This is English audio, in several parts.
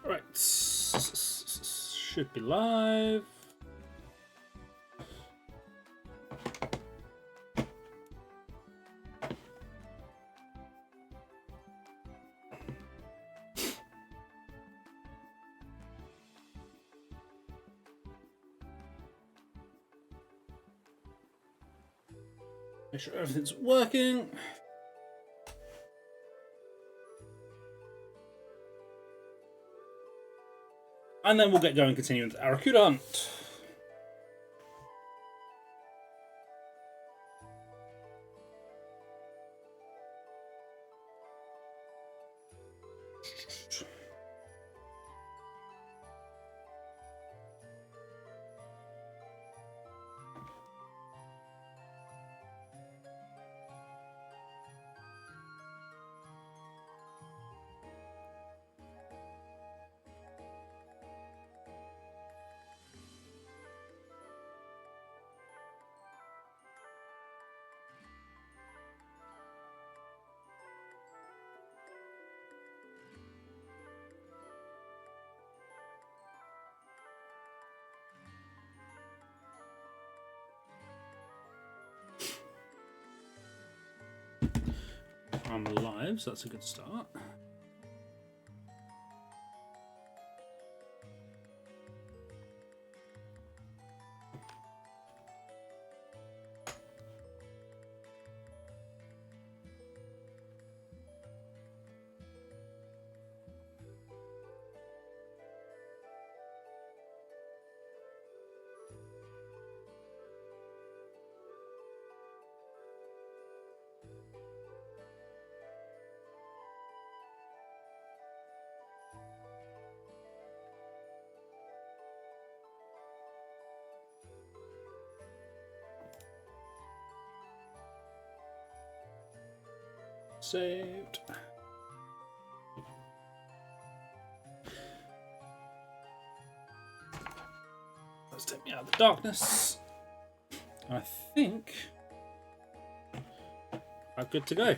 Right, should be live. Make sure everything's working. And then we'll get going, continuing with Arrokuda hunt. I'm live, so that's a good start. Saved. Let's take me out of the darkness. I think I'm good to go.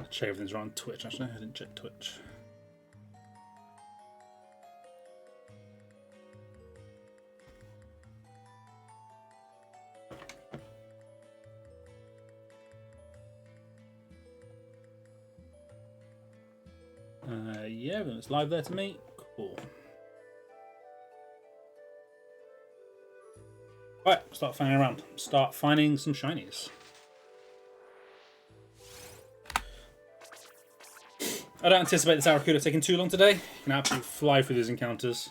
Check everything's right on Twitch. Actually, I didn't check Twitch. Yeah, it's live there to me. Cool. Alright, start finding around. Start finding some shinies. I don't anticipate this Arrokuda taking too long today. You can absolutely fly through these encounters.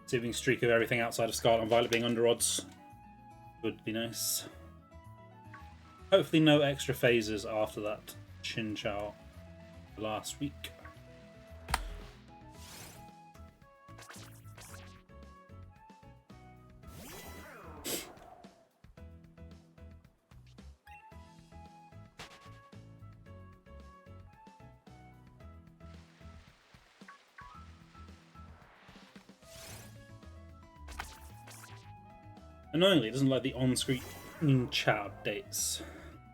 Saving streak of everything outside of Scarlet and Violet being under odds would be nice. Hopefully no extra phases after that Chin Chow last week. Annoyingly, it doesn't like the on-screen chat updates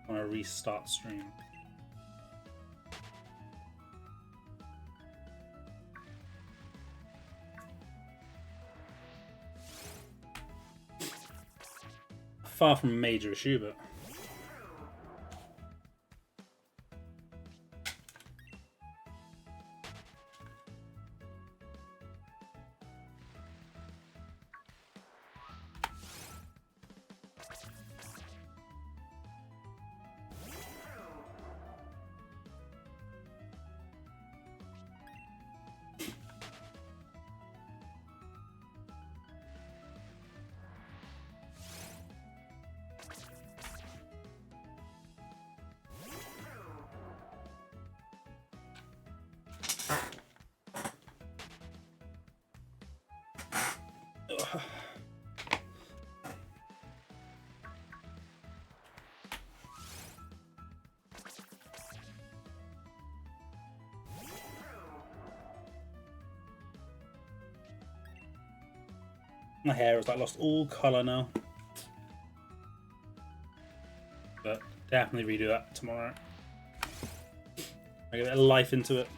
when I restart stream. Far from a major issue, but My hair has like lost all colour now. But definitely redo that tomorrow. I get a bit of life into it.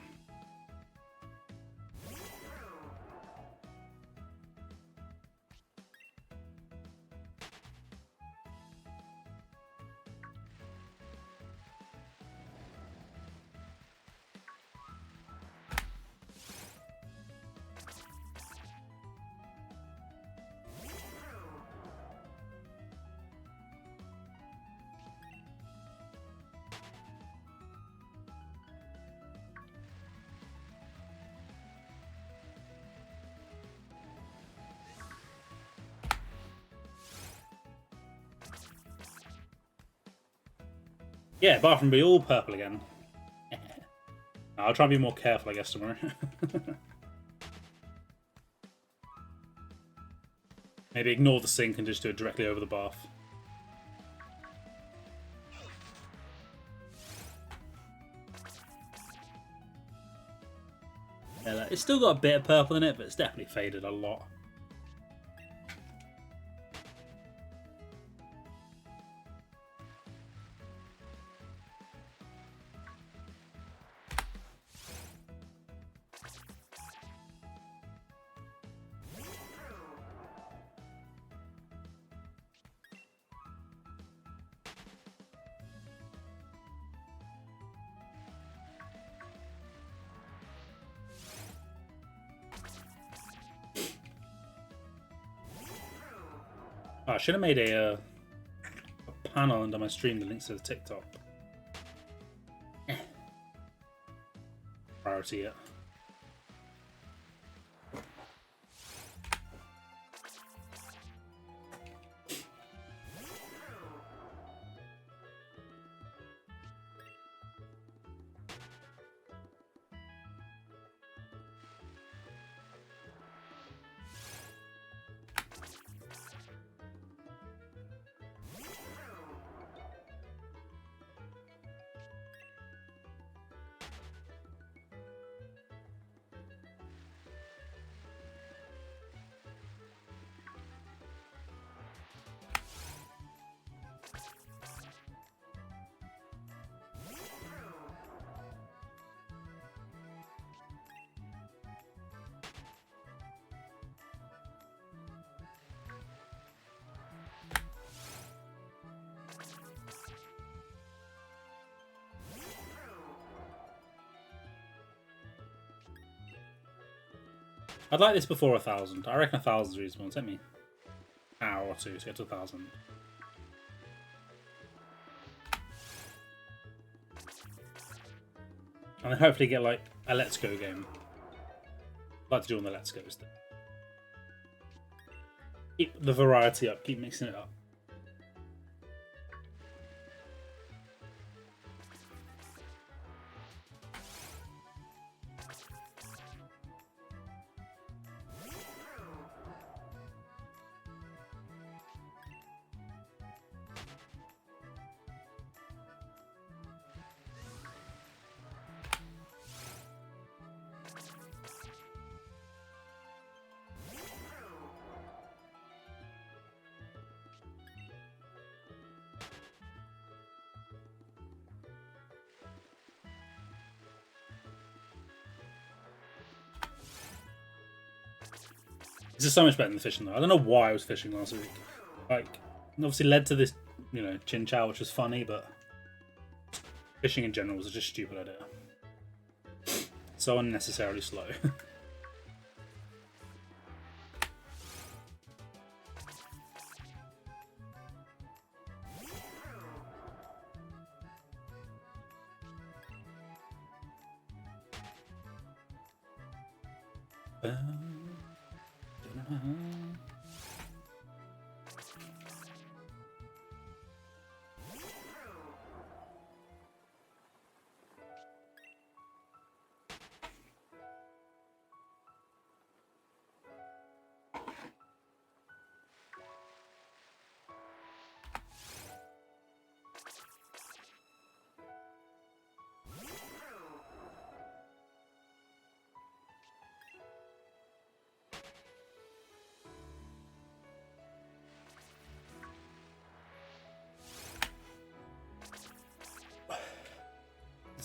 Yeah, bathroom be all purple again. I'll try and be more careful, I guess, tomorrow. Maybe ignore the sink and just do it directly over the bath. Yeah, it's still got a bit of purple in it, but it's definitely faded a lot. Oh, I should have made a panel under my stream that links to the TikTok. Priority yet. I'd like this before 1,000. I reckon 1,000 is reasonable. It'll take me an hour or two to get to 1,000. And then hopefully get like a Let's Go game. I'd like to do on the Let's Go's thing. Keep the variety up, keep mixing it up. This is so much better than the fishing though. I don't know why I was fishing last week. Like, it obviously led to this, you know, chin chow, which was funny, but fishing in general was just a stupid idea. So unnecessarily slow.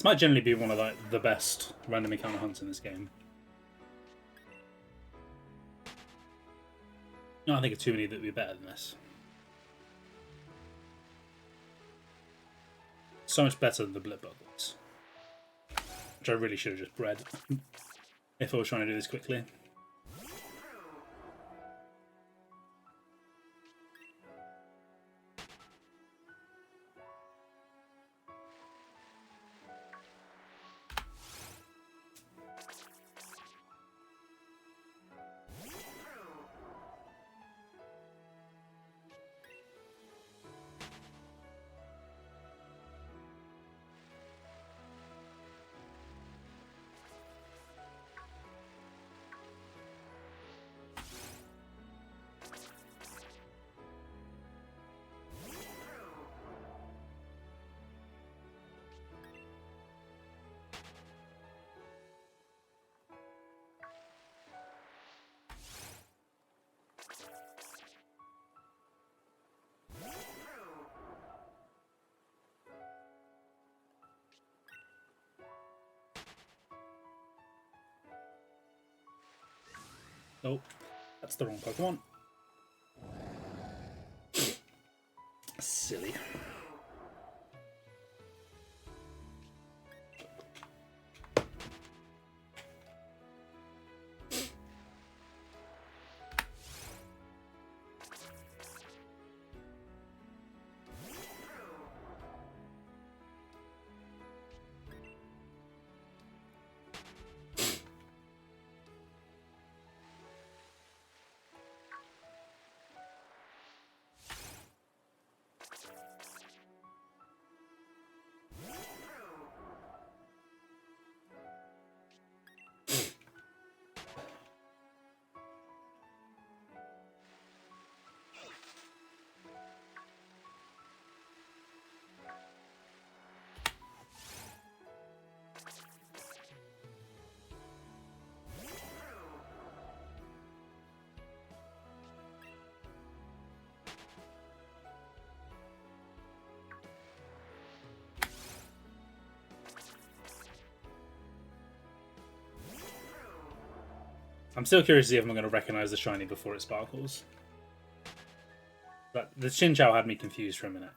This might generally be one of like the best random encounter hunts in this game. No, I think it's too many that would be better than this. So much better than the blip buckles, which I really should have just bred if I was trying to do this quickly. Oh, that's the wrong Pokemon. Silly. I'm still curious to see if I'm going to recognize the shiny before it sparkles. But the Chinchou had me confused for a minute.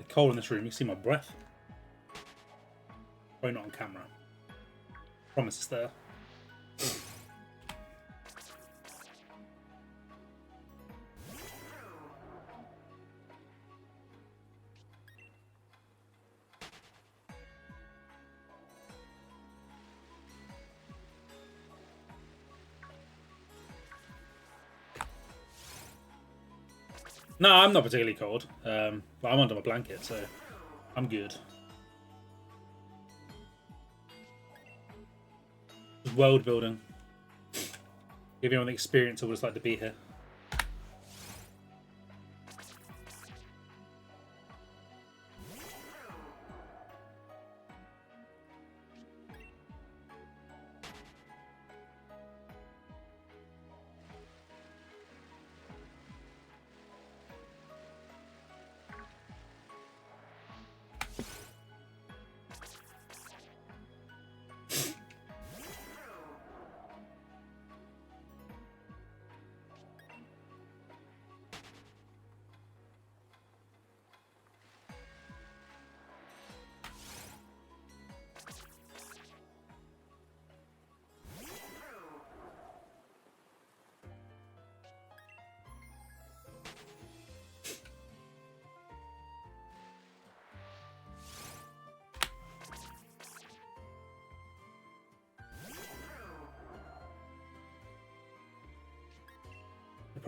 Cold in this room, you can see my breath. Probably not on camera. Promise it's there. No, I'm not particularly cold, but I'm under my blanket, so I'm good. Just world building. Give everyone the experience of what it's like to be here.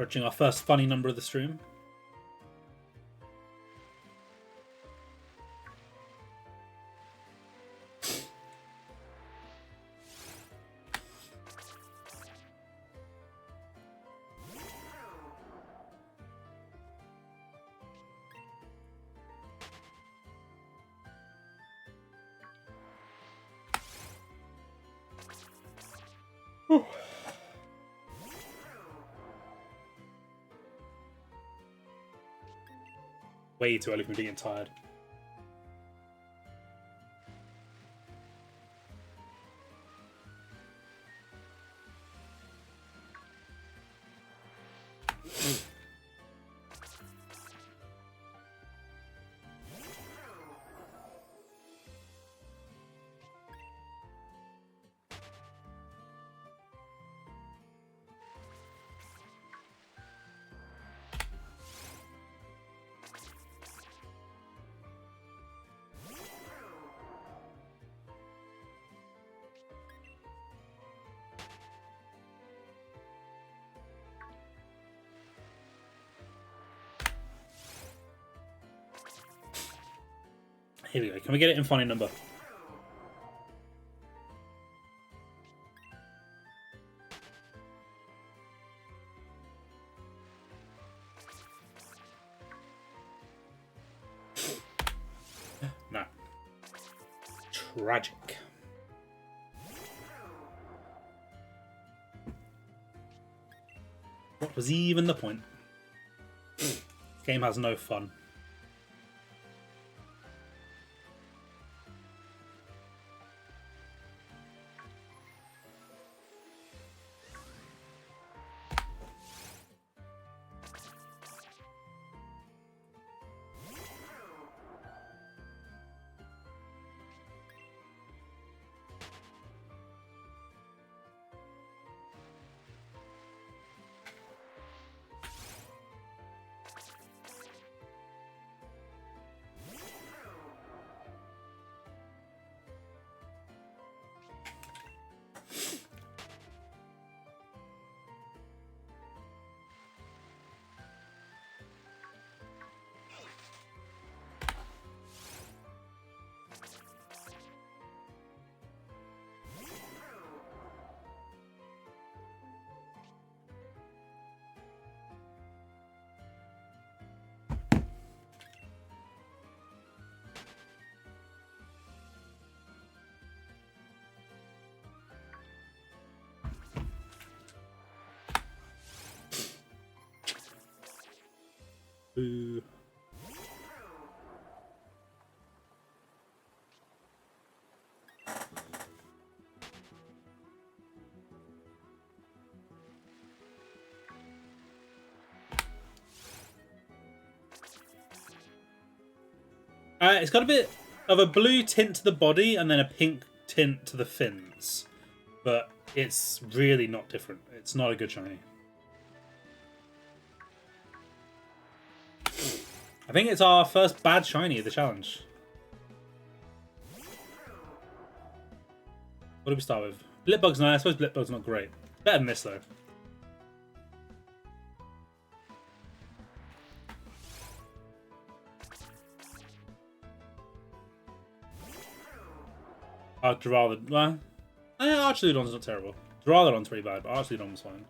Approaching our first funny number of the stream. Way too early for me to get tired. Here we go. Can we get it in funny number? No. Tragic. What was even the point? This game has no fun. Boo. It's got a bit of a blue tint to the body and then a pink tint to the fins, but it's really not different. It's not a good shiny. I think it's our first bad shiny of the challenge. What do we start with? Blipbug's nice. I suppose Blipbug's not great. Better than this, though. Duraludon. Well, Archaludon's not terrible. Duraludon's pretty bad, but Archaludon was fine.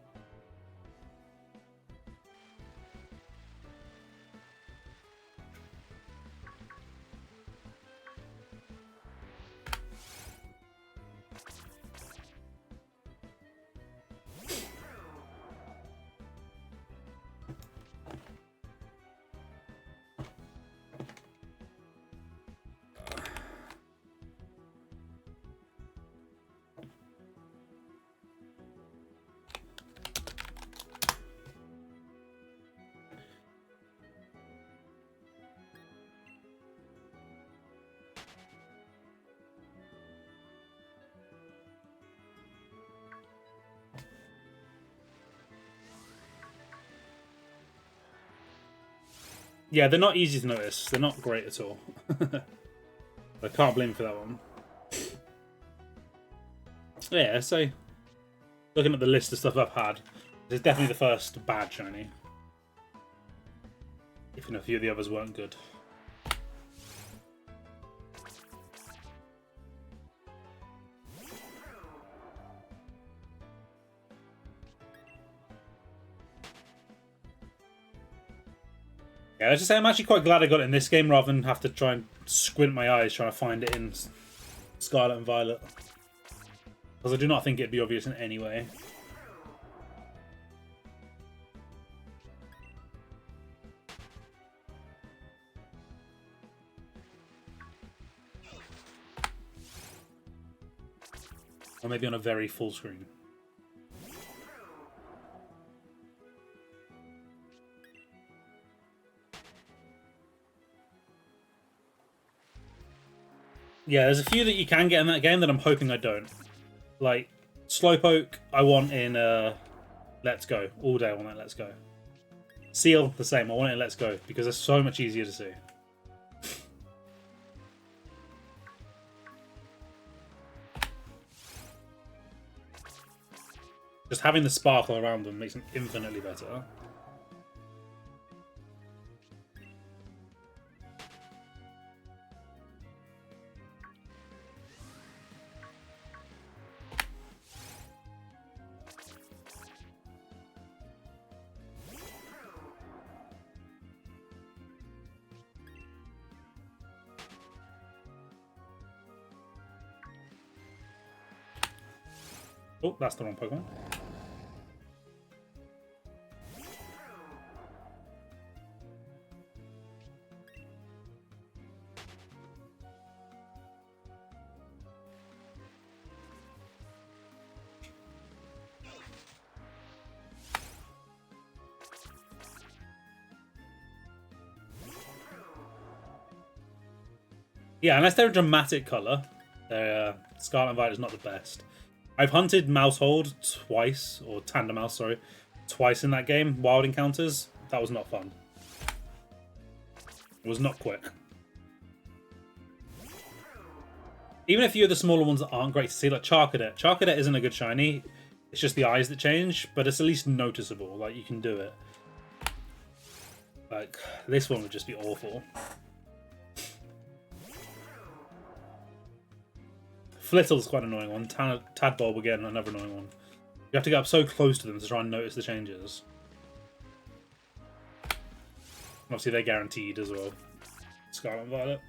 Yeah, they're not easy to notice. They're not great at all. I can't blame you for that one. Yeah, so looking at the list of stuff I've had, It's definitely the first bad shiny. Even a few of the others weren't good. Yeah, let's just say I'm actually quite glad I got it in this game rather than have to try and squint my eyes trying to find it in Scarlet and Violet. Because I do not think it'd be obvious in any way. Or maybe on a very full screen. Yeah, there's a few that you can get in that game that I'm hoping I don't. Like, Slowpoke, I want in Let's Go. All day I want that Let's Go. Seal, the same. I want it in Let's Go because it's so much easier to see. Just having the sparkle around them makes them infinitely better. Oh, that's the wrong Pokemon. Yeah, unless they're a dramatic colour, Scarlet and Violet is not the best. I've hunted Mousehold twice, or Tandemaus, sorry, twice in that game. Wild encounters. That was not fun. It was not quick. Even a few of the smaller ones that aren't great to see, like Charcadet. Charcadet isn't a good shiny. It's just the eyes that change, but it's at least noticeable. Like, you can do it. Like, this one would just be awful. Flittle's quite an annoying one. Tadbulb, again, another annoying one. You have to get up so close to them to try and notice the changes. Obviously, they're guaranteed as well. Scarlet and Violet.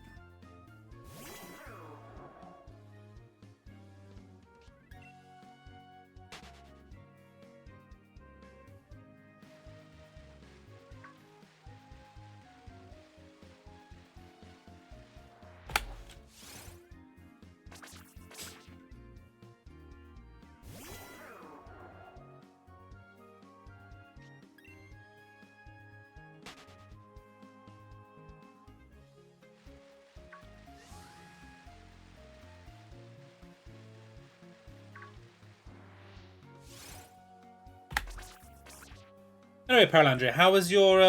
Anyway, Paralandria, how is your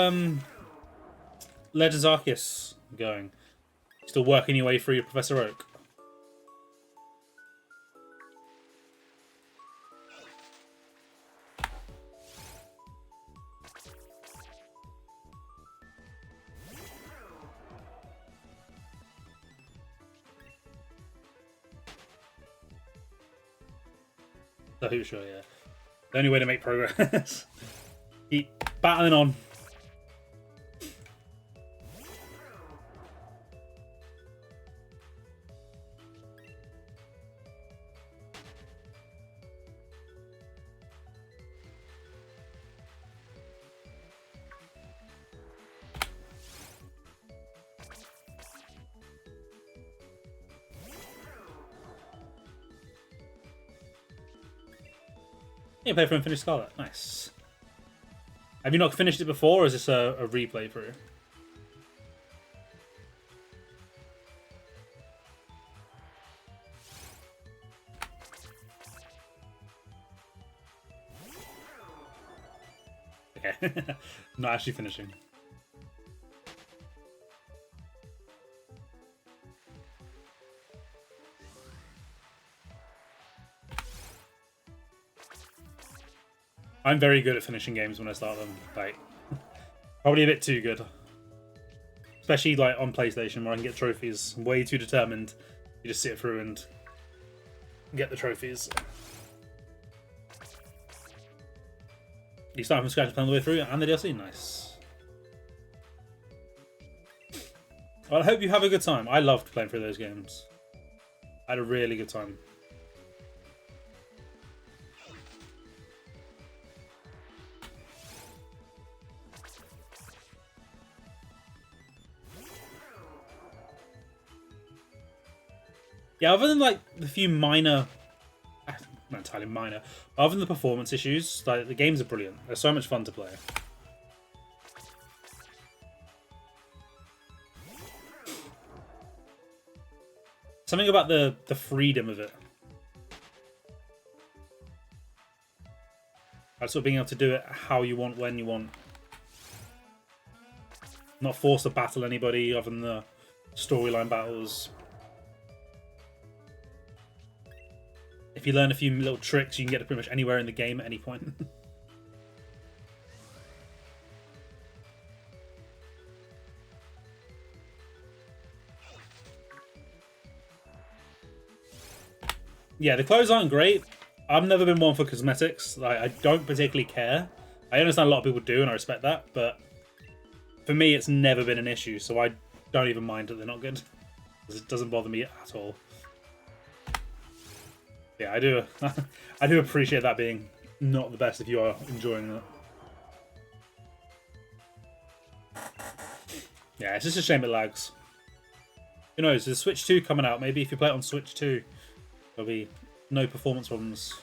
Legends Arceus going? Still working your way through your Professor Oak? So sure, yeah. The only way to make progress. Keep battling on. You play for Infinite Scarlet. Nice. Have you not finished it before, or is this a replay through? Okay. Not actually finishing. I'm very good at finishing games when I start them. Like, probably a bit too good. Especially like on PlayStation where I can get trophies. I'm way too determined. You just sit through and get the trophies. You start from scratch and plan the way through, and the DLC, nice. Well, I hope you have a good time. I loved playing through those games. I had a really good time. Yeah, other than like the few minor, not entirely minor, other than the performance issues, like the games are brilliant. They're so much fun to play. Something about the freedom of it. Like sort of being able to do it how you want, when you want. Not forced to battle anybody other than the storyline battles. If you learn a few little tricks, you can get to pretty much anywhere in the game at any point. Yeah, the clothes aren't great. I've never been one for cosmetics. Like, I don't particularly care. I understand a lot of people do, and I respect that, but for me, it's never been an issue, so I don't even mind that they're not good. It doesn't bother me at all. Yeah, I do. I do appreciate that being not the best if you are enjoying that. Yeah, it's just a shame it lags. Who knows? There's Switch 2 coming out. Maybe if you play it on Switch 2, there'll be no performance problems.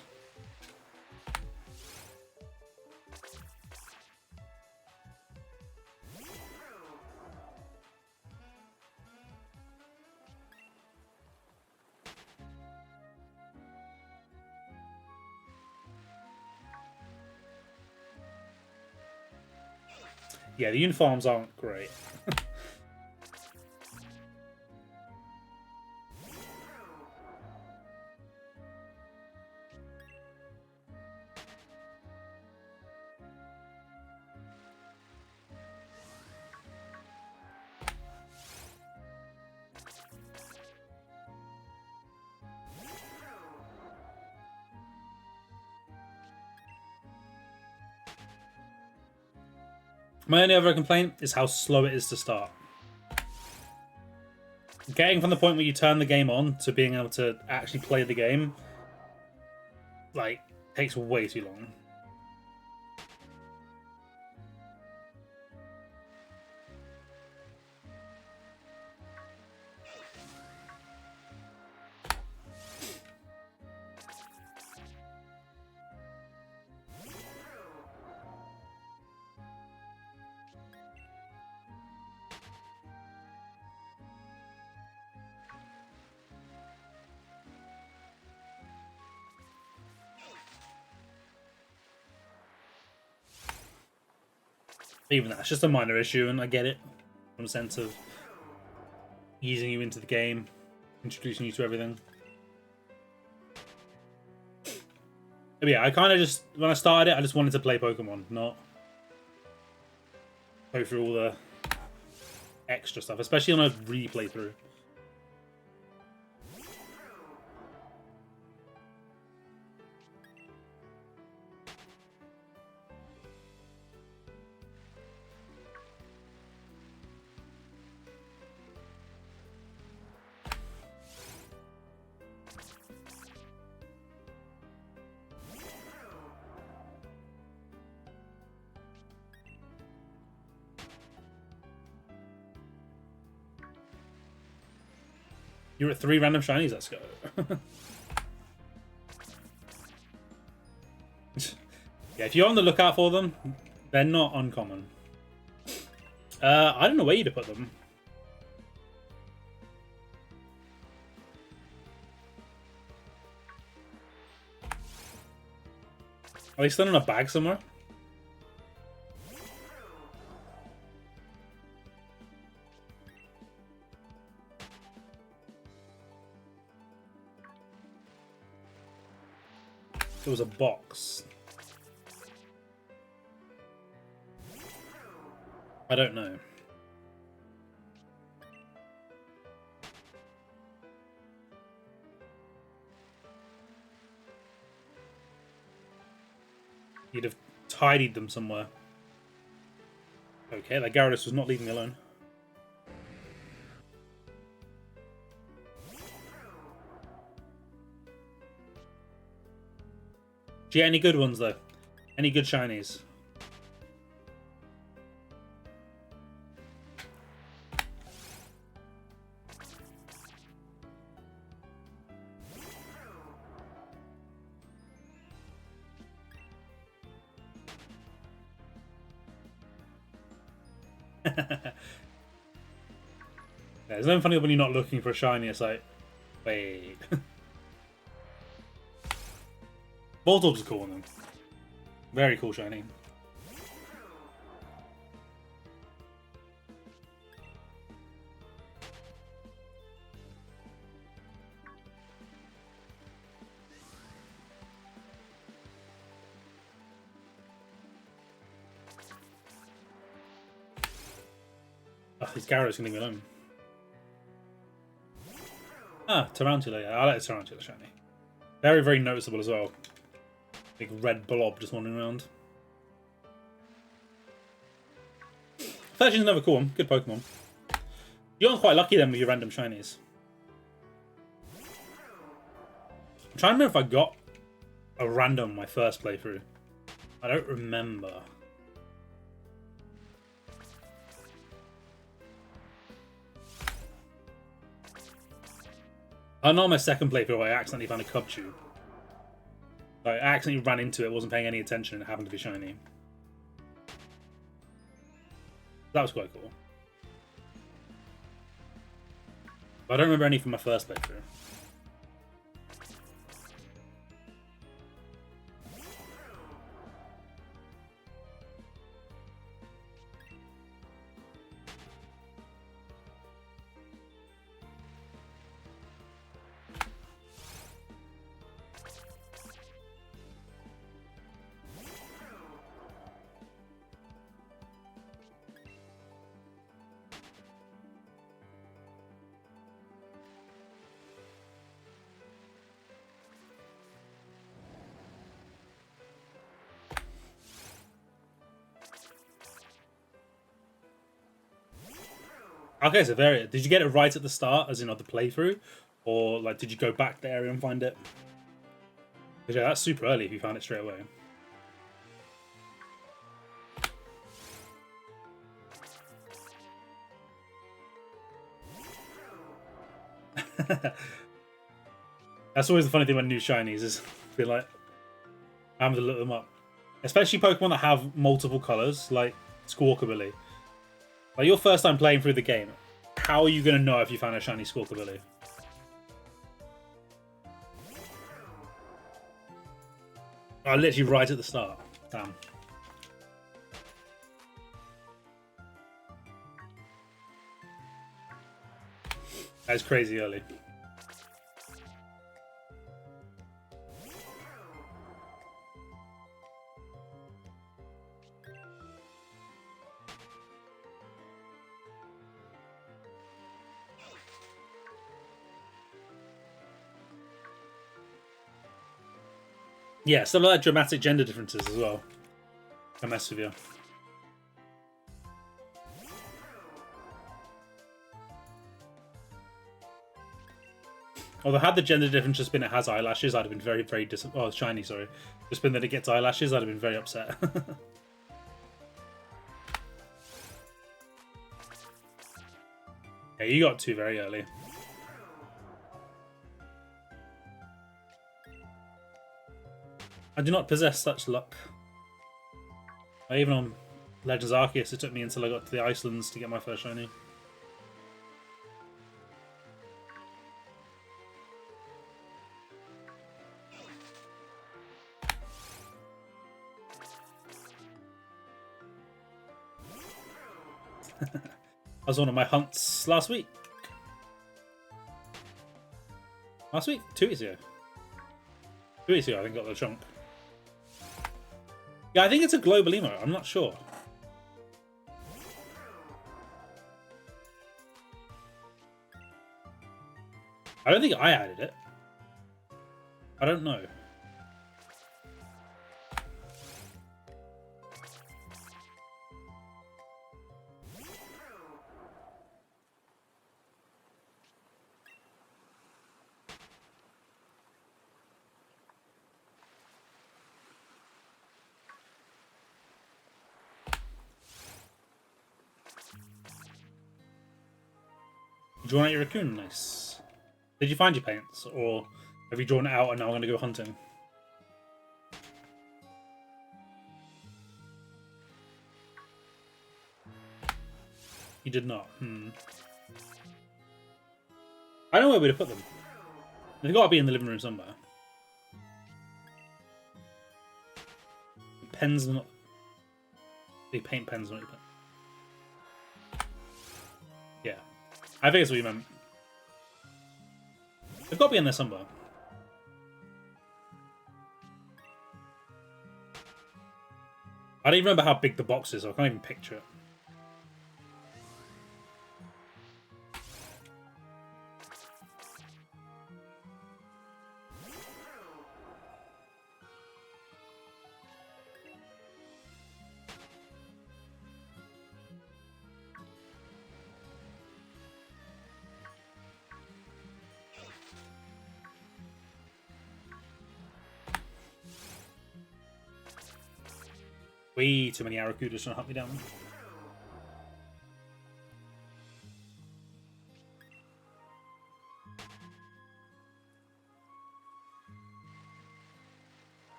Yeah, the uniforms aren't great. My only other complaint is how slow it is to start. Getting from the point where you turn the game on to being able to actually play the game, like, takes way too long. Even that's just a minor issue, and I get it. From a sense of easing you into the game, introducing you to everything. But yeah, I kind of just, when I started it, I just wanted to play Pokemon, not go through all the extra stuff, especially on a replay through. You're at 3 random shinies, let's go. Yeah, if you're on the lookout for them, they're not uncommon. I don't know where you'd put them. Are they still in a bag somewhere? There was a box. I don't know. You'd have tidied them somewhere. Okay, that Gyarados was not leaving me alone. Do you get any good ones, though? Any good shinies? Yeah, it's no funny when you're not looking for a shiny, it's like, wait. Voltorb's a cool one, though. Very cool shiny. Oh, these Gyarados can leave me alone. Ah, Tarantula, yeah. I like the Tarantula shiny. Very, very noticeable as well. Big red blob just wandering around. Fletching's another cool one. Good Pokemon. You're quite lucky then with your random shinies. I'm trying to remember if I got a random on my first playthrough. I don't remember. I know on my second playthrough I accidentally found a Cubchoo. I accidentally ran into it, wasn't paying any attention, and it happened to be shiny. That was quite cool. But I don't remember any from my first playthrough. Okay, so there. Did you get it right at the start, as in the playthrough, or like did you go back to the area and find it? Because yeah, that's super early if you found it straight away. That's always the funny thing with new shinies is feel like I'm having to look them up, especially Pokemon that have multiple colors, like Squawkabilly. Like your first time playing through the game, how are you going to know if you found a shiny Squawkabilly? Oh, literally right at the start. Damn. That is crazy early. Yeah, some of that dramatic gender differences as well. I mess with you. Although had the gender difference just been it has eyelashes, I'd have been very, very oh, shiny, sorry. Just been that it gets eyelashes, I'd have been very upset. Yeah, you got two very early. I do not possess such luck. Even on Legends Arceus, it took me until I got to the Icelands to get my first shiny. That was one of my hunts last week. Last week? 2 weeks ago. 2 weeks ago, I think I got the chunk. Yeah, I think it's a global emote. I'm not sure. I don't think I added it. I don't know. Drawn out your raccoon, nice. Did you find your paints, or have you drawn it out and now I'm going to go hunting? You did not. I don't know where we'd have put them. They've got to be in the living room somewhere. Pens are not. They paint pens, not you put. Yeah. I think that's what you meant. They've got to be in there somewhere. I don't even remember how big the box is, so I can't even picture it. Way too many Arrokudas trying to hunt me down.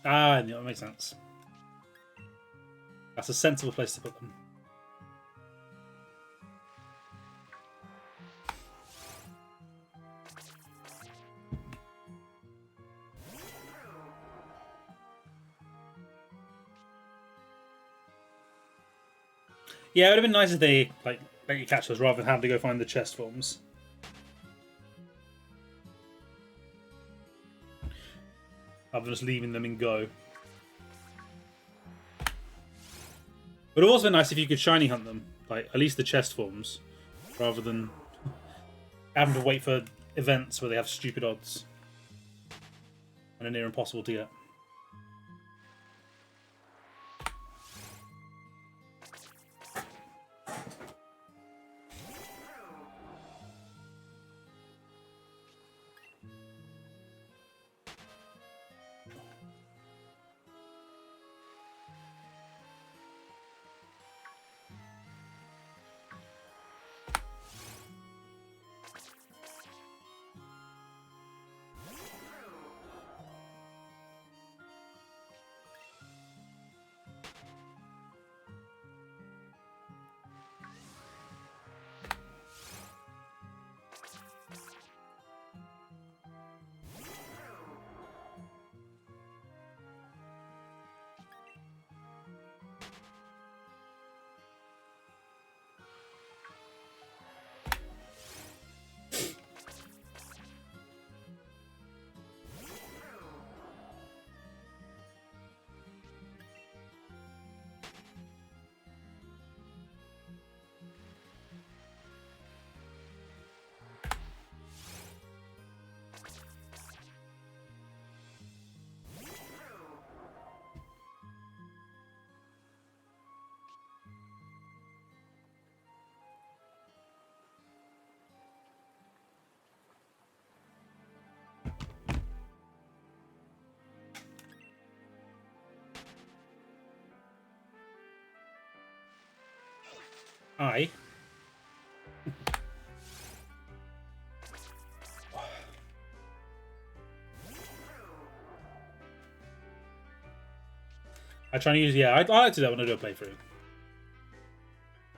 Ah, yeah, that makes sense. That's a sensible place to put them. Yeah, it would have been nice if they like let you catch those rather than having to go find the chest forms. Rather than just leaving them in go. But it would also be nice if you could shiny hunt them, like at least the chest forms, rather than having to wait for events where they have stupid odds and are near impossible to get. I try and use, yeah, I like to do that when I do a playthrough.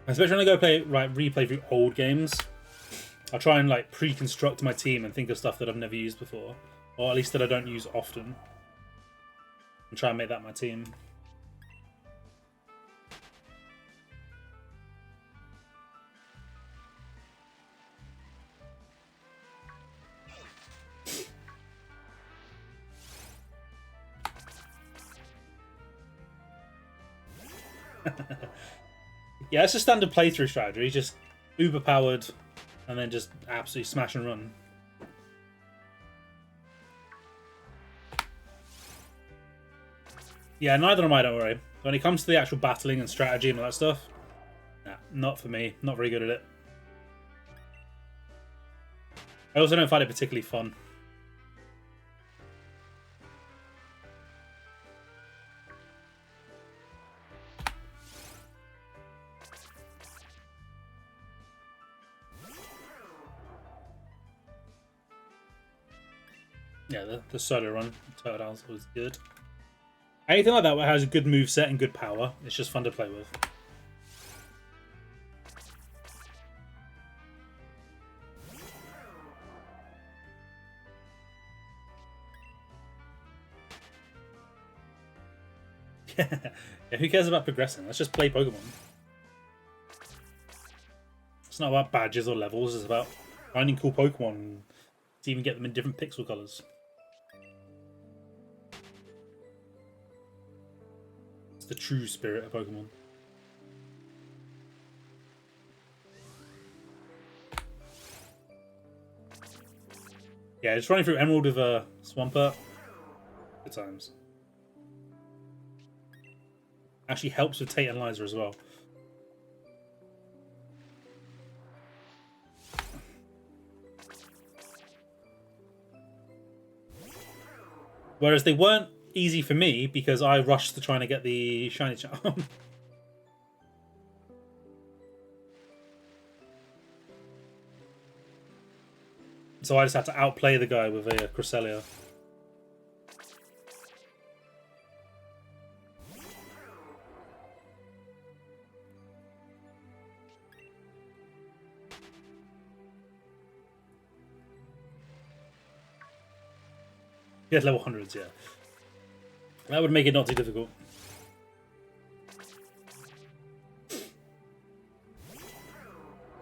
Especially when I go replay through old games. I try and like pre-construct my team and think of stuff that I've never used before, or at least that I don't use often. and try and make that my team. Yeah, it's a standard playthrough strategy. Just uber powered, and then just absolutely smash and run. Yeah, neither am I, don't worry. When it comes to the actual battling and strategy and all that stuff, nah, not for me. Not very good at it. I also don't find it particularly fun. Yeah, the solo run Turtles was good. Anything like that where it has a good moveset and good power, it's just fun to play with. Yeah, who cares about progressing? Let's just play Pokemon. It's not about badges or levels, it's about finding cool Pokemon to even get them in different pixel colors. It's the true spirit of Pokemon. Yeah, just running through Emerald with a Swampert. Good times. Actually helps with Tate Analyzer as well. Whereas they weren't easy for me because I rushed to trying to get the shiny charm. So I just had to outplay the guy with a Cresselia. Yeah, level 100s, yeah. That would make it not too difficult.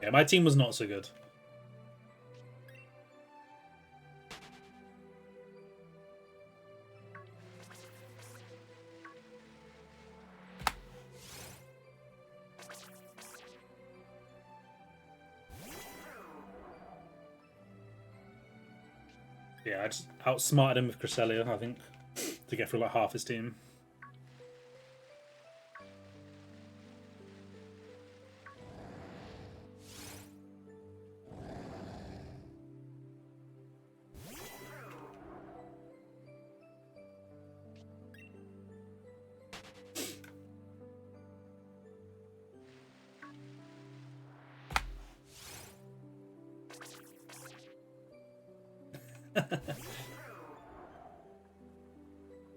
Yeah, my team was not so good. Yeah, I just outsmarted him with Cresselia, I think, to get through like half his team.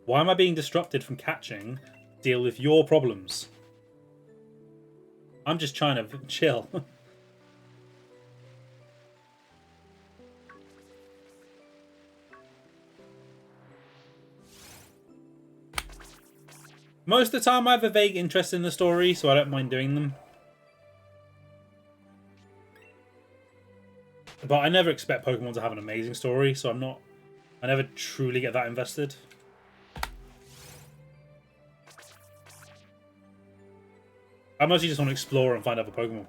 Why am I being disrupted from catching? Deal with your problems. I'm just trying to chill. Most of the time I have a vague interest in the story, so I don't mind doing them. But I never expect Pokemon to have an amazing story, so I never truly get that invested. I mostly just want to explore and find other Pokemon.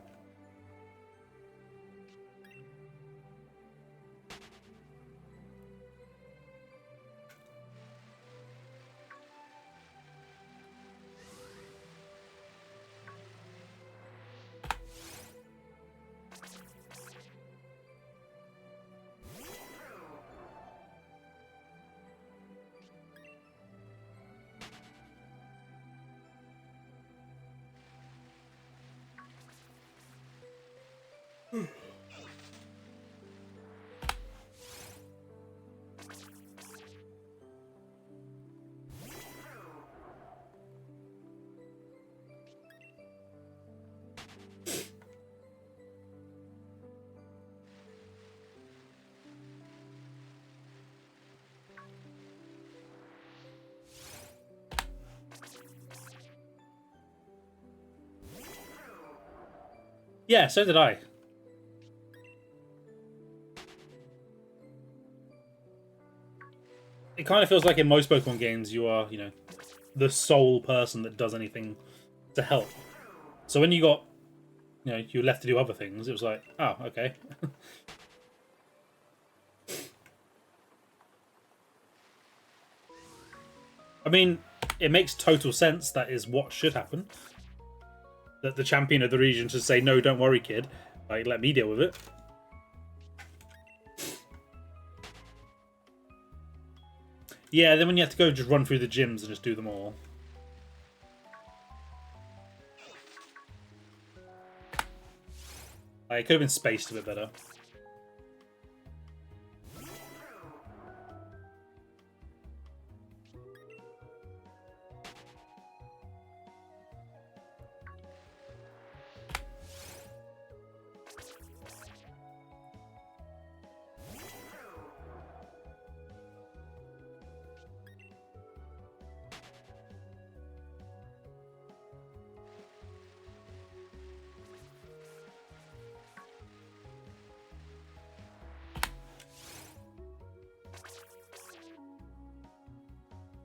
Yeah, so did I. It kind of feels like in most Pokemon games you are, you know, the sole person that does anything to help. So when you got, you know, you're left to do other things, it was like, oh, okay. I mean, it makes total sense. That is what should happen. That the champion of the region should say, no, don't worry, kid. Like, let me deal with it. Yeah, then when you have to go just run through the gyms and just do them all. Like, it could have been spaced a bit better.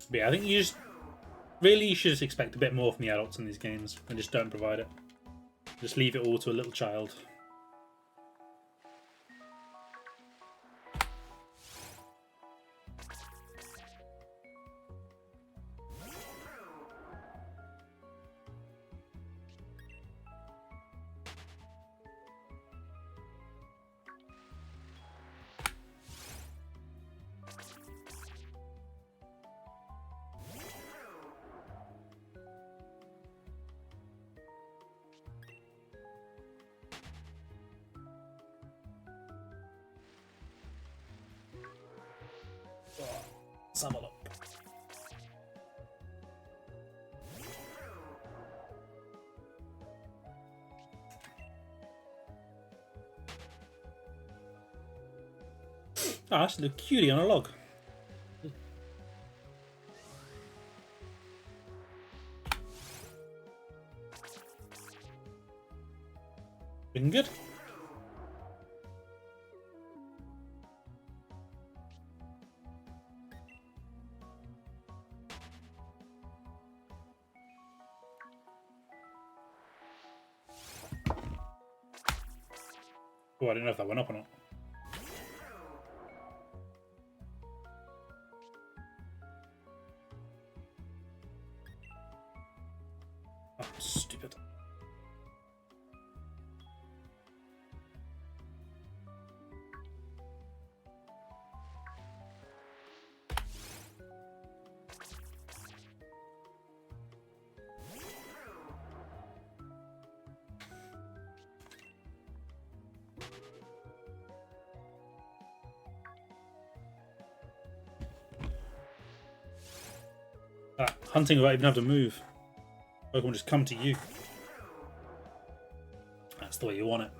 But yeah, I think you just really should just expect a bit more from the adults in these games and just don't provide it. Just leave it all to a little child. Let's have a look. Oh, that's a little cutie on a log. Looking good. Oh, I didn't know if that went up or not. Oh, stupid. Hunting without even having to move. Pokemon just come to you. That's the way you want it.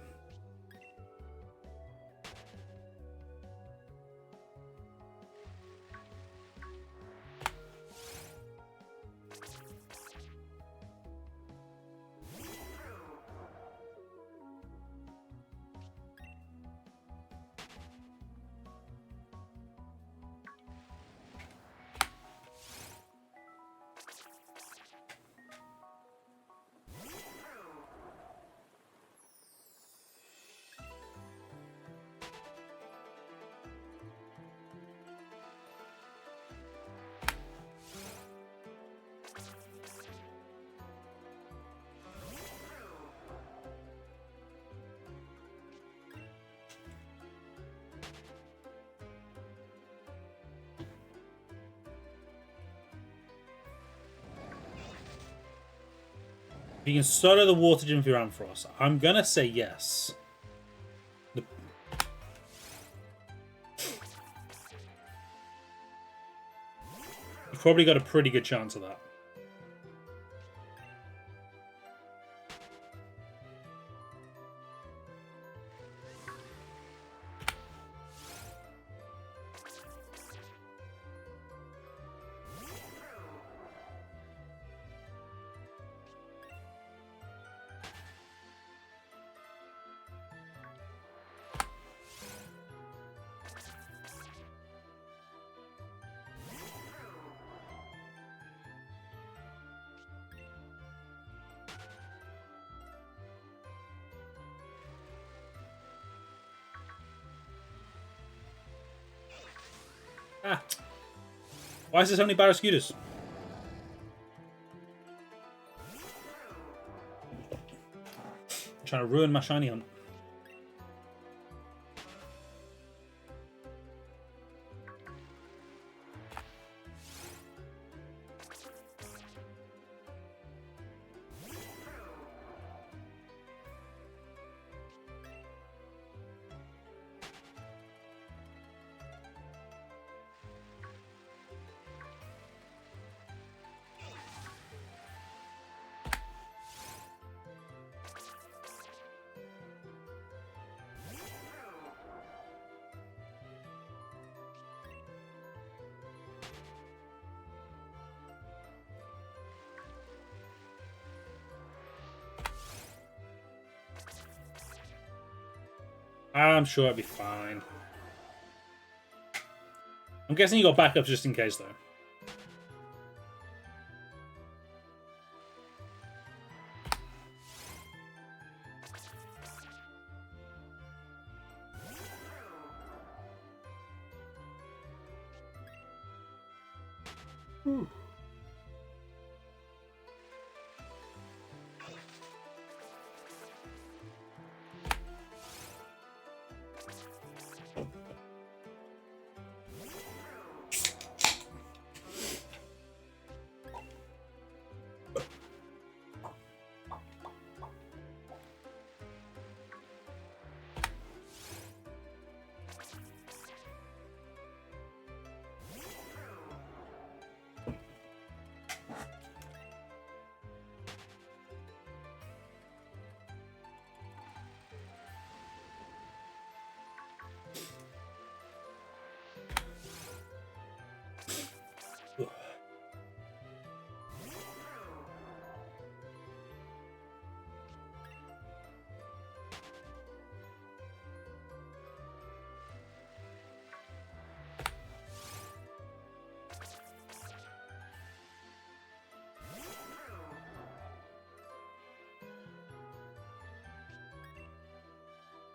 You can solo the water gym for your Ampharos. I'm gonna say yes. You've probably got a pretty good chance of that. Ah. Why is there so many Barrascudas? Trying to ruin my shiny hunt. I'm sure it'll be fine. I'm guessing you got backups just in case, though.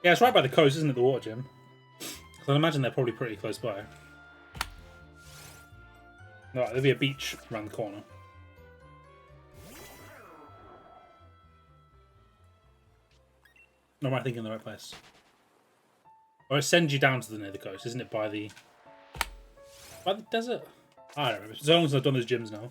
Yeah, it's right by the coast, isn't it, the water gym? Because I'd imagine they're probably pretty close by. Right, there'll be a beach around the corner. Or am I thinking the right place? Or it sends you down to the near the coast, isn't it? By the desert? I don't know. As long as I've done those gyms now.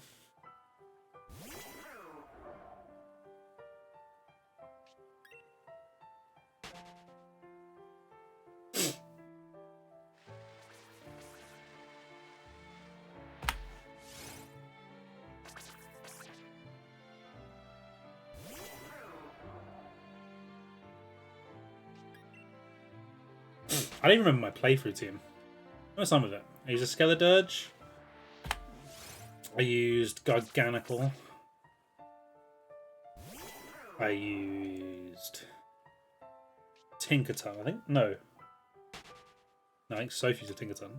I don't even remember my playthrough team. What's some of it? I used a Skeledirge. I used Garganical. I used Tinkerton, I think. No, I think Sophie's a Tinkerton.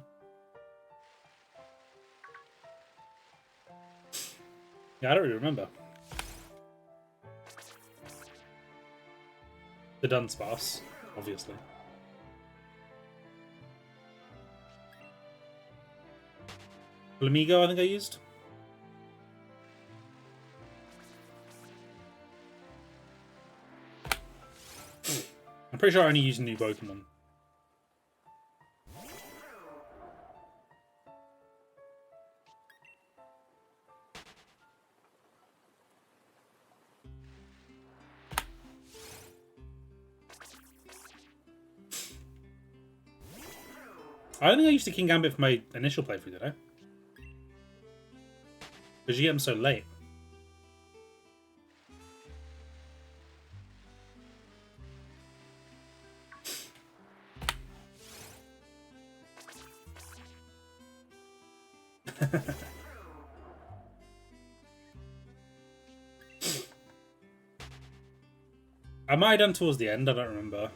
Yeah, I don't really remember. The Dunsparce, obviously. Flamigo, I think I used. I'm pretty sure I only used new Pokemon. I don't think I used the King Gambit for my initial playthrough, did I? Because you get them so late. I might have done towards the end, I don't remember.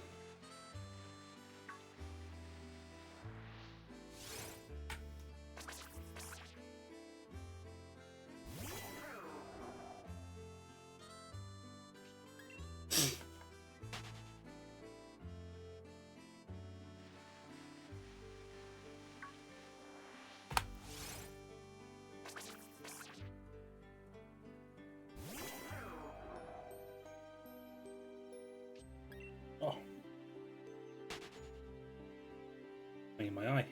in my eye.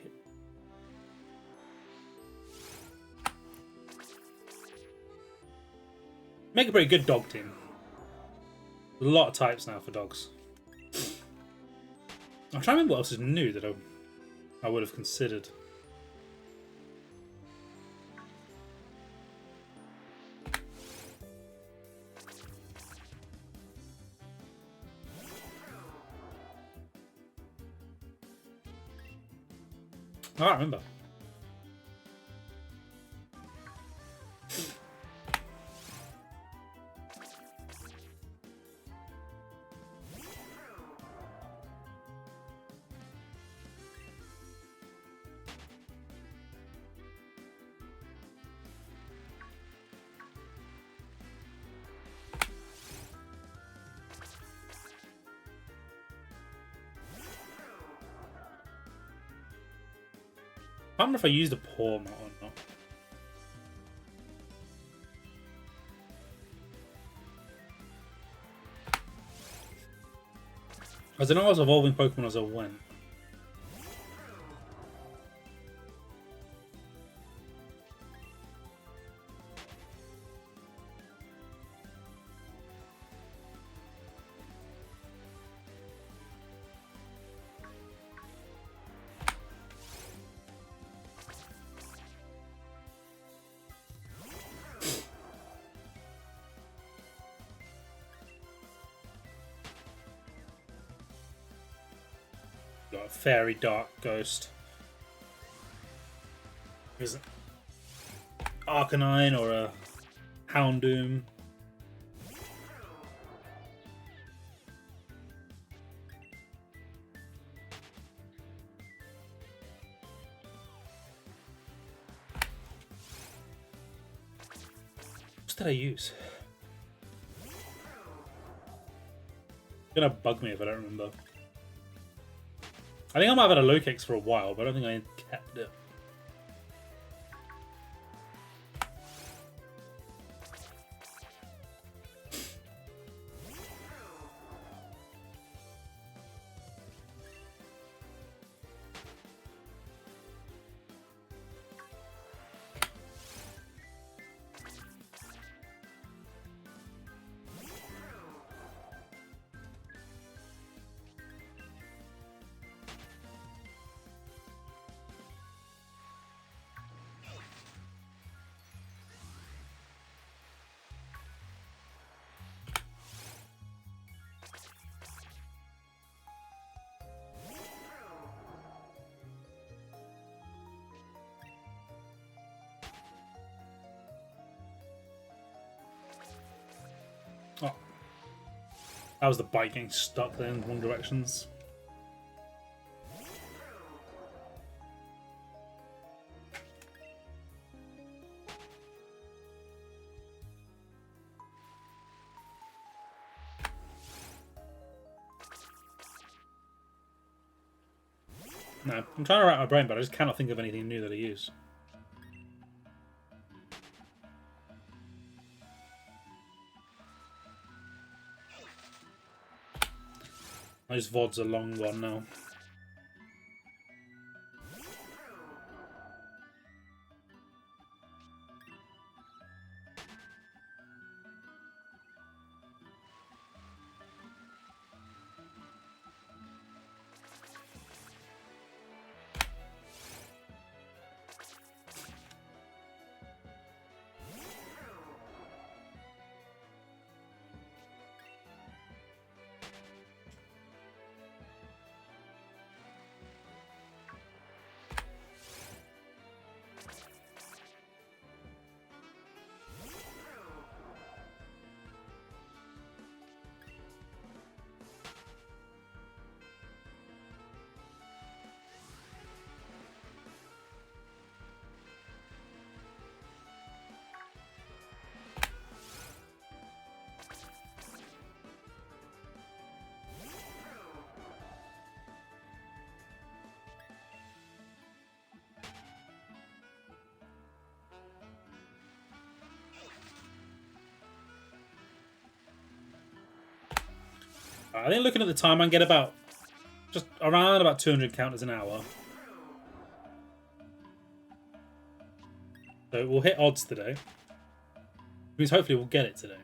Make a pretty good dog team. A lot of types now for dogs. I'm trying to remember what else is new that I would have considered. I can't remember. I don't remember if I used a paw mat or not. I don't know, I was evolving Pokemon as I went. Got a Fairy Dark Ghost. Is it Arcanine or a Houndoom? What did I use? It's gonna bug me if I don't remember. I think I might have had a Lokex for a while, but I don't think I kept it. Oh. That was the bike getting stuck there in the wrong directions. No, I'm trying to rack my brain, but I just cannot think of anything new that I use. Those VODs are long gone now. I think looking at the time, I can get about just around about 200 counters an hour. So we'll hit odds today. Which means hopefully we'll get it today.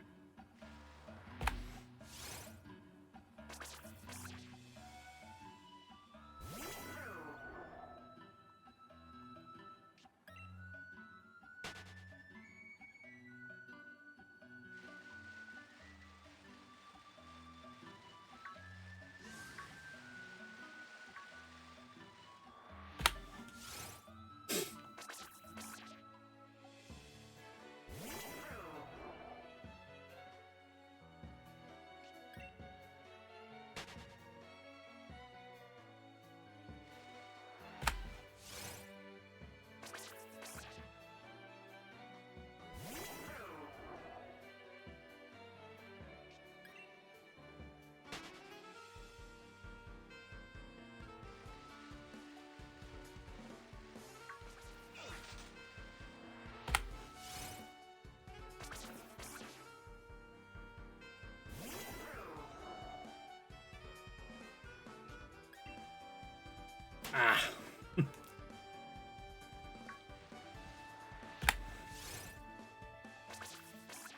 Ah.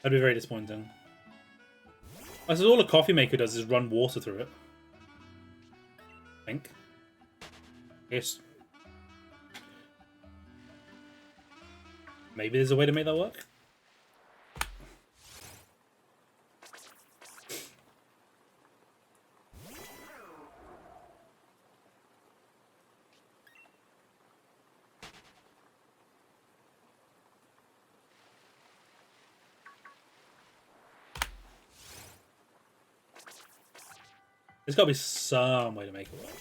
That'd be very disappointing. This is all a coffee maker does is run water through it. I think. Yes. Maybe there's a way to make that work. There's got to be some way to make it work.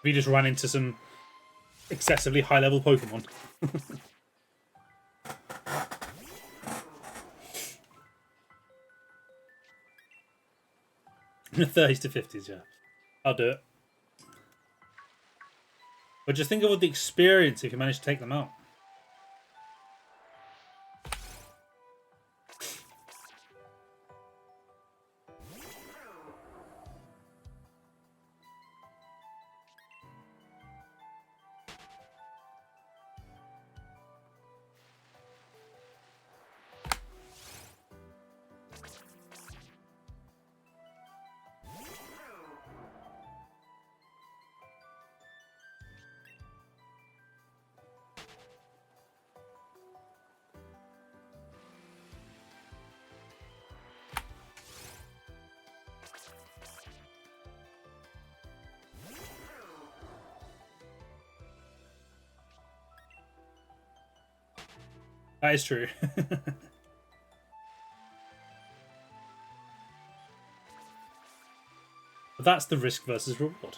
We just ran into some excessively high-level Pokemon. In the 30s to 50s, yeah. I'll do it. But just think of all the experience if you manage to take them out. That is true. But that's the risk versus reward.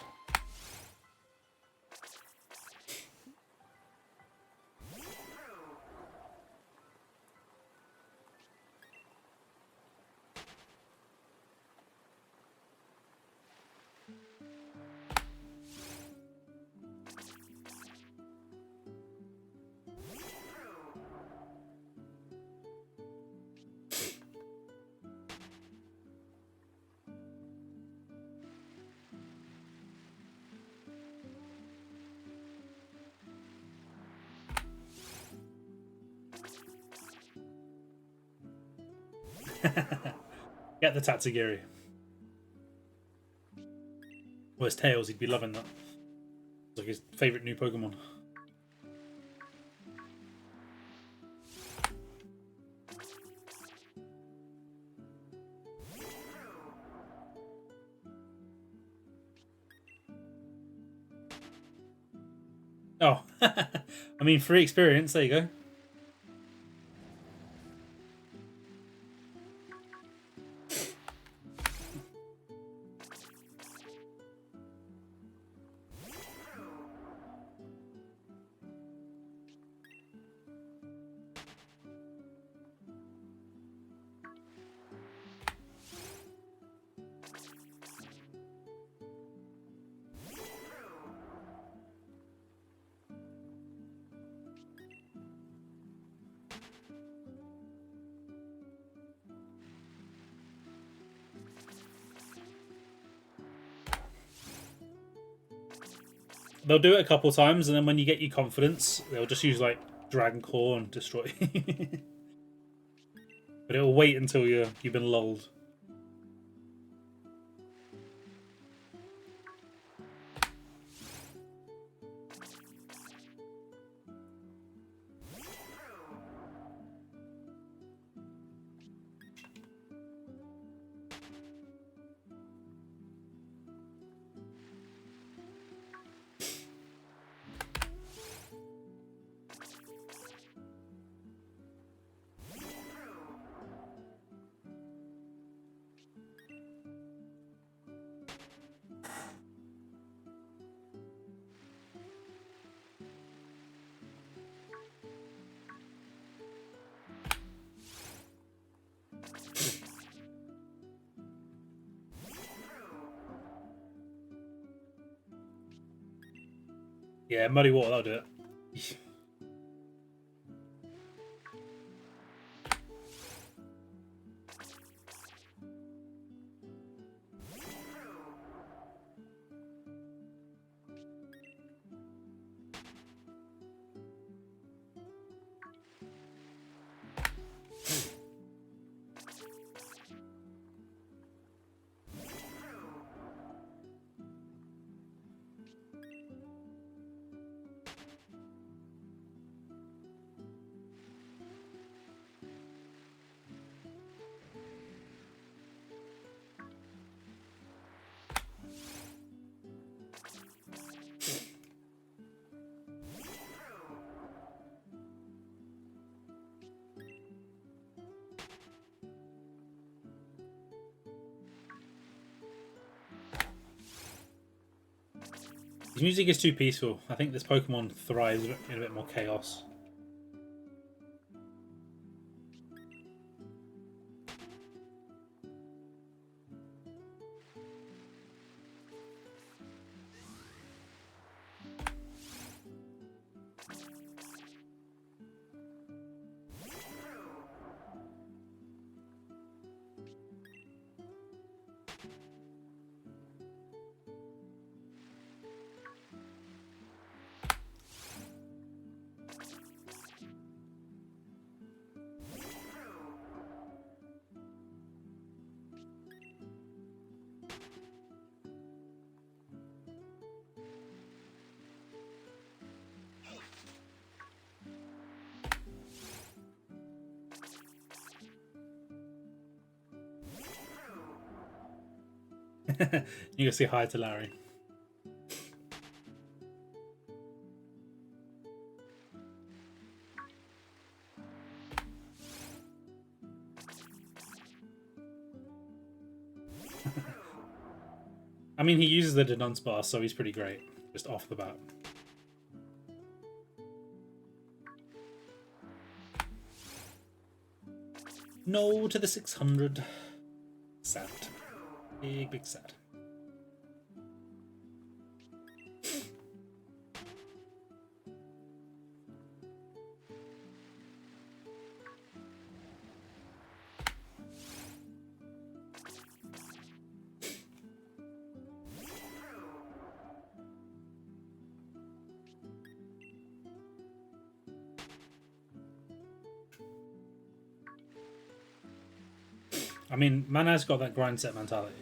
Get the Tatsugiri. Well, it's Tails, he'd be loving that. It's like his favourite new Pokemon. Oh, I mean, free experience, there you go. They'll do it a couple times, and then when you get your confidence, they'll just use like Dragon Claw and destroy. But it'll wait until you've been lulled. Yeah, Muddy Water, that'll do it. His music is too peaceful. I think this Pokemon thrives in a bit more chaos. You can say hi to Larry. I mean, he uses the denunce bar, so he's pretty great, just off the bat. No to the 600. Sad. Big, big sad. I mean, man has got that grind set mentality.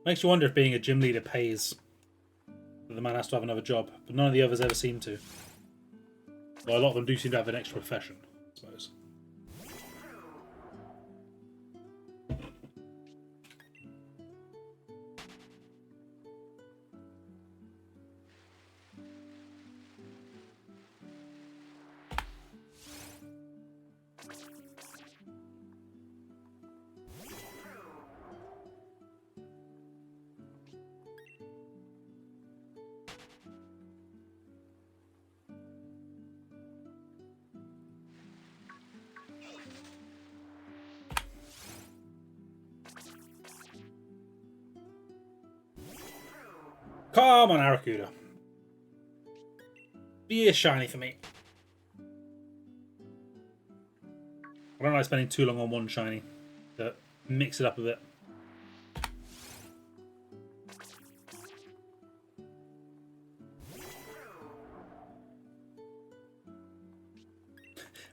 Makes you wonder if being a gym leader pays. That the man has to have another job, but none of the others ever seem to. Well, a lot of them do seem to have an extra profession, I suppose. Come on, Arrokuda. Be a shiny for me. I don't like spending too long on one shiny. To mix it up a bit.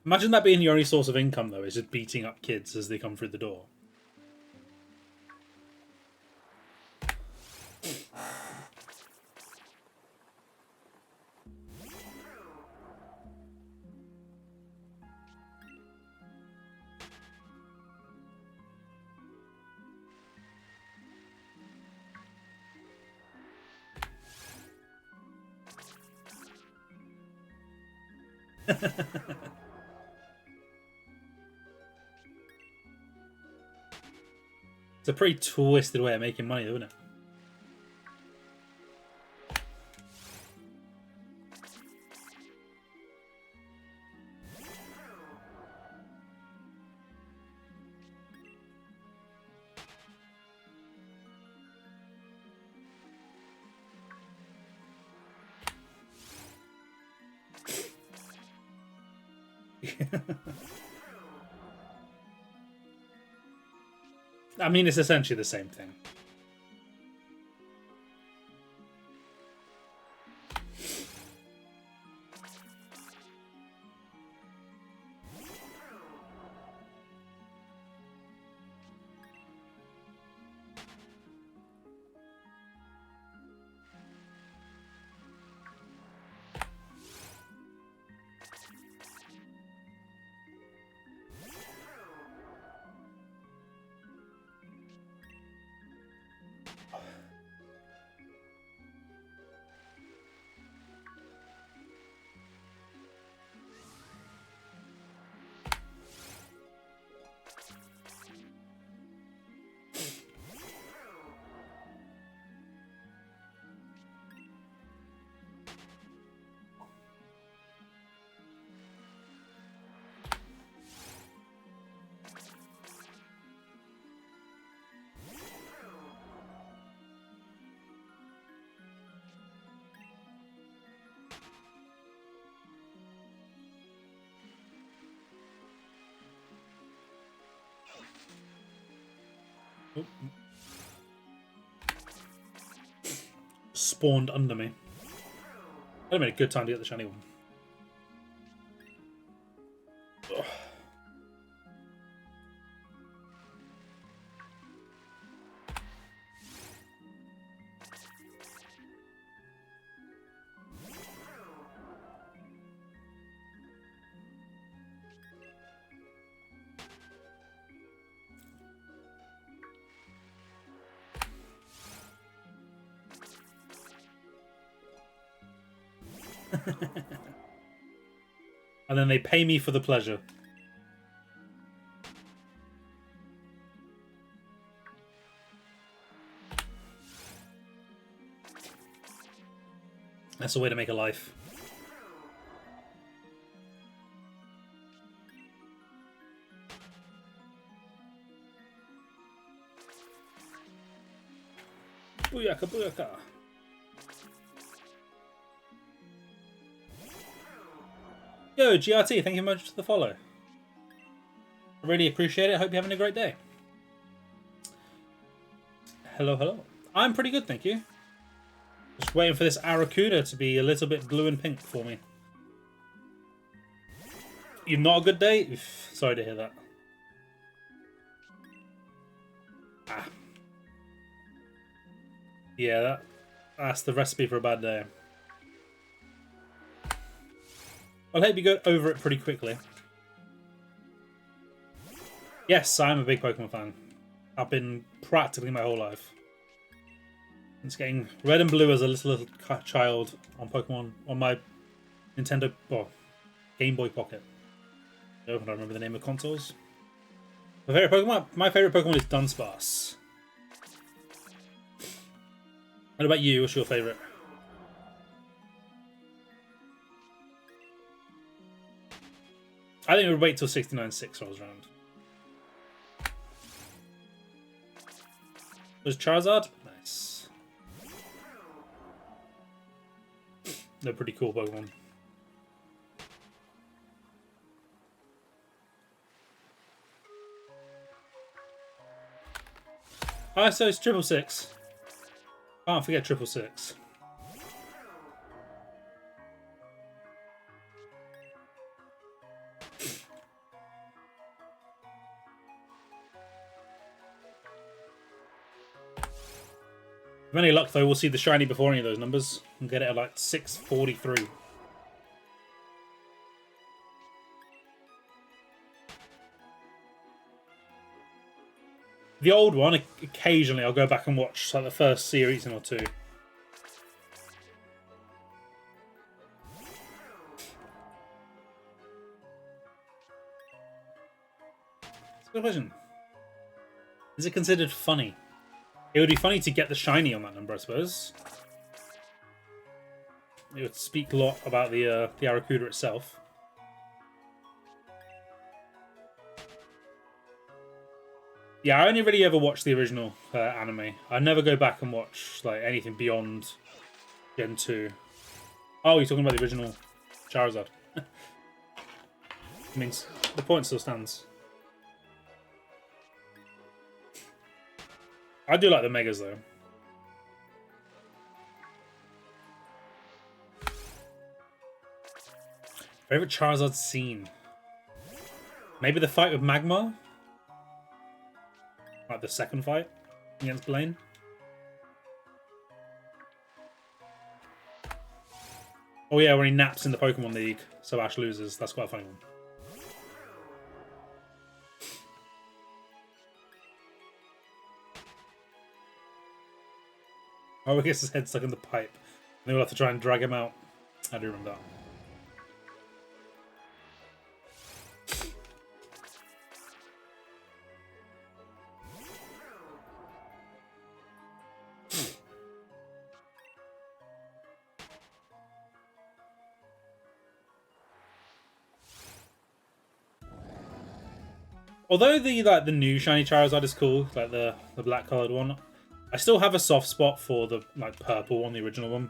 Imagine that being your only source of income, though, is just beating up kids as they come through the door. It's a pretty twisted way of making money, though, isn't it? I mean, it's essentially the same thing. Spawned under me. That'd have been a good time to get the shiny one. Ugh. And then they pay me for the pleasure. That's a way to make a life. Booyaka, booyaka. Yo, GRT, thank you very much for the follow. I really appreciate it. I hope you're having a great day. Hello, hello. I'm pretty good, thank you. Just waiting for this Arrokuda to be a little bit blue and pink for me. You've not a good day? Oof, sorry to hear that. Ah. Yeah, that's the recipe for a bad day. I'll hope you go over it pretty quickly. Yes, I'm a big Pokemon fan. I've been practically my whole life. It's getting red and blue as a little child on Pokemon on my Nintendo, well, Game Boy Pocket. I don't remember the name of consoles. My favorite Pokemon is Dunsparce. What about you? What's your favorite? I think we would wait till 69.6 rolls around. Was Charizard? Nice. They're pretty cool Pokemon. Oh, so it's 666. Can't forget 666. With any luck, though, we'll see the shiny before any of those numbers and get it at like 643. The old one, occasionally I'll go back and watch like the first series or two. That's a good question. Is it considered funny? It would be funny to get the shiny on that number, I suppose. It would speak a lot about the Arrokuda itself. Yeah, I only really ever watched the original anime. I never go back and watch like anything beyond Gen 2. Oh, you're talking about the original Charizard. I mean, the point still stands. I do like the Megas, though. Favorite Charizard scene? Maybe the fight with Magmar? Like the second fight against Blaine? Oh yeah, when he naps in the Pokemon League, so Ash loses. That's quite a funny one. Oh, he gets his head stuck in the pipe. And they will have to try and drag him out. I do remember that. Although the new shiny Charizard is cool, like the black coloured one, I still have a soft spot for the purple one, the original one.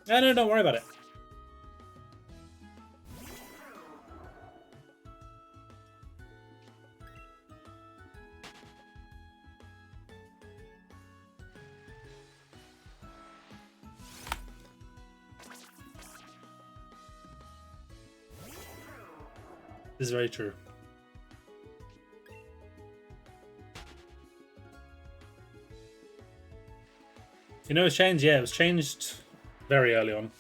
No, don't worry about it. This is very true. You know it's changed? Yeah, it was changed very early on.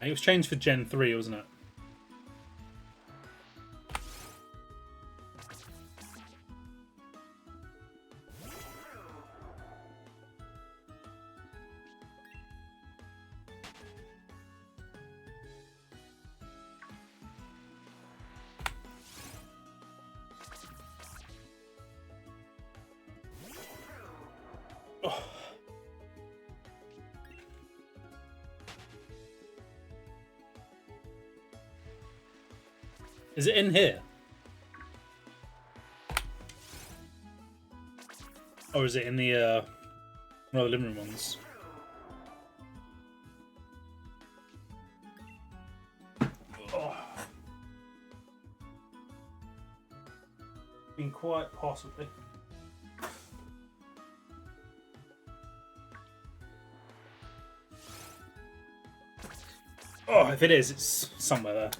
It was changed for Gen 3, wasn't it? Oh. Is it in here? Or is it in the one of the living room ones? Oh. Been quite possibly. Oh, if it is, it's somewhere there.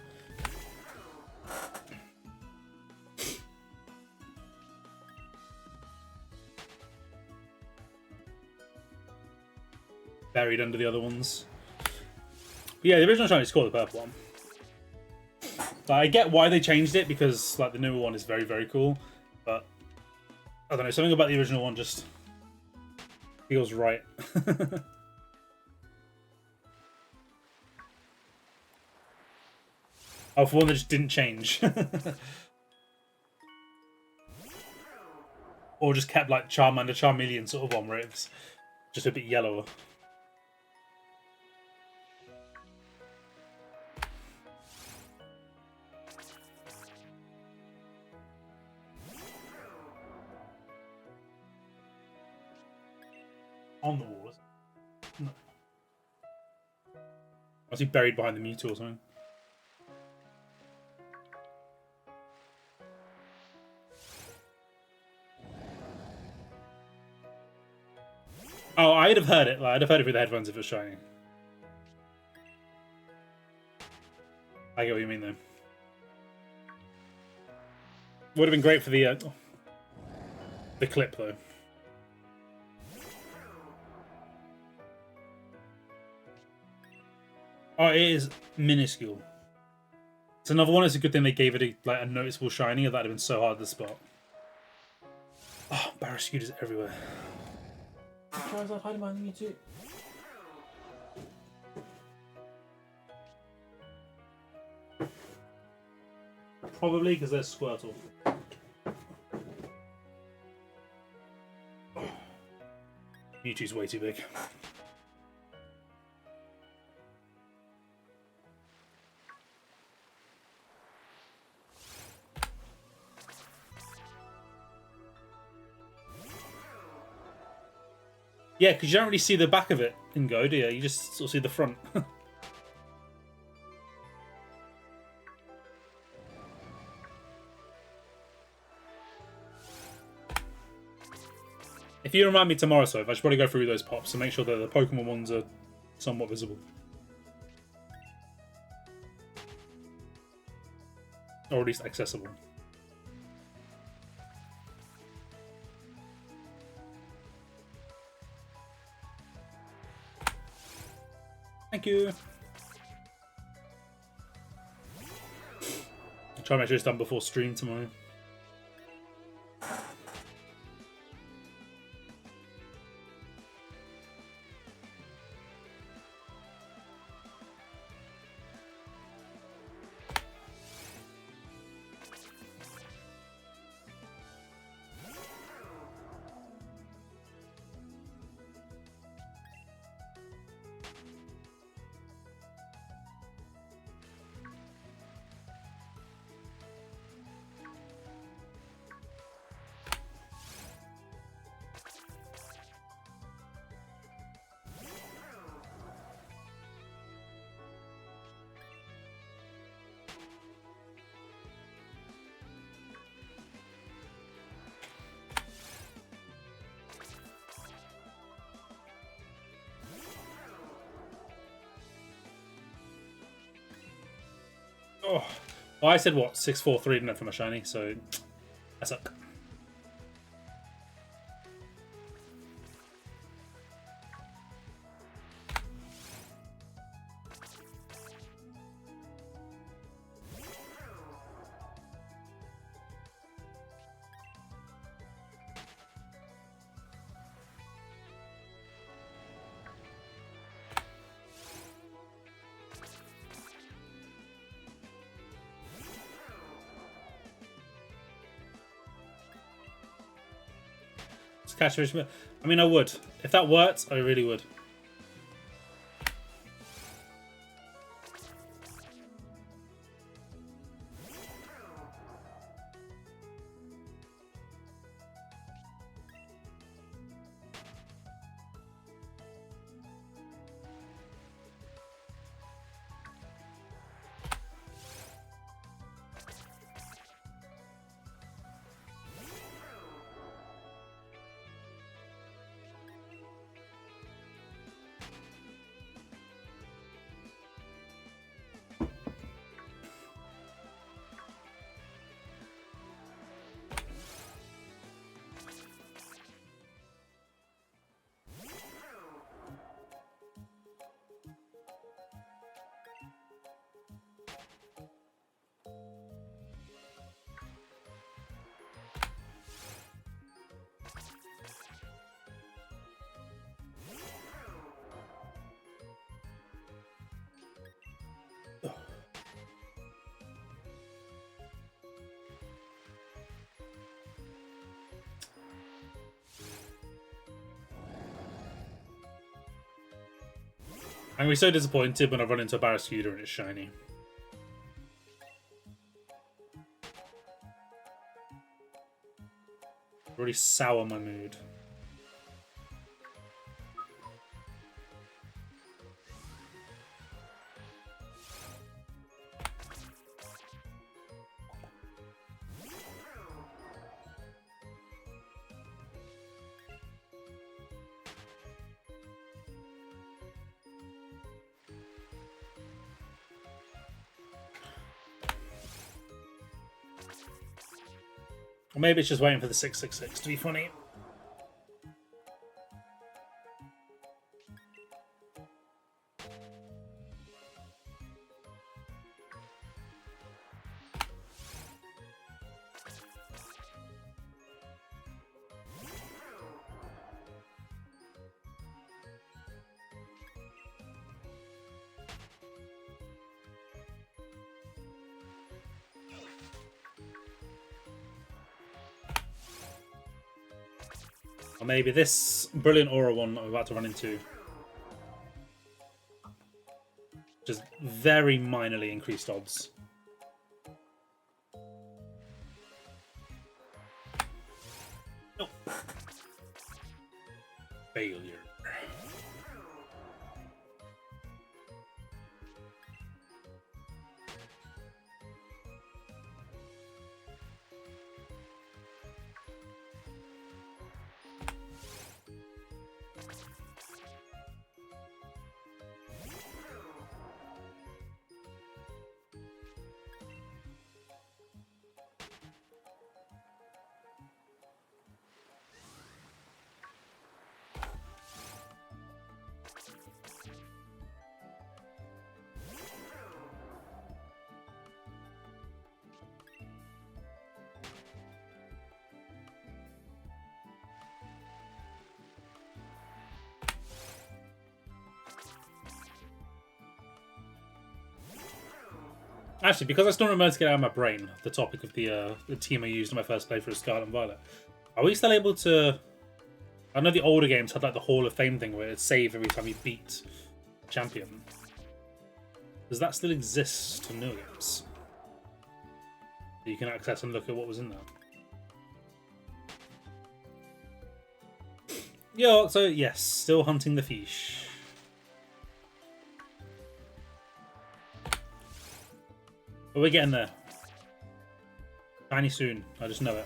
Buried under the other ones. But yeah, the original shiny is called the purple one. But I get why they changed it, because like the newer one is very, very cool. But I don't know, something about the original one just feels right. Oh, for one that just didn't change. Or just kept like Charmander, Charmeleon sort of one, where it was just a bit yellower. On the wall, no. Was he buried behind the Mewtwo or something? Oh, I'd have heard it. Like, I'd have heard it through the headphones if it was shiny. I get what you mean, though. Would have been great for the clip, though. Oh, it is minuscule. It's another one. It's a good thing they gave it a noticeable shiny, or that'd have been so hard to spot. Oh, Barraskewda's everywhere. Charizard hiding behind me too. Probably because there's Squirtle. Mewtwo's way too big. Yeah, because you don't really see the back of it in Go, do you? You just sort of see the front. If you remind me tomorrow, so I should probably go through those pops and make sure that the Pokemon ones are somewhat visible. Or at least accessible. Thank you. I'll try and make sure it's done before stream tomorrow. Oh, well, I said what 6-4-3 didn't it for my shiny, so I suck. Catch fish. I mean, I would. If that worked, I really would. I'm gonna be so disappointed when I run into a Arrokuda and it's shiny. Really sour my mood. Or maybe it's just waiting for the 666 to be funny. Or maybe this brilliant aura one I'm about to run into. Just very minorly increased odds. Nope. Failure. Actually, because I still remember to get out of my brain the topic of the team I used in my first playthrough of Scarlet and Violet, are we still able to... I know the older games had like the Hall of Fame thing where it'd save every time you beat champion. Does that still exist on newer games? You can access and look at what was in there. Yeah, so yes, still hunting the fish. But we're getting there. Tiny soon, I just know it.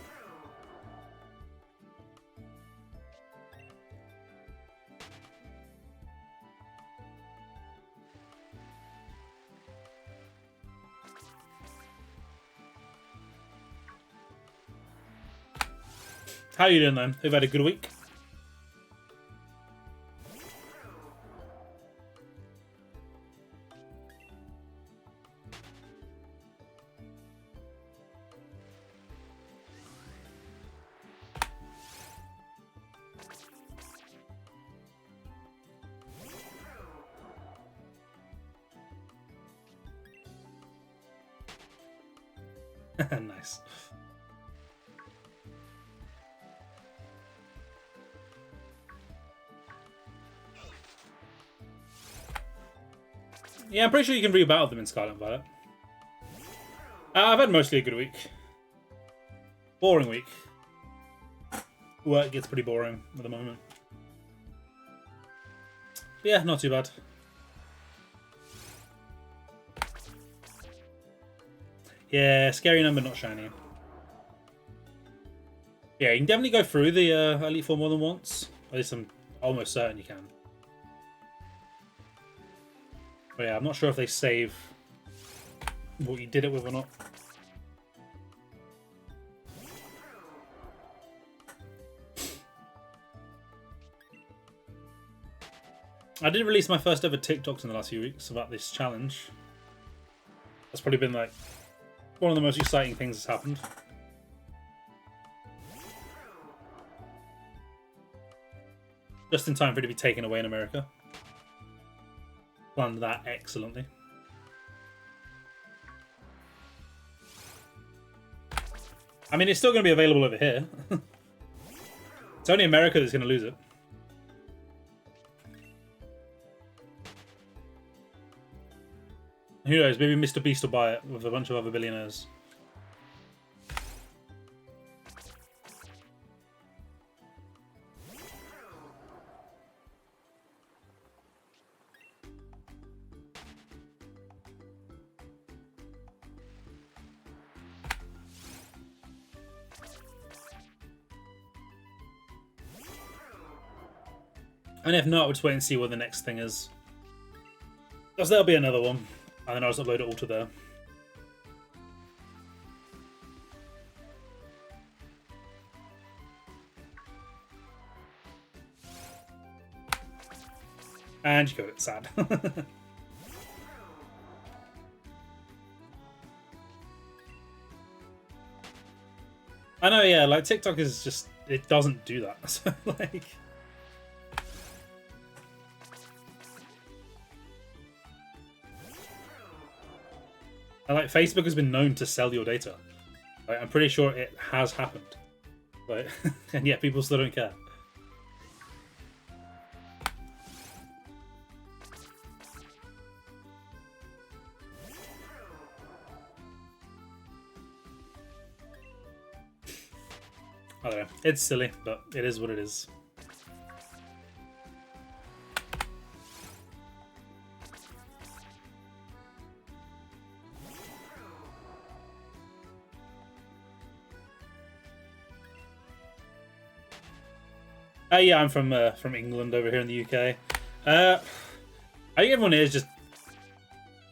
How are you doing then? You've had a good week? Nice. Yeah, I'm pretty sure you can re-battle them in Scarlet Violet. I've had mostly a good week. Boring week. Work gets pretty boring at the moment. But yeah, not too bad. Yeah, scary number, not shiny. Yeah, you can definitely go through the Elite Four more than once. At least I'm almost certain you can. But yeah, I'm not sure if they save what you did it with or not. I did release my first ever TikToks in the last few weeks about this challenge. That's probably been like one of the most exciting things that's happened. Just in time for it to be taken away in America. Planned that excellently. I mean, it's still going to be available over here. It's only America that's going to lose it. Who knows? Maybe Mr. Beast will buy it with a bunch of other billionaires. And if not, we'll just wait and see what the next thing is. Because there'll be another one. And then I'll just upload it all to there. And you got it, sad. I know, yeah, like TikTok is just, it doesn't do that. So, like... And like Facebook has been known to sell your data. Like, I'm pretty sure it has happened. Like, and yet people still don't care. I don't know. It's silly, but it is what it is. Yeah, I'm from England over here in the UK. I think everyone here is just...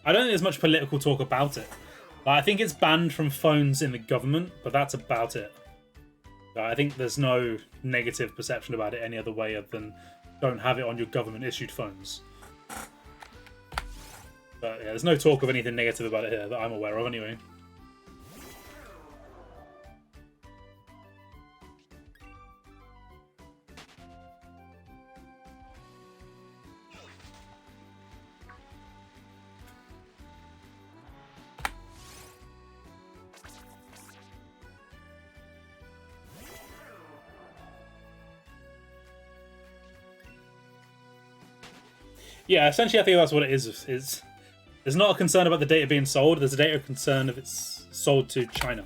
I don't think there's much political talk about it. Like, I think it's banned from phones in the government, but that's about it. I think there's no negative perception about it any other way other than don't have it on your government-issued phones. But yeah, there's no talk of anything negative about it here that I'm aware of anyway. Yeah, essentially I think that's what it is. There's not a concern about the data being sold, there's a data concern if it's sold to China.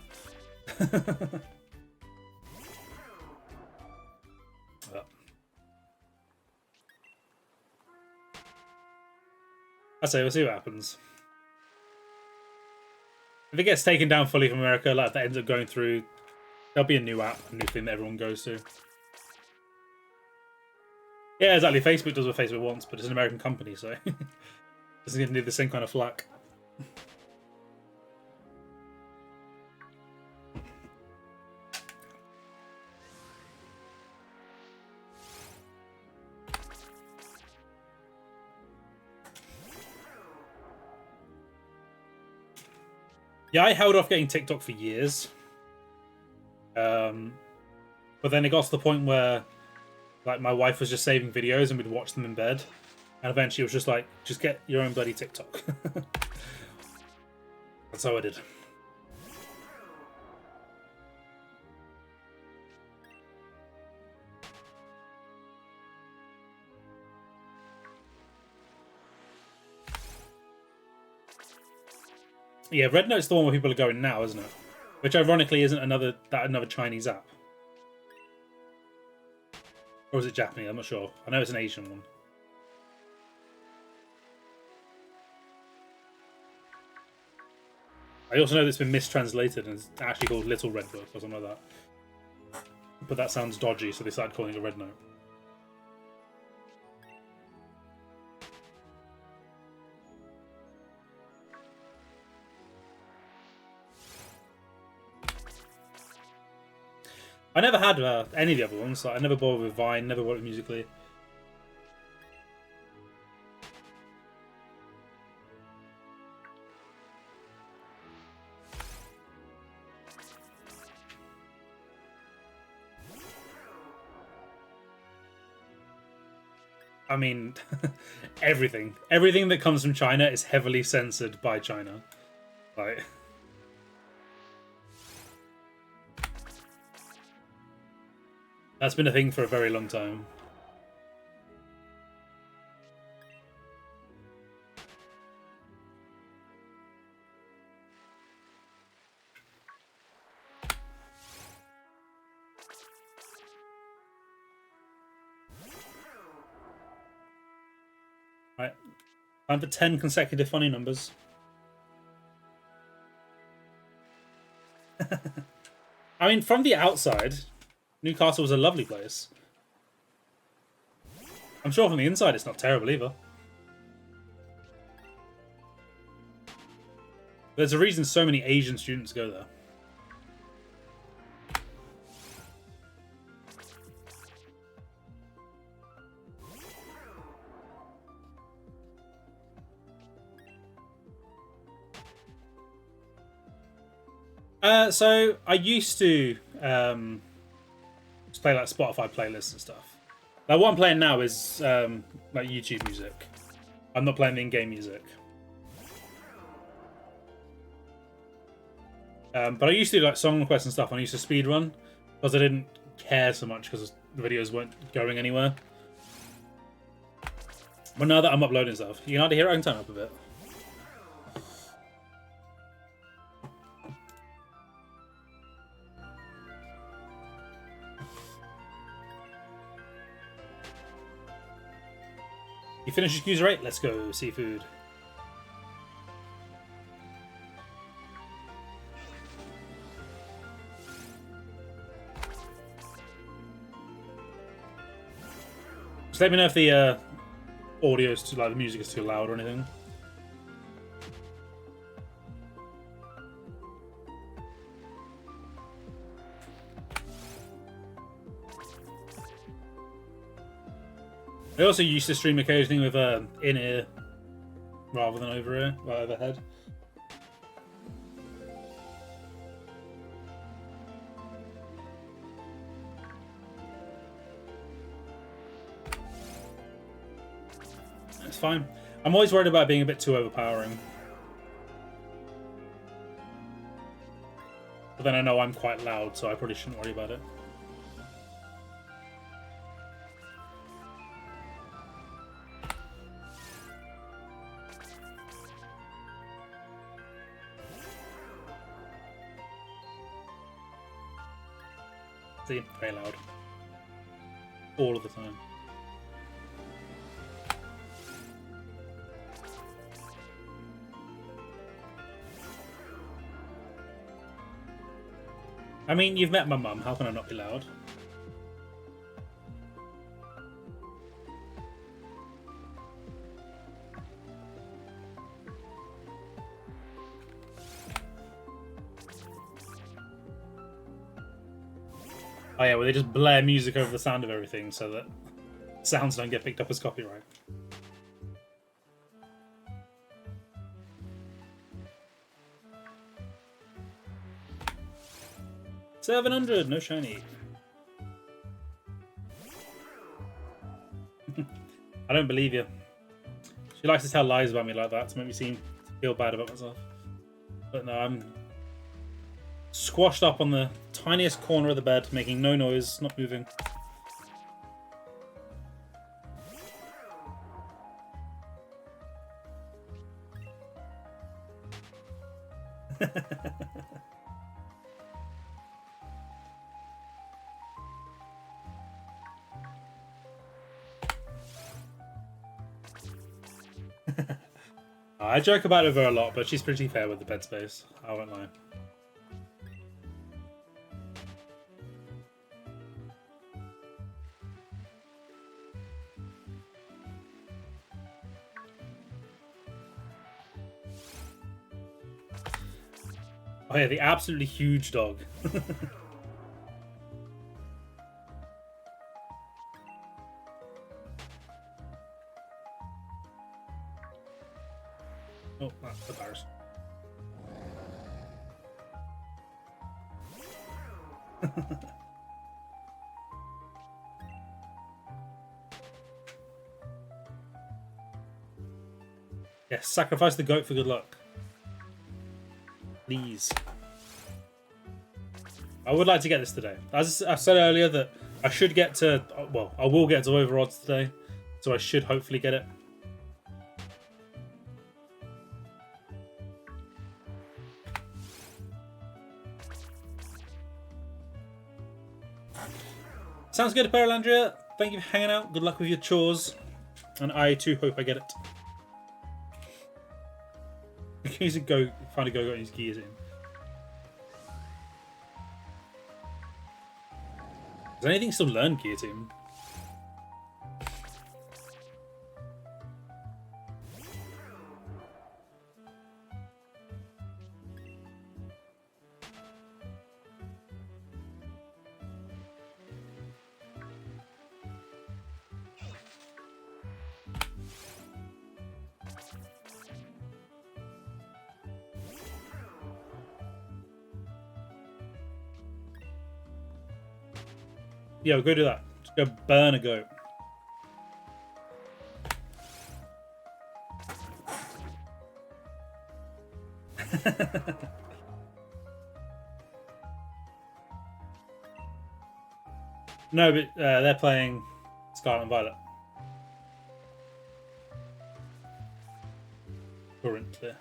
I say, we'll see what happens. If it gets taken down fully from America, like that ends up going through, there'll be a new app, a new thing that everyone goes to. Yeah, exactly. Facebook does what Facebook wants, but it's an American company, so it doesn't even need the same kind of flack. Yeah, I held off getting TikTok for years. But then it got to the point where like my wife was just saving videos and we'd watch them in bed. And eventually it was just like, just get your own bloody TikTok. That's how I did. Yeah, Red Note's the one where people are going now, isn't it? Which ironically isn't another Chinese app. Or is it Japanese? I'm not sure. I know it's an Asian one. I also know that it's been mistranslated and it's actually called Little Red Book or something like that. But that sounds dodgy, so they started calling it Red Note. I never had any of the other ones. Like, I never bothered with Vine, never bought it musically. I mean, everything that comes from China is heavily censored by China. Like, that's been a thing for a very long time. Right, time for 10 consecutive funny numbers. I mean, from the outside, Newcastle was a lovely place. I'm sure from the inside it's not terrible either. There's a reason so many Asian students go there. So I used to just play like Spotify playlists and stuff. Like what I'm playing now is like YouTube music. I'm not playing the in-game music. But I used to do like song requests and stuff. And I used to speedrun because I didn't care so much because the videos weren't going anywhere. But now that I'm uploading stuff, you can hardly hear it. I can turn it up a bit. You finished your cues right? Let's go, seafood. Just let me know if the audio is too, like the music is too loud or anything. I also used to stream occasionally with in-ear rather than over-ear, like overhead. It's fine. I'm always worried about being a bit too overpowering. But then I know I'm quite loud, so I probably shouldn't worry about it. See, very loud. All of the time. I mean, you've met my mum. How can I not be loud? Oh yeah, well they just blare music over the sound of everything so that sounds don't get picked up as copyright. $700, no shiny. I don't believe you. She likes to tell lies about me like that to make me feel bad about myself. But no, I'm squashed up on the tiniest corner of the bed, making no noise, not moving. I joke about it with her a lot, but she's pretty fair with the bed space. I won't lie. Oh yeah, the absolutely huge dog. Oh, that's embarrassing. Yes, sacrifice the goat for good luck. Please. I would like to get this today. As I said earlier, that I should get to... Well, I will get to over odds today. So I should hopefully get it. Sounds good, Paralandria. Thank you for hanging out. Good luck with your chores. And I too hope I get it. You can use a go, find a go-go and use gears in. Does anything still learn guillotine? Yeah, go do that. Just go burn a goat. No, but they're playing Scarlet and Violet. Currently.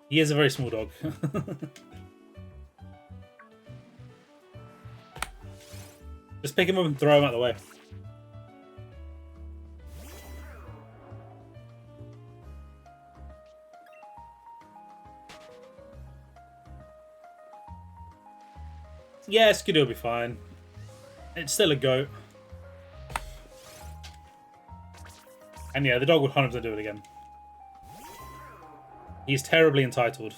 He is a very small dog. Just pick him up and throw him out of the way. Yeah, Skidoo will be fine. It's still a goat. And yeah, the dog would 100% do it again. He's terribly entitled.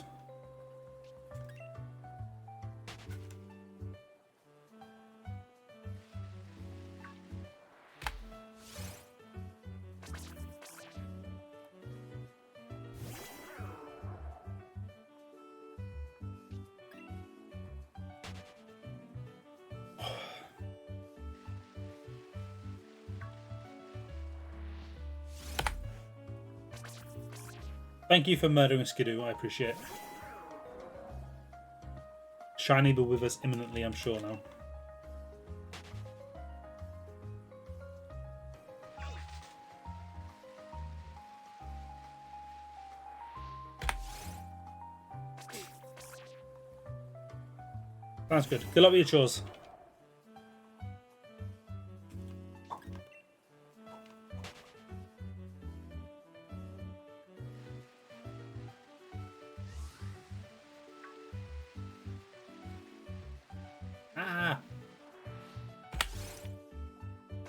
Thank you for murdering Skidoo, I appreciate it. Shiny will be with us imminently, I'm sure now. Sounds good. Good luck with your chores.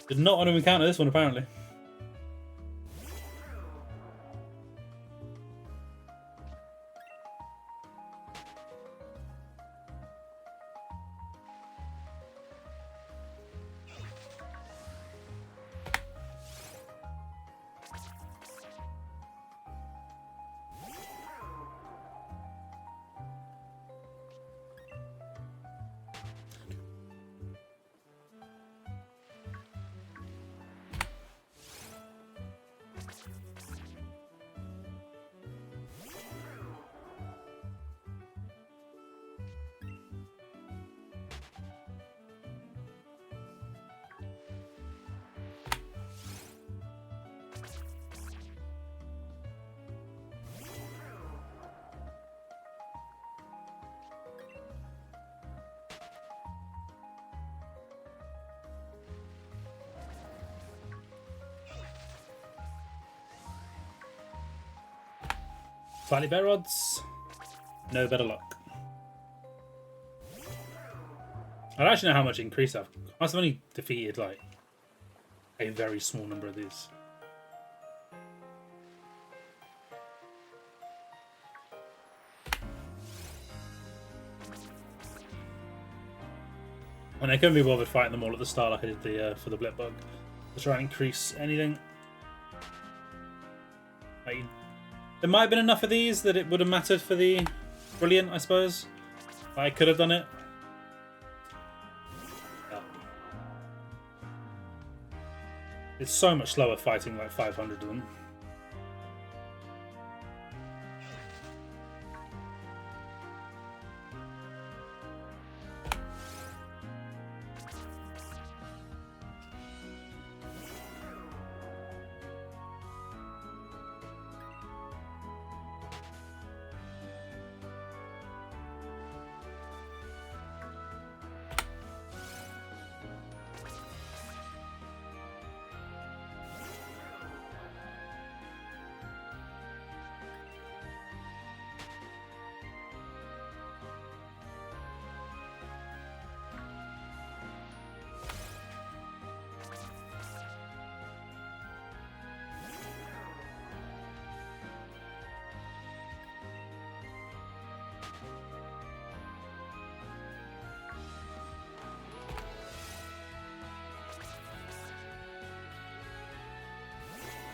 Did not want to encounter this one, apparently. Slightly better odds. No better luck. I don't actually know how much increase I've. I must have only defeated like a very small number of these. And I couldn't be bothered fighting them all at the start like I did the for the blip bug. To try and increase anything. Like, there might have been enough of these that it would have mattered for the brilliant, I suppose. I could have done it. Yeah. It's so much slower fighting like 500 of them.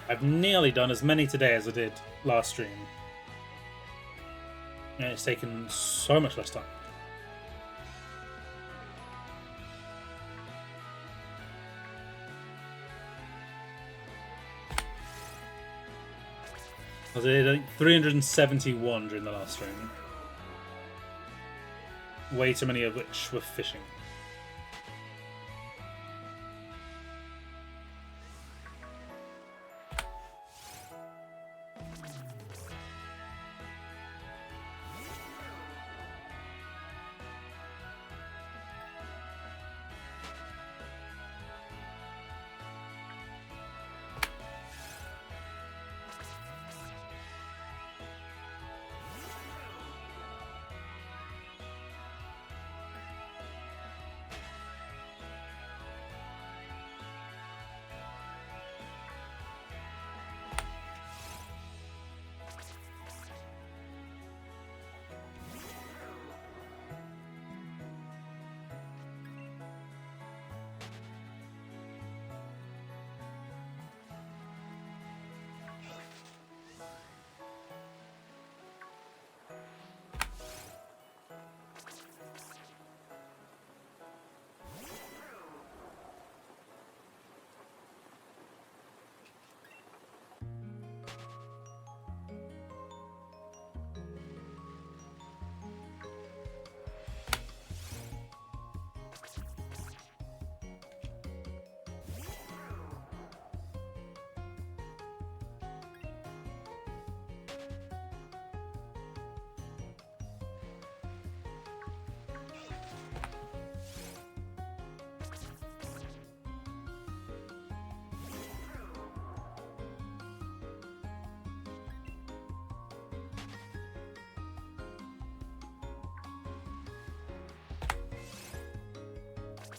I've nearly done as many today as I did last stream. And it's taken so much less time. I did, I think, 371 during the last stream. Way too many of which were fishing.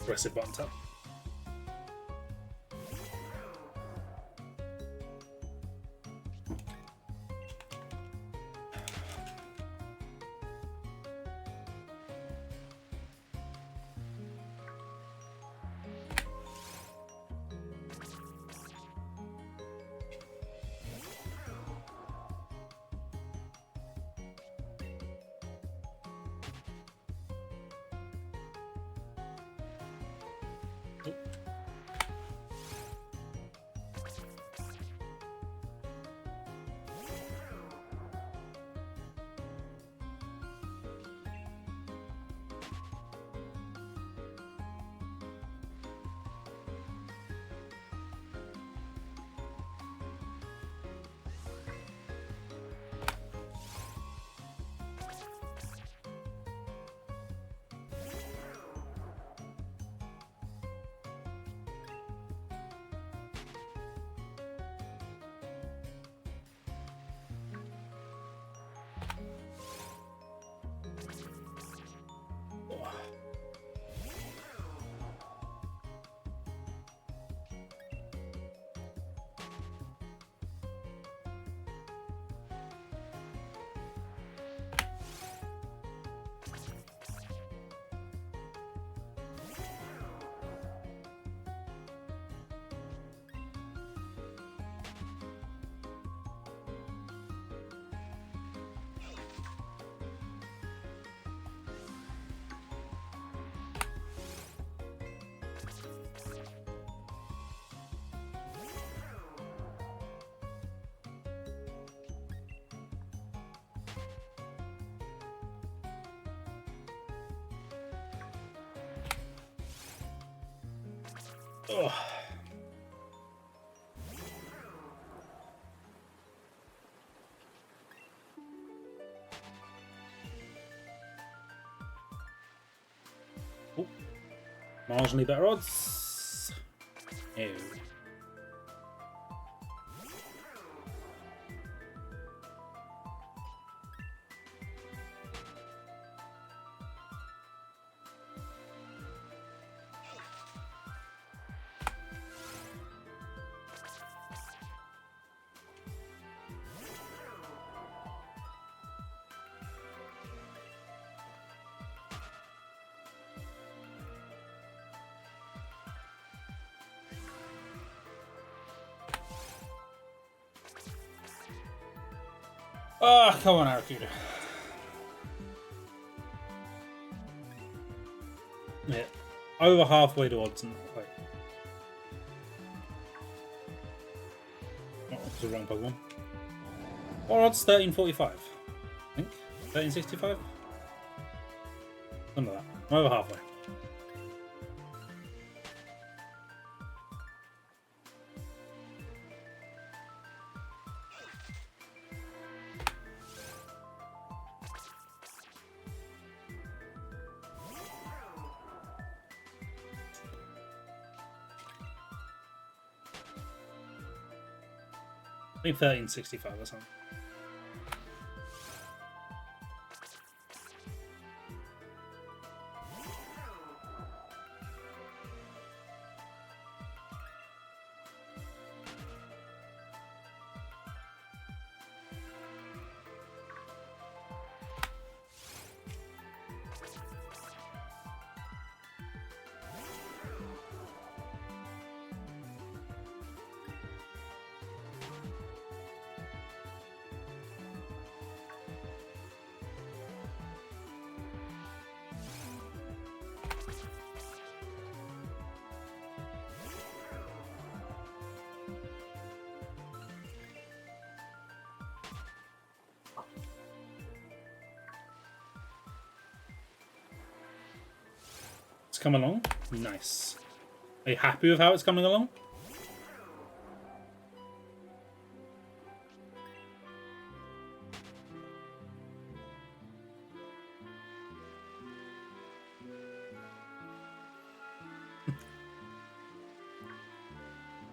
Aggressive button tap. Ugh. Oh. Marginally better odds. Ew. Ah, come on, Arrokuda. Yeah, over halfway to odds. And wait, oh, it's the wrong Pokemon. Or odds 1345. I think 1365. Something like that. I'm over halfway. I think 1365 or something. It's come along. Nice. Are you happy with how it's coming along?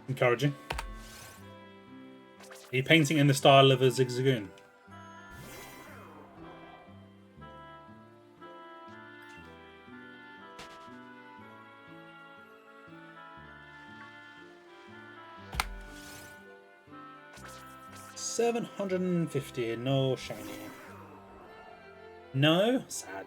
Encouraging. Are you painting in the style of a Zigzagoon? $750, no shiny. No, Sag.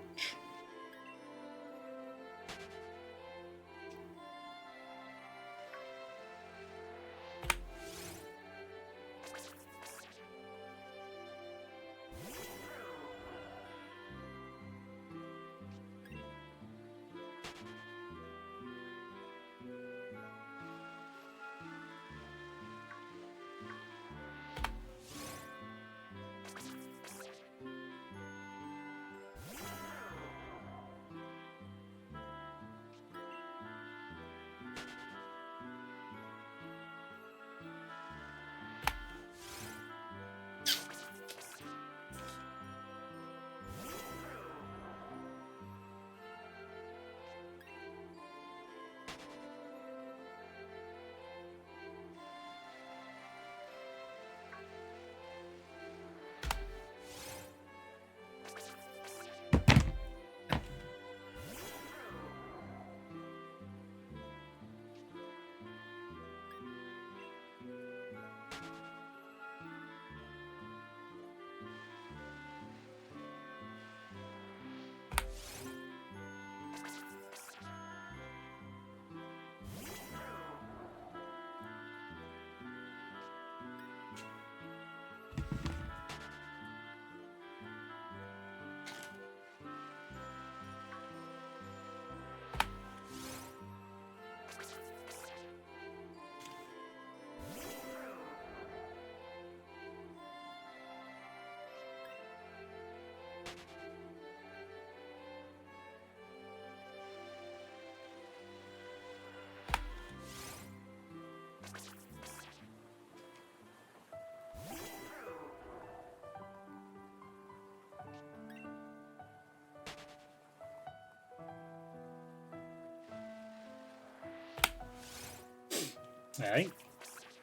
Yeah, I think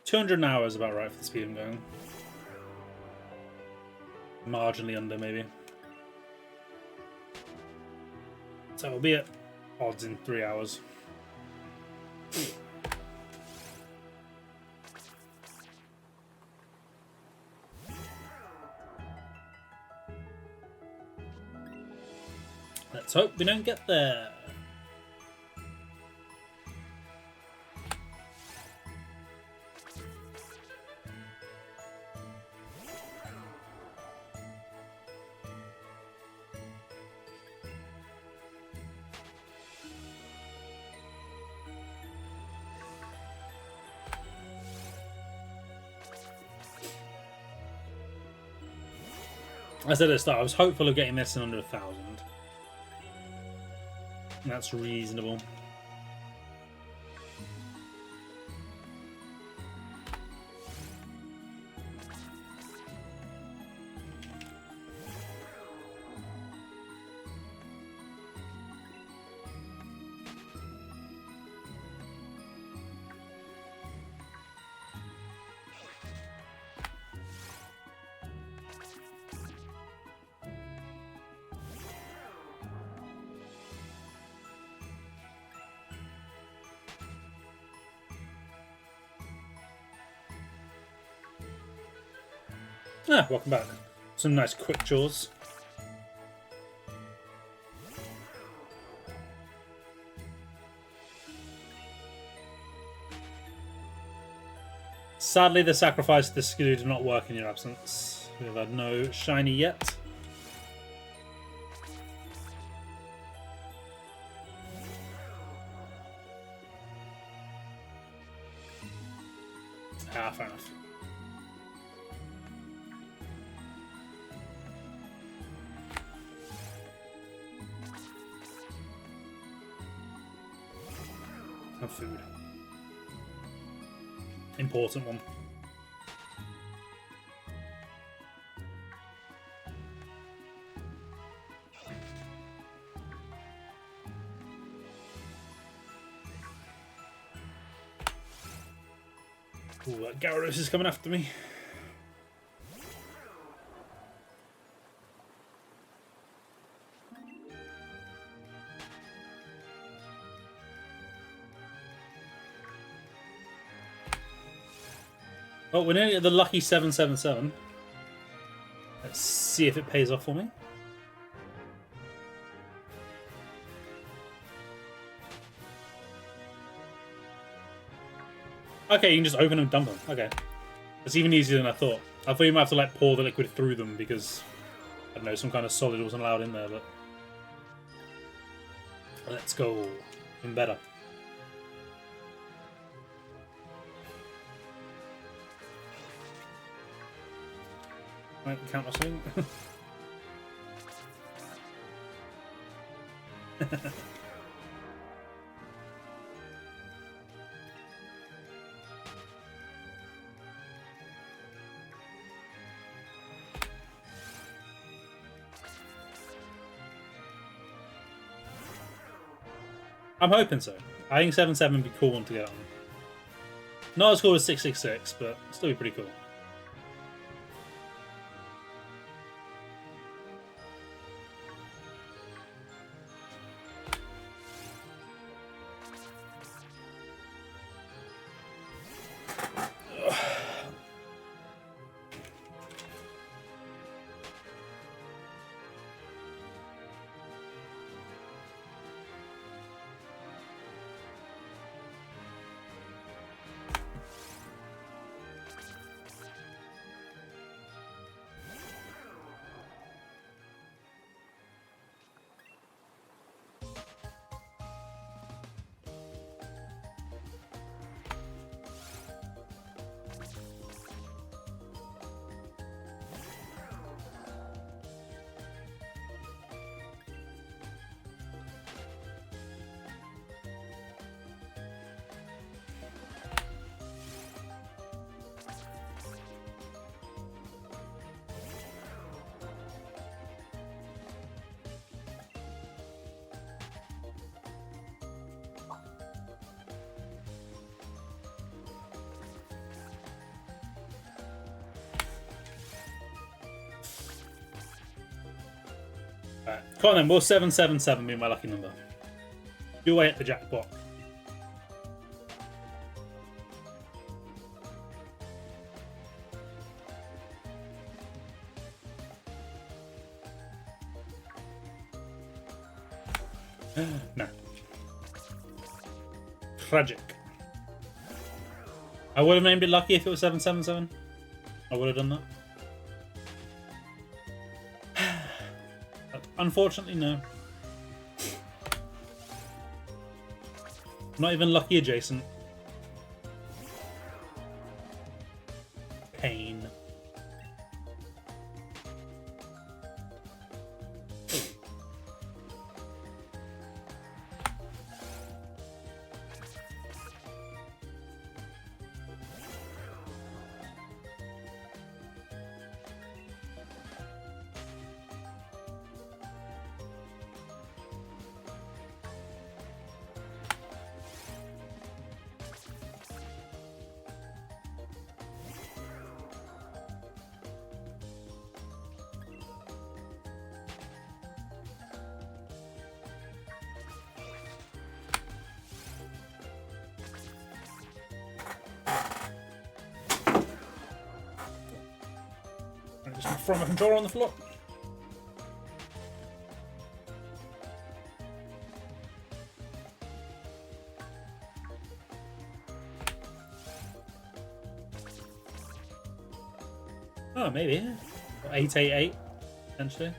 200 an hour is about right for the speed I'm going. Marginally under, maybe. So we'll be at odds in 3 hours. Let's hope we don't get there. I said at the start, I was hopeful of getting this in under 1,000. That's reasonable. Ah, welcome back. Some nice quick chores. Sadly, the sacrifice of the skidoo did not work in your absence. We've had no shiny yet. Ah, fair enough. Have food. Important one. Ooh, that Gyarados is coming after me. Oh, we're nearly at the lucky 777. Let's see if it pays off for me. Okay, you can just open and dump them. Okay. It's even easier than I thought. I thought you might have to like pour the liquid through them because, I don't know, some kind of solid wasn't allowed in there, but... Let's go. Even better. Might count or something. I'm hoping so. I think 7-7 would be cool one to get on. Not as cool as 666, but still be pretty cool. Right. Come on then, will 777 be my lucky number? Do I hit the jackpot? No. Tragic. I would have named it lucky if it was 777. I would have done that. But unfortunately, no. Not even lucky adjacent. Pain. I just throw my controller on the floor. Oh, maybe. 888, potentially.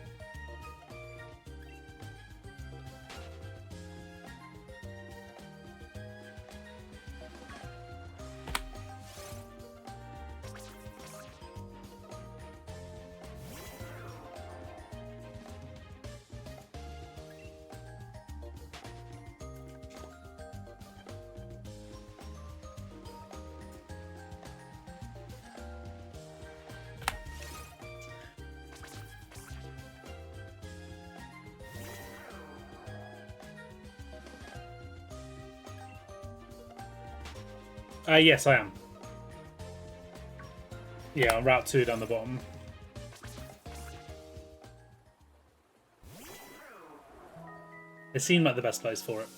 Yes, I am. Yeah, on Route 2 down the bottom. It seemed like the best place for it.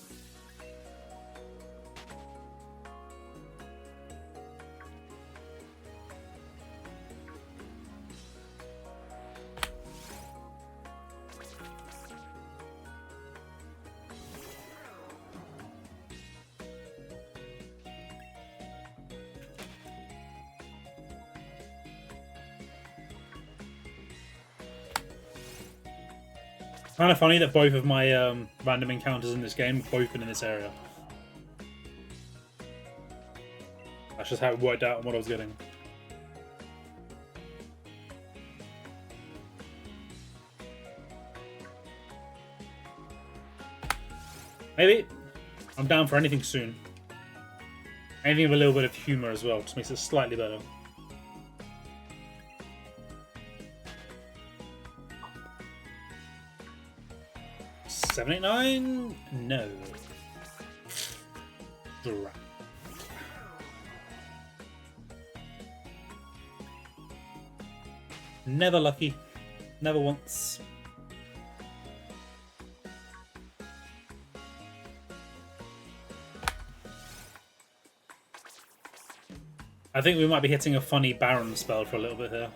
Kind of funny that both of my random encounters in this game have both been in this area. That's just how it worked out and what I was getting. Maybe. I'm down for anything soon. Anything with a little bit of humour as well, just makes it slightly better. $789? No. Drop. Never lucky. Never once. I think we might be hitting a funny Baron spell for a little bit here.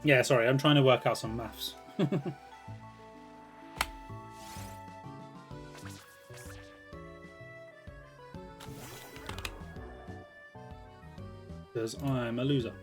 Yeah, sorry, I'm trying to work out some maths. Because I'm a loser.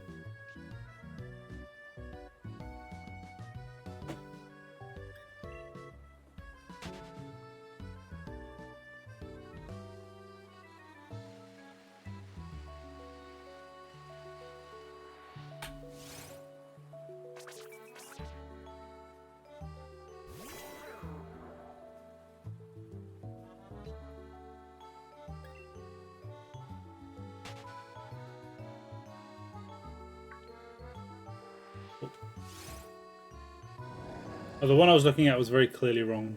Oh, the one I was looking at was very clearly wrong.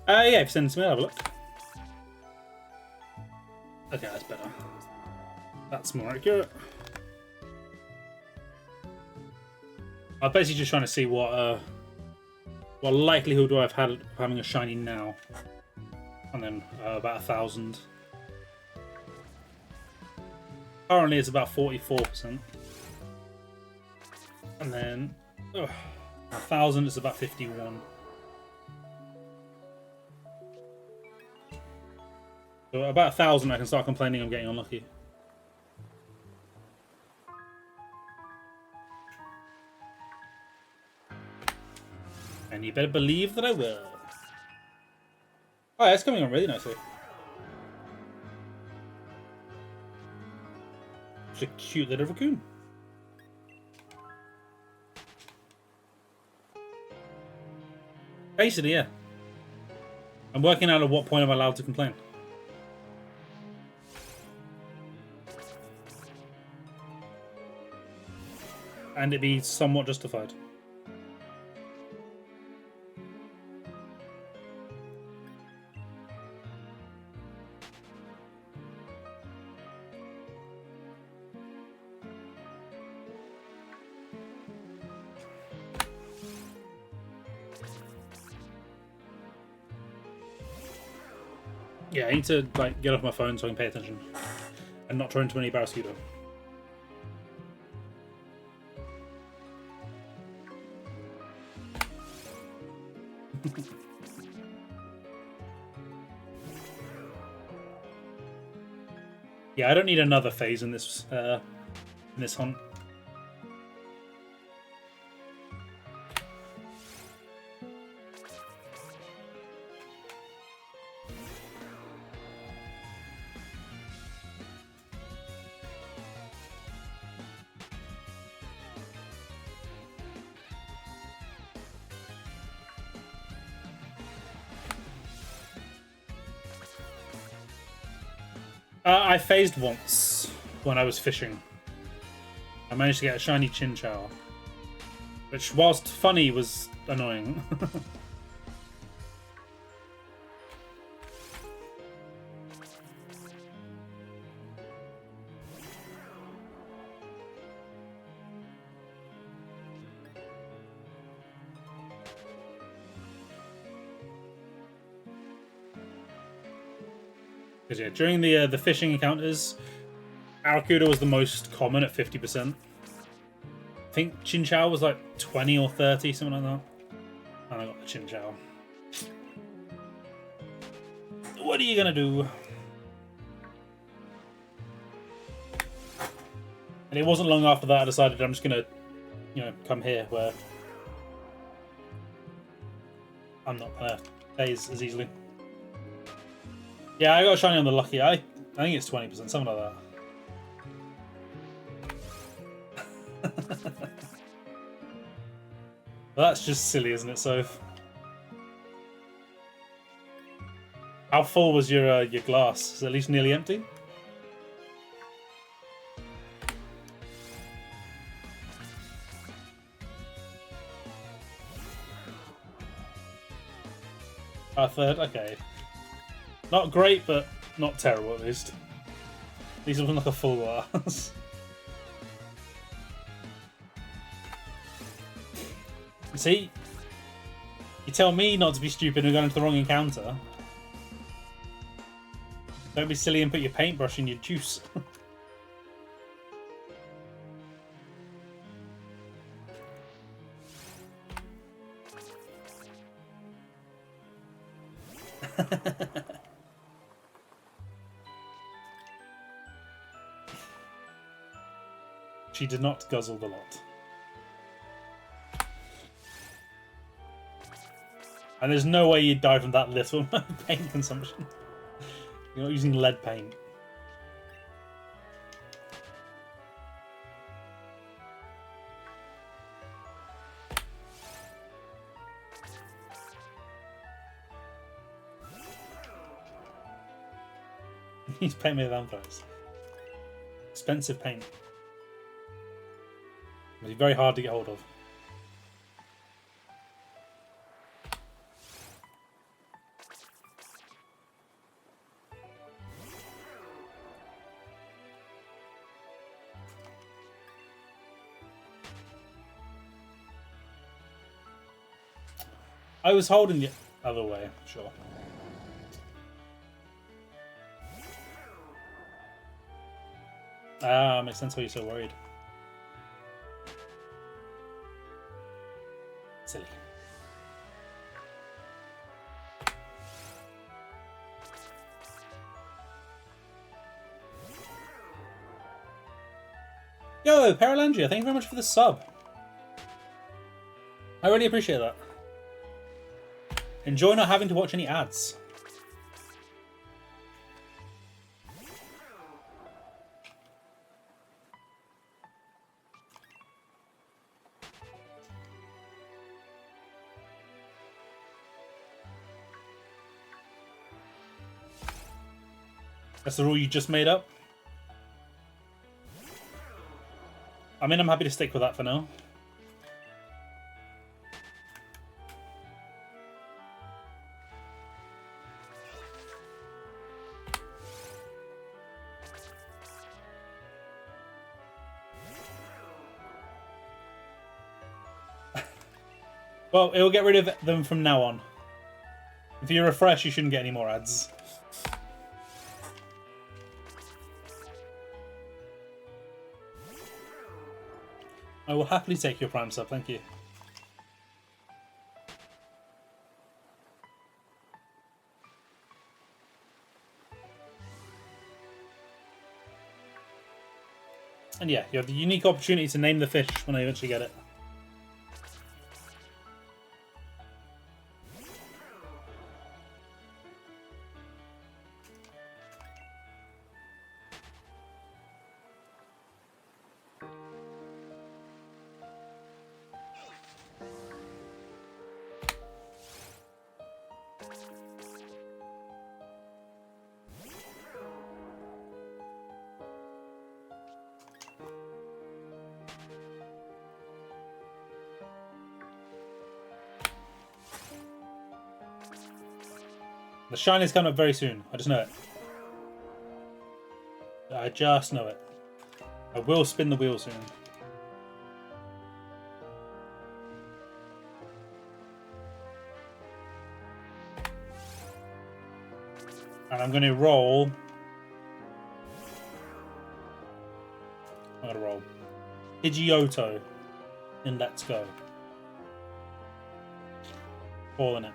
Yeah, if you send it to me, I'll have a look. Okay, that's better. That's more accurate. I'm basically just trying to see what likelihood do I've had of having a shiny now, and then about 1,000. Currently, it's about 44%, and then 1,000 is about 51. So about 1,000, I can start complaining I'm getting unlucky. And you better believe that I will. Oh, that's coming on really nicely. It's a cute little raccoon. Basically, yeah. I'm working out at what point I'm allowed to complain. And it be somewhat justified. Yeah, I need to like get off my phone so I can pay attention and not turn into an Barraskewda. Yeah, I don't need another phase in this hunt. I phased once when I was fishing. I managed to get a shiny Chinchou, which, whilst funny, was annoying. Because yeah, during the fishing encounters, Arrokuda was the most common at 50%. I think Chinchou was like 20 or 30, something like that. And I got the Chinchou. What are you gonna do? And it wasn't long after that I decided I'm just gonna, come here where I'm not gonna phase as easily. Yeah, I got a shiny on the lucky. I think it's 20%, something like that. Well, that's just silly, isn't it, Soph? How full was your glass? Is it at least nearly empty? A third, okay. Not great, but not terrible at least. At least it wasn't like a full glass. See? You tell me not to be stupid and go into the wrong encounter. Don't be silly and put your paintbrush in your juice. She did not guzzle the lot. And there's no way you'd die from that little paint consumption. You're not using lead paint. Use paint made of vampires. Expensive paint. It'll be very hard to get hold of. I was holding the other way, sure. Ah, makes sense why you're so worried. Silly. Yo, Paralangia, thank you very much for the sub. I really appreciate that. Enjoy not having to watch any ads. That's the rule you just made up? I mean, I'm happy to stick with that for now. Well, it'll get rid of them from now on. If you refresh, you shouldn't get any more ads. I will happily take your Prime sub, thank you. And yeah, you have the unique opportunity to name the fish when I eventually get it. The shine is coming up very soon. I just know it. I just know it. I will spin the wheel soon. And I'm going to roll. I'm going to roll Pidgeotto in Let's Go. Ball in it.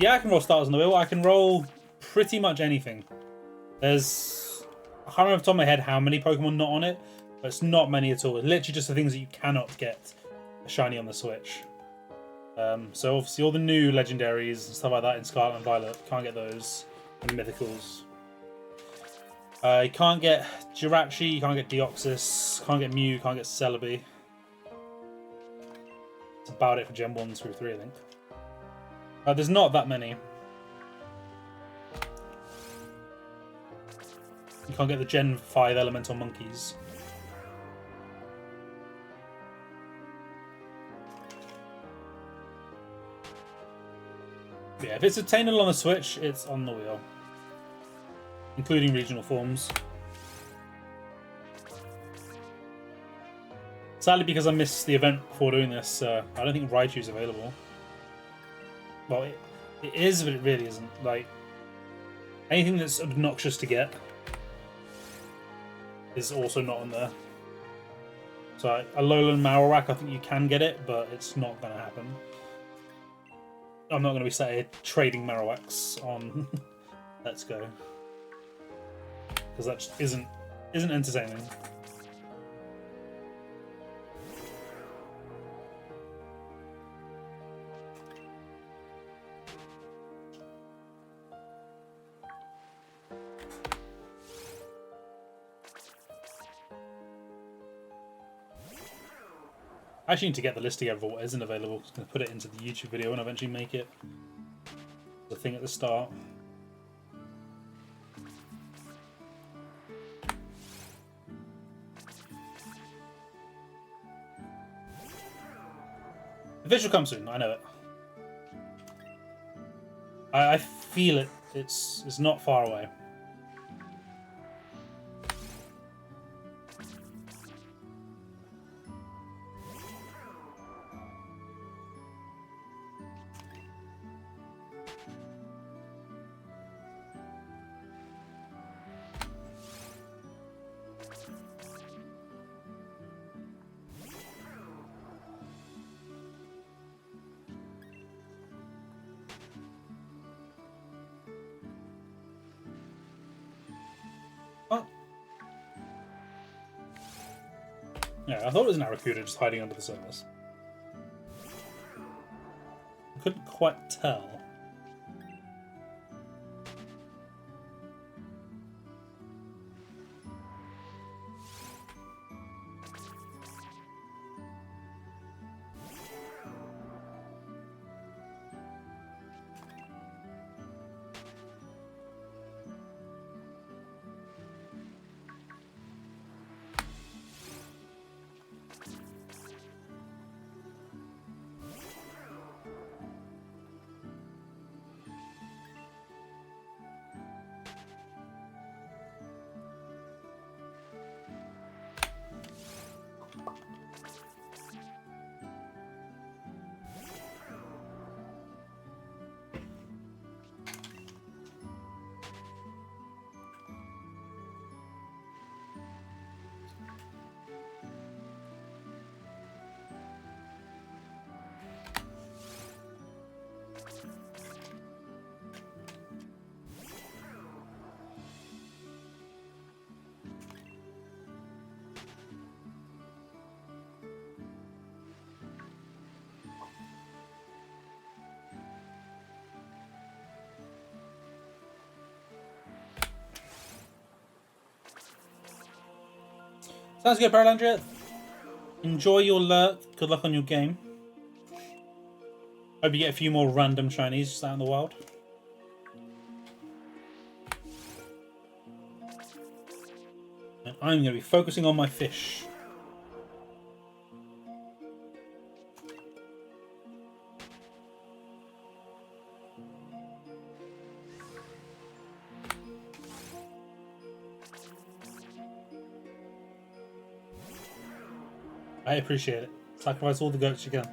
Yeah, I can roll starters on the wheel. I can roll pretty much anything. There's... I can't remember off the top of my head how many Pokemon not on it, but it's not many at all. It's literally just the things that you cannot get shiny on the Switch. So obviously all the new legendaries and stuff like that in Scarlet and Violet, can't get those. And mythicals. You can't get Jirachi, you can't get Deoxys, can't get Mew, can't get Celebi. That's about it for Gen 1 through 3, I think. There's not that many. You can't get the Gen 5 Elemental Monkeys. Yeah, if it's obtainable on the Switch, it's on the wheel. Including regional forms. Sadly, because I missed the event before doing this, I don't think Raichu's available. Well, it is, but it really isn't. Like, anything that's obnoxious to get is also not on there. So, a Alolan Marowak, I think you can get it, but it's not going to happen. I'm not going to be sat here trading Marowaks on Let's Go. Because that just isn't entertaining. I actually need to get the list together for what isn't available. I'm going to put it into the YouTube video and eventually make it the thing at the start. The visual comes soon, I know it. I feel it. It's not far away. Yeah, I thought it was an Arrokuda just hiding under the surface. I couldn't quite tell. Sounds good, Paralandria. Enjoy your lurk. Good luck on your game. Hope you get a few more random shinies just out in the wild. And I'm going to be focusing on my fish. I appreciate it. Sacrifice all the goats you can.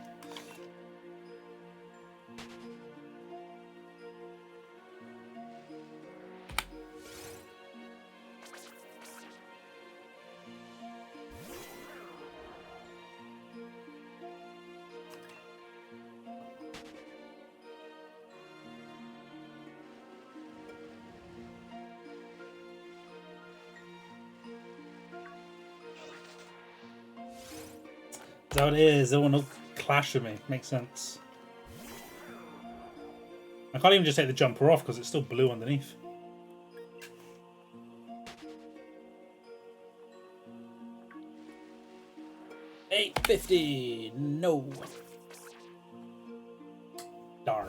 Is that what it is? They want to clash with me. Makes sense. I can't even just take the jumper off because it's still blue underneath. $8.50. No. Darn.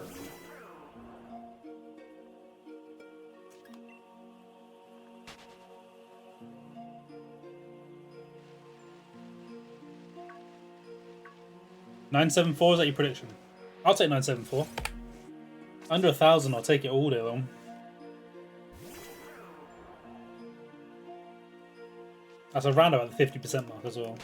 $974, is that your prediction? I'll take 974. Under 1,000, I'll take it all day long. That's around about the 50% mark as well.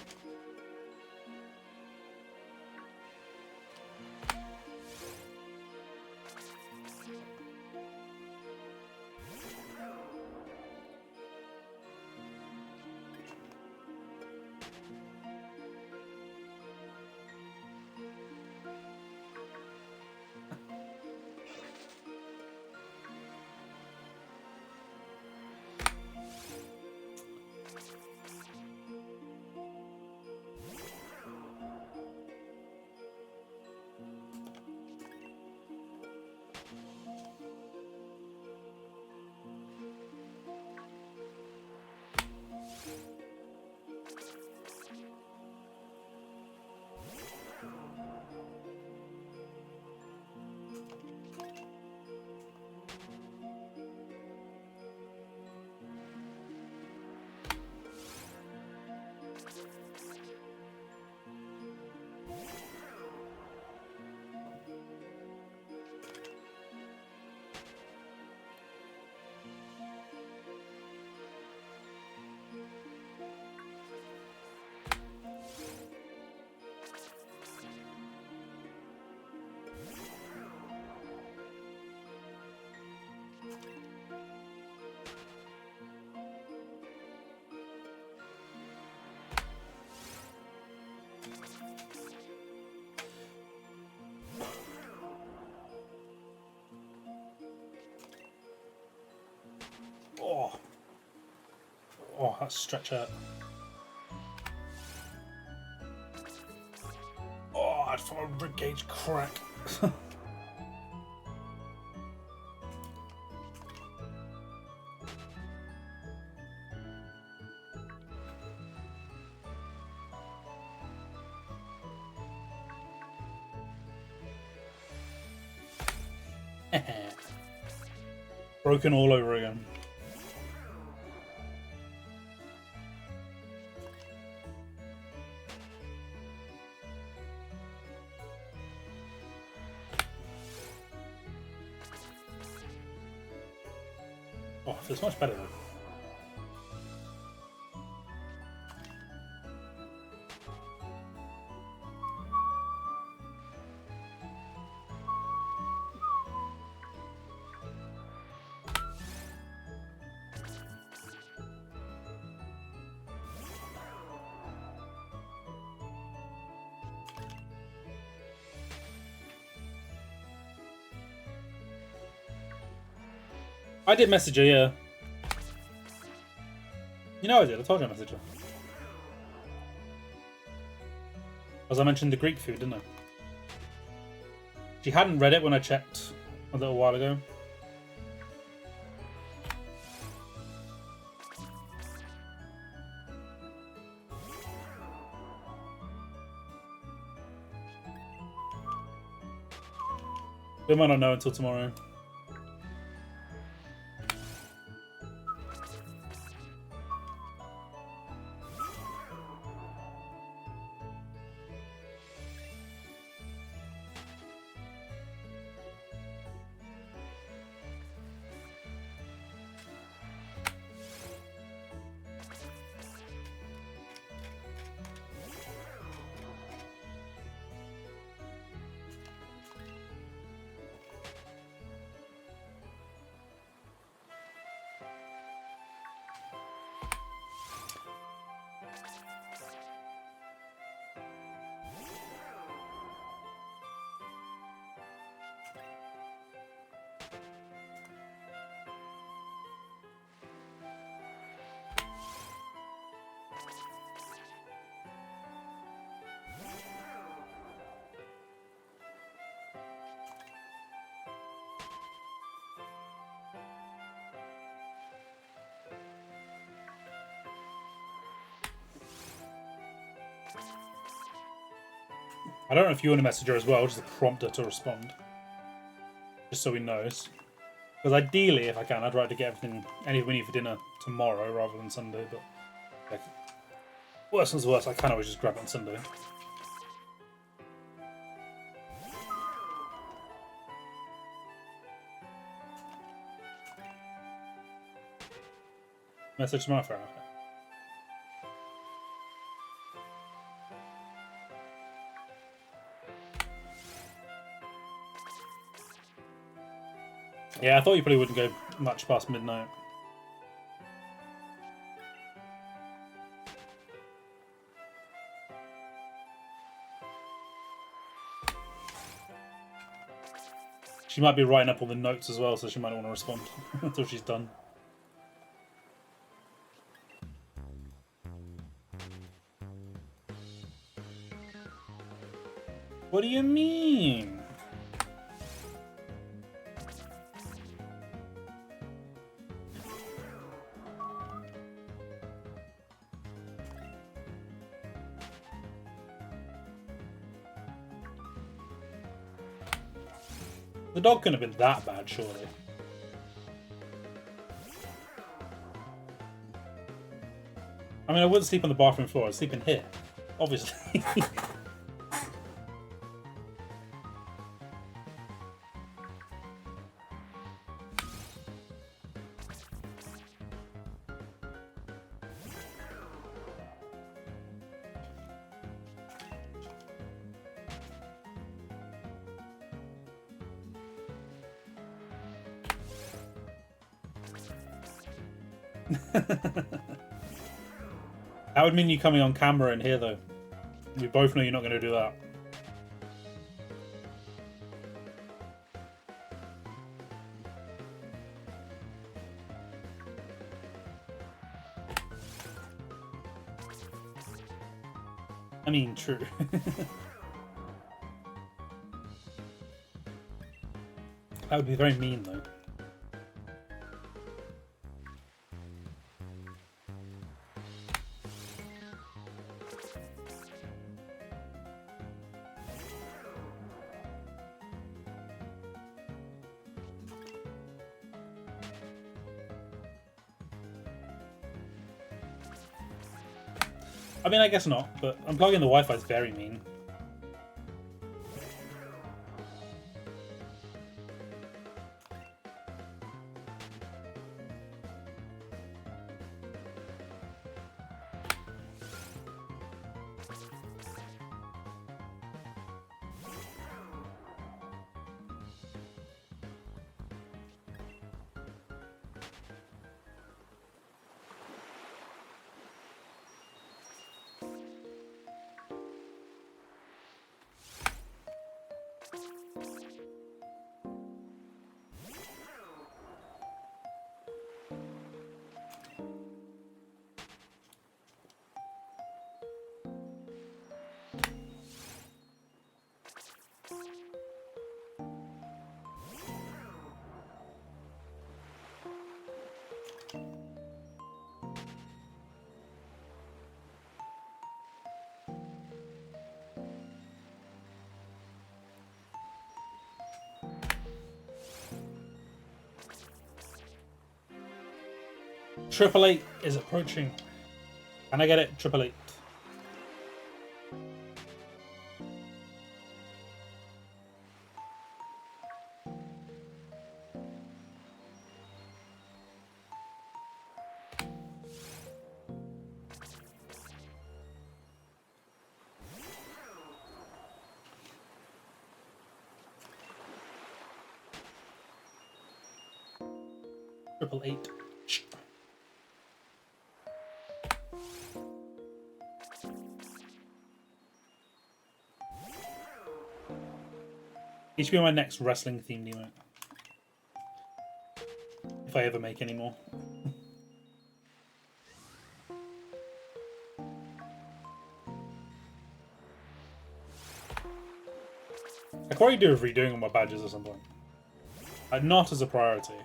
Oh. Oh, that's stretch out. Oh, I'd thought a rib cage crack. Broken all over again. Oh, it feels much better though. I did message her, yeah. You know I did, I told you I messaged her. As I mentioned the Greek food, didn't I? She hadn't read it when I checked a little while ago. We might not know until tomorrow. I don't know if you want to message her as well, just to prompt her to respond. Just so he knows. Because ideally, if I can, I'd like to get anything we need for dinner tomorrow rather than Sunday, but like, worse comes to worse, I can always just grab it on Sunday. Message tomorrow for her. Yeah, I thought you probably wouldn't go much past midnight. She might be writing up all the notes as well, so she might not want to respond until she's done. What do you mean? The dog couldn't have been that bad, surely. I mean, I wouldn't sleep on the bathroom floor. I'd sleep in here, obviously. That would mean you coming on camera in here, though. We both know you're not going to do that. I mean, true. That would be very mean, though. I mean, I guess not, but unplugging the Wi-Fi is very mean. Triple Eight is approaching. Can I get it? Triple Eight. Triple Eight. It should be my next wrestling themed emote. If I ever make any more. I could probably do with redoing all my badges at some point. Not as a priority.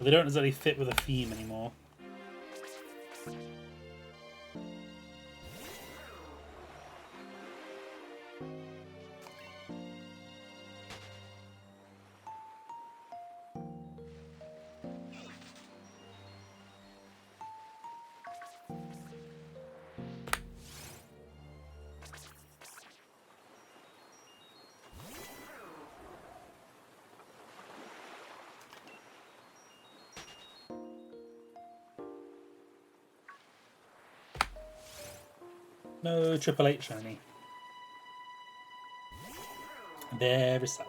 They don't exactly fit with a theme anymore. No Triple H shiny. Very sad.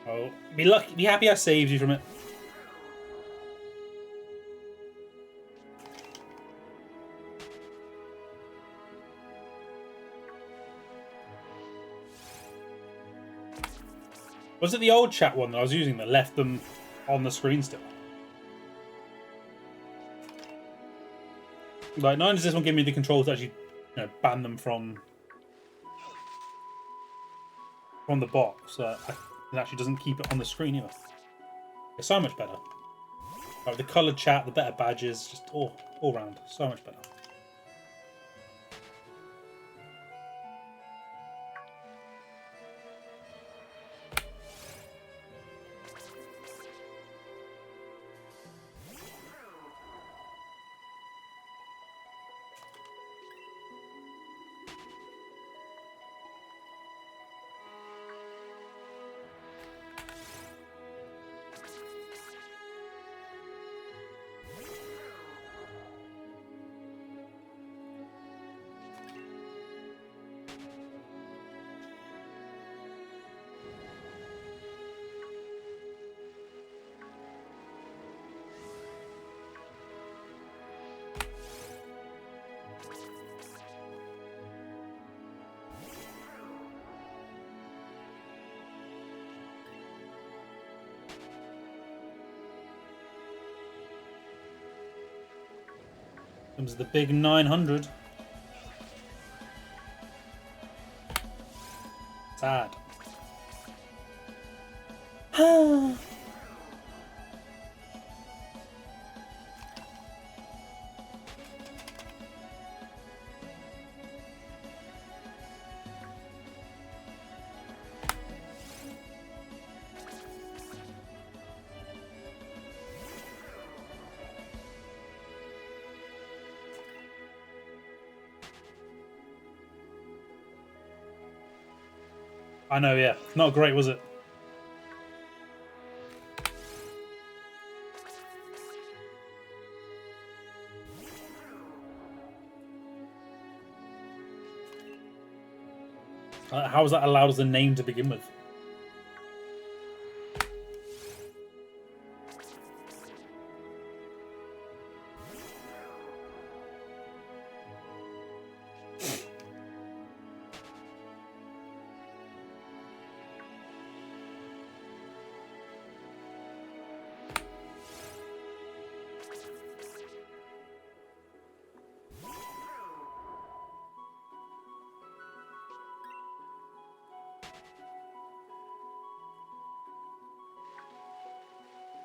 Oh, be lucky. Be happy I saved you from it. Was it the old chat one that I was using that left them on the screen still? Like, not only does this one give me the controls to actually, ban them from the box, it actually doesn't keep it on the screen either. It's so much better. Like the coloured chat, the better badges, just all round, so much better. Comes the big 900. Sad. I know, yeah. Not great, was it? How was that allowed as a name to begin with?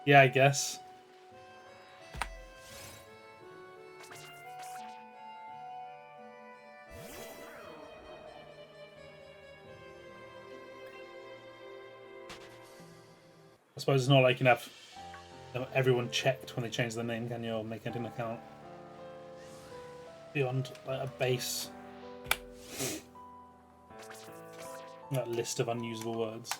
Yeah, I guess. I suppose it's not like you can have everyone checked when they change their name, can you? Or make an account beyond like a base. That list of unusable words.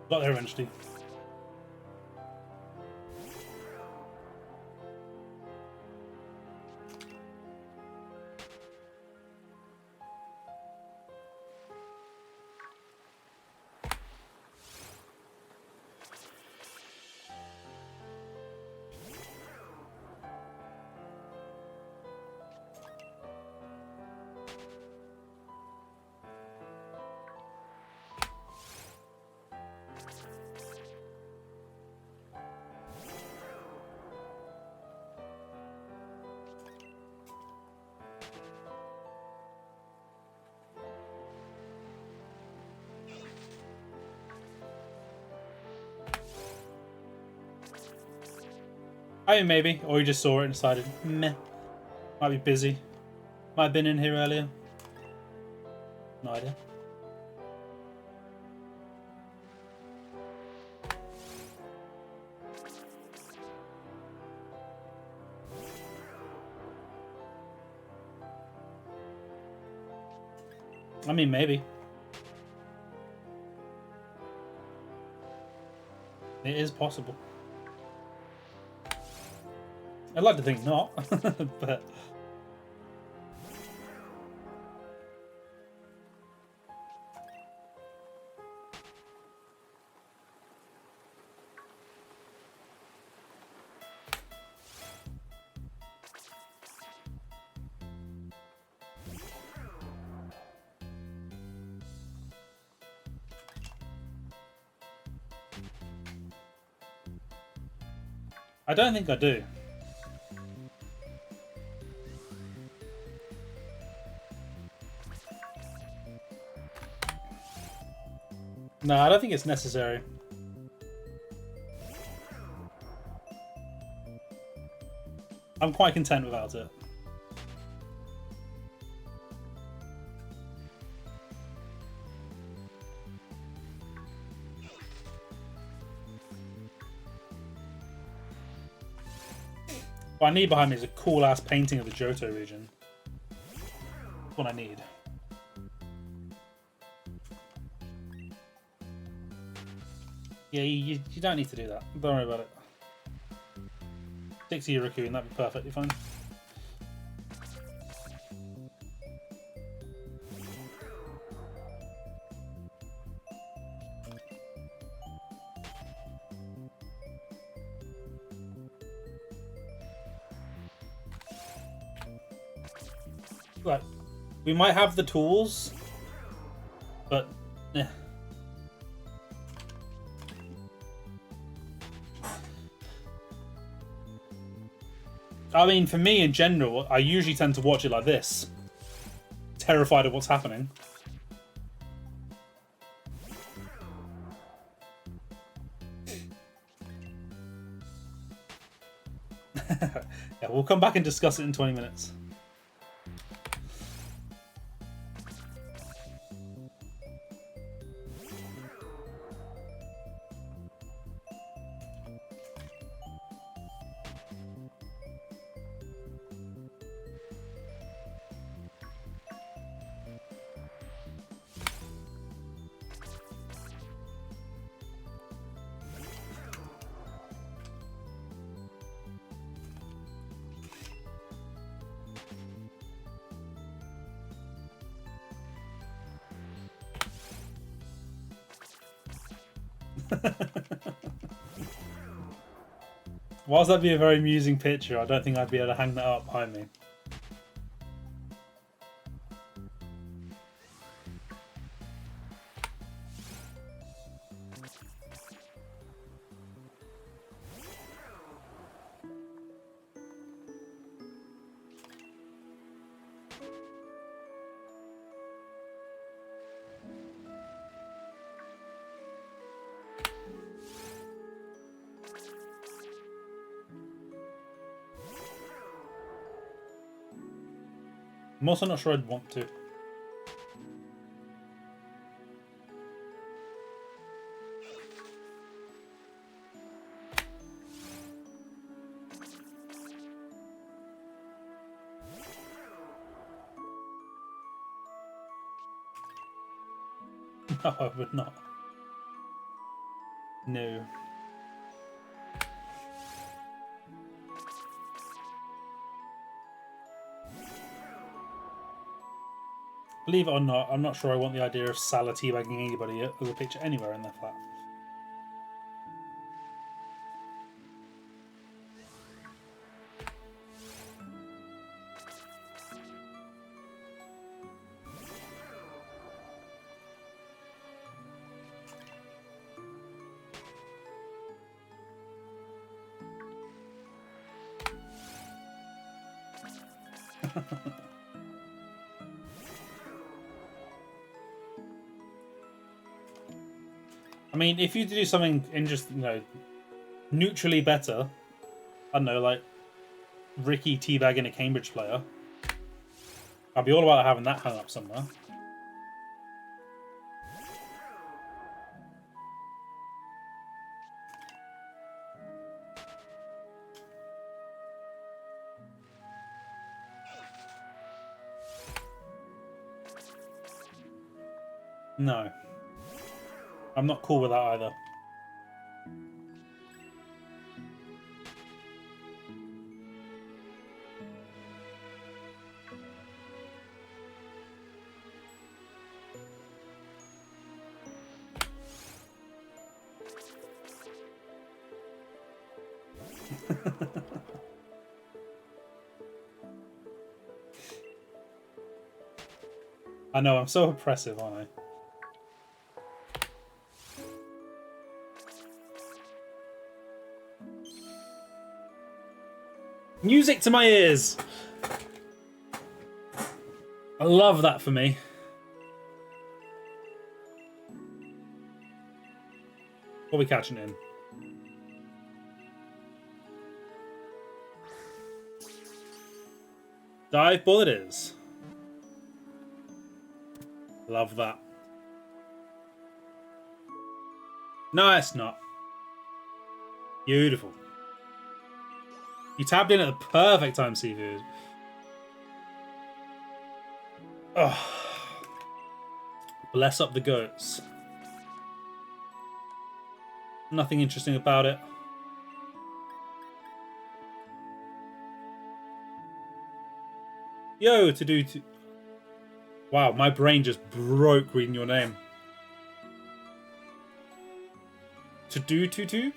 Got there eventually. I mean, maybe. Or you just saw it and decided, meh. Might be busy. Might have been in here earlier. No idea. I mean, maybe. It is possible. I'd like to think not, but... I don't think I do. No, I don't think it's necessary. I'm quite content without it. What I need behind me is a cool-ass painting of the Johto region. That's what I need. Yeah, you don't need to do that. Don't worry about it. Stick to your Arrokuda and that'd be perfectly fine. Like, we might have the tools, but yeah. I mean, for me in general, I usually tend to watch it like this, terrified of what's happening. Yeah, we'll come back and discuss it in 20 minutes. Whilst that'd be a very amusing picture, I don't think I'd be able to hang that up behind me. I'm also not sure I'd want to. No, I would not. No. Believe it or not, I'm not sure I want the idea of Salah teabagging anybody as a picture anywhere in their flat. I mean, if you do something neutrally better, I don't know, like Ricky teabagging a Cambridge player, I'd be all about having that hung up somewhere. No. I'm not cool with that either. I know, I'm so oppressive, aren't I? Music to my ears! I love that for me. What are we catching in? Dive ball it is. Love that. No, it's not. Beautiful. You tapped in at the perfect time, Seafood. Oh. Bless up the goats. Nothing interesting about it. Yo, to do. Wow, my brain just broke reading your name. To do tube?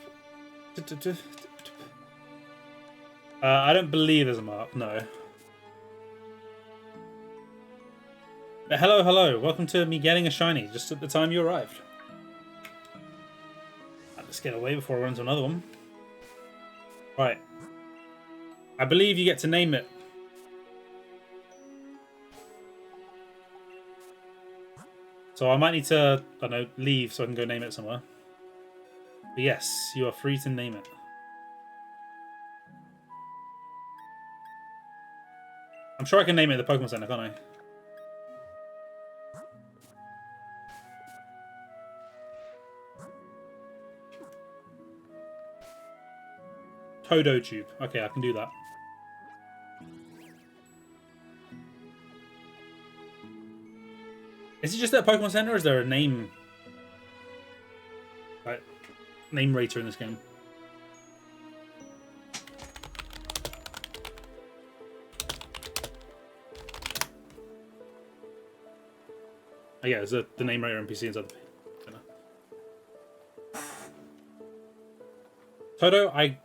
I don't believe there's a mark, no. But hello. Welcome to me getting a shiny just at the time you arrived. Let's get away before I run into another one. Right. I believe you get to name it. So I might need to, I don't know, leave so I can go name it somewhere. But yes, you are free to name it. I'm sure I can name it at the Pokemon Center, can't I? Todo Tube. Okay, I can do that. Is it just at Pokemon Center, or is there a name, like, name rater in this game? Oh, yeah, there's the name rater NPC inside the center. Toto, I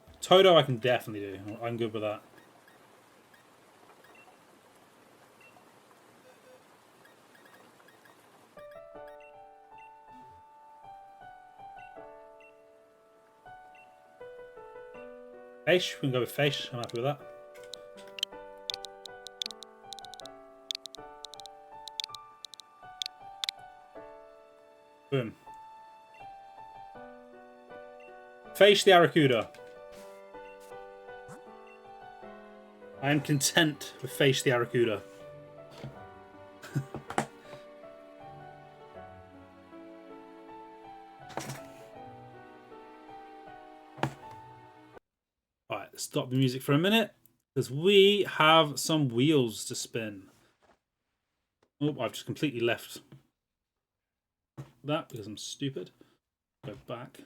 can definitely do. I'm good with that. Fish, we can go with fish. I'm happy with that. Boom. Fish the Arrokuda. I am content with Fish the Arrokuda. Alright, stop the music for a minute, because we have some wheels to spin. Oh, I've just completely left that because I'm stupid. Go back.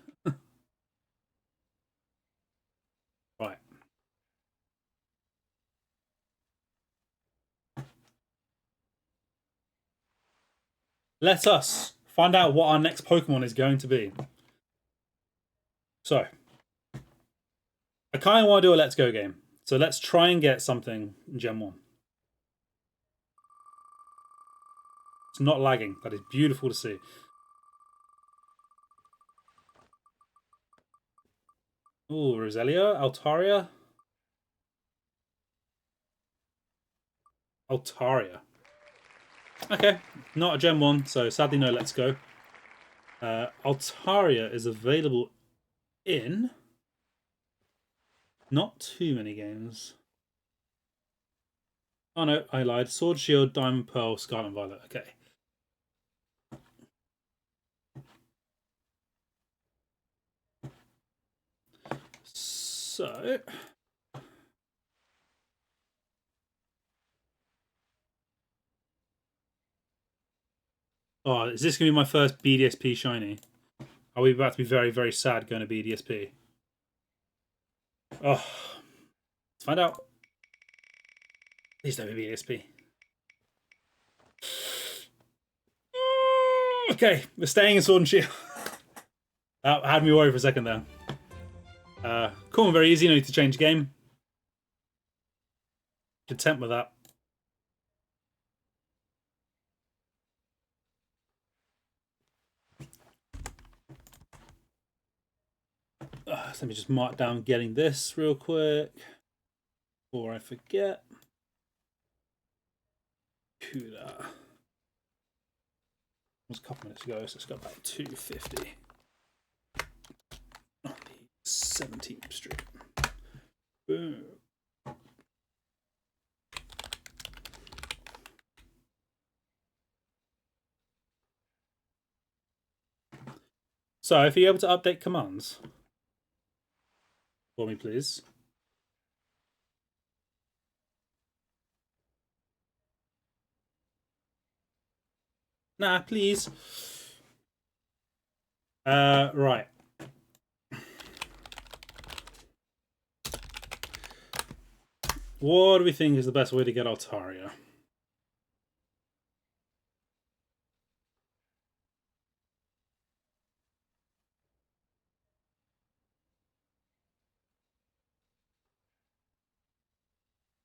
Right. Let us find out what our next Pokemon is going to be. So, I kind of want to do a Let's Go game. So let's try and get something in Gen 1. It's not lagging. That is beautiful to see. Ooh, Roselia, Altaria. Altaria. Okay, not a Gen 1, so sadly no Let's Go. Altaria is available in not too many games. Oh no, I lied. Sword, Shield, Diamond, Pearl, Scarlet and Violet. Okay. So... Oh, is this going to be my first BDSP shiny? Are we about to be very, very sad going to BDSP? Oh, let's find out. Please don't be BDSP. Okay, we're staying in Sword and Shield. That had me worried for a second there. Cool and very easy, no need to change game. Content with that. So let me just mark down getting this real quick before I forget. Kuda. It was a couple minutes ago, so it's got about 250 on the 17th Street. Boom. So, if you're able to update commands for me, please. Nah, please. Right. What do we think is the best way to get Altaria?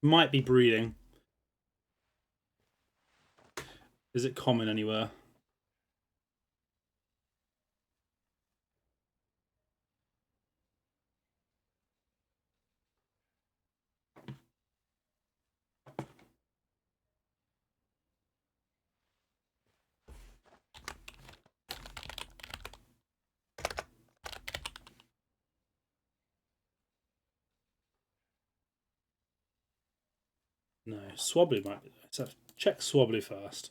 Might be breeding. Is it common anywhere? No, Swabbly might be. So check Swabbly first.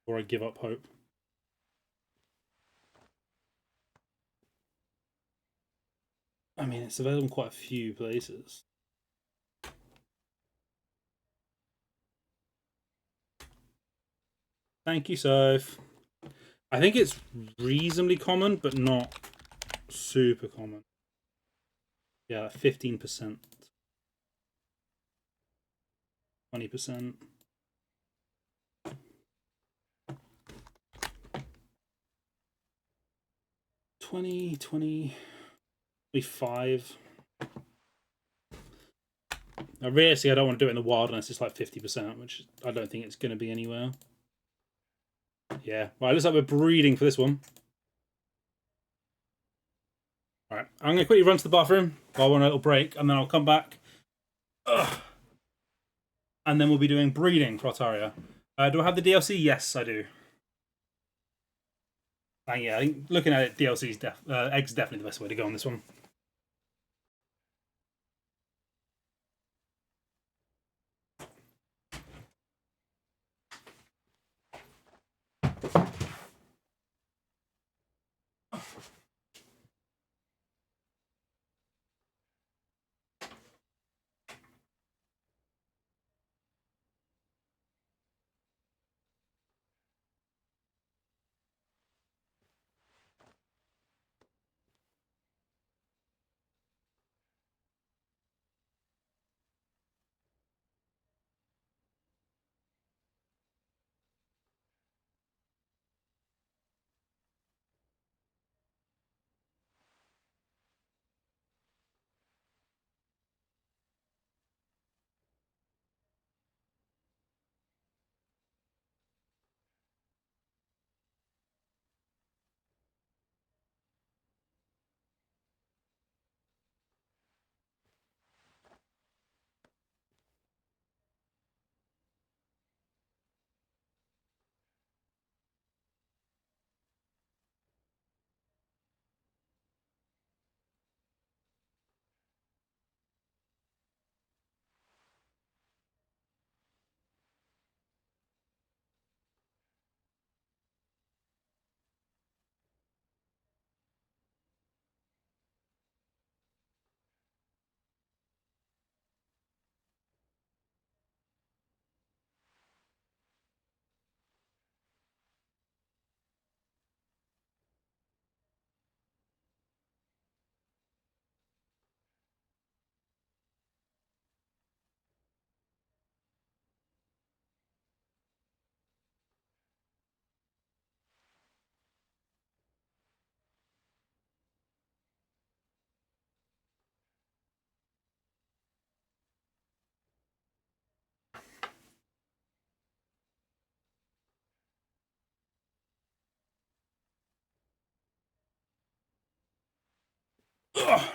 Before I give up hope. I mean, it's available in quite a few places. Thank you, Soph. I think it's reasonably common, but not super common. Yeah, 15%. 20%. $20. Maybe 5. Now, realistically, I don't want to do it in the wild unless it's like 50%, which I don't think it's going to be anywhere. Yeah, right, looks like we're breeding for this one. Alright, I'm going to quickly run to the bathroom while we're on a little break, and then I'll come back. Ugh. And then we'll be doing breeding for Altaria. Do I have the DLC? Yes, I do. And yeah, I think looking at it, DLC's Egg's definitely the best way to go on this one.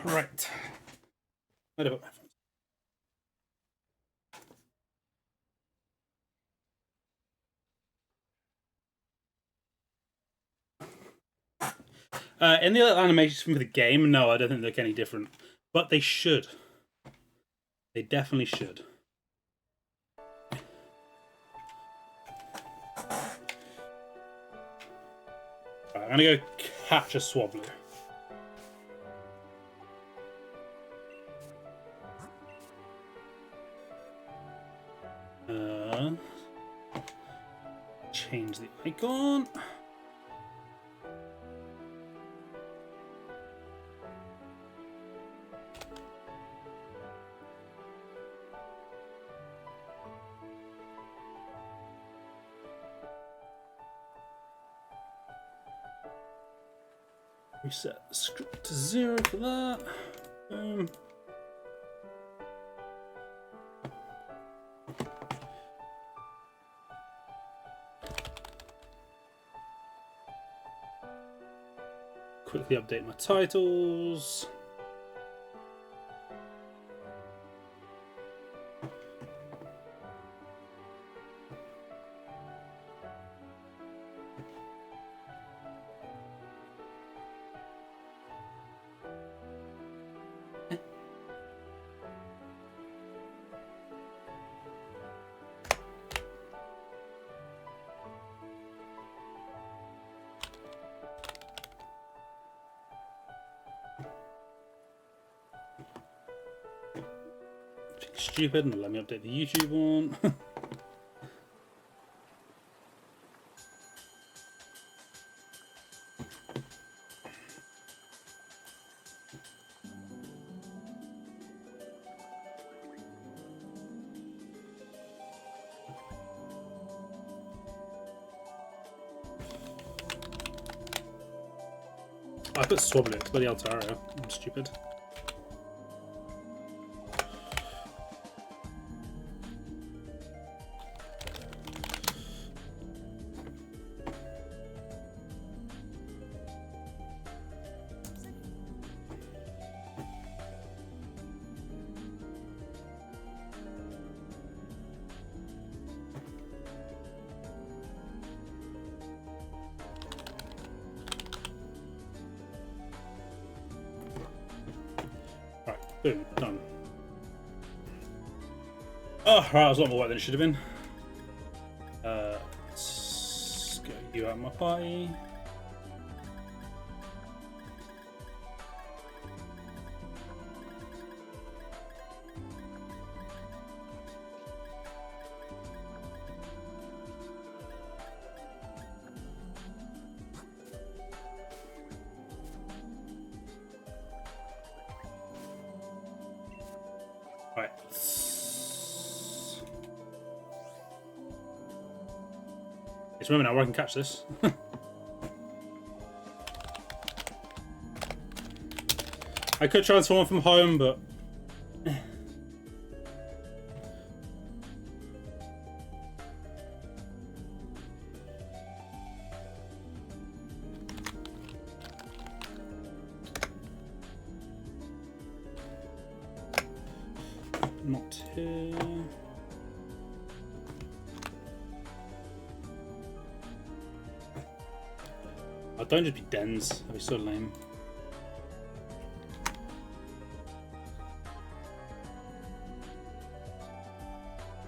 Right. Where do I put my phone? In the other animations for the game, no, I don't think they look any different. But they should. They definitely should. Right, I'm going to go catch a Swablu. Change the icon. Reset the script to 0 for that. Boom. Quickly update my titles. Stupid, and let me update the YouTube one. I put Swablu, it's bloody Altaria. I'm stupid. Boom, done. Oh, right, that was a lot more work than it should have been. Let's get you out of my party. Right. It's remember now where I can catch this. I could transform from home, but not here. Oh, don't just be dens. That'd be so lame.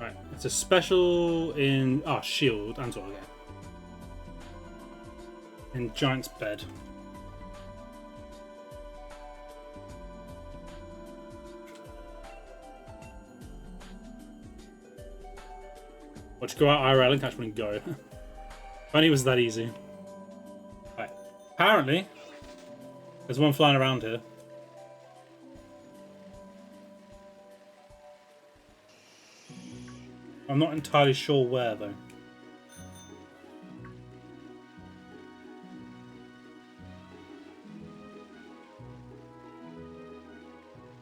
Right, it's a special in shield and all again. In Giant's Bed. Watch go out IRL and catch one and go. If only it was that easy. Right. Apparently, there's one flying around here. I'm not entirely sure where though.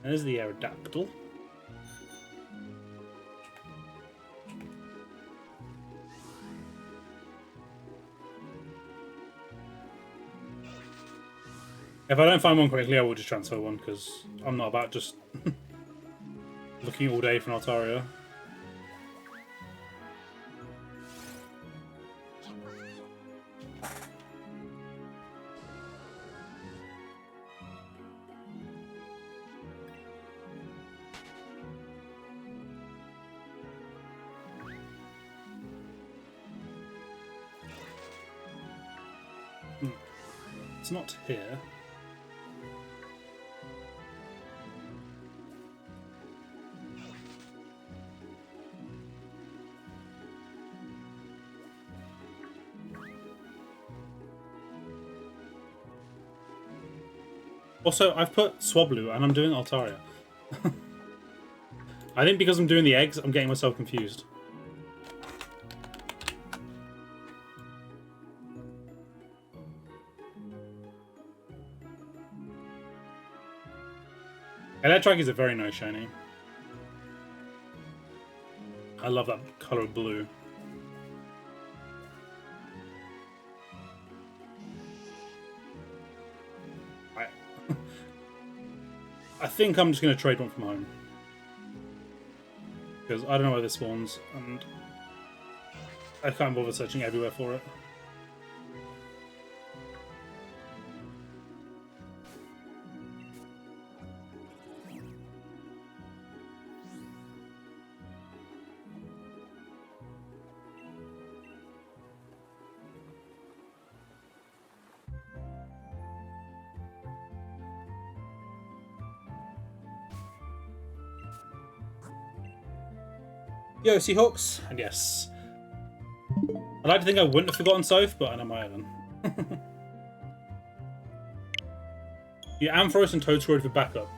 There's the Aerodactyl. If I don't find one quickly, I will just transfer one, because I'm not about just looking all day for an Altaria. It's not here. Also, I've put Swablu and I'm doing Altaria. I think because I'm doing the eggs, I'm getting myself confused. Electrike is a very nice shiny. I love that colour of blue. I think I'm just going to trade one from home. Because I don't know where this spawns, and I can't bother searching everywhere for it. Yo, Seahawks, and yes. I'd like to think I wouldn't have forgotten Soph, but I know my own. You Ampharos and Toadscroyd for backup.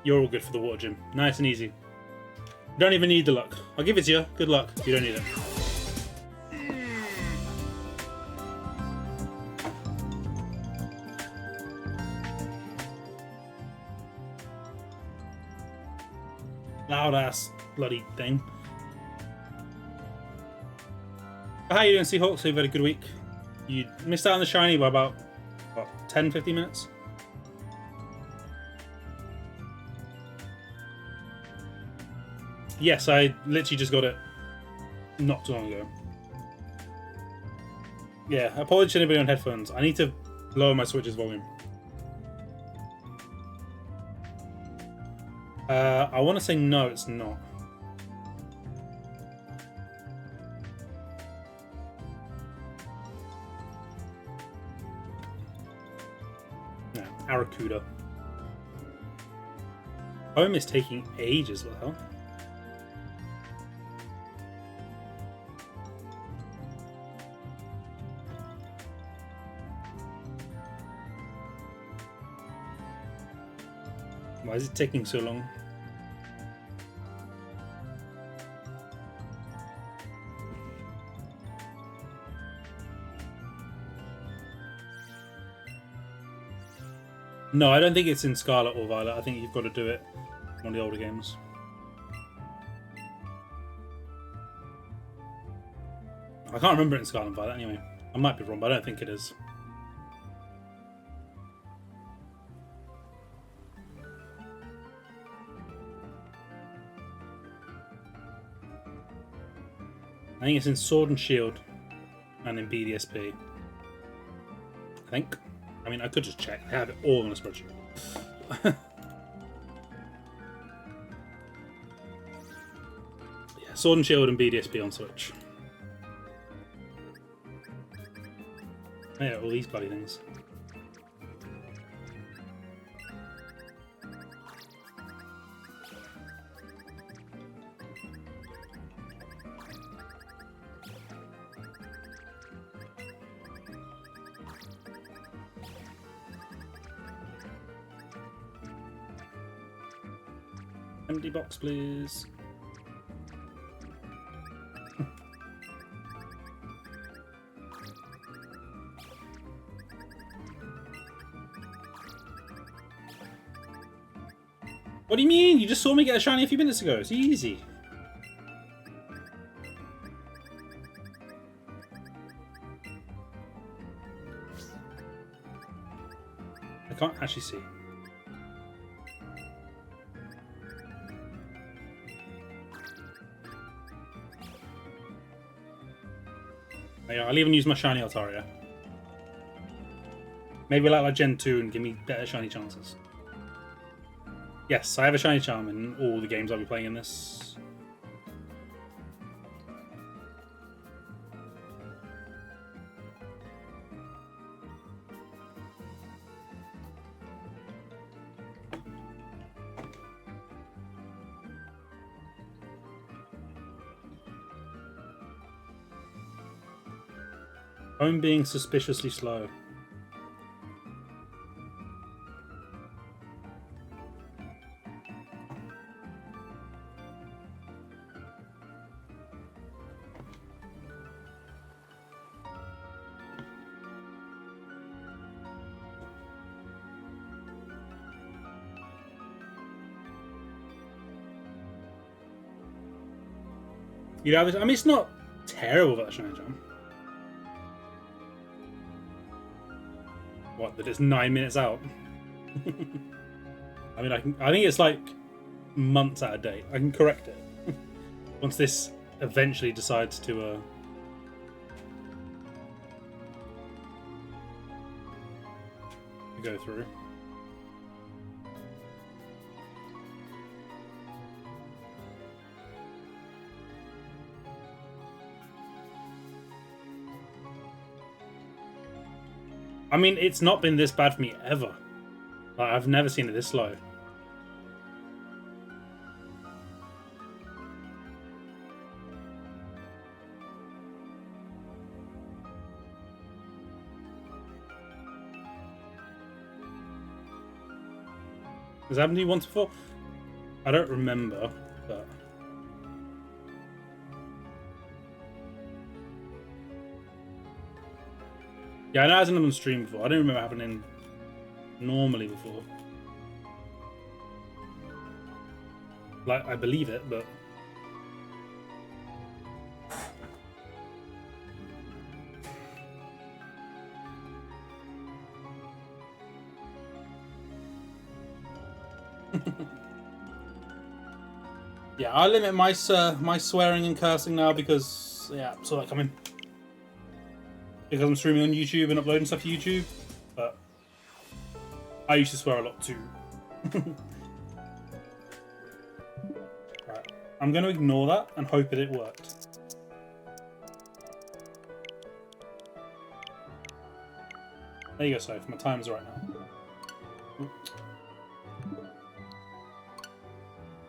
You're all good for the water gym. Nice and easy. You don't even need the luck. I'll give it to you. Good luck. You don't need it. Loud ass bloody thing. How you doing, Seahawks? You've had a good week. You missed out on the shiny by about, what, 10-15 minutes? Yes, I literally just got it not too long ago. Yeah, apologies to anybody on headphones. I need to lower my Switch's volume. I want to say no, it's not. No, Arrokuda. Home is taking ages, what the hell? Why is it taking so long? No, I don't think it's in Scarlet or Violet. I think you've got to do it in one of the older games. I can't remember it in Scarlet and Violet anyway. I might be wrong, but I don't think it is. I think it's in Sword and Shield and in BDSP. I think. I mean, I could just check. I have it all on a spreadsheet. Yeah, Sword and Shield and BDSP on Switch. Yeah, all these bloody things. Empty box, please. What do you mean? You just saw me get a shiny a few minutes ago. It's easy. I can't actually see. Yeah, I'll even use my shiny Altaria. Maybe like Gen 2 and give me better shiny chances. Yes, I have a shiny charm in all the games I'll be playing in this. Home being suspiciously slow. You know, I mean, it's not terrible that shiny charm. What? That it's 9 minutes out. I mean, I think it's like months out of date. I can correct it once this eventually decides to. Go through. I mean, it's not been this bad for me ever. Like, I've never seen it this slow. Has that happened to you once before? I don't remember, but... Yeah, I know it hasn't been on stream before. I don't remember it happening normally before. Like, I believe it, but... Yeah, I limit my my swearing and cursing now because, yeah, so like because I'm streaming on YouTube and uploading stuff to YouTube, but I used to swear a lot too. Right, I'm going to ignore that and hope that it worked. There you go, Soph. My time's right now.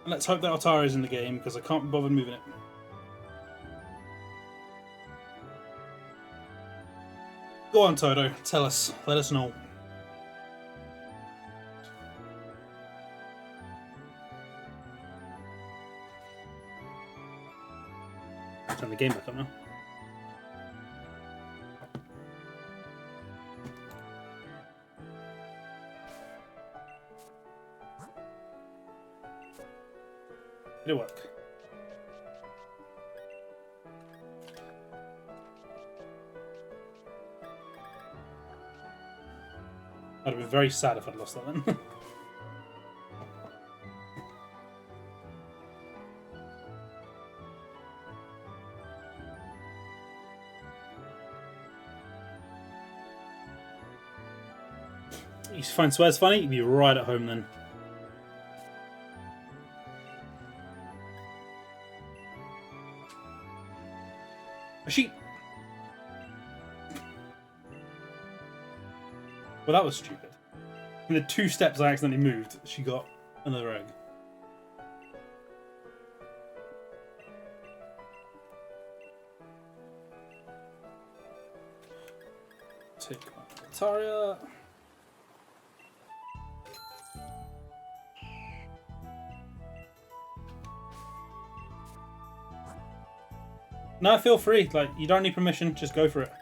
And let's hope that Atari's in the game because I can't be bothered moving it. Go on, Toto. Tell us. Let us know. Turn the game back up now. Did it work? I'd have been very sad if I'd lost that then. You find swears funny, you'd be right at home then. She... Well, that was stupid. In the 2 steps I accidentally moved, she got another egg. Take my Ataria. No, feel free. Like, you don't need permission. Just go for it.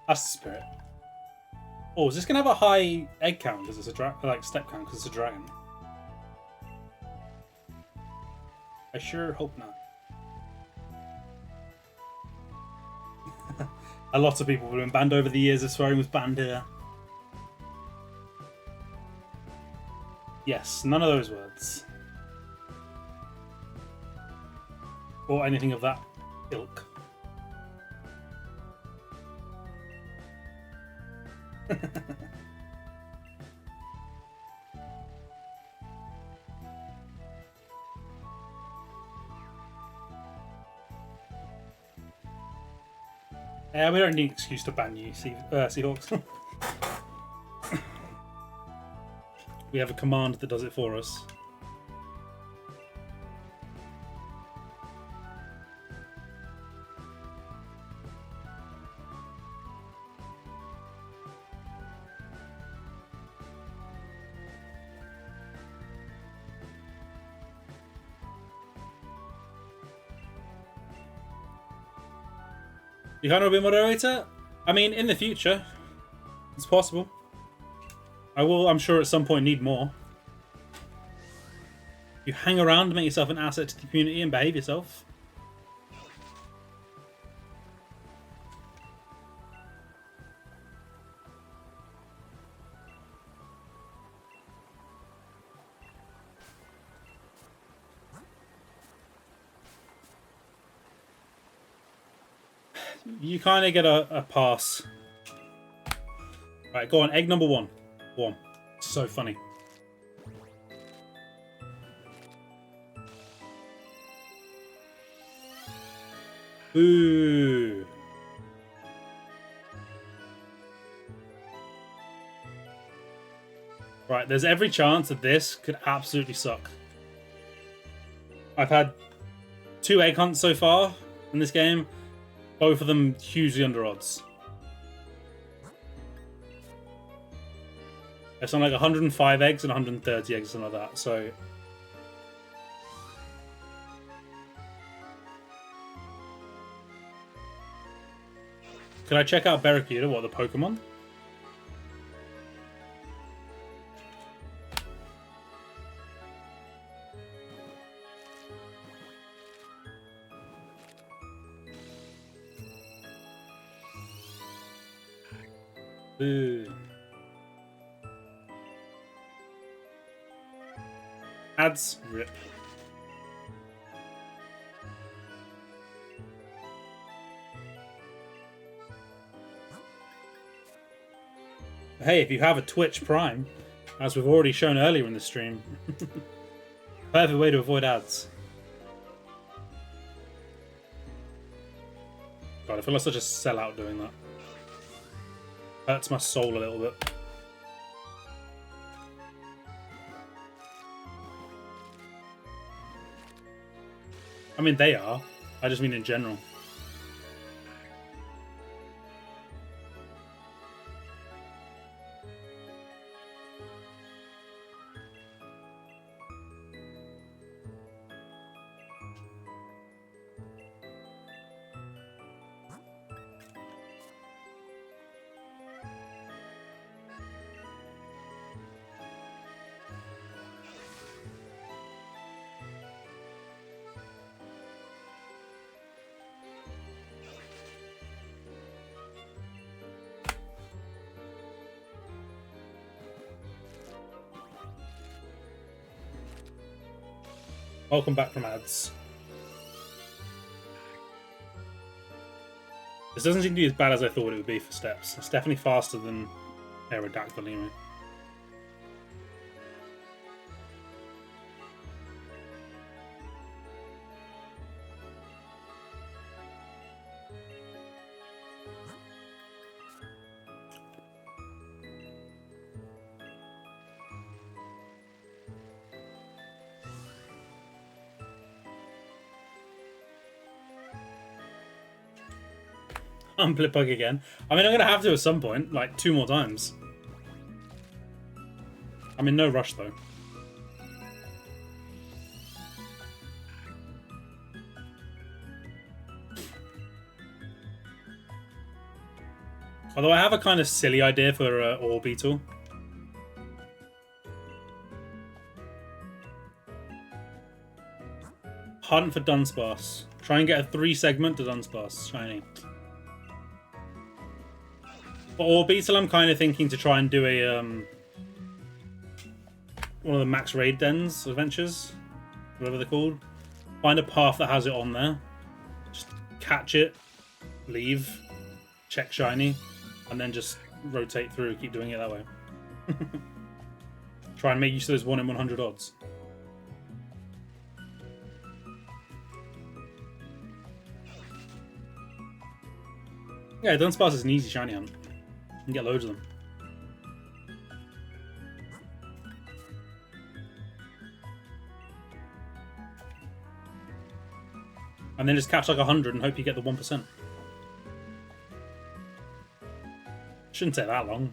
That's the spirit. Oh, is this gonna have a high egg count because it's a like step count because it's a dragon? I sure hope not. A lot of people have been banned over the years. As swearing was banned here. Yes, none of those words. Or anything of that ilk. Yeah, we don't need an excuse to ban you, Seahawks. We have a command that does it for us. You can't be a moderator? I mean, in the future, it's possible. I will, I'm sure, at some point need more. You hang around to make yourself an asset to the community and behave yourself. You kind of get a pass. Right, go on. Egg number 1. Go on. So funny. Ooh. Right, there's every chance that this could absolutely suck. I've had 2 egg hunts so far in this game. Both of them hugely under odds. It's on like 105 eggs and 130 eggs, something like that. So can I check out Arrokuda? What, the Pokemon? Ooh. Ads, rip. Hey, if you have a Twitch Prime, as we've already shown earlier in the stream, perfect way to avoid ads. God, I feel like such a sellout doing that. Hurts my soul a little bit. I mean, they are. I just mean in general. Welcome back from ads. This doesn't seem to be as bad as I thought it would be for steps. It's definitely faster than Aerodactyl anyway. Blip bug again. I mean, I'm gonna have to at some point, like 2 more times. I'm in no rush though. Although I have a kind of silly idea for Orbeetle. Hunt for Dunsparce. Try and get a 3-segment to Dunsparce. Shiny. For Orbeetle, I'm kind of thinking to try and do a one of the max raid dens adventures, whatever they're called. Find a path that has it on there. Just catch it, leave, check shiny, and then just rotate through. Keep doing it that way. Try and make use of those 1 in 100 odds. Yeah, Dunsparce is an easy shiny hunt. You can get loads of them. And then just catch like 100 and hope you get the 1%. Shouldn't take that long.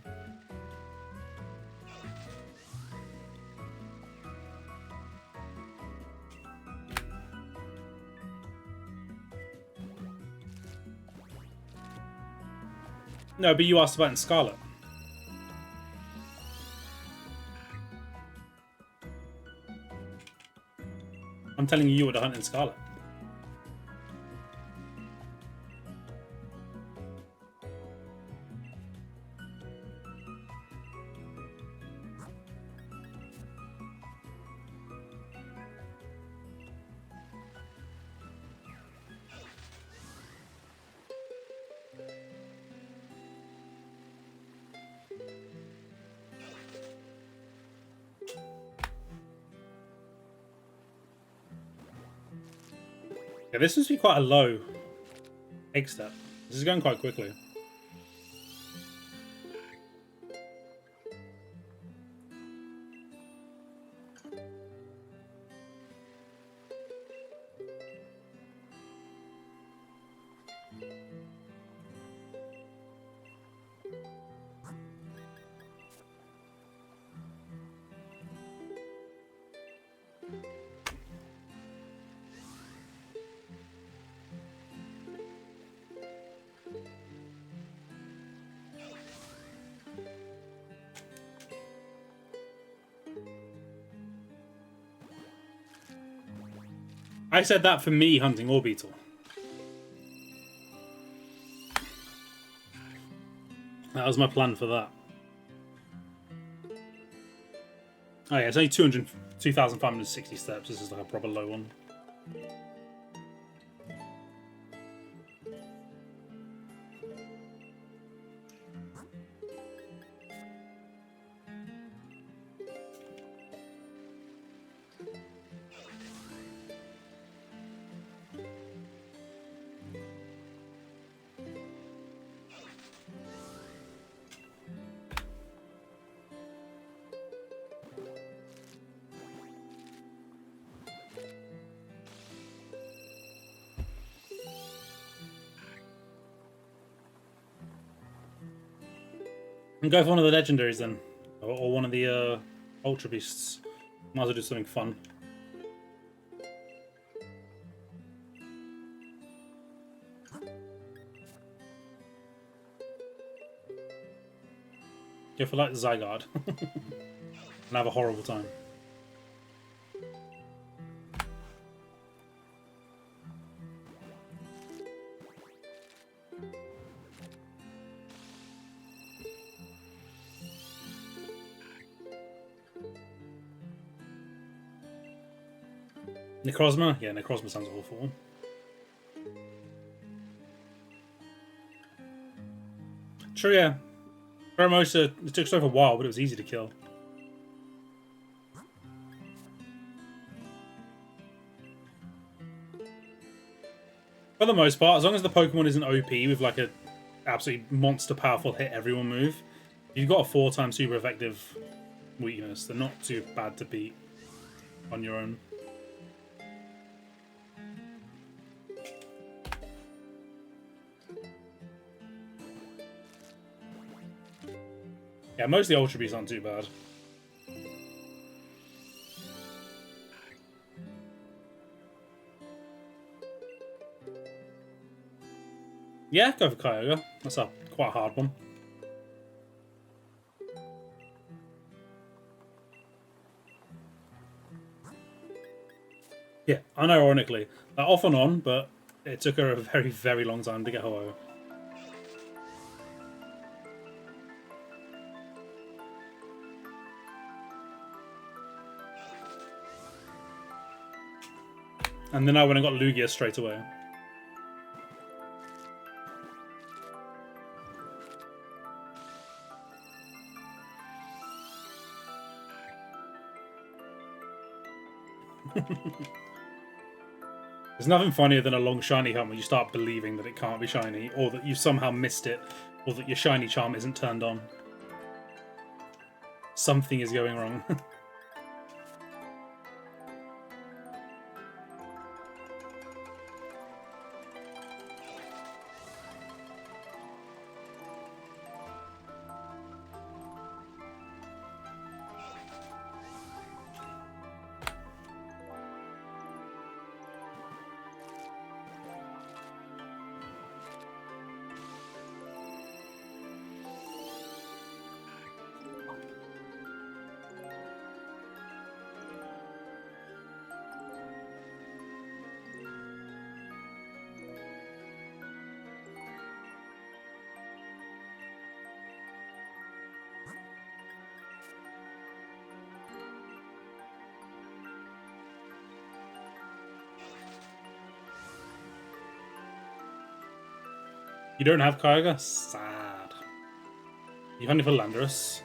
No, but you asked about in Scarlet. I'm telling you what to hunt in Scarlet. Yeah, this seems to be quite a low egg step. This is going quite quickly. I said that for me hunting Orbeetle. That was my plan for that. Oh yeah, it's only 2,560 steps. This is like a proper low one. And go for one of the legendaries then, or one of the Ultra Beasts. Might as well do something fun. Go for like the Zygarde and have a horrible time. Necrozma? Yeah, Necrozma sounds awful. True, yeah. Pheromosa, it took so for a while, but it was easy to kill. For the most part, as long as the Pokemon isn't OP with like a absolutely monster powerful hit everyone move, if you've got a 4x super effective weakness, they're not too bad to beat on your own. Yeah, most of the Ultra Beasts aren't too bad. Yeah, go for Kyogre. That's a quite hard one. Yeah, unironically. Off and on, but it took her a very, very long time to get Ho-Oh. And then I went and got Lugia straight away. There's nothing funnier than a long shiny hunt where you start believing that it can't be shiny, or that you somehow missed it, or that your shiny charm isn't turned on. Something is going wrong. You don't have Kyogre? Sad. You hunting for Landorus?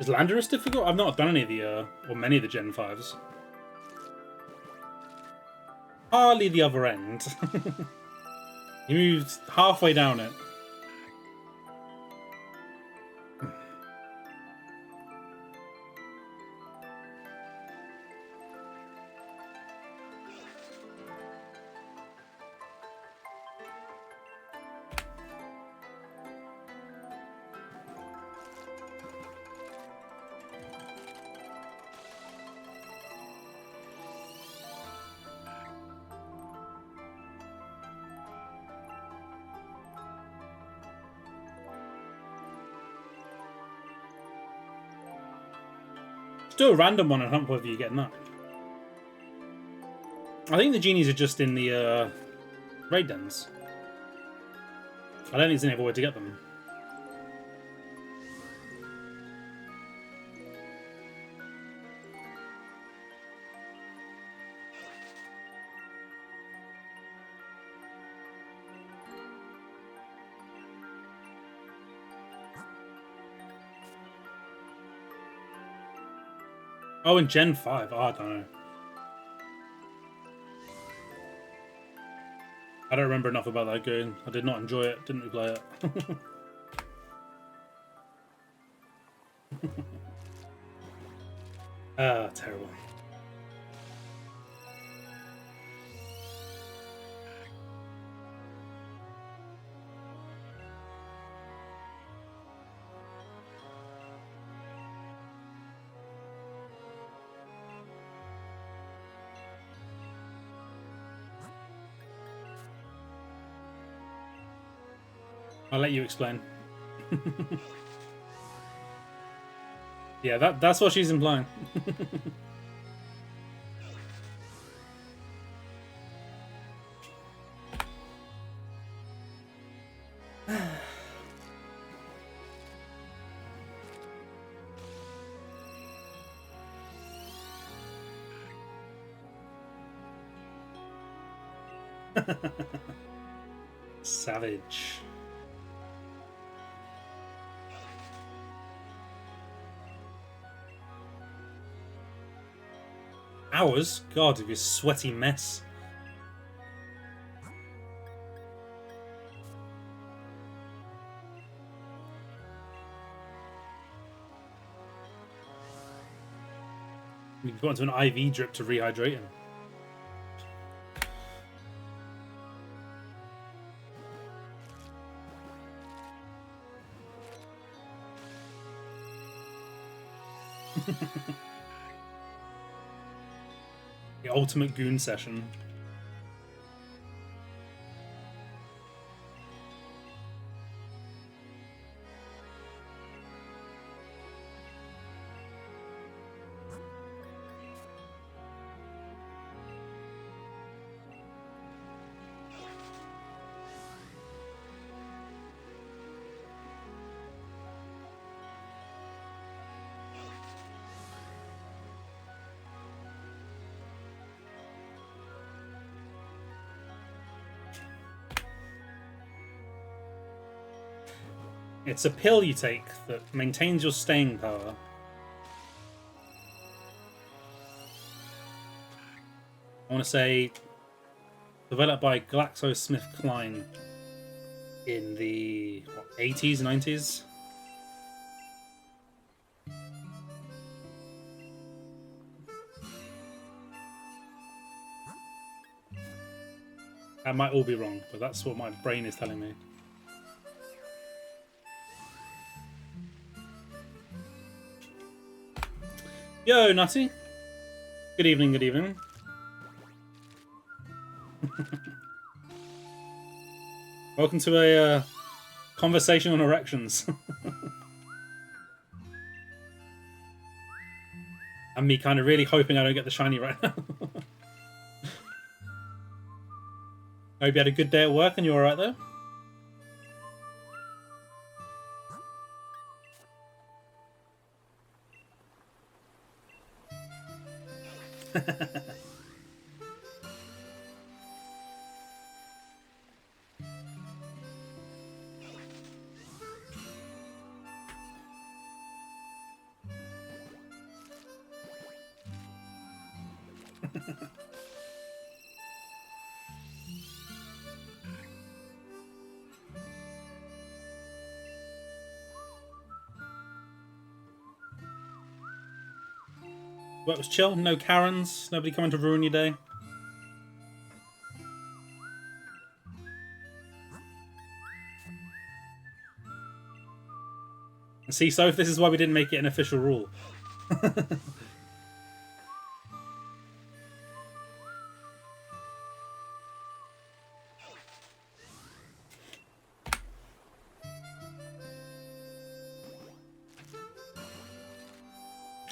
Is Landorus difficult? I've not done any of the, or many of the Gen 5s. Hardly the other end. He moved halfway down it. Do a random one and hunt whether you're getting that. I think the genies are just in the raid dens. I don't think there's any other way to get them. Oh, in Gen 5? Oh, I don't know. I don't remember enough about that game. I did not enjoy it. Didn't replay it. Terrible. I'll let you explain. Yeah, that's what she's implying. Savage. Hours? God, of your sweaty mess. You've got into an IV drip to rehydrate him. The ultimate goon session. It's a pill you take that maintains your staying power. I want to say developed by GlaxoSmithKline in the 80s, 90s. That might all be wrong, but that's what my brain is telling me. Yo, Nutty. Good evening, good evening. Welcome to a conversation on erections. And me kind of really hoping I don't get the shiny right now. I hope you had a good day at work and you're alright though. Work was chill, no Karens, nobody coming to ruin your day. See, Soph, this is why we didn't make it an official rule.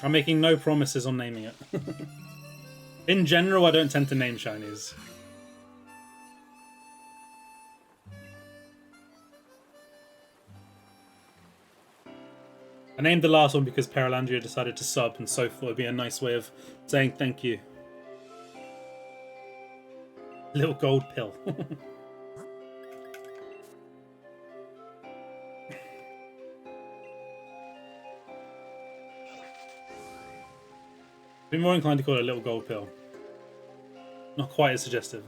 I'm making no promises on naming it. In general, I don't tend to name shinies. I named the last one because Paralandria decided to sub, and so thought it'd be a nice way of saying thank you. Little gold pill. Be more inclined to call it a little gold pill. Not quite as suggestive.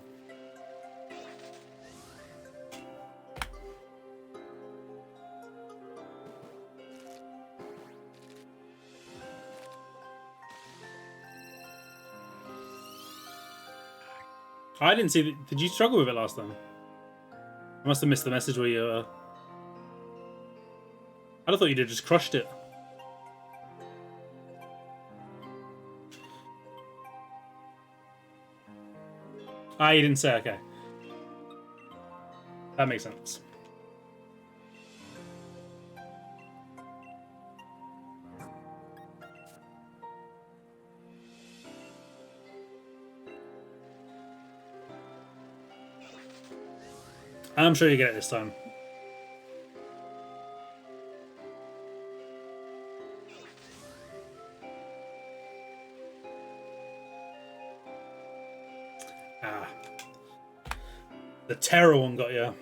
I didn't see that. Did you struggle with it last time? I must have missed the message where you. I thought you'd have just crushed it. Ah, you didn't say. Okay, that makes sense. I'm sure you get it this time. Ah. The terror one got you.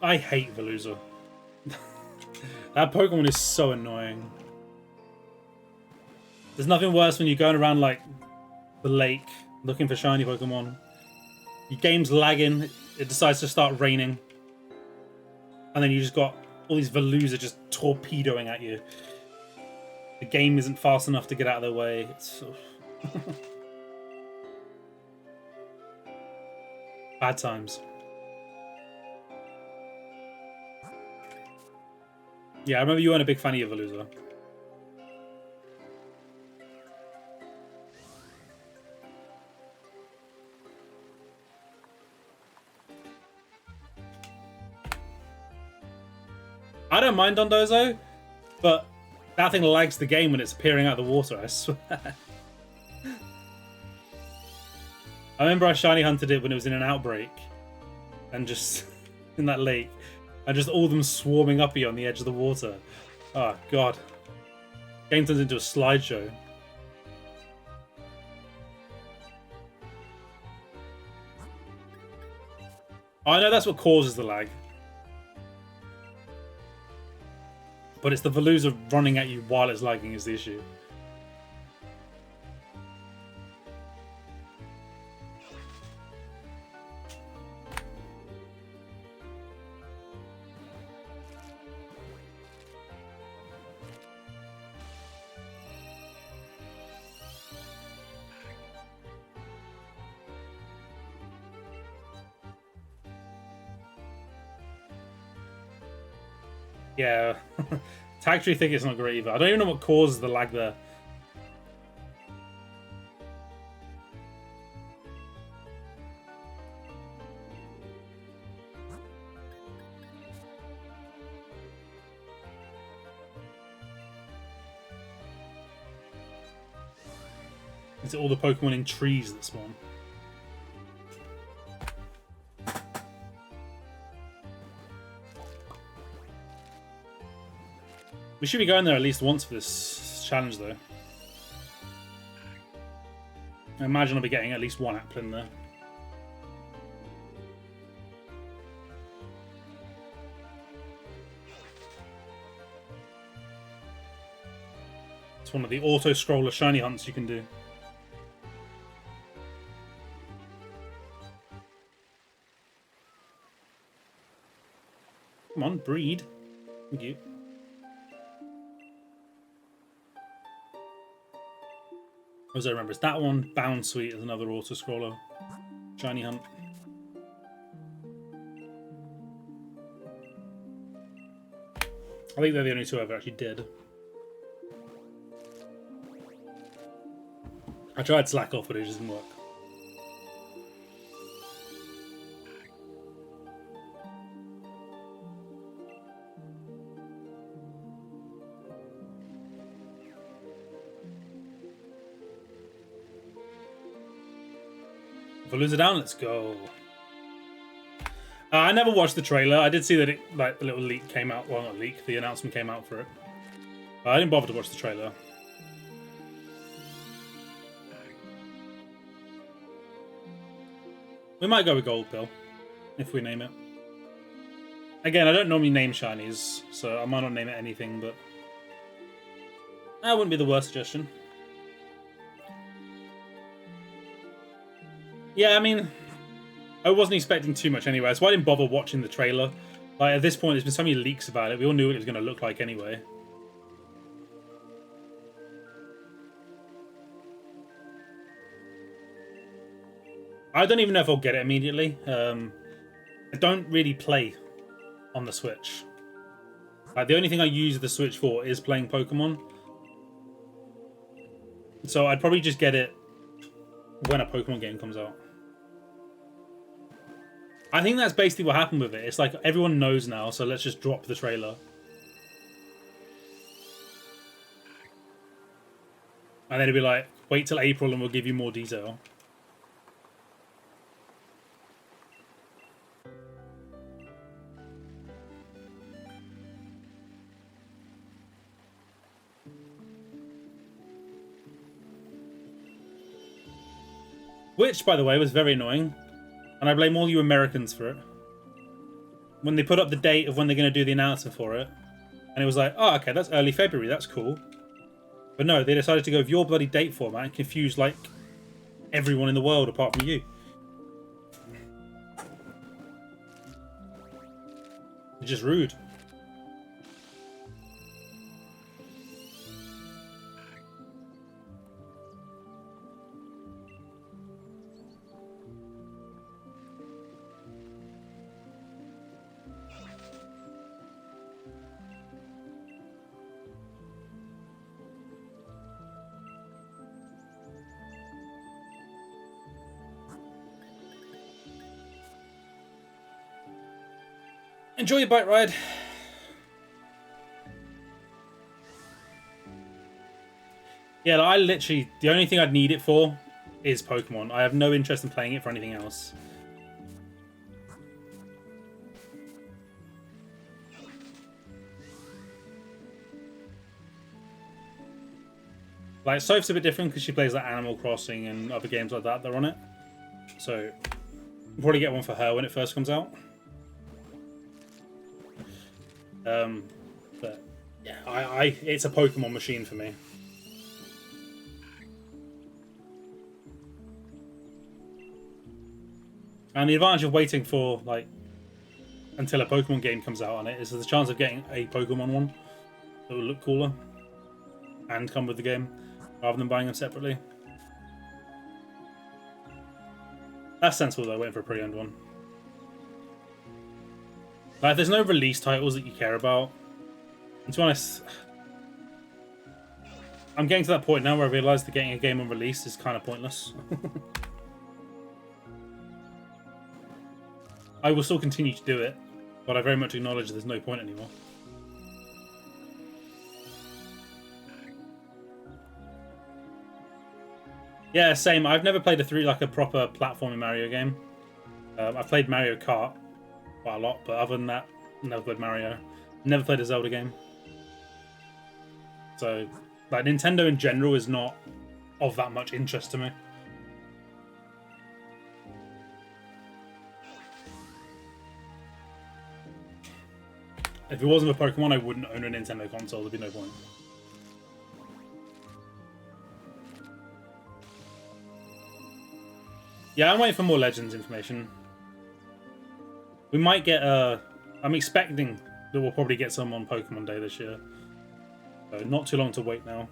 I hate Veluza. That Pokemon is so annoying. There's nothing worse when you're going around like the lake looking for shiny Pokemon. Your game's lagging, it decides to start raining. And then you just got all these Veluza just torpedoing at you. The game isn't fast enough to get out of their way. It's bad times. Yeah, I remember you weren't a big fan of your Veluza. I don't mind Dondozo, but that thing lags the game when it's appearing out of the water, I swear. I remember I shiny hunted it when it was in an outbreak. And just in that lake. And just all of them swarming up at you on the edge of the water. Oh, God. Game turns into a slideshow. Oh, I know that's what causes the lag. But it's the Veluza running at you while it's lagging is the issue. Yeah, Tag Tree think it's not great either. I don't even know what causes the lag there. Is it all the Pokemon in trees that spawn? We should be going there at least once for this challenge, though. I imagine I'll be getting at least one Applin there. It's one of the auto-scroller shiny hunts you can do. Come on, breed. Thank you. As I remember, it's that one. Bound Sweet is another auto-scroller. Shiny Hunt. I think they're the only two I've actually did. I tried Slack Off, but it just didn't work. If I lose it down, let's go. I never watched the trailer. I did see that the little leak came out. Well, not leak. The announcement came out for it. But I didn't bother to watch the trailer. We might go with Gold Pill if we name it. Again, I don't normally name shinies, so I might not name it anything, but that wouldn't be the worst suggestion. Yeah, I mean, I wasn't expecting too much anyway, so I didn't bother watching the trailer. Like, at this point, there's been so many leaks about it. We all knew what it was going to look like anyway. I don't even know if I'll get it immediately. I don't really play on the Switch. Like, the only thing I use the Switch for is playing Pokemon. So I'd probably just get it when a Pokemon game comes out. I think that's basically what happened with it. It's like everyone knows now, so let's just drop the trailer. And then it'd be like, wait till April and we'll give you more detail. Which, by the way, was very annoying. And I blame all you Americans for it. When they put up the date of when they're going to do the announcement for it. And it was like, oh, okay, that's early February, that's cool. But no, they decided to go with your bloody date format and confuse, like, everyone in the world apart from you. It's just rude. Enjoy your bike ride. Yeah, I literally, the only thing I'd need it for is Pokemon. I have no interest in playing it for anything else. Like, Soph's a bit different because she plays like Animal Crossing and other games like that. They're on it. So, I'll probably get one for her when it first comes out. But yeah, it's a Pokemon machine for me. And the advantage of waiting for like until a Pokemon game comes out on it is there's a chance of getting a Pokemon one that will look cooler and come with the game rather than buying them separately. That's sensible though, waiting for a pre-owned one. Like, there's no release titles that you care about. And to be honest, I'm getting to that point now where I realise that getting a game on release is kind of pointless. I will still continue to do it, but I very much acknowledge there's no point anymore. Yeah, same. I've never played a proper platforming Mario game. I've played Mario Kart quite a lot, but other than that, never played Mario. Never played a Zelda game. So, like, Nintendo in general is not of that much interest to me. If it wasn't for Pokemon, I wouldn't own a Nintendo console. There'd be no point. Yeah, I'm waiting for more Legends information. We might get I'm expecting that we'll probably get some on Pokemon Day this year. So not too long to wait now.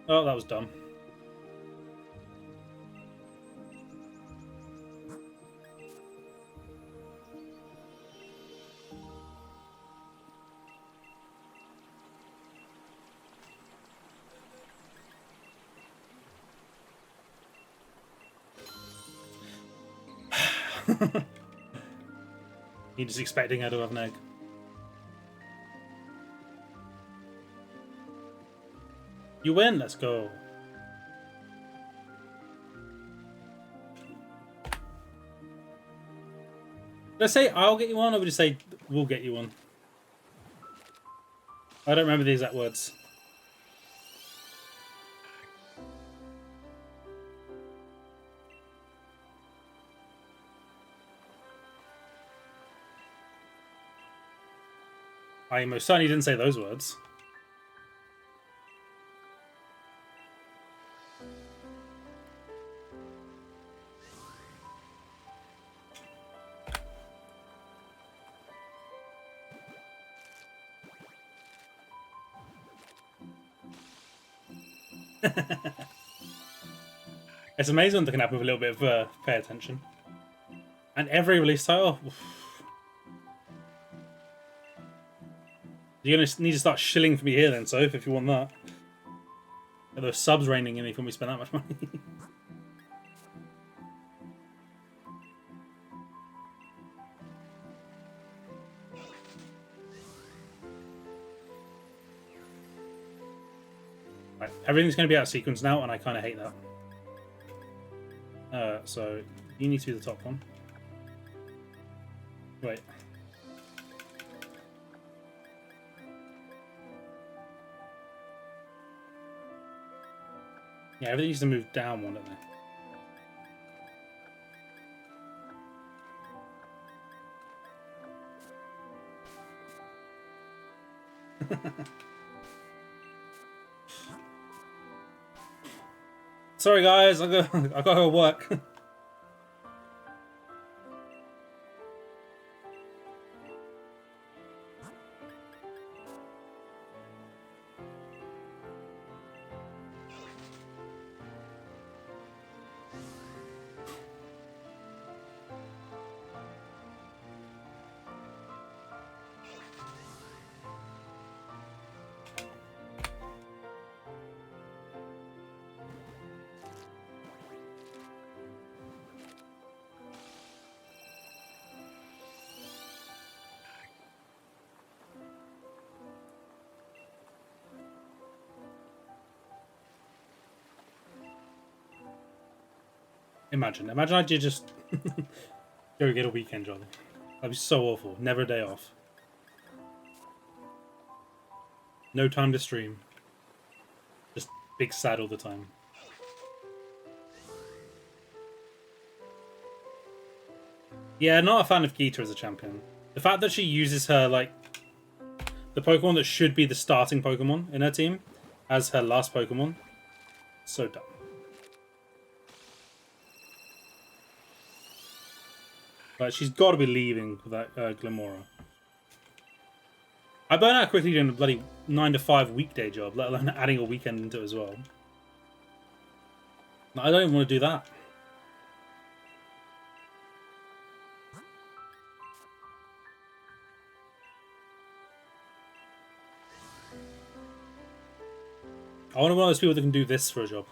Oh, that was dumb. You're just expecting her to have an egg. You win, let's go. Did I say I'll get you one, or would you say we'll get you one? I don't remember the exact words. I most certainly didn't say those words. It's amazing what that can happen with a little bit of pay attention. And every release title. Oof. You're going to need to start shilling for me here then, Soph, if you want that. Get those subs raining in me when we spend that much money. Right, everything's going to be out of sequence now, and I kind of hate that. So, you need to be the top one. Wait. Yeah, everything needs to move down one, don't they? Sorry guys, I gotta go work. Imagine I did just go get a weekend job. That'd be so awful. Never a day off. No time to stream. Just big sad all the time. Yeah, not a fan of Geeta as a champion. The fact that she uses her, like, the Pokemon that should be the starting Pokemon in her team as her last Pokemon. So dumb. But she's got to be leaving for that Glamora. I burn out quickly doing a bloody 9 to 5 weekday job, let alone adding a weekend into it as well. I don't even want to do that. I want to be one of those people that can do this for a job.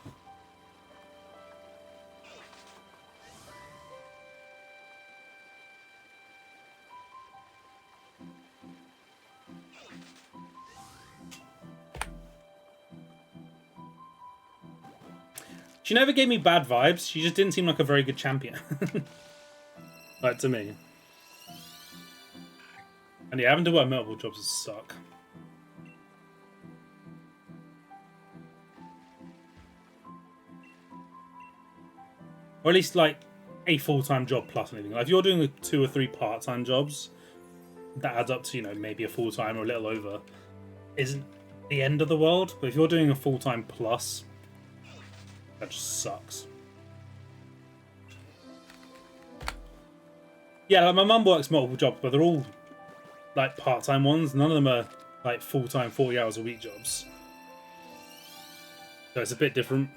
She never gave me bad vibes. She just didn't seem like a very good champion. Like, to me. And yeah, having to work multiple jobs suck. Or at least, like, a full-time job plus anything. Like, if you're doing 2 or 3 part-time jobs, that adds up to, you know, maybe a full-time or a little over. Isn't the end of the world. But if you're doing a full-time plus, that just sucks. Yeah, like my mum works multiple jobs, but they're all like part-time ones. None of them are like full-time 40 hours a week jobs. So it's a bit different.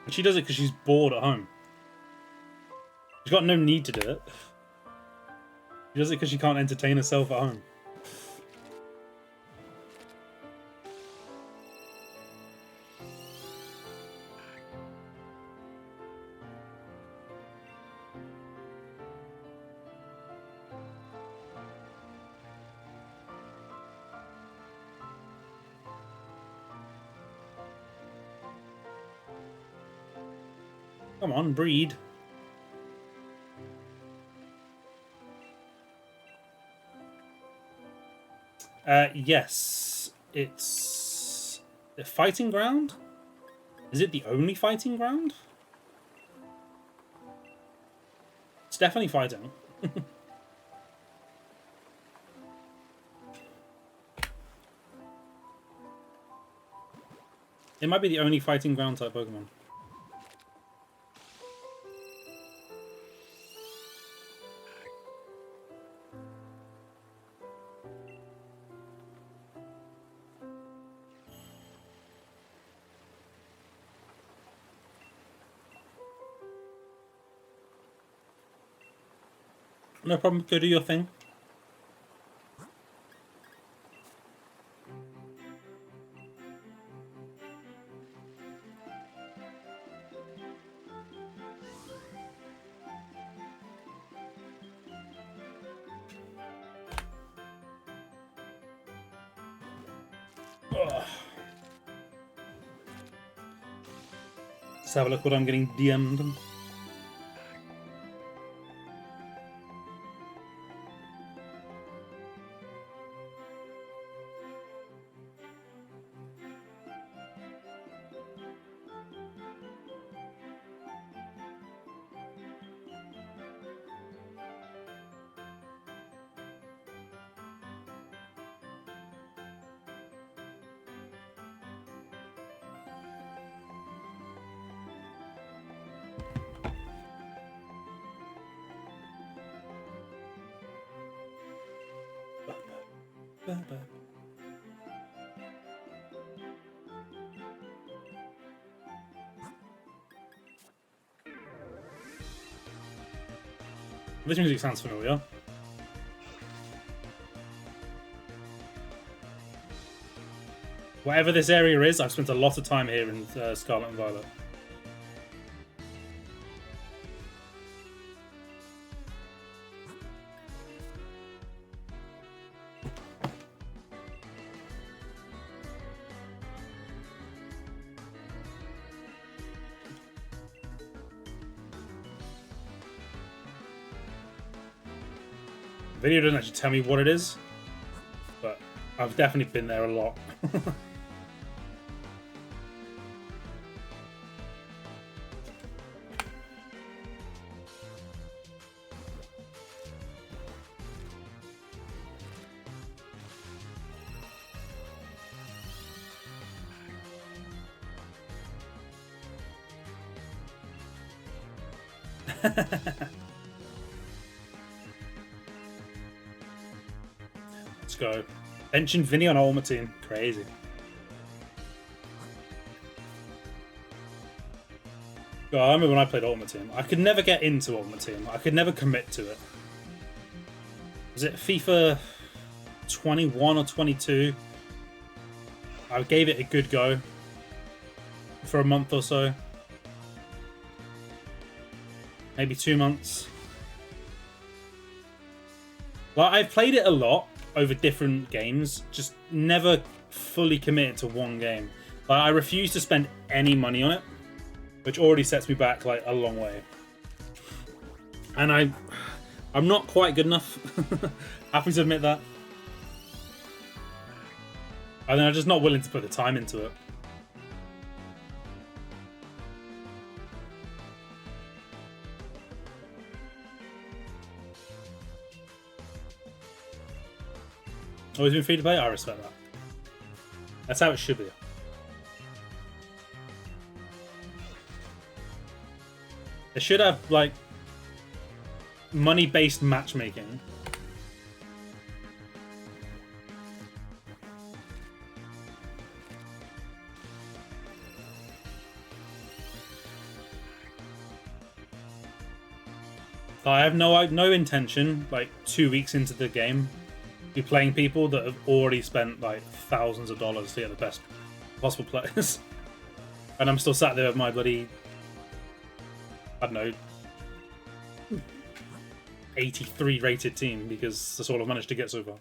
And she does it because she's bored at home. She's got no need to do it. She does it because she can't entertain herself at home. Come on, breed. Yes. It's a fighting ground? Is it the only fighting ground? It's definitely fighting. It might be the only fighting ground type Pokemon. No problem, go do your thing. Ugh. Let's have a look what I'm getting DM'd. This music sounds familiar. Whatever this area is, I've spent a lot of time here in Scarlet and Violet. The video doesn't actually tell me what it is, but I've definitely been there a lot. Let's go. Benching Vinny on Ultimate Team. Crazy. God, I remember when I played Ultimate Team. I could never get into Ultimate Team. I could never commit to it. Was it FIFA 21 or 22? I gave it a good go for a month or so. Maybe 2 months. Well, I've played it a lot over different games, just never fully committed to one game. Like, I refuse to spend any money on it, which already sets me back like a long way. And I'm not quite good enough. Happy to admit that. I think I'm just not willing to put the time into it. Always been free to play? I respect that. That's how it should be. They should have, like... money-based matchmaking. I have no intention, like 2 weeks into the game, be playing people that have already spent like thousands of dollars to get the best possible players. And I'm still sat there with my bloody, I don't know, 83 rated team because that's all I've managed to get so far.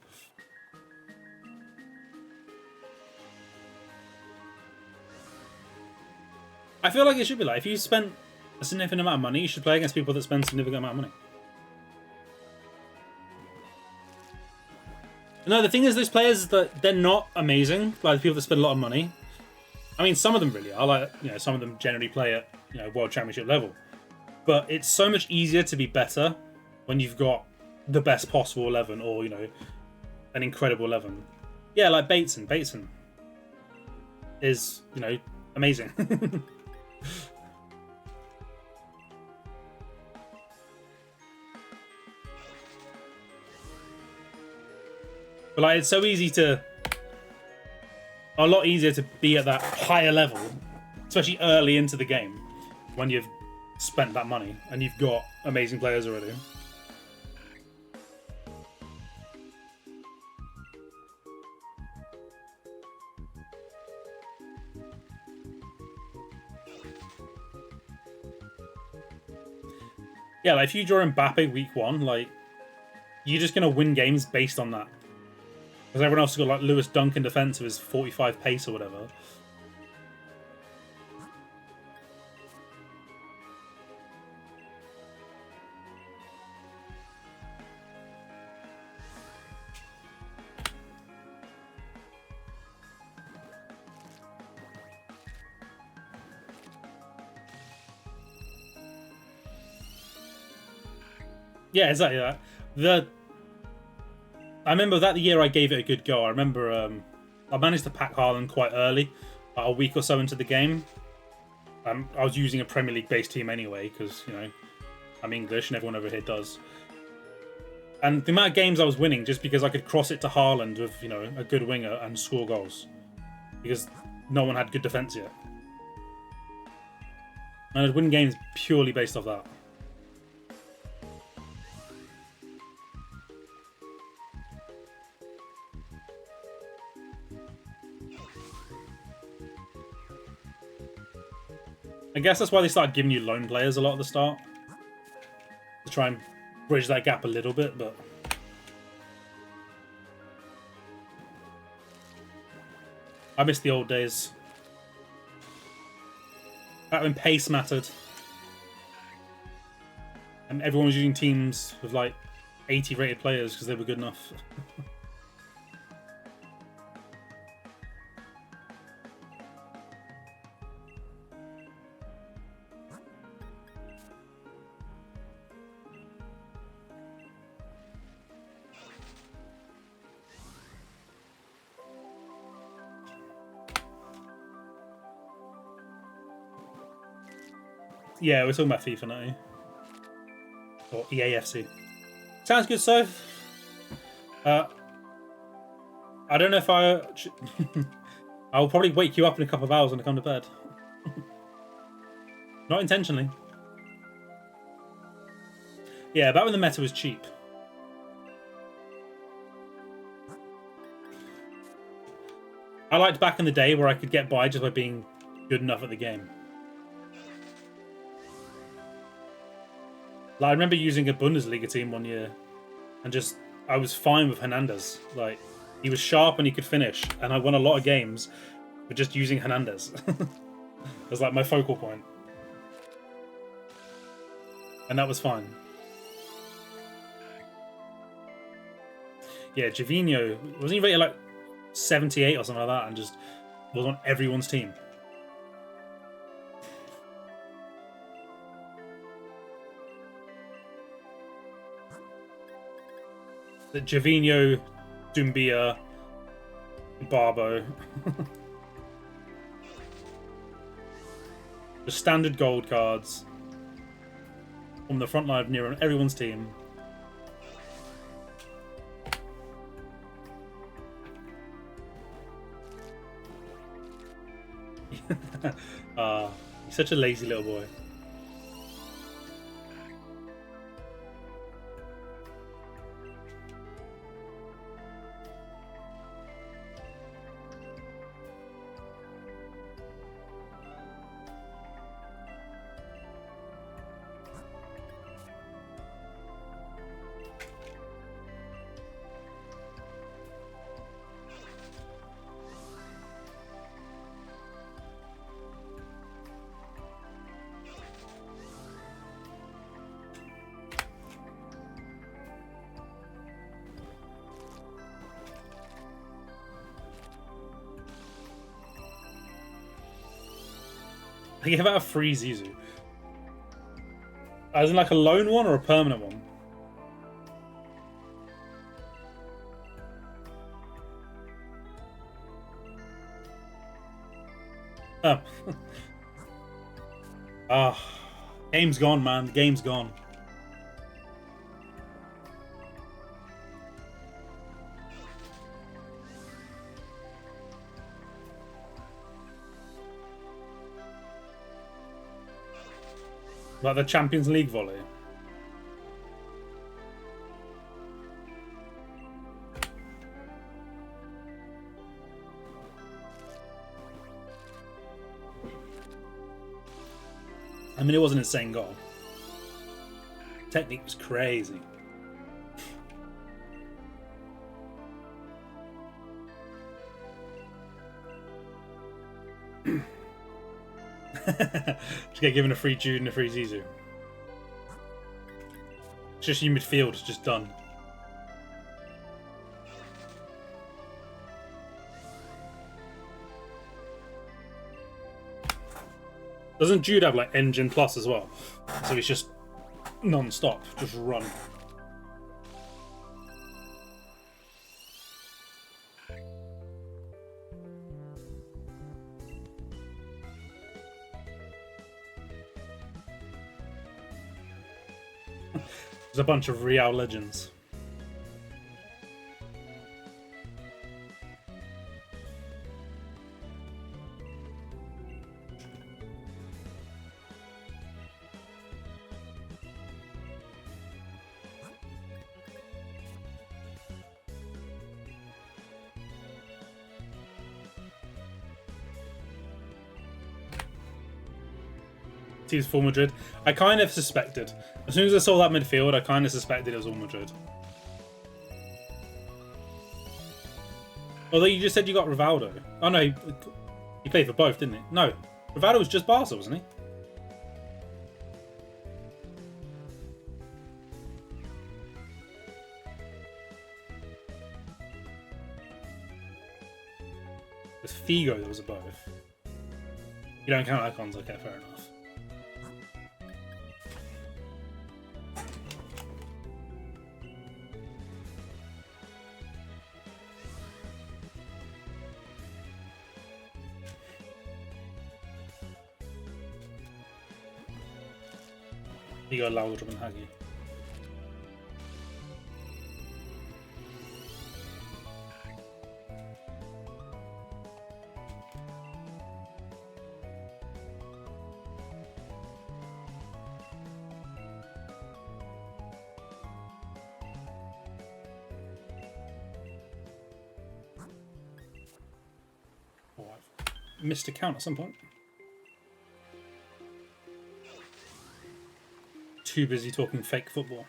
I feel like it should be like, if you spent a significant amount of money, you should play against people that spend a significant amount of money. No, the thing is, those players, that they're not amazing, like the people that spend a lot of money. I mean, some of them really are, like, you know, some of them generally play at, you know, World Championship level. But it's so much easier to be better when you've got the best possible 11 or, you know, an incredible 11. Yeah, like Bateson. Bateson is, you know, amazing. But like, it's so easy to, a lot easier to be at that higher level, especially early into the game, when you've spent that money and you've got amazing players already. Yeah, like if you draw Mbappe week 1, like, you're just gonna win games based on that. Because everyone else has got like Lewis Dunk in defense with his 45 pace or whatever. Yeah, exactly that. I remember that the year I gave it a good go. I remember I managed to pack Haaland quite early, about a week or so into the game. I was using a Premier League based team anyway because, you know, I'm English and everyone over here does. And the amount of games I was winning just because I could cross it to Haaland with, you know, a good winger and score goals, because no one had good defense yet. And I'd win games purely based off that. I guess that's why they started giving you loan players a lot at the start, to try and bridge that gap a little bit, but I miss the old days. Back when pace mattered. And everyone was using teams with like 80 rated players because they were good enough. Yeah, we're talking about FIFA now. Or EAFC. Sounds good, so. I don't know if I'll probably wake you up in a couple of hours when I come to bed. Not intentionally. Yeah, back when the meta was cheap. I liked back in the day where I could get by just by being good enough at the game. Like, I remember using a Bundesliga team one year, and just, I was fine with Hernandez. Like, he was sharp and he could finish, and I won a lot of games with just using Hernandez. It was like my focal point. And that was fine. Yeah, Javinho, wasn't he rated like 78 or something like that, and just was on everyone's team? The Javinho, Dumbia, Barbo. The standard gold cards. from the front line of near everyone's team. He's such a lazy little boy. I gave out a free Zizu. As in like a loan one or a permanent one? Oh. Game's gone, man. Game's gone. Like the Champions League volley. I mean, it was an insane goal. Technique was crazy. Just get given a free Jude and a free Zizu. It's just you midfield, it's just done. Doesn't Jude have like Engine Plus as well? So he's just non-stop, just run. There's a bunch of Real legends. Team's full Madrid. I kind of suspected. As soon as I saw that midfield, I kind of suspected it was all Madrid. Although you just said you got Rivaldo. Oh no, he played for both, didn't he? No, Rivaldo was just Barca, wasn't he? It was Figo that was a both. You don't count icons, okay, fair enough. You got Laudrup and Hagi. Oh, I've missed a count at some point. Too busy talking fake football.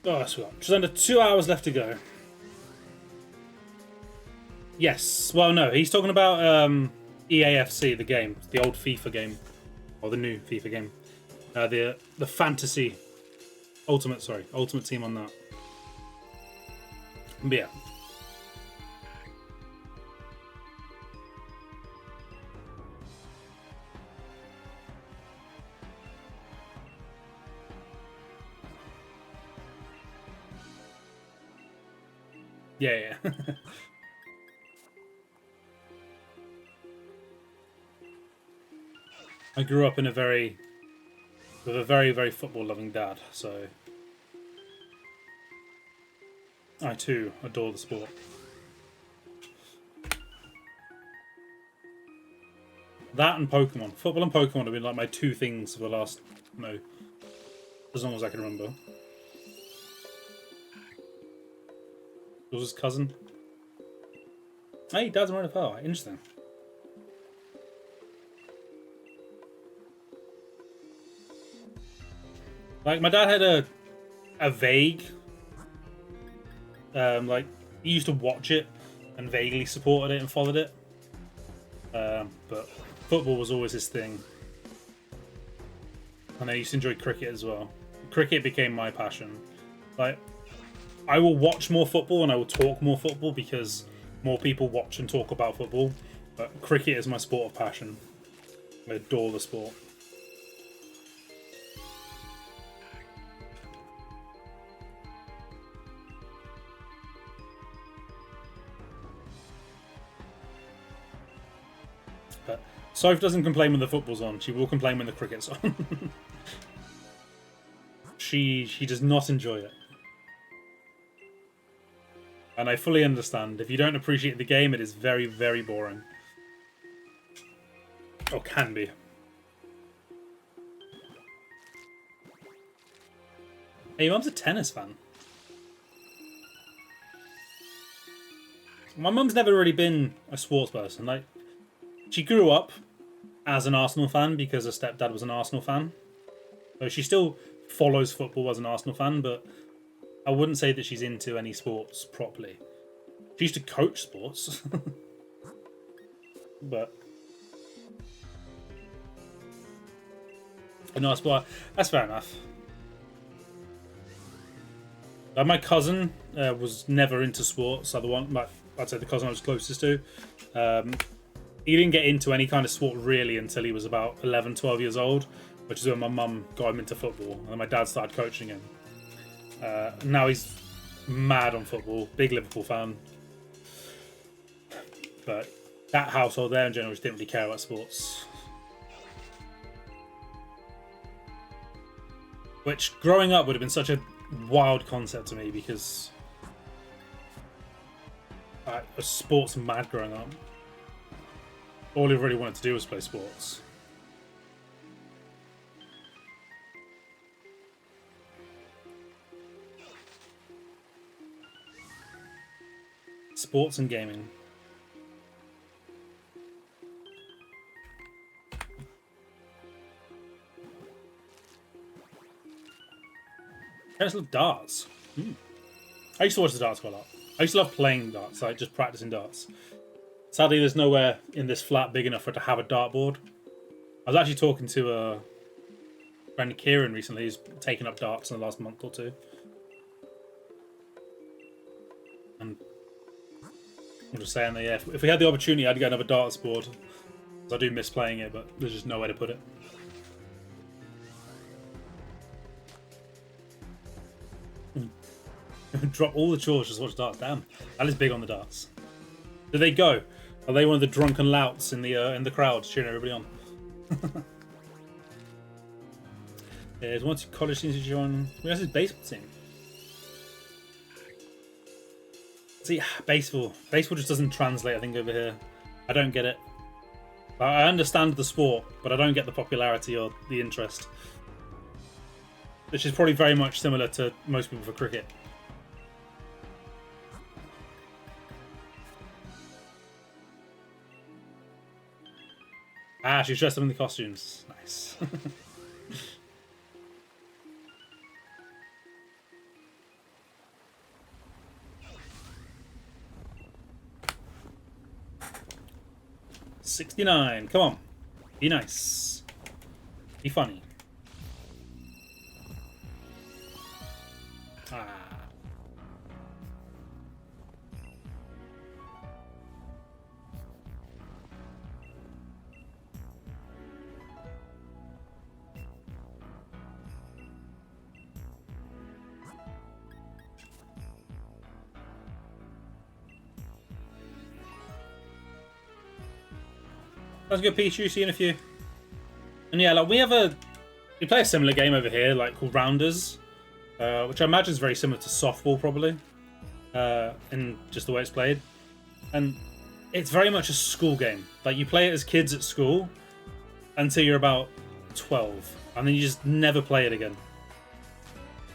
Oh, that's what. Just under 2 hours left to go. Yes. Well, no, he's talking about EAFC, the game, the old FIFA game, or the new FIFA game, the fantasy ultimate team on that. But yeah. Yeah. I grew up with a very, very football-loving dad, so I too adore the sport. That and Pokemon. Football and Pokemon have been like my two things for the last, as long as I can remember. Was his cousin? Hey, Dad's wearing a power. Interesting. Like, my dad had a vague, like, he used to watch it and vaguely supported it and followed it. But football was always his thing. And I used to enjoy cricket as well. Cricket became my passion. Like, I will watch more football and I will talk more football because more people watch and talk about football. But cricket is my sport of passion. I adore the sport. But Soph doesn't complain when the football's on. She will complain when the cricket's on. She does not enjoy it. And I fully understand. If you don't appreciate the game, it is very, very boring. Or can be. Hey, your mum's a tennis fan. My mum's never really been a sports person. Like, she grew up as an Arsenal fan because her stepdad was an Arsenal fan. So she still follows football as an Arsenal fan, but I wouldn't say that she's into any sports properly. She used to coach sports. But no, that's fair enough. My cousin was never into sports. So the one, I'd say the cousin I was closest to, he didn't get into any kind of sport really until he was about 11, 12 years old, which is when my mum got him into football, and then my dad started coaching him. Now he's mad on football, big Liverpool fan. But that household there in general just didn't really care about sports. Which, growing up, would have been such a wild concept to me because I was sports mad growing up. All I really wanted to do was play sports. Sports and gaming. Let's look darts. I used to watch the darts quite a lot. I used to love playing darts, like just practicing darts. Sadly, there's nowhere in this flat big enough for it to have a dartboard. I was actually talking to a friend Kieran recently, who's taken up darts in the last month or two. And I'm just saying that, yeah, if we had the opportunity, I'd get another darts board. I do miss playing it, but there's just nowhere to put it. Drop all the chores, just watch darts. Damn, that is big on the darts. Do they go? Are they one of the drunken louts in the crowd cheering everybody on? There's one college teams to join. Who has his baseball team? See, baseball just doesn't translate. I think over here, I don't get it. I understand the sport, but I don't get the popularity or the interest. Which is probably very much similar to most people for cricket. Ah, she's dressed up in the costumes. Nice. 69. Come on. Be nice. Be funny. Ah. That's a good Pichu, see you in a few. And yeah, like we play a similar game over here, like called Rounders, which I imagine is very similar to softball probably, in just the way it's played. And it's very much a school game. Like you play it as kids at school until you're about 12, and then you just never play it again.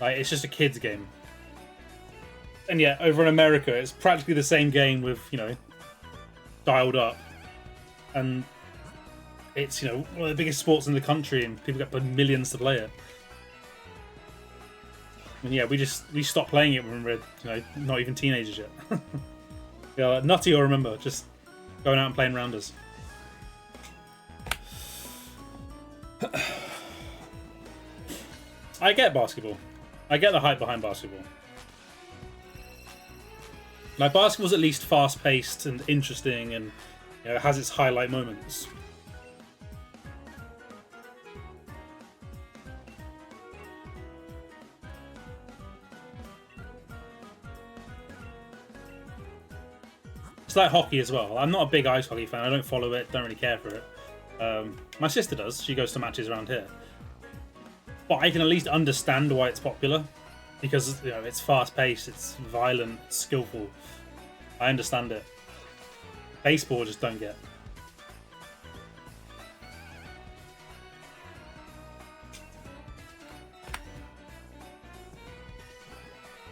Like it's just a kids game. And yeah, over in America, it's practically the same game with, you know, dialed up. And it's, you know, one of the biggest sports in the country, and people get millions to play it. And yeah, we stopped playing it when we were, you know, not even teenagers yet. Yeah, like, nutty, or remember just going out and playing rounders. I get basketball. I get the hype behind basketball. Like basketball's at least fast-paced and interesting, and you know, it has its highlight moments. It's like hockey as well. I'm not a big ice hockey fan. I don't follow it. Don't really care for it. My sister does. She goes to matches around here. But I can at least understand why it's popular, because you know it's fast-paced, it's violent, it's skillful. I understand it. Baseball, I just don't get.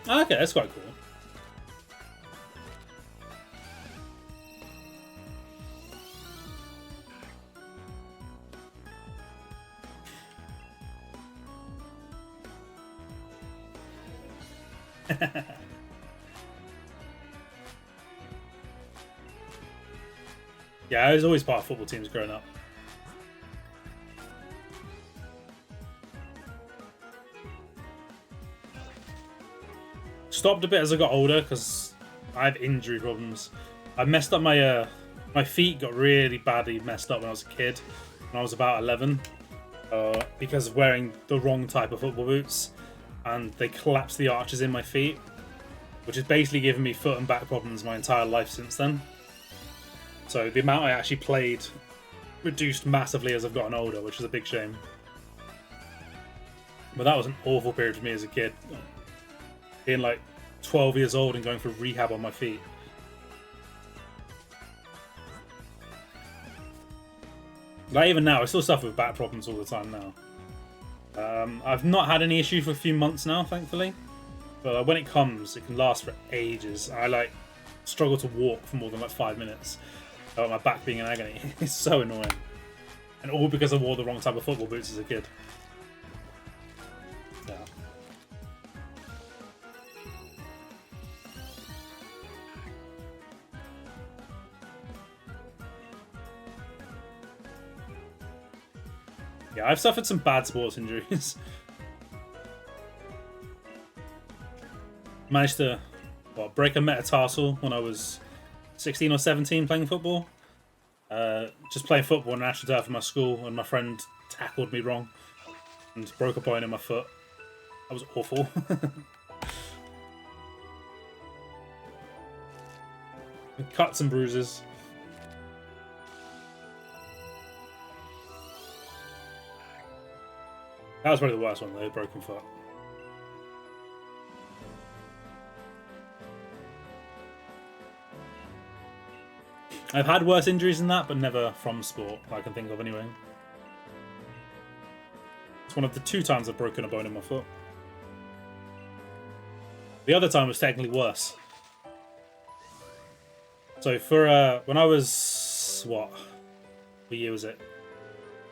Okay, that's quite cool. Yeah, I was always part of football teams growing up. Stopped a bit as I got older because I had injury problems. I messed up my my feet got really badly messed up when I was a kid, when I was about 11, because of wearing the wrong type of football boots, and they collapsed the arches in my feet, which has basically given me foot and back problems my entire life since then. So the amount I actually played reduced massively as I've gotten older, which is a big shame. But that was an awful period for me as a kid. Being like 12 years old and going for rehab on my feet. Like even now, I still suffer with back problems all the time now. I've not had any issue for a few months now, thankfully. But when it comes, it can last for ages. I like struggle to walk for more than like 5 minutes. My back being in agony. It's so annoying. And all because I wore the wrong type of football boots as a kid. Yeah. Yeah, I've suffered some bad sports injuries. Managed to break a metatarsal when I was 16 or 17 playing football. Just playing football on national turf in my school, and my friend tackled me wrong and broke a bone in my foot. That was awful. Cuts and bruises. That was probably the worst one though, broken foot. I've had worse injuries than that, but never from sport, I can think of anyway. It's one of the 2 times I've broken a bone in my foot. The other time was technically worse. So for when I was, what year was it?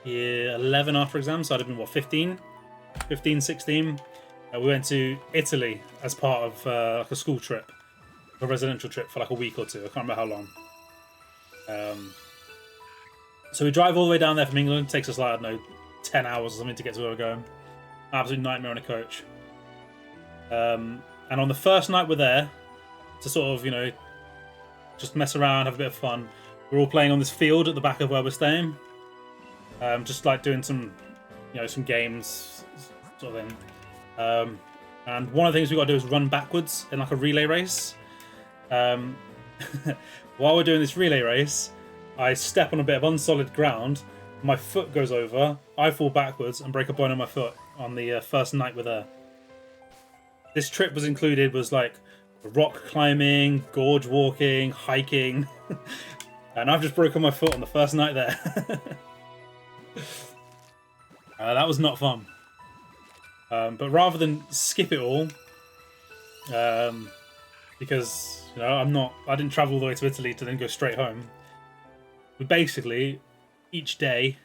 Year 11 after exams, so I'd have been, 15, 16. We went to Italy as part of like a school trip, a residential trip for like a week or 2. I can't remember how long. So we drive all the way down there from England. It takes us like, I don't know, 10 hours or something to get to where we're going. Absolute nightmare on a coach. And on the first night we're there, to sort of, you know, just mess around, have a bit of fun, we're all playing on this field at the back of where we're staying. Just like doing some, you know, some games sort of thing. And one of the things we got to do is run backwards in like a relay race. While we're doing this relay race, I step on a bit of unsolid ground, my foot goes over, I fall backwards and break a bone in my foot on the first night we're there. This trip was like rock climbing, gorge walking, hiking, and I've just broken my foot on the first night there. That was not fun. But rather than skip it all, because you know I didn't travel all the way to Italy to then go straight home. We basically each day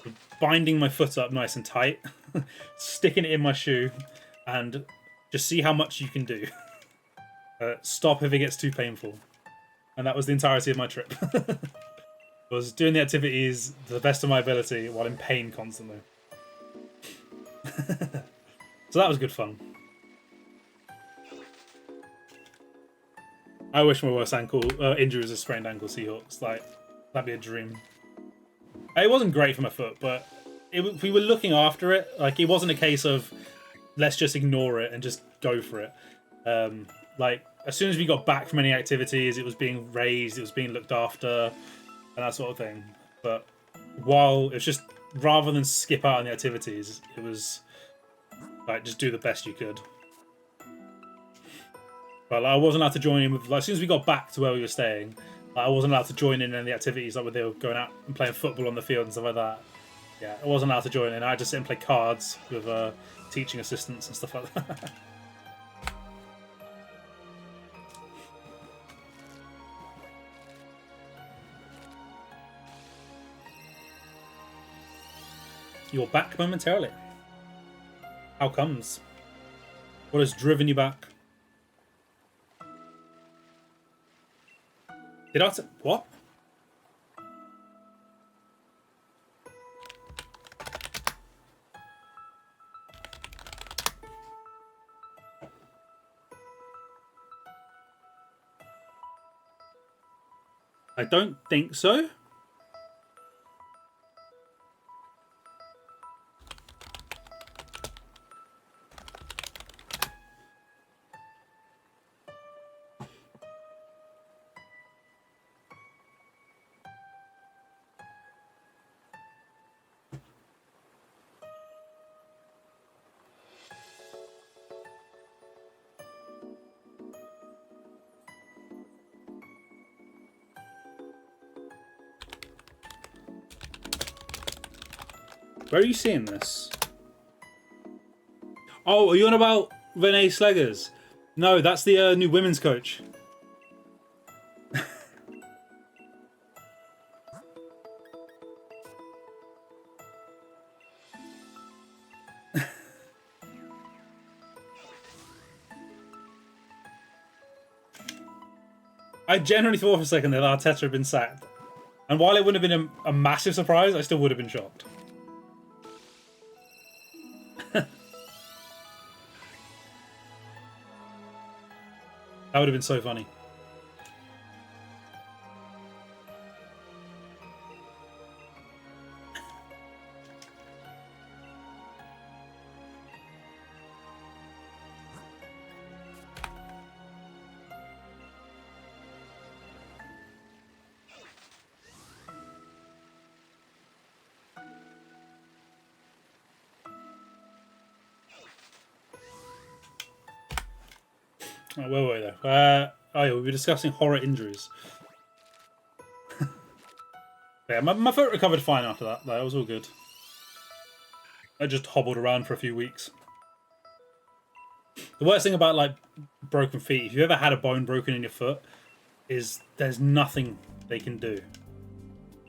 were binding my foot up nice and tight, sticking it in my shoe, and just see how much you can do. Stop if it gets too painful. And that was the entirety of my trip. Was doing the activities to the best of my ability while in pain constantly. So that was good fun. I wish my worst injury was a sprained ankle Seahawks. Like, that'd be a dream. It wasn't great for my foot, but we were looking after it. Like, it wasn't a case of let's just ignore it and just go for it. Like, as soon as we got back from any activities, it was being raised, it was being looked after, and that sort of thing. But while it was just, rather than skip out on the activities, it was like, just do the best you could. But like, I wasn't allowed to join in with, like, as soon as we got back to where we were staying, like, I wasn't allowed to join in any of the activities, like when they were going out and playing football on the field and stuff like that. Yeah, I wasn't allowed to join in. I had to sit and play cards with teaching assistants and stuff like that. You're back momentarily. How comes? What has driven you back? Did I say what? I don't think so. Where are you seeing this? Oh, are you on about Renee Sleggers? No, that's the new women's coach. I genuinely thought for a second that Arteta had been sacked. And while it wouldn't have been a massive surprise, I still would have been shocked. That would have been so funny. Right, where were we there? Oh yeah, we were discussing horror injuries. Yeah, my foot recovered fine after that, though. It was all good. I just hobbled around for a few weeks. The worst thing about, like, broken feet, if you ever had a bone broken in your foot, is there's nothing they can do.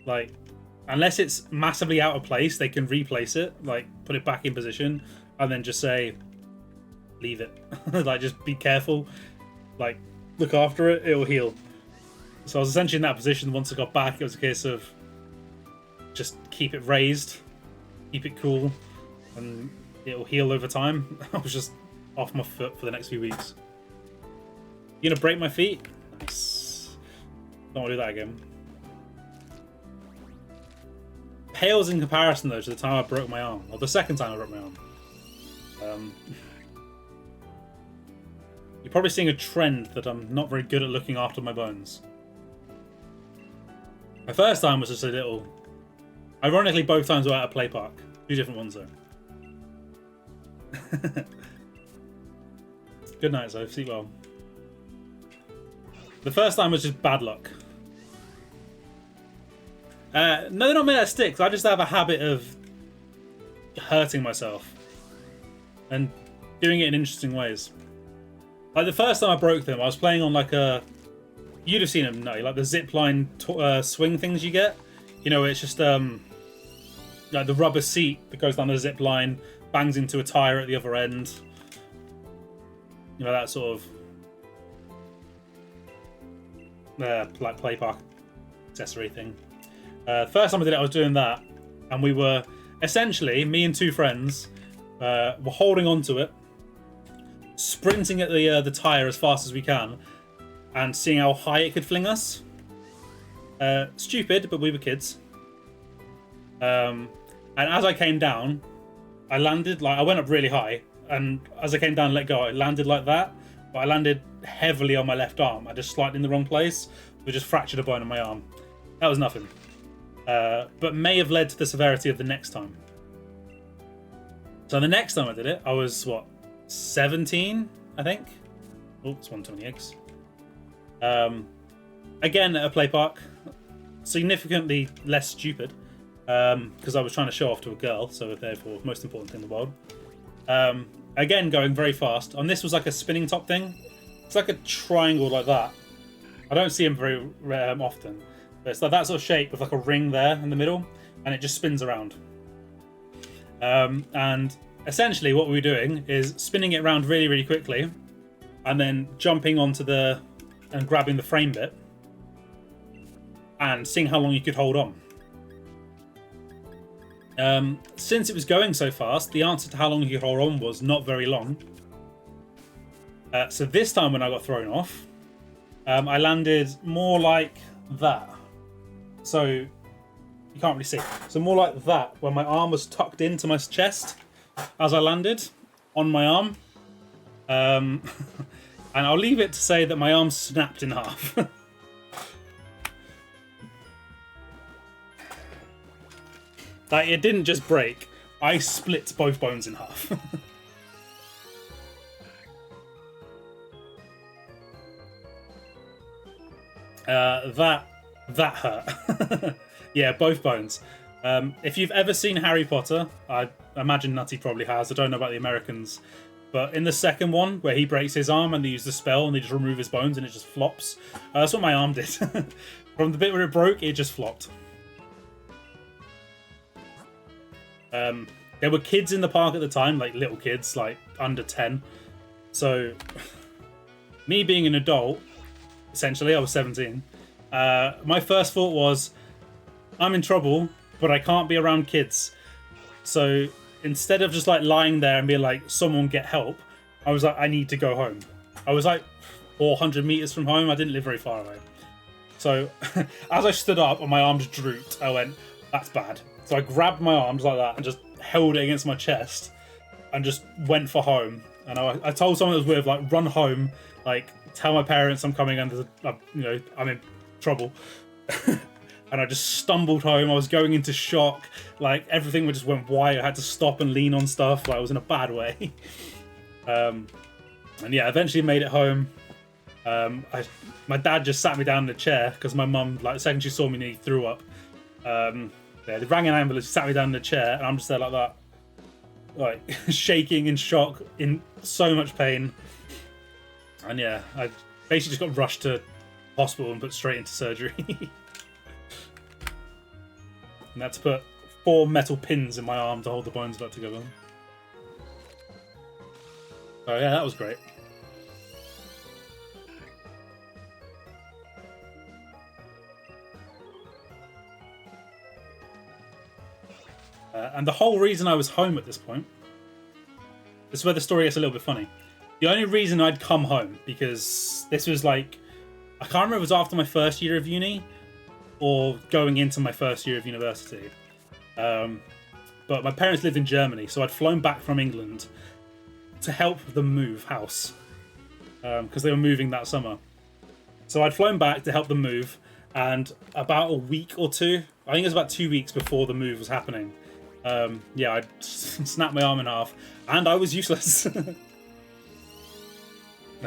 Like, unless it's massively out of place, they can replace it, like, put it back in position, and then just say, leave it. Like, just be careful. Like, look after it, it'll heal. So I was essentially in that position once I got back. It was a case of, just keep it raised, keep it cool, and it'll heal over time. I was just off my foot for the next few weeks. You gonna break my feet? Nice. Don't want to do that again. Pales in comparison though to the time I broke my arm, or the second time I broke my arm. You're probably seeing a trend that I'm not very good at looking after my bones. My first time was just a little... Ironically, both times were at a play park. 2 different ones though. Good night, so sleep well. The first time was just bad luck. No, they're not made out of sticks. I just have a habit of hurting myself and doing it in interesting ways. Like the first time I broke them, I was playing on like a... You'd have seen them, no? Like the zipline swing things you get. You know, it's just like the rubber seat that goes down the zip line, bangs into a tire at the other end. You know, that sort of like play park accessory thing. First time I did it, I was doing that, and we were essentially, me and 2 friends, were holding onto it, sprinting at the tire as fast as we can, and seeing how high it could fling us. Stupid, but we were kids. And as I came down, I landed, like, I went up really high, and as I came down and let go, I landed like that, but I landed heavily on my left arm. I just slightly in the wrong place, we just fractured a bone in my arm. That was nothing. But may have led to the severity of the next time. So the next time I did it, I was, what, 17, I think? Oh, it's one too many eggs. Again, at a play park. Significantly less stupid. Because I was trying to show off to a girl, so therefore, most important thing in the world. Again, going very fast. And this was like a spinning top thing. It's like a triangle like that. I don't see them very often. But it's like that sort of shape with like a ring there in the middle. And it just spins around. And essentially what we were doing is spinning it around really, really quickly. And then jumping onto and grabbing the frame bit. And seeing how long you could hold on. Since it was going so fast, the answer to how long you could hold on was not very long. So this time when I got thrown off, I landed more like that. So you can't really see. So more like that, where my arm was tucked into my chest as I landed on my arm. And I'll leave it to say that my arm snapped in half. Like, it didn't just break. I split both bones in half. That hurt. Yeah, both bones. If you've ever seen Harry Potter, I imagine Nutty probably has. I don't know about the Americans. But in the second one, where he breaks his arm and they use the spell and they just remove his bones and it just flops. That's what my arm did. From the bit where it broke, it just flopped. There were kids in the park at the time, like little kids, like under 10. So, me being an adult, essentially, I was 17. My first thought was, I'm in trouble, but I can't be around kids. So, instead of just like lying there and being like, someone get help, I was like, I need to go home. I was like 400 meters from home. I didn't live very far away. So, as I stood up and my arms drooped, I went, that's bad. So I grabbed my arms like that and just held it against my chest and just went for home. And I told someone that was with, like, run home, like, tell my parents I'm coming and I'm in trouble. And I just stumbled home. I was going into shock. Like, everything just went white. I had to stop and lean on stuff. Like, I was in a bad way. And yeah, eventually made it home. My dad just sat me down in a chair because my mum, like, the second she saw me, nearly threw up. They rang an ambulance, sat me down in a chair, and I'm just there like that, like shaking in shock, in so much pain. And yeah, I basically just got rushed to hospital and put straight into surgery. And had to put 4 metal pins in my arm to hold the bones back together. So yeah, that was great. And the whole reason I was home at this point, this is where the story gets a little bit funny. The only reason I'd come home, because this was like, I can't remember if it was after my first year of uni or going into my first year of university. But my parents lived in Germany, so I'd flown back from England to help them move house because they were moving that summer. So I'd flown back to help them move, and about a week or two, I think it was about 2 weeks before the move was happening, yeah, I snapped my arm in half, and I was useless.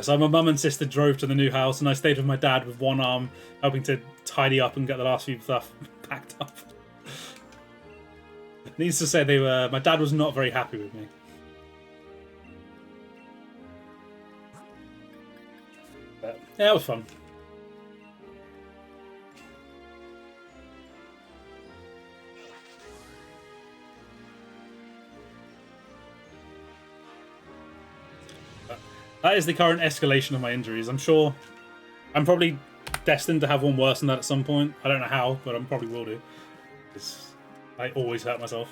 So my mum and sister drove to the new house, and I stayed with my dad with one arm, helping to tidy up and get the last few stuff packed up. Needless to say, my dad was not very happy with me. But yeah, it was fun. That is the current escalation of my injuries. I'm sure I'm probably destined to have one worse than that at some point. I don't know how, but I probably will do. Because I always hurt myself.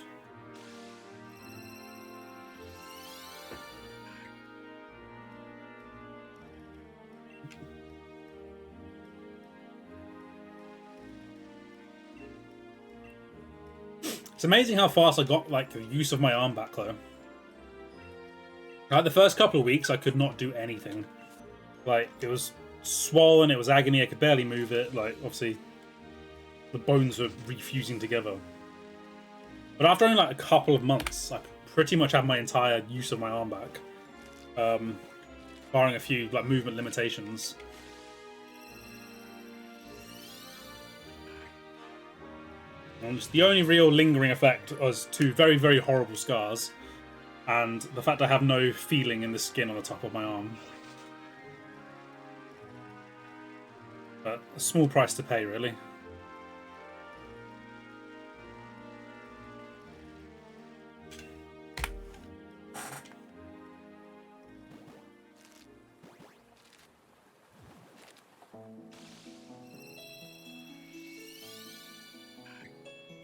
It's amazing how fast I got like the use of my arm back though. Like the first couple of weeks, I could not do anything. Like, it was swollen, it was agony, I could barely move it. Like, obviously, the bones were refusing together. But after only like a couple of months, I pretty much had my entire use of my arm back. Barring a few like movement limitations. And the only real lingering effect was two very, very horrible scars. And the fact I have no feeling in the skin on the top of my arm. But a small price to pay, really.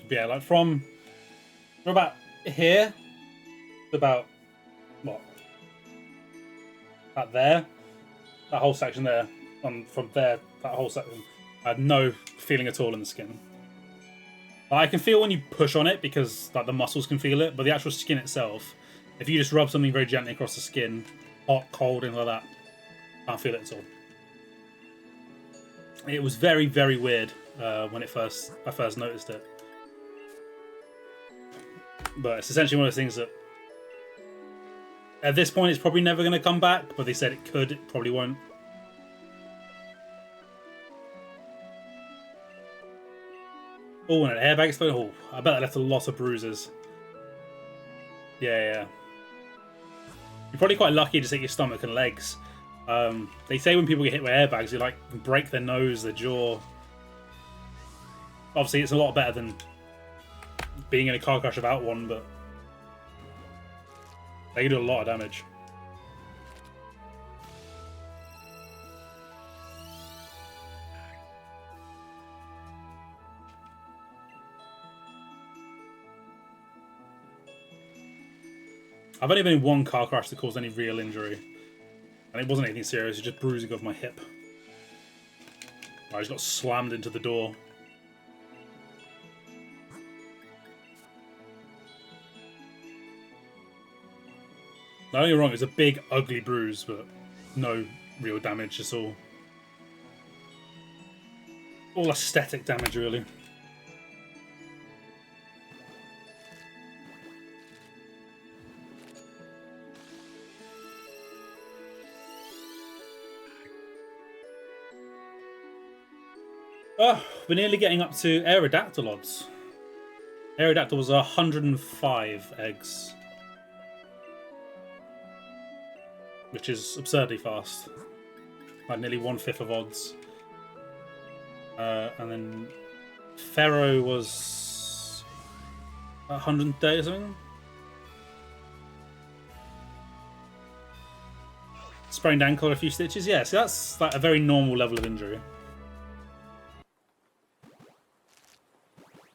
But yeah, like from about here to about what? About there, that whole section there, from there, that whole section, I had no feeling at all in the skin. I can feel when you push on it because like the muscles can feel it, but the actual skin itself, if you just rub something very gently across the skin, hot, cold, and like that, I can't feel it at all. It was very, very weird when I first noticed it. But it's essentially one of those things that at this point it's probably never going to come back, but they said it could, it probably won't. Oh, and an airbag exploded. Oh, I bet that left a lot of bruises. Yeah. You're probably quite lucky to hit your stomach and legs. They say when people get hit with airbags, you like break their nose, their jaw. Obviously, it's a lot better than being in a car crash without one, but they can do a lot of damage. I've only been in one car crash that caused any real injury. And it wasn't anything serious, it was just bruising of my hip. I just got slammed into the door. Don't get me wrong, it's a big, ugly bruise, but no real damage at all. All aesthetic damage, really. Oh, we're nearly getting up to Aerodactyl odds. Aerodactyl was 105 eggs. Which is absurdly fast. Like nearly 1/5 of odds. And then Pharaoh was 130 or something. Sprained ankle, a few stitches. Yeah, so that's like a very normal level of injury.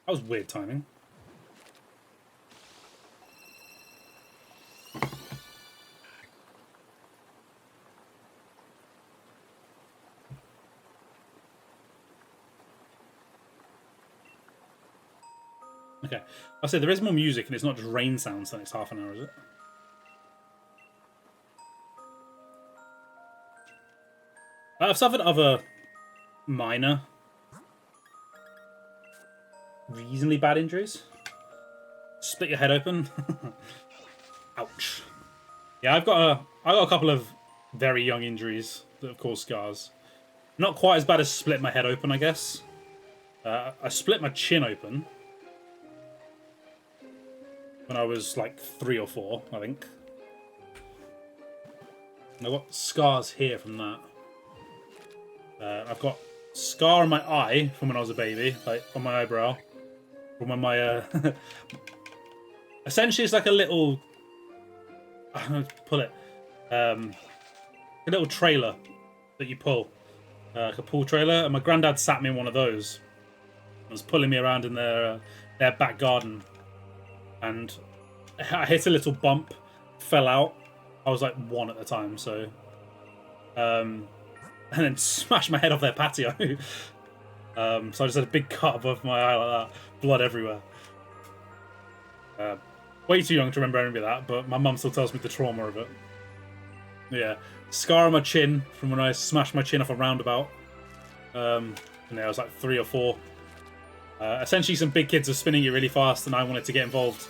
That was weird timing. Okay. I say there is more music and it's not just rain sounds the next half an hour, is it? I've suffered other minor, reasonably bad injuries. Split your head open. Ouch. Yeah, I got a couple of very young injuries that have caused scars. Not quite as bad as split my head open, I guess. I split my chin open when I was like 3 or 4, I think. And I've got scars here from that. I've got scar on my eye from when I was a baby, like on my eyebrow. From when my essentially it's like a little, I don't know how to pull it, a little trailer that you pull, like a pull trailer. And my granddad sat me in one of those. He was pulling me around in their back garden, and I hit a little bump, fell out. I was like 1 at the time, so and then smashed my head off their patio. So I just had a big cut above my eye like that, blood everywhere. Way too young to remember any of that, but my mum still tells me the trauma of it. Yeah, scar on my chin from when I smashed my chin off a roundabout. And yeah, I was like 3 or 4. Essentially, some big kids were spinning it really fast, and I wanted to get involved. So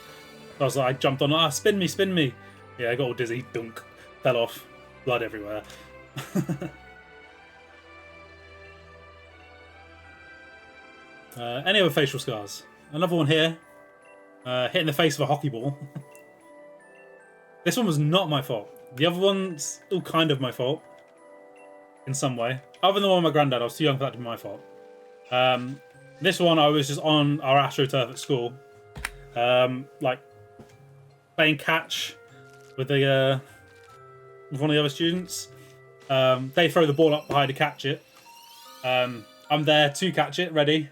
I was like, I jumped on, spin me, spin me. Yeah, I got all dizzy, dunk, fell off, blood everywhere. Any other facial scars? Another one here. Hit in the face of a hockey ball. This one was not my fault. The other one's still kind of my fault. In some way. Other than the one with my granddad, I was too young for that to be my fault. This one, I was just on our AstroTurf at school. Like, playing catch with the with one of the other students. They throw the ball up high to catch it. I'm there to catch it, ready.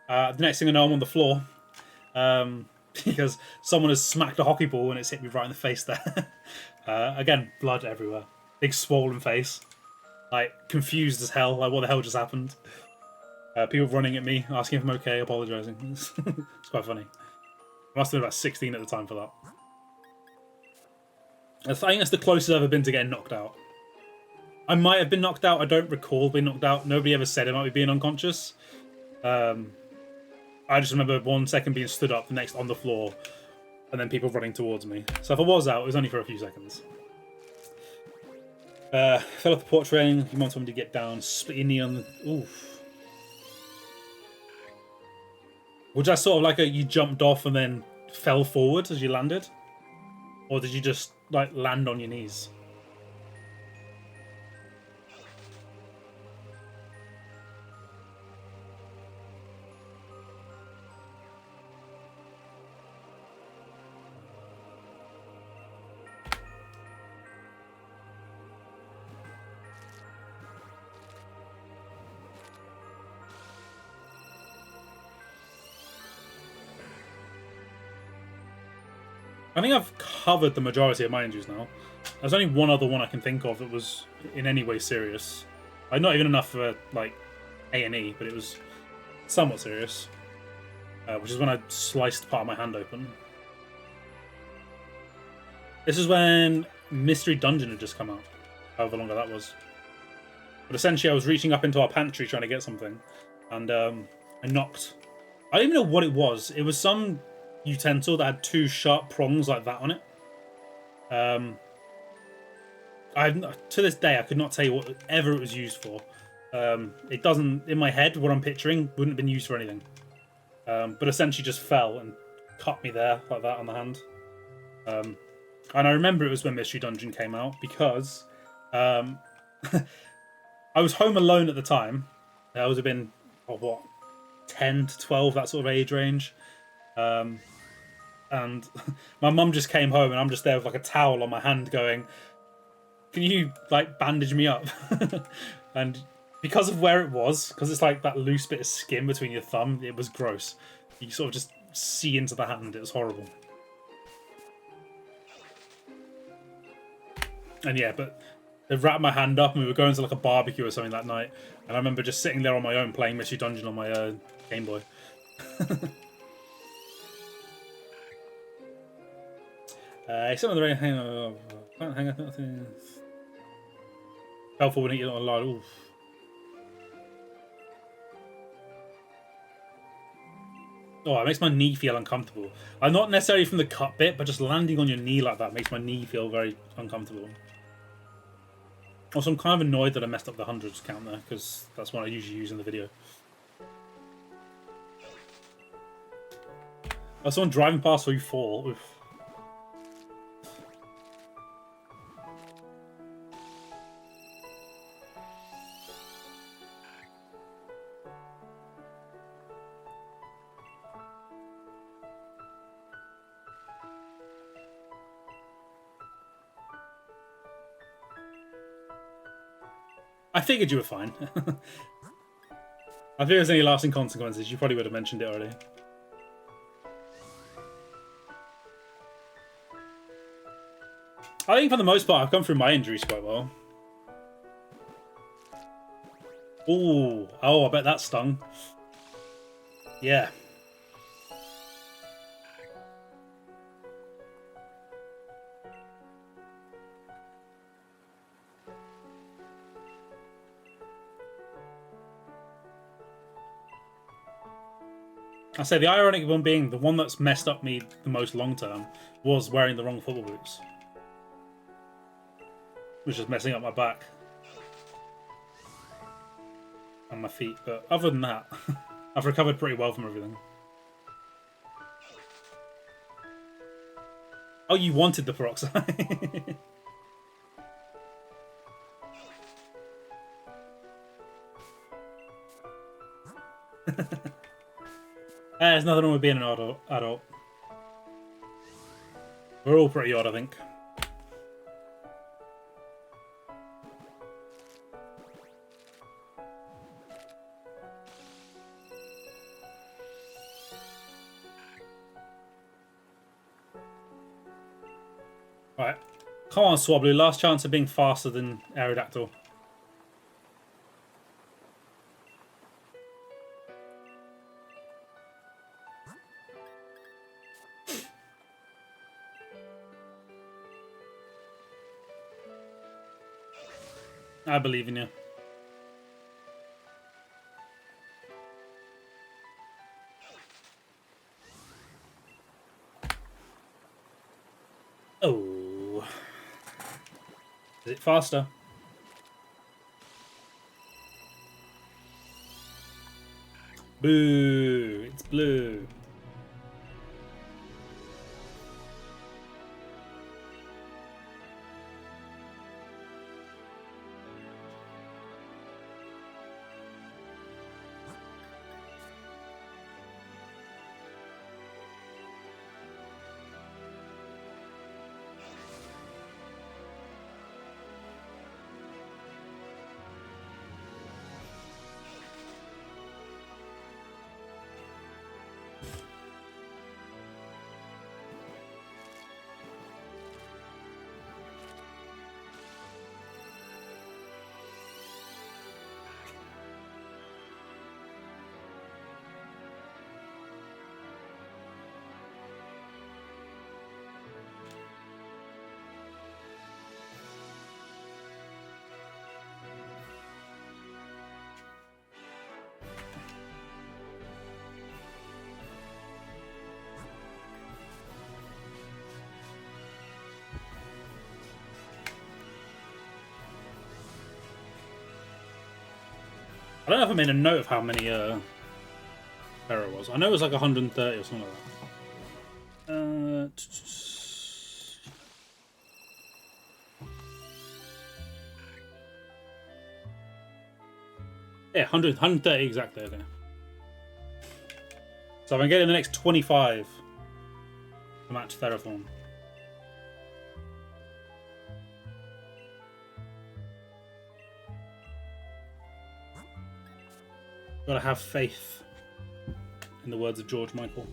The next thing I know, I'm on the floor. Because someone has smacked a hockey ball and it's hit me right in the face there. Again, blood everywhere. Big swollen face. Like, confused as hell. Like, what the hell just happened? People running at me, asking if I'm okay, apologising. It's quite funny. I must have been about 16 at the time for that. I think that's the closest I've ever been to getting knocked out. I might have been knocked out. I don't recall being knocked out. Nobody ever said about me being unconscious. I just remember 1 second being stood up, the next on the floor, and then people running towards me. So if I was out, it was only for a few seconds. Fell off the porch railing. You want someone to get down, split your knee on the... Oof. Was that sort of like you jumped off and then fell forward as you landed? Or did you just, like, land on your knees? I think I've covered the majority of my injuries now. There's only one other one I can think of that was in any way serious. Like, not even enough for, like, A&E, but it was somewhat serious. Which is when I sliced part of my hand open. This is when Mystery Dungeon had just come out. However long that was. But essentially I was reaching up into our pantry trying to get something. And I knocked... I don't even know what it was. It was some utensil that had 2 sharp prongs like that on it. To this day, I could not tell you whatever it was used for. It doesn't, in my head, what I'm picturing wouldn't have been used for anything. But essentially just fell and cut me there, like that, on the hand. And I remember it was when Mystery Dungeon came out, because I was home alone at the time. I would have been, 10 to 12, that sort of age range. And my mum just came home and I'm just there with like a towel on my hand going, can you like bandage me up? And because of where it was, because it's like that loose bit of skin between your thumb, it was gross. You sort of just see into the hand. It was horrible. And yeah, but they wrapped my hand up and we were going to like a barbecue or something that night. And I remember just sitting there on my own playing Mystery Dungeon on my Game Boy. Some of the rain hang on. Can't hang up nothing. Helpful when you on live. Oof. Oh, it makes my knee feel uncomfortable. Not necessarily from the cut bit, but just landing on your knee like that makes my knee feel very uncomfortable. Also, I'm kind of annoyed that I messed up the hundreds count there, because that's what I usually use in the video. Oh, someone driving past where you fall. Oof. I figured you were fine. I think there's any lasting consequences. You probably would have mentioned it already. I think for the most part, I've gone through my injuries quite well. Ooh. Oh, I bet that stung. Yeah. I say the ironic one being the one that's messed up me the most long term was wearing the wrong football boots, which is messing up my back and my feet. But other than that, I've recovered pretty well from everything. Oh, you wanted the peroxide. There's nothing wrong with being an adult. We're all pretty odd, I think. Right. Come on, Swablu. Last chance of being faster than Aerodactyl. I believe in you. Oh. Is it faster? Boo! It's blue. I don't know if I made a note of how many error was. I know it was like 130 or something like that. Yeah, 130 exactly. Okay. So I'm getting the next 25 to match Theraform. Gotta have faith, in the words of George Michael.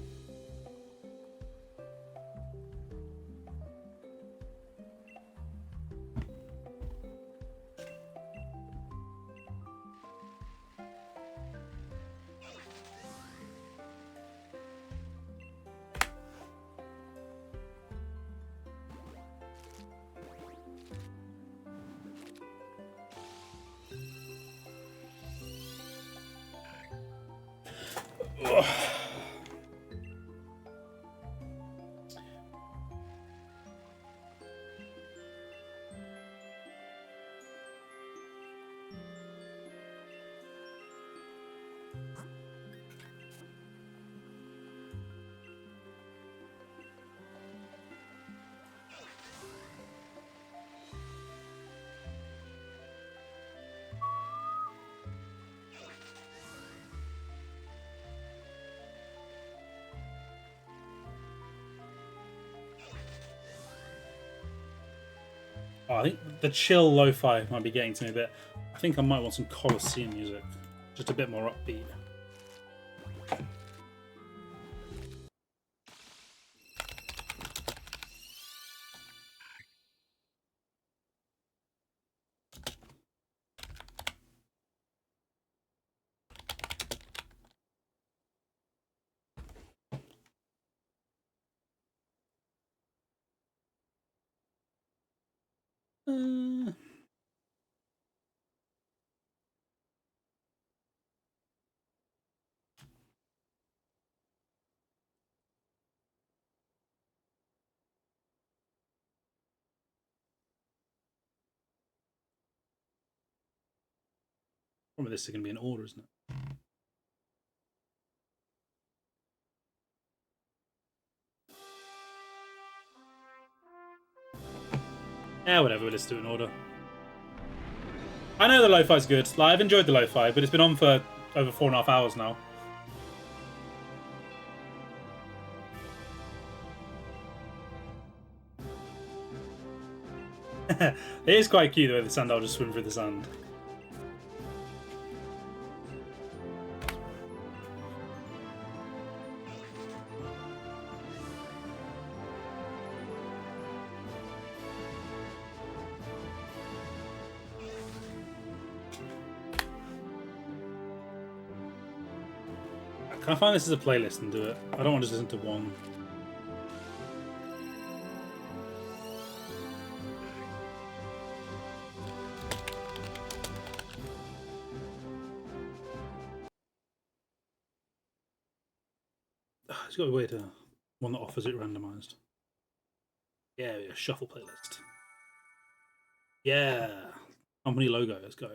Oh, I think the chill lo-fi might be getting to me a bit. I think I might want some Colosseum music. Just a bit more upbeat. Probably this is going to be in order, isn't it? Yeah, whatever, we'll just do it in order. I know the lo-fi's good. Like, I've enjoyed the lo-fi, but it's been on for over 4.5 hours now. It is quite cute the way the sandal just swim through the sand. Can I find this as a playlist and do it? I don't want to just listen to one. It's got to be a way to one that offers it randomized. Yeah, shuffle playlist. Yeah, company logo. Let's go.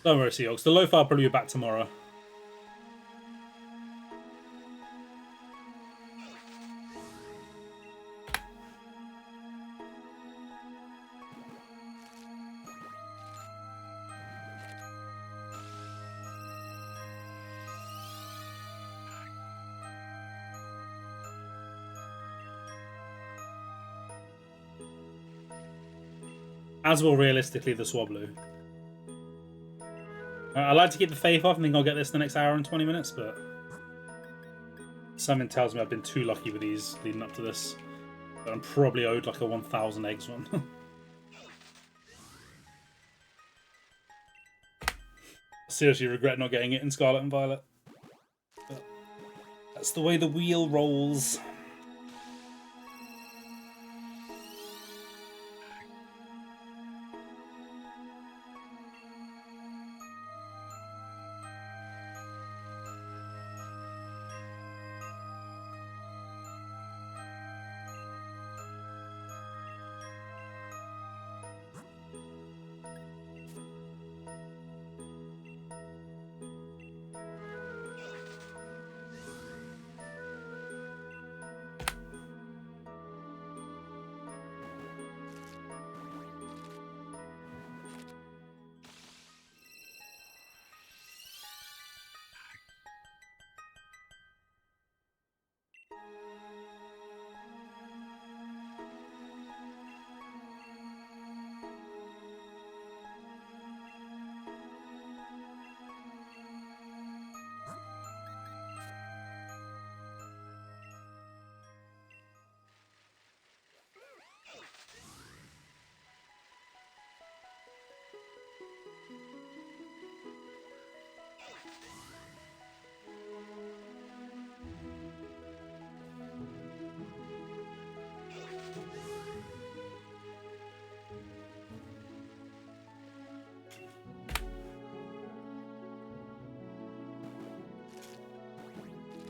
Don't worry, Seahawks. The lo-fi will probably be back tomorrow. As will realistically the Swablu. I like to keep the faith off and think I'll get this the next hour and 20 minutes, but something tells me I've been too lucky with these leading up to this. But I'm probably owed like a 1,000 eggs one. Seriously regret not getting it in Scarlet and Violet. But that's the way the wheel rolls.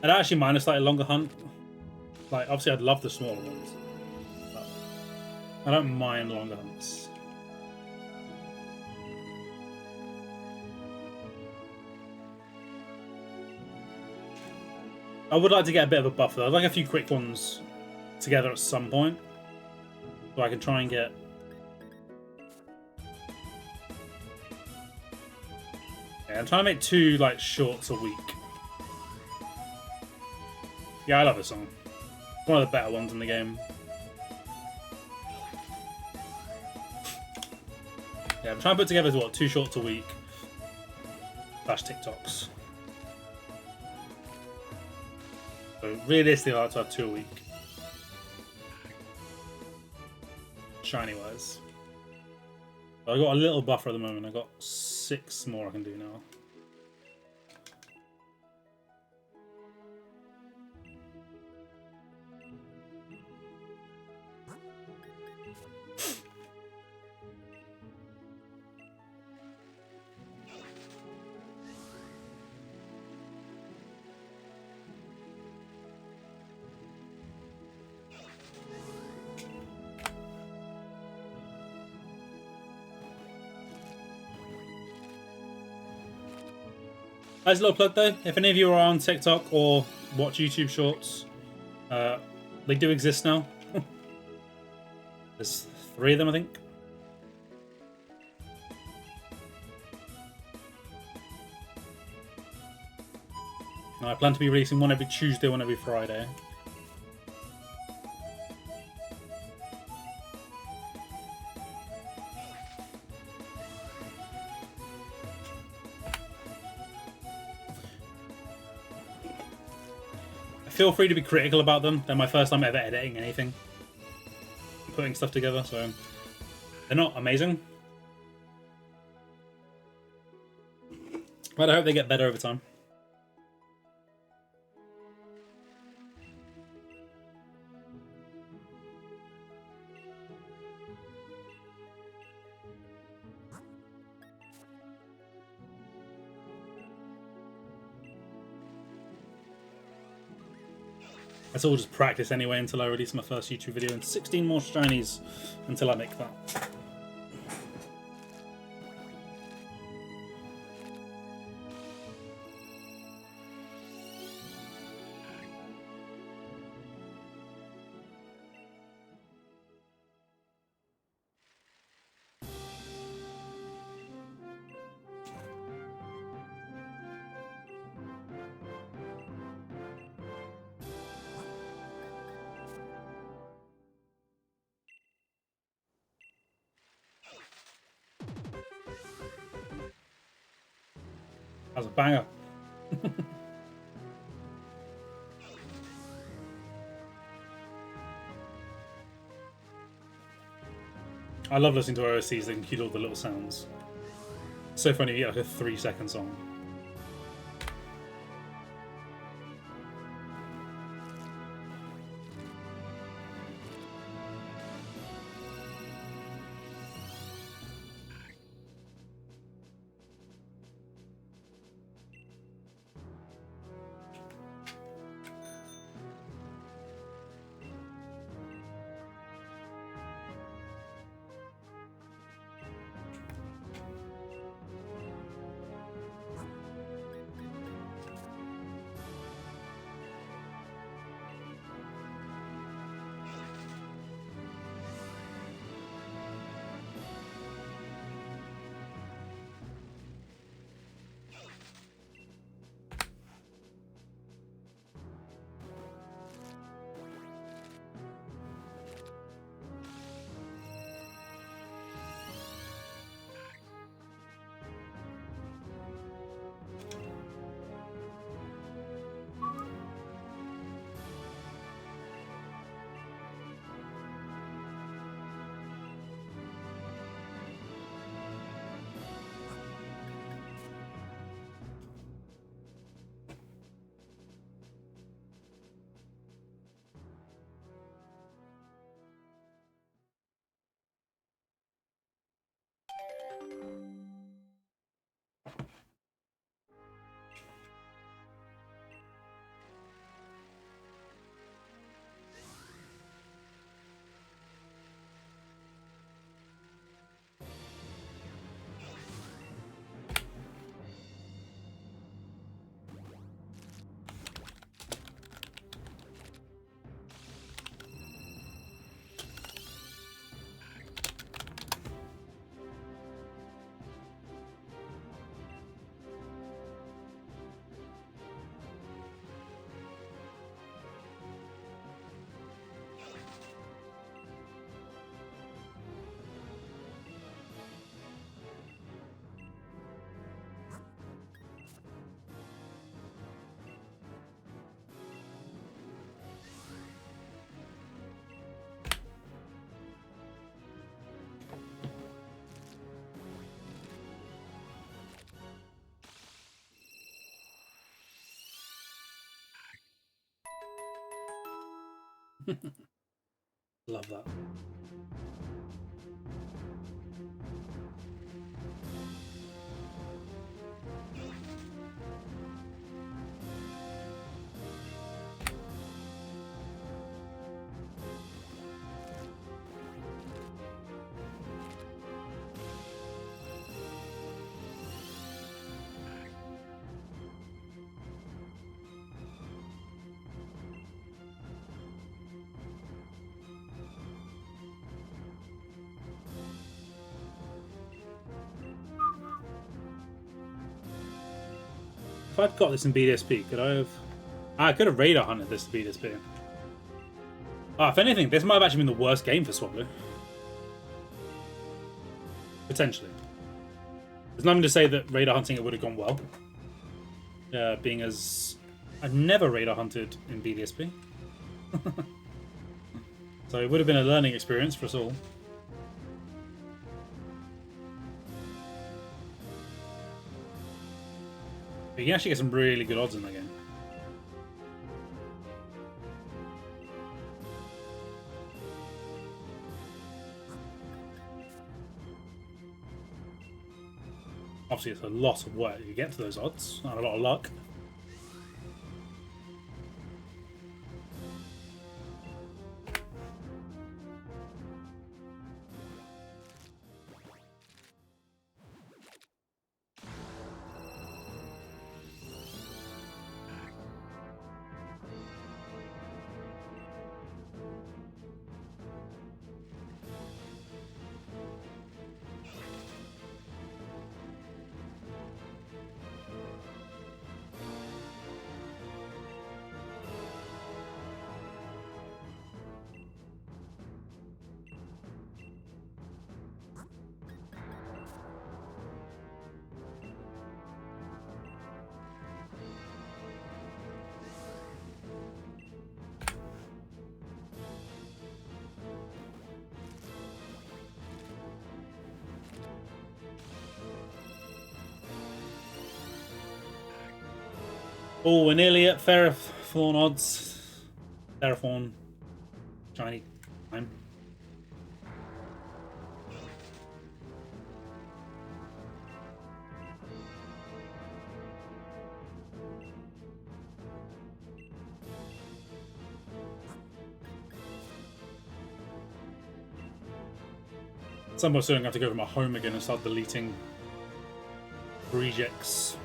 I don't actually mind a slightly longer hunt. Like, obviously I'd love the smaller ones, but I don't mind longer hunts. I would like to get a bit of a buffer. I'd like a few quick ones together at some point, so I can try and get. Yeah, I'm trying to make 2 like shorts a week. Yeah, I love this song. One of the better ones in the game. Yeah, I'm trying to put together what 2 shorts a week. / TikToks. So realistically, I like to have 2 a week. Shiny wise. But I've got a little buffer at the moment. I've got 6 more I can do now. As a little plug though, if any of you are on TikTok or watch YouTube Shorts, they do exist now. There's 3 of them, I think. I plan to be releasing one every Tuesday, one every Friday. Feel free to be critical about them. They're my first time ever editing anything, putting stuff together, so they're not amazing. But I hope they get better over time. That's all just practice anyway until I release my first YouTube video, and 16 more shinies until I make that. That was a banger. I love listening to OSCs. They can cue all the little sounds. So funny, you get like a 3-second song. Love that. If I'd got this in BDSP, could I have... I could have radar hunted this to BDSP. If anything, this might have actually been the worst game for Swablu. Potentially. There's nothing to say that radar hunting it would have gone well. Being as... I've never radar hunted in BDSP. So it would have been a learning experience for us all. But you can actually get some really good odds in that game. Obviously, it's a lot of work to get to those odds, and a lot of luck. Oh, we're nearly at Ferrothorn odds. Ferrothorn. Shiny time. At some point soon I'm going to have to go to my home again and start deleting rejects.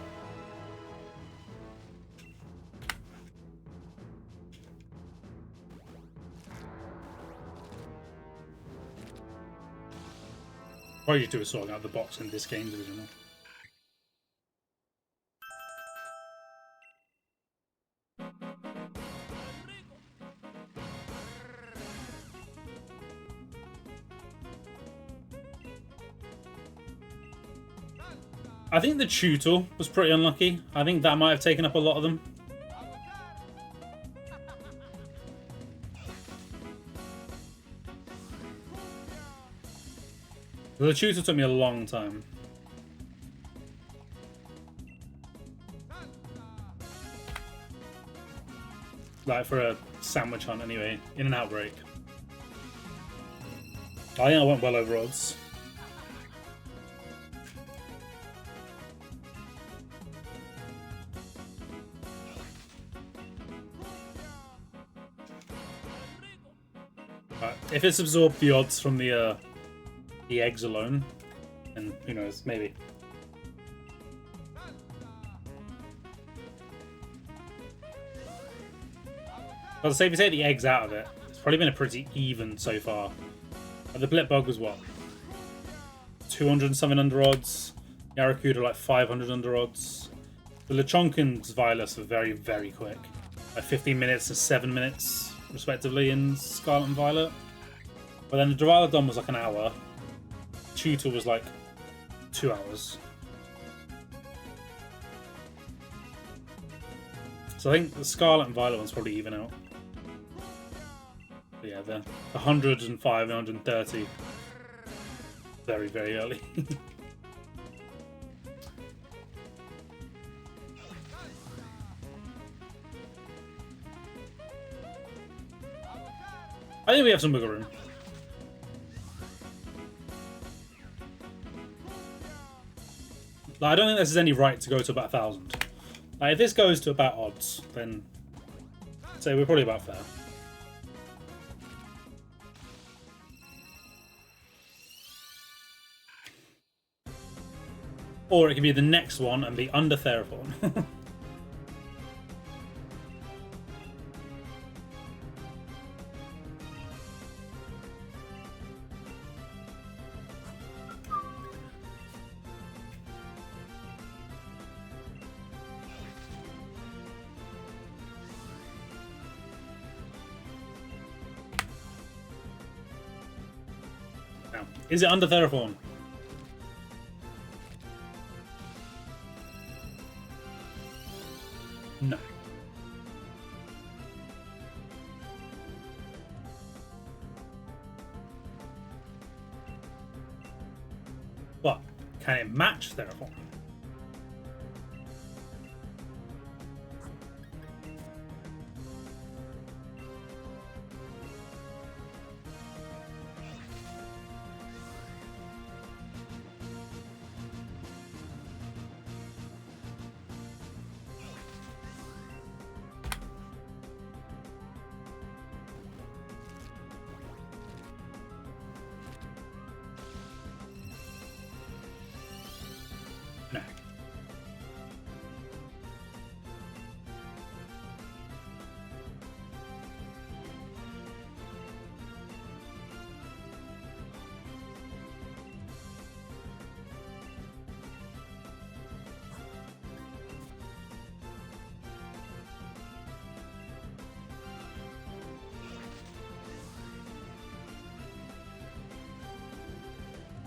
Probably just do a sorting out the box in this game division. I think the tutor was pretty unlucky. I think that might have taken up a lot of them. The tutor took me a long time. Like for a sandwich hunt anyway, in an outbreak. I think I went well over odds. If it's absorbed the odds from the eggs alone, and who knows, maybe. I'll say if you take the eggs out of it, it's probably been a pretty even so far. The Blip Bug was what? 200 and something under odds. The Arrokuda like 500 under odds. The Lechonkin's Violus were very, very quick. Like 15 minutes and 7 minutes, respectively, in Scarlet and Violet. But then the Duraludon was like an hour. Tutor was like 2 hours. So I think the Scarlet and Violet one's probably even out. But yeah, the 105 and 130 very, very early. I think we have some wiggle room. Like, I don't think there's any right to go to about 1,000. Like, if this goes to about odds, then I'd say we're probably about fair. Or it could be the next one and be under Theraphon. Now, is it under Theraphon? No. But can it match Theraphon? No.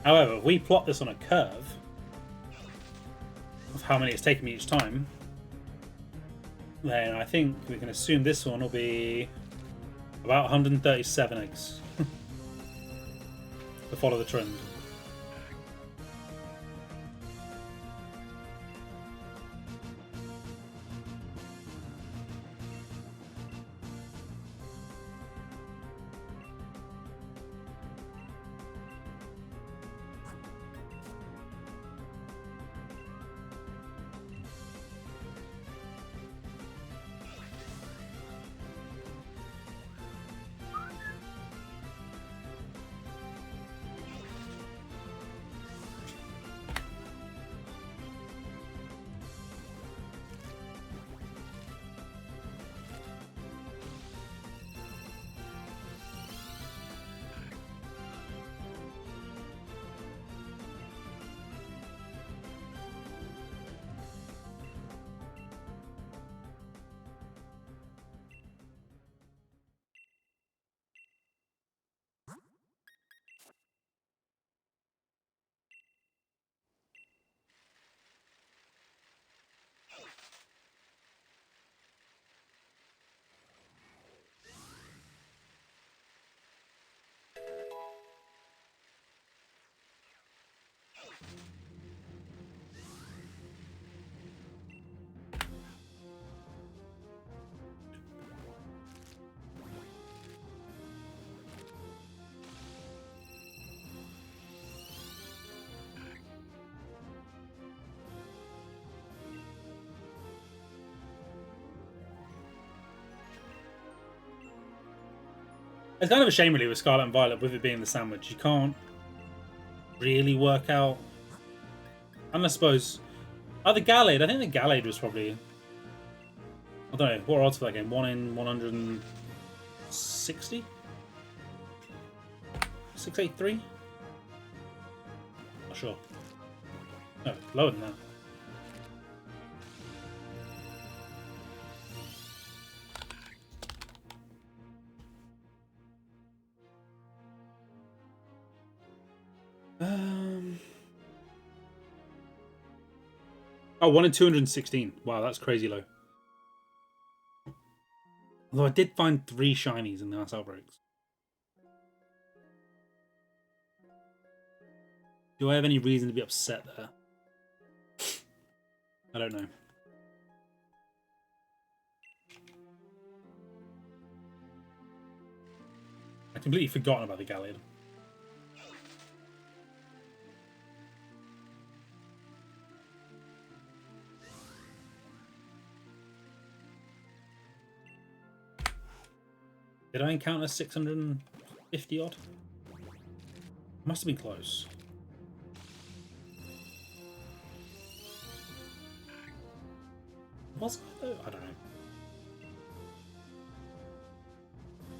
However, if we plot this on a curve of how many it's taken me each time, then I think we can assume this one will be about 137 eggs to follow the trend. It's kind of a shame, really, with Scarlet and Violet, with it being the sandwich. You can't really work out. And I suppose. Oh, the Gallade. I think the Gallade was probably. I don't know. What are odds for that game? 1 in 160? 683? Not sure. No, lower than that. Oh, 1 in 216. Wow, that's crazy low. Although I did find 3 shinies in the last outbreaks. Do I have any reason to be upset there? I don't know. I completely forgotten about the Galleon. Did I encounter 650 odd? Must have been close. Was I though? I don't know.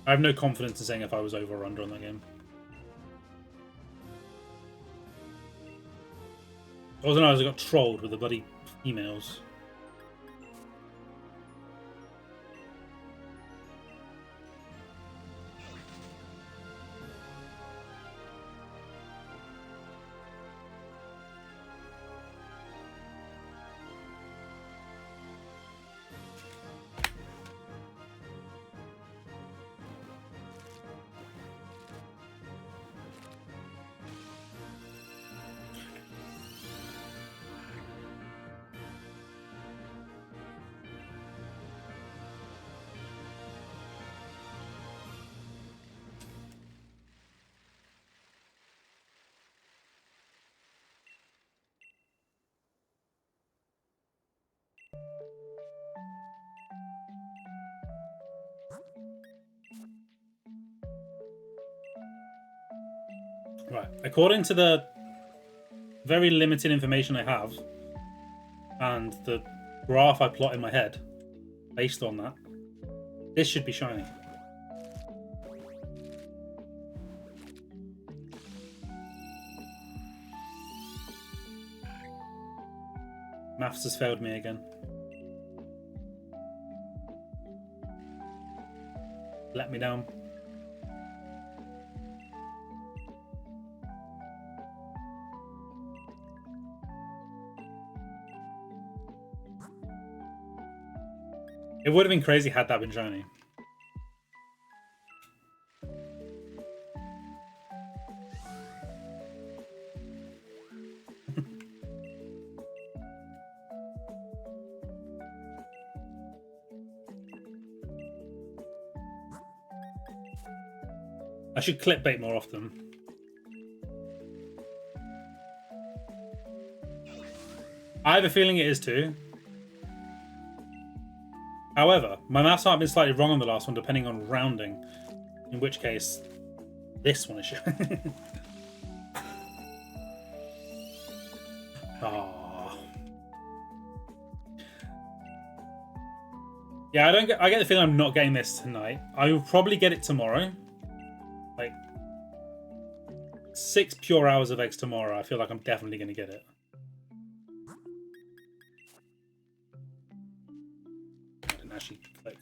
I have no confidence in saying if I was over or under on that game. All I know is I got trolled with the bloody emails. Right, according to the very limited information I have and the graph I plot in my head based on that, this should be shiny. Maths has failed me again. Let me down. It would have been crazy had that been shiny. I should clickbait more often. I have a feeling it is too. However, my maths might have been slightly wrong on the last one, depending on rounding. In which case, this one is showing. Oh. Yeah, I get the feeling I'm not getting this tonight. I will probably get it tomorrow. Like 6 pure hours of eggs tomorrow. I feel like I'm definitely going to get it. I didn't actually click.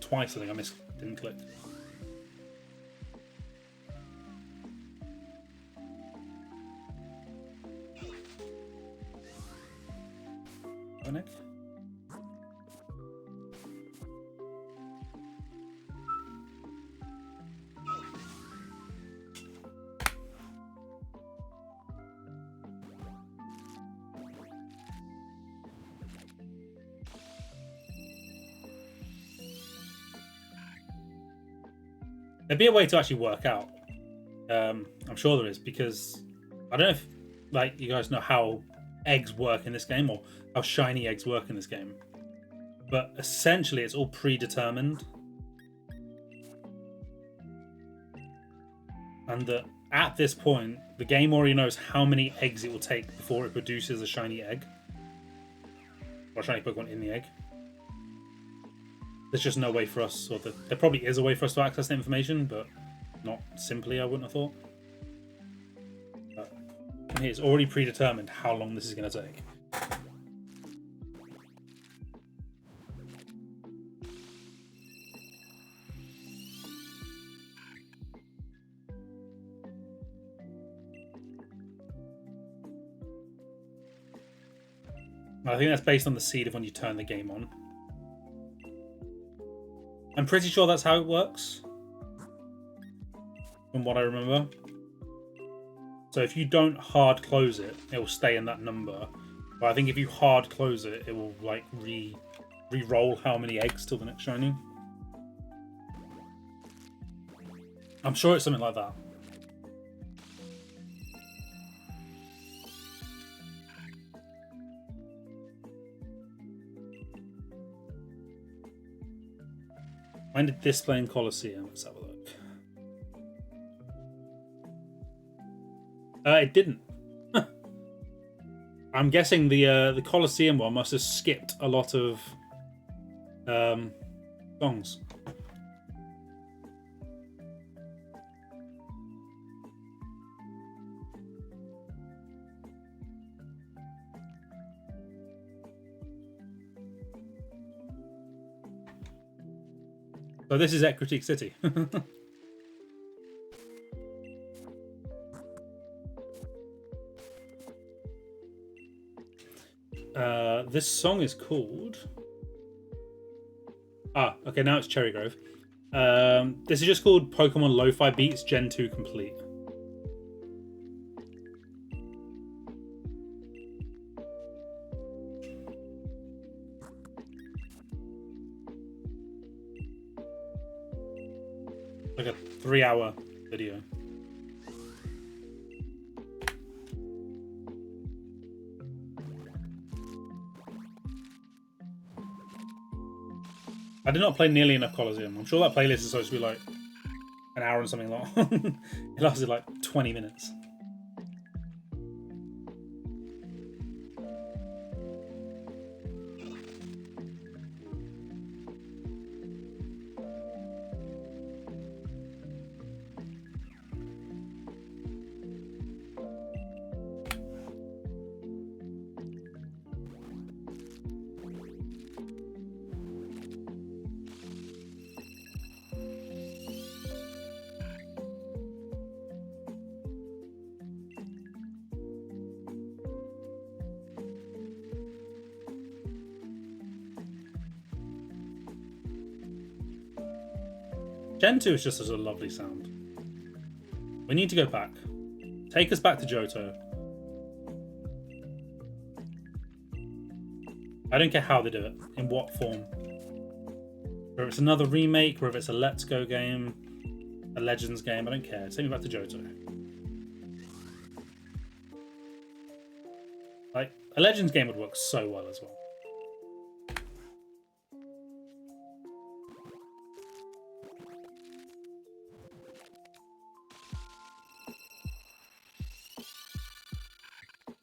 Twice I think I didn't click. An egg? There'd be a way to actually work out. I'm sure there is, because I don't know if like you guys know how eggs work in this game or how shiny eggs work in this game. But essentially it's all predetermined. And that at this point, the game already knows how many eggs it will take before it produces a shiny egg. Or a shiny Pokemon in the egg. There's just no way for us, or there probably is a way for us to access the information, but not simply, I wouldn't have thought. But it's already predetermined how long this is going to take. I think that's based on the seed of when you turn the game on. I'm pretty sure that's how it works, from what I remember. So if you don't hard close it, it will stay in that number. But I think if you hard close it, it will like re-roll how many eggs till the next shiny. I'm sure it's something like that. When did this play in Colosseum? Let's have a look. It didn't. I'm guessing the Colosseum one must have skipped a lot of songs. So this is Critique City. This song is called... okay, now it's Cherry Grove. This is just called Pokemon Lo-Fi Beats Gen 2 Complete. Like a 3-hour video. I did not play nearly enough Colosseum. I'm sure that playlist is supposed to be like an hour and something long. It lasted like 20 minutes. Gen 2 is just such a lovely sound. We need to go back. Take us back to Johto. I don't care how they do it, in what form. Whether it's another remake, whether it's a Let's Go game, a Legends game, I don't care. Take me back to Johto. Like, a Legends game would work so well as well.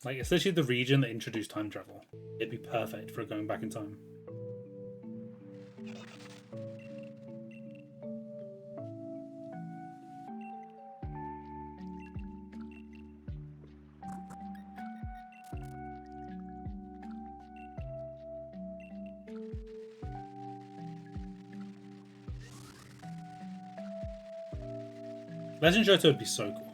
Like, it's literally the region that introduced time travel. It'd be perfect for going back in time. Legend Johto would be so cool.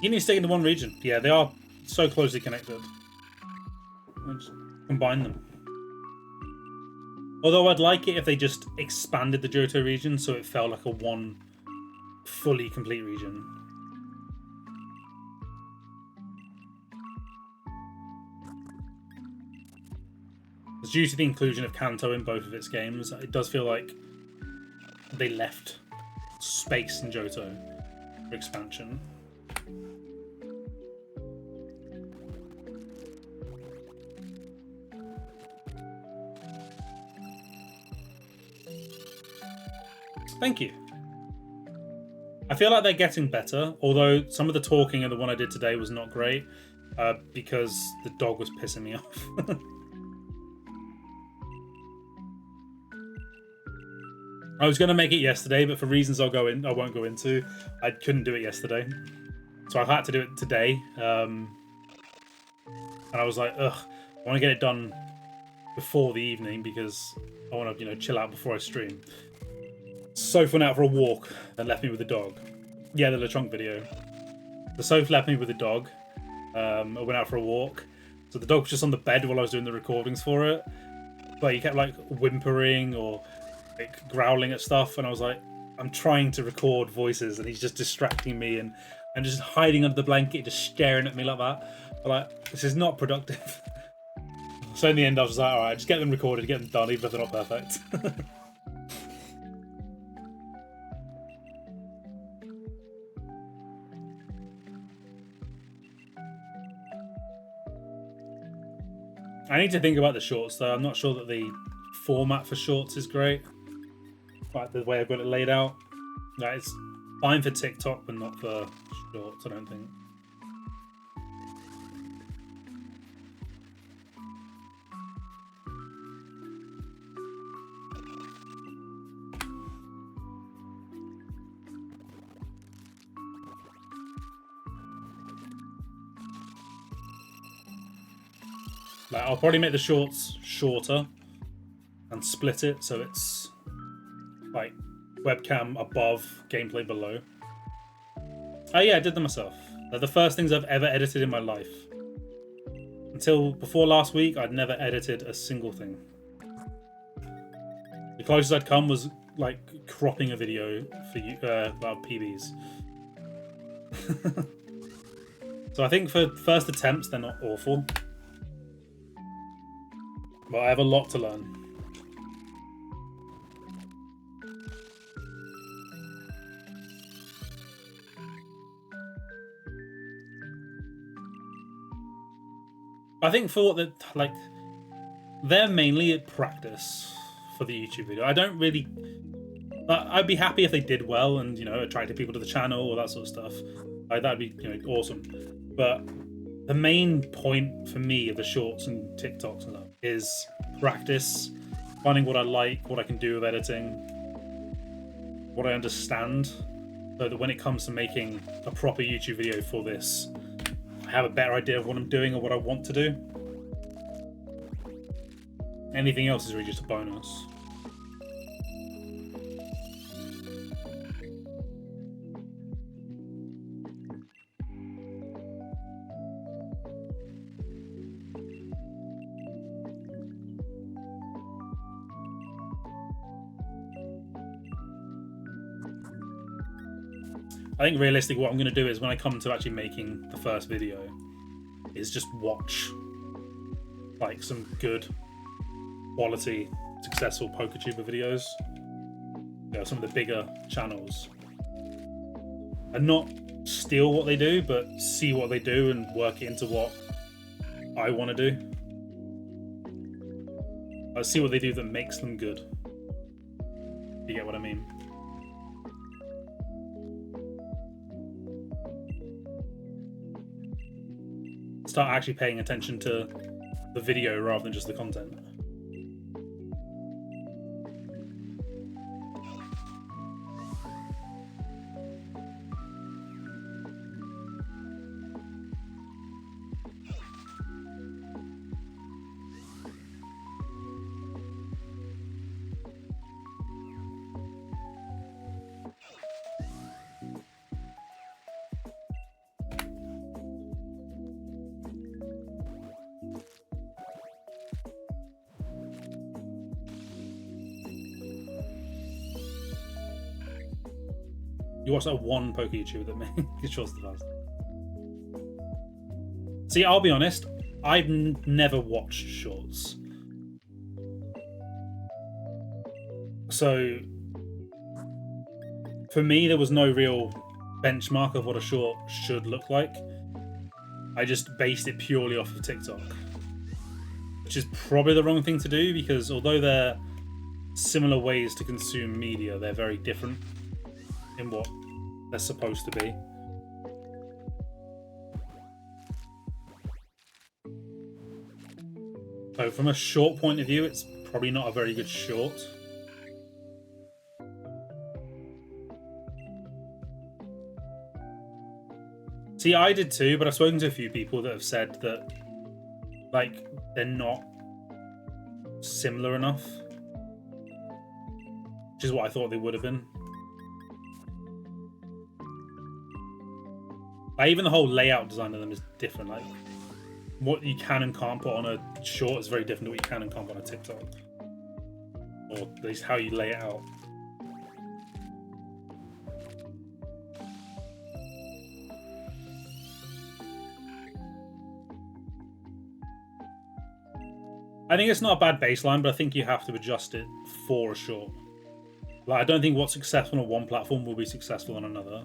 You need to stay into one region. Yeah, they are so closely connected. Let's combine them. Although I'd like it if they just expanded the Johto region so it felt like a one fully complete region. It's due to the inclusion of Kanto in both of its games. It does feel like they left space in Johto for expansion. Thank you. I feel like they're getting better, although some of the talking in the one I did today was not great because the dog was pissing me off. I was going to make it yesterday, but for reasons I won't go into, I couldn't do it yesterday. So I've had to do it today. and I was like, ugh, I want to get it done before the evening because I want to, chill out before I stream. Soph went out for a walk and left me with the dog. Yeah, the LeTrunk video. The Soph left me with the dog. I went out for a walk. So the dog was just on the bed while I was doing the recordings for it. But he kept like whimpering or like growling at stuff, and I was like, I'm trying to record voices and he's just distracting me, and I'm just hiding under the blanket, just staring at me like that. But like, this is not productive. So in the end I was like, alright, just get them recorded, get them done, even if they're not perfect. I need to think about the shorts though. I'm not sure that the format for shorts is great. Like the way I've got it laid out. Like, it's fine for TikTok, but not for shorts, I don't think. Like, I'll probably make the shorts shorter and split it so it's like webcam above, gameplay below. Oh yeah, I did them myself. They're the first things I've ever edited in my life. Until before last week, I'd never edited a single thing. The closest I'd come was like cropping a video for you, about PBs. So I think for first attempts, they're not awful. But I have a lot to learn. I think for what they're mainly at practice for the YouTube video. I don't really. I'd be happy if they did well and attracted people to the channel or that sort of stuff. That'd be awesome. But the main point for me of the shorts and TikToks and that is practice, finding what I like, what I can do with editing, what I understand, so that when it comes to making a proper YouTube video for this, I have a better idea of what I'm doing or what I want to do. Anything else is really just a bonus. I think realistically what I'm going to do is when I come to actually making the first video is just watch like some good quality successful PokerTuber videos, some of the bigger channels, and not steal what they do but see what they do and work it into what I want to do. I see what they do that makes them good. You get what I mean? Start actually paying attention to the video rather than just the content. You watch that one poker YouTuber that makes shorts the fast. See, I'll be honest, I've never watched shorts. So, for me, there was no real benchmark of what a short should look like. I just based it purely off of TikTok. Which is probably the wrong thing to do, because although they're similar ways to consume media, they're very different in what they're supposed to be. So from a short point of view, it's probably not a very good short. See, I did too, but I've spoken to a few people that have said that like they're not similar enough, which is what I thought they would have been. Like, even the whole layout design of them is different. Like what you can and can't put on a short is very different to what you can and can't put on a TikTok, or at least how you lay it out. I think it's not a bad baseline, but I think you have to adjust it for a short. Like, I don't think what's successful on one platform will be successful on another.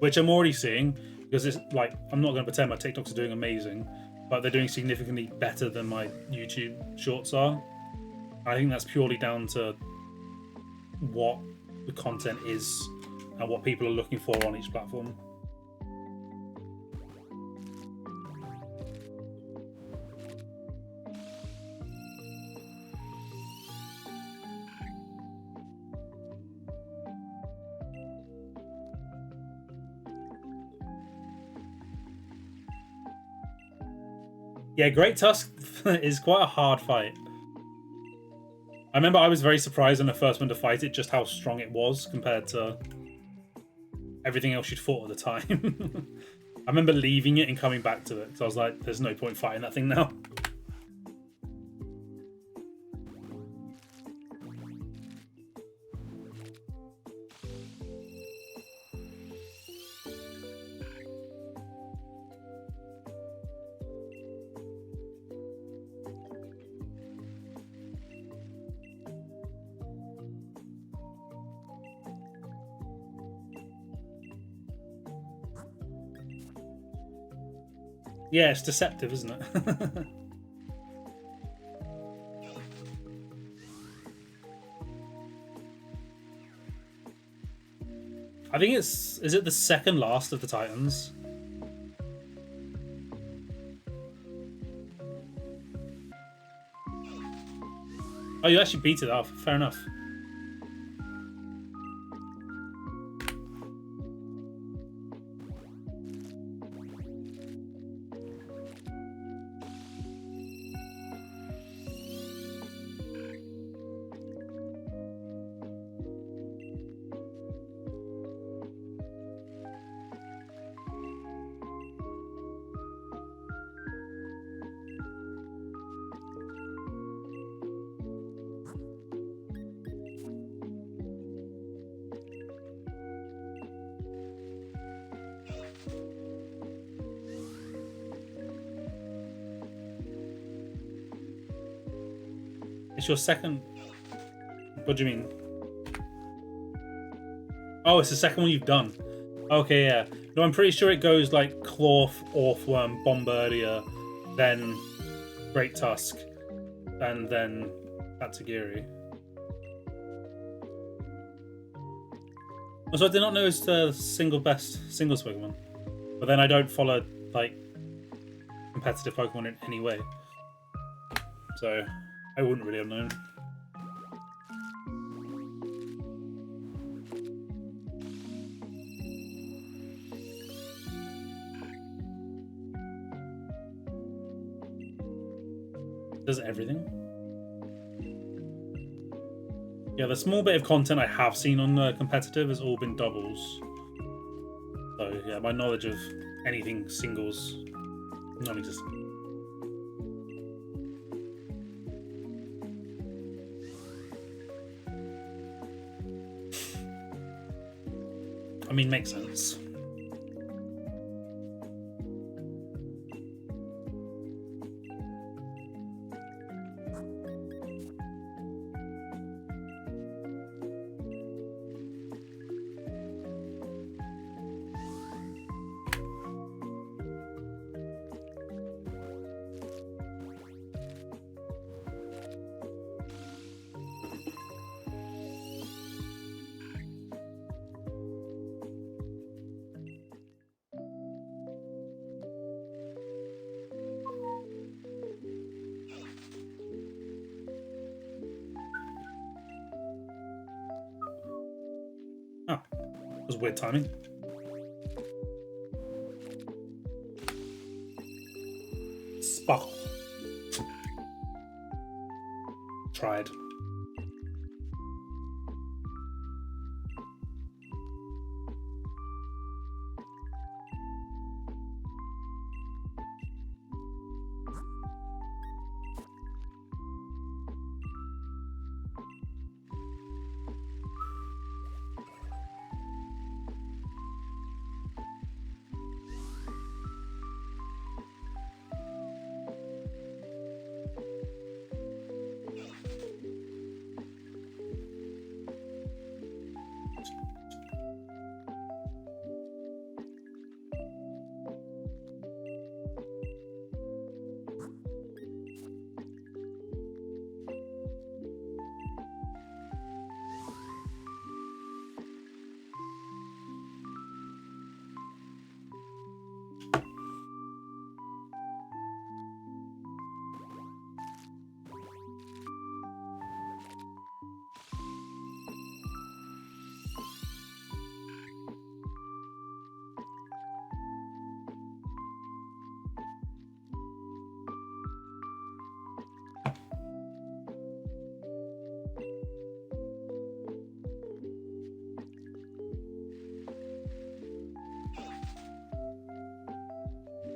Which I'm already seeing, because it's like, I'm not going to pretend my TikToks are doing amazing, but they're doing significantly better than my YouTube shorts are. I think that's purely down to what the content is and what people are looking for on each platform. Yeah, Great Tusk is quite a hard fight. I remember I was very surprised when I first went to fight it, just how strong it was compared to everything else you'd fought at the time. I remember leaving it and coming back to it, because I was like, there's no point fighting that thing now. Yeah, it's deceptive, isn't it? I think it's... Is it the second last of the Titans? Oh, you actually beat it off. Fair enough. It's your second... What do you mean? Oh, it's the second one you've done. Okay, yeah. No, I'm pretty sure it goes like Clorf, Orthworm, Bombardier, then Great Tusk, and then Tatsugiri. Also, I did not know it's the single best singles Pokemon. But then I don't follow, like, competitive Pokemon in any way. So... I wouldn't really have known. Does everything? Yeah, the small bit of content I have seen on competitive has all been doubles. So yeah, my knowledge of anything singles, non-existent. I mean, makes sense. Oh, that was weird timing. Sparkle. Tried.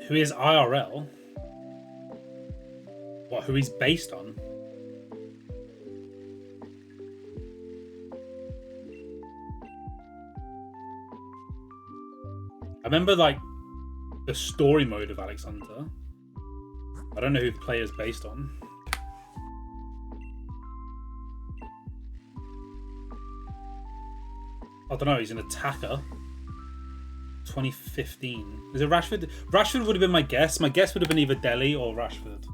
Who is IRL? What, who he's based on? I remember, like, the story mode of Alexander. I don't know who the player's based on. I don't know, he's an attacker. 2015. Is it Rashford? Rashford would have been my guess. My guess would have been either Delhi or Rashford.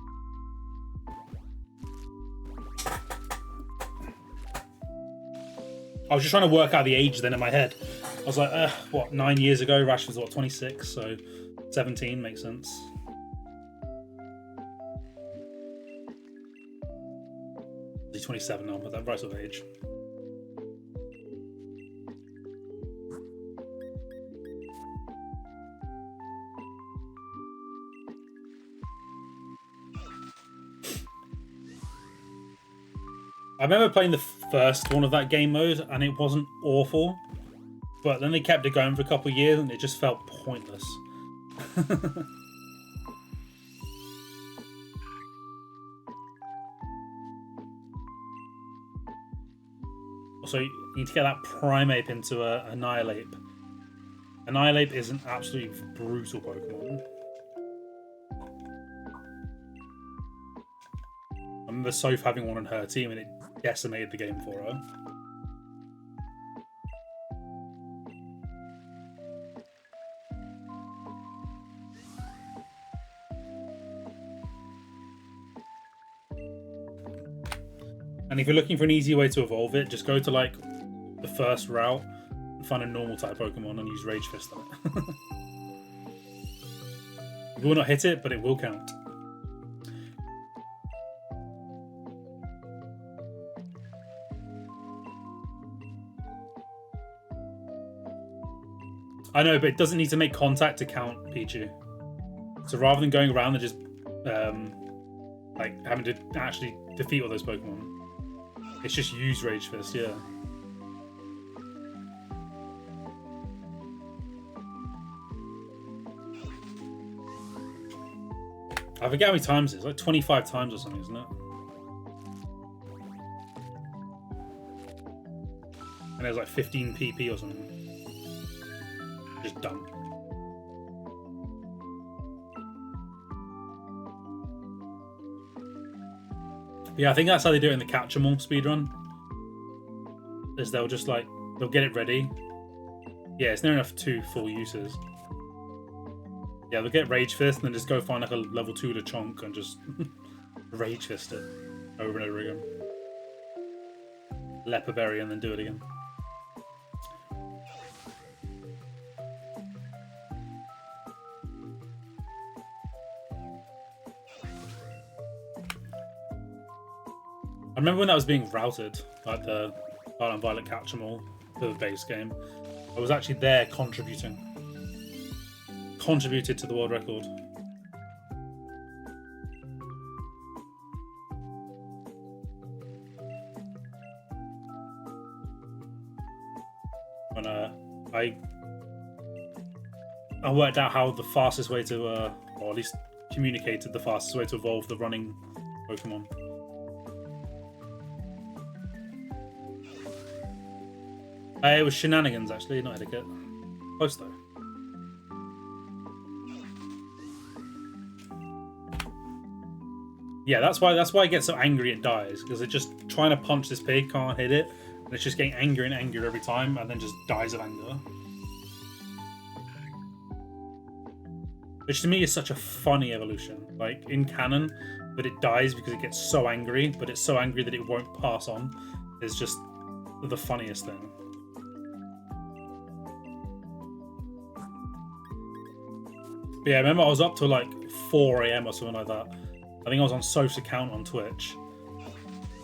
I was just trying to work out the age then in my head. I was like, what, 9 years ago? Rashford's what, 26? So 17 makes sense. He's 27 now, but that right sort of age. I remember playing the first one of that game mode, and it wasn't awful. But then they kept it going for a couple of years, and it just felt pointless. Also, you need to get that Primeape into a Annihilape. Annihilape is an absolutely brutal Pokemon. I remember Soph having one on her team, and it decimated the game for her. And if you're looking for an easy way to evolve it, just go to like the first route and find a normal type Pokemon and use Rage Fist on it. You will not hit it, but it will count. I know, but it doesn't need to make contact to count Pichu. So rather than going around and just like having to actually defeat all those Pokemon, it's just use Rage Fist, yeah. I forget how many times it is, like 25 times or something, isn't it? And there's like 15 PP or something. Just done. Yeah, I think that's how they do it in the Catch 'em All speedrun. Is they'll just like, they'll get it ready. Yeah, it's near enough for 2 full uses. Yeah, they'll get Rage Fist and then just go find like a level 2 Lechonk and just Rage Fist it over and over again. Leper Berry and then do it again. I remember when that was being routed, like the Violet and Violet Catch 'em All for the base game. I was actually there contributed to the world record. when I worked out how the fastest way to, or at least communicated the fastest way to evolve the running Pokemon. It was shenanigans, actually, not etiquette. Close though. Yeah, that's why I get so angry it dies, because it's just trying to punch this pig, can't hit it, and it's just getting angrier and angrier every time, and then just dies of anger. Which to me is such a funny evolution, like in canon, that it dies because it gets so angry, but it's so angry that it won't pass on. Is just the funniest thing. But yeah, I remember I was up till like 4 AM or something like that. I think I was on Soph's account on Twitch,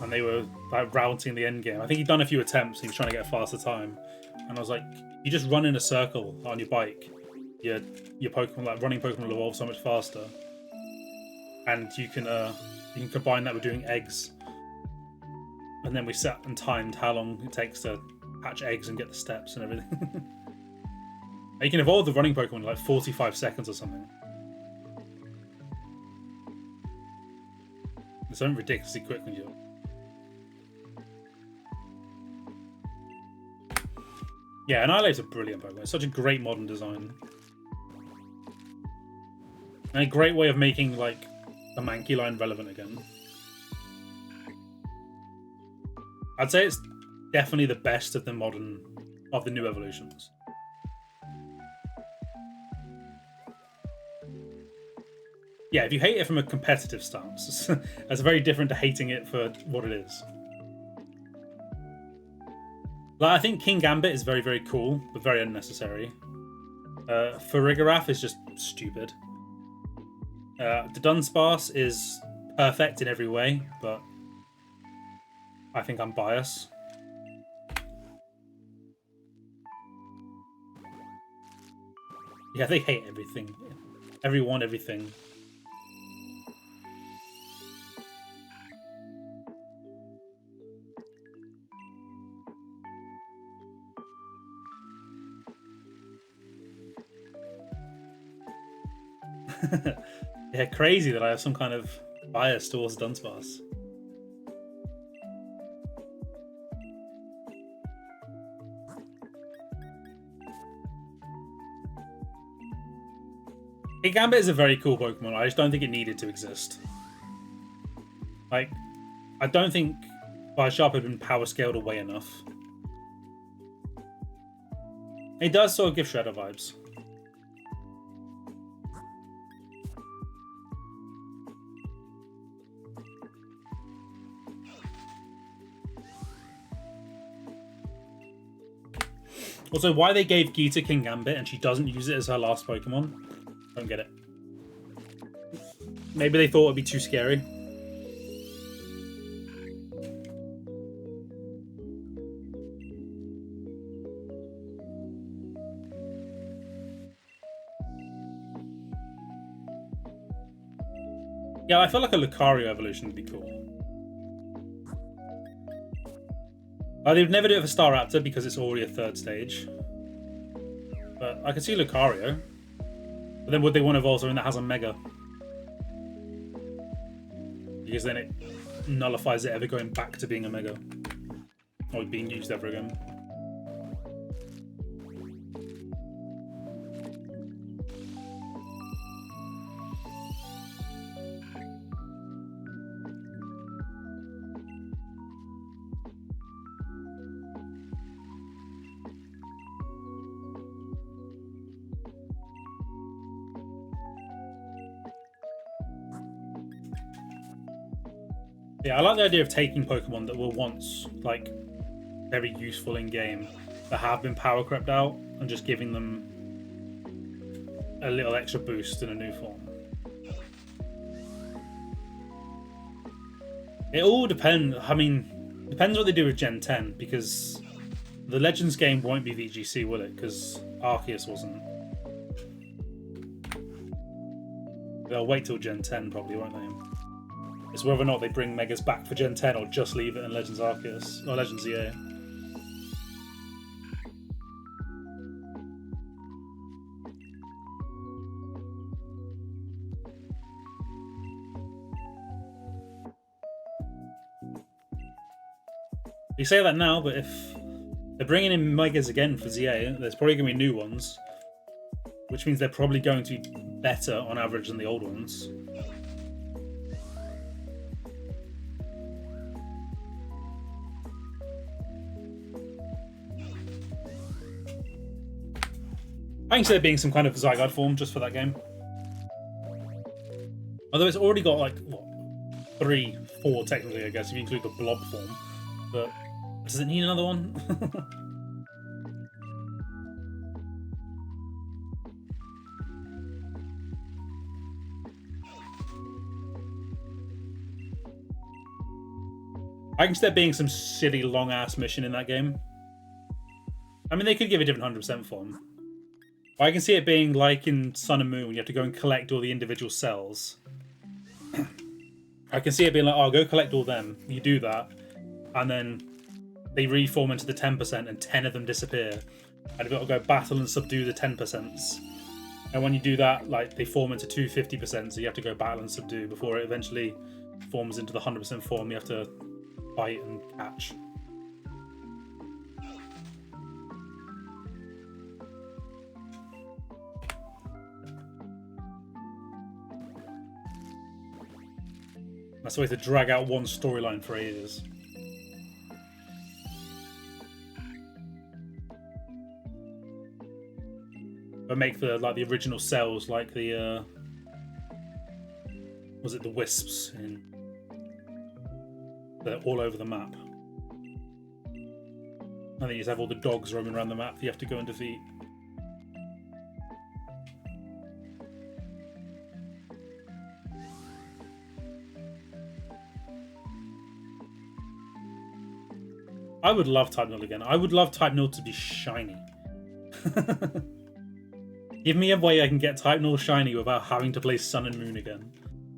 and they were like routing the end game. I think he'd done a few attempts. He was trying to get a faster time, and I was like, "You just run in a circle on your bike. Your Pokemon, like running Pokemon, will evolve so much faster, and you can combine that with doing eggs." And then we sat and timed how long it takes to hatch eggs and get the steps and everything. You can evolve the running Pokemon in like 45 seconds or something. It's something ridiculously quick when you. Yeah, Annihilate's a brilliant Pokemon. It's such a great modern design. And a great way of making like the Mankey line relevant again. I'd say it's definitely the best of the new evolutions. Yeah, if you hate it from a competitive stance, that's very different to hating it for what it is. Like, I think King Gambit is very, very cool, but very unnecessary. Farigiraf is just stupid. The Dunsparce is perfect in every way, but I think I'm biased. Yeah, they hate everything. Everyone, everything. Yeah, crazy that I have some kind of bias towards Dunsparce. Gambit is a very cool Pokemon. I just don't think it needed to exist. Like, I don't think Biosharp had been power scaled away enough. It does sort of give Shredder vibes. Also, why they gave Geeta King Gambit and she doesn't use it as her last Pokemon? Don't get it. Maybe they thought it'd be too scary. Yeah, I feel like a Lucario evolution would be cool. They'd never do it for Staraptor because it's already a 3rd stage. But I could see Lucario. But then would they want to evolve something that has a Mega? Because then it nullifies it ever going back to being a Mega. Or being used ever again. Yeah, I like the idea of taking Pokemon that were once, like, very useful in game, that have been power crept out, and just giving them a little extra boost in a new form. It all depends. I mean, depends what they do with Gen 10, because the Legends game won't be VGC, will it? Because Arceus wasn't. They'll wait till Gen 10, probably, won't they? It's whether or not they bring Megas back for Gen 10 or just leave it in Legends Arceus or Legends EA. You say that now, but if they're bringing in Megas again for ZA, there's probably going to be new ones, which means they're probably going to be better on average than the old ones. I can see there being some kind of Zygarde form just for that game. Although it's already got like, what, 3, 4 technically, I guess, if you include the blob form. But does it need another one? I can see there being some silly long-ass mission in that game. I mean, they could give a different 100% form. I can see it being like in Sun and Moon, when you have to go and collect all the individual cells. I can see it being like, oh, go collect all them. You do that, and then they reform into the 10%, and 10 of them disappear. And you've got to go battle and subdue the 10%. And when you do that, like, they form into 250%, so you have to go battle and subdue before it eventually forms into the 100% form you have to fight and catch. That's the way to drag out one storyline for ages. But make the original cells like the was it the wisps in they're all over the map. I think you just have all the dogs roaming around the map that you have to go and defeat. I would love Type 0 again. I would love Type 0 to be shiny. Give me a way I can get Type 0 shiny without having to play Sun and Moon again.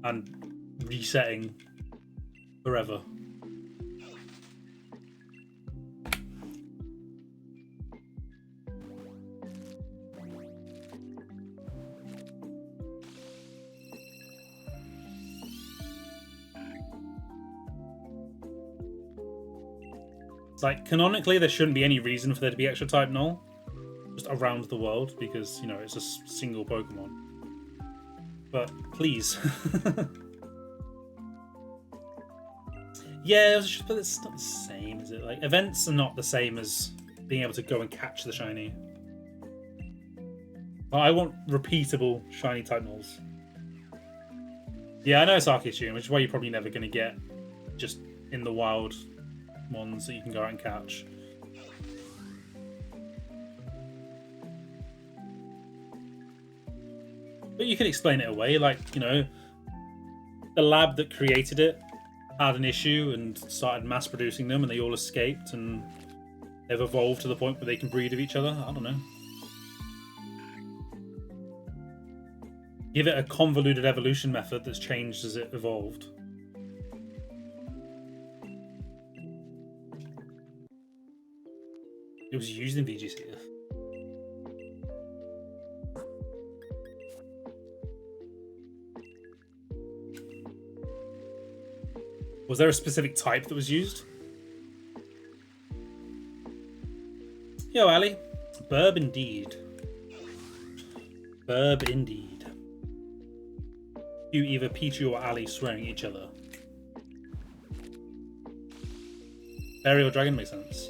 And resetting forever. It's like, canonically, there shouldn't be any reason for there to be extra Type 0 just around the world, because, you know, it's a single Pokemon. But please. Yeah, but it's not the same, is it? Like, events are not the same as being able to go and catch the shiny. I want repeatable shiny Type 0s. Yeah, I know it's Arceus, which is why you're probably never going to get just in the wild ones that you can go out and catch. But you can explain it away, like, you know, the lab that created it had an issue and started mass producing them, and they all escaped, and they've evolved to the point where they can breed with each other. I don't know. Give it a convoluted evolution method that's changed as it evolved. It was used in VGCF. Was there a specific type that was used? Yo, Ali. Burb indeed. Burb indeed. You either Pichu or Ali swearing at each other. Fairy or dragon makes sense.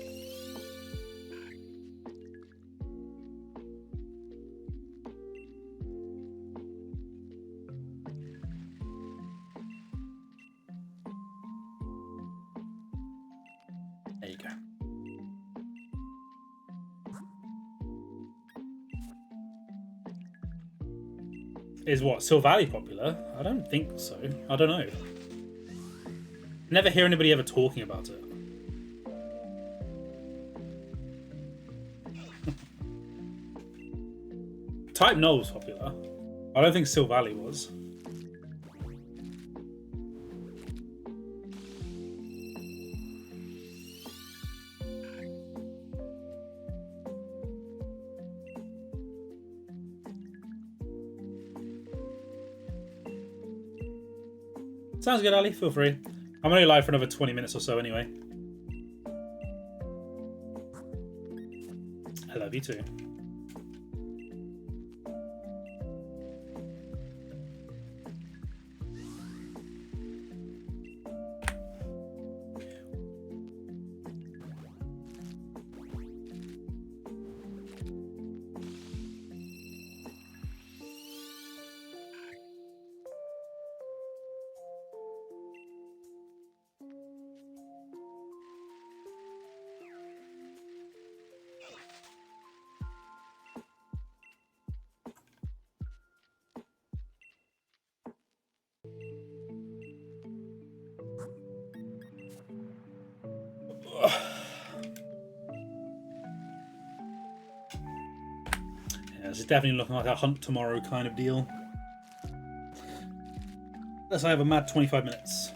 There you go. Is what, Silvally popular? I don't think so. I don't know. Never hear anybody ever talking about it. Type 0 was popular. I don't think Silvally was. Sounds good, Ali. Feel free. I'm only live for another 20 minutes or so anyway. I love you too. Yeah, this is definitely looking like a hunt tomorrow kind of deal. Let's have a mad 25 minutes.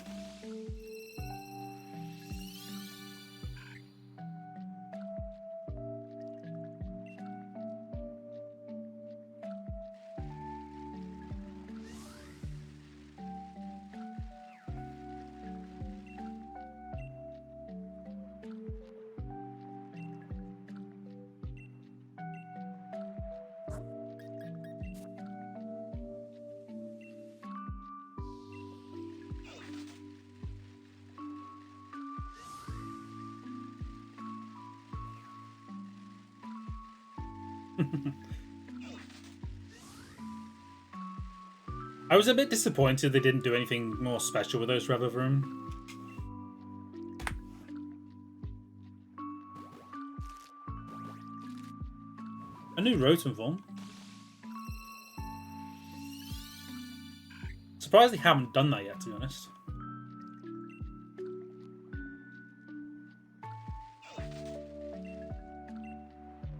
I was a bit disappointed they didn't do anything more special with those Rev of Room. A new Rotom form. Surprised they haven't done that yet, to be honest.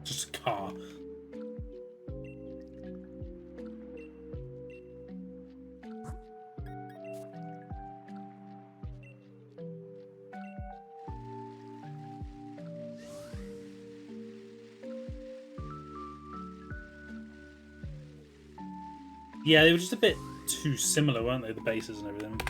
Just a car. Yeah, they were just a bit too similar, weren't they? The bases and everything.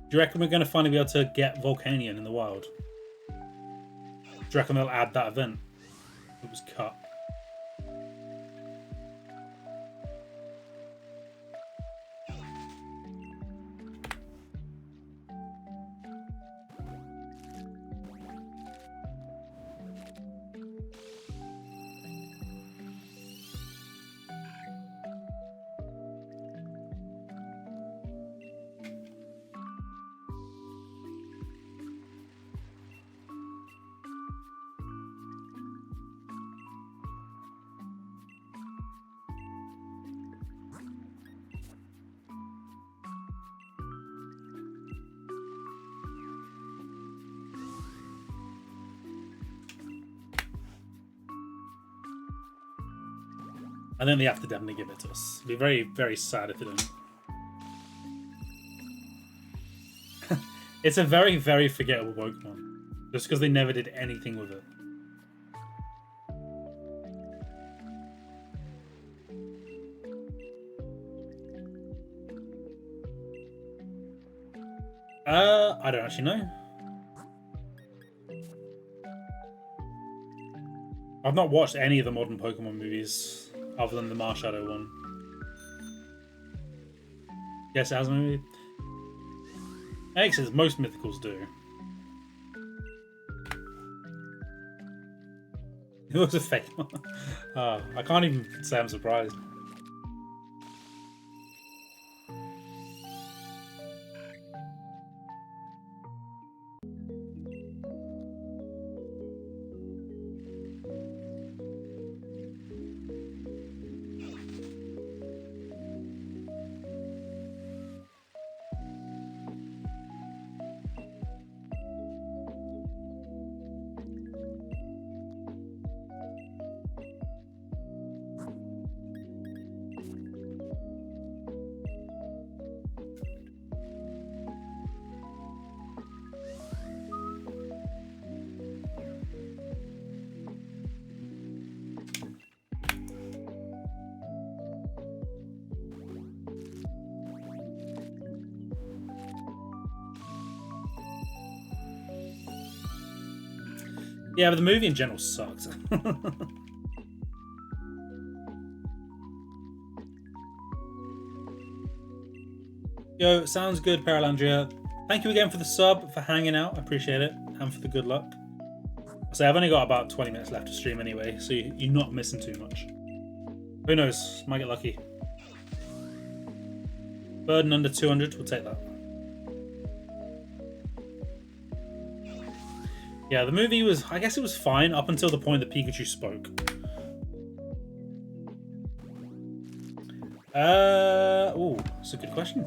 Do you reckon we're going to finally be able to get Volcanion in the wild? Do you reckon they'll add that event? It was cut. I think they have to definitely give it to us. It'd be very, very sad if they don't. It's a very, very forgettable Pokemon. Just because they never did anything with it. I don't actually know. I've not watched any of the modern Pokemon movies other than the Marshadow one. Yes, it has a movie. Makes sense, most mythicals do. It was a fake one. I can't even say I'm surprised. Yeah, but the movie in general sucks. Yo, sounds good, Paralandria. Thank you again for the sub, for hanging out. I appreciate it, and for the good luck. So I've only got about 20 minutes left to stream anyway, so you're not missing too much. Who knows? Might get lucky. Burden under 200, we'll take that. Yeah, the movie was, I guess it was fine up until the point that Pikachu spoke. Oh, that's a good question.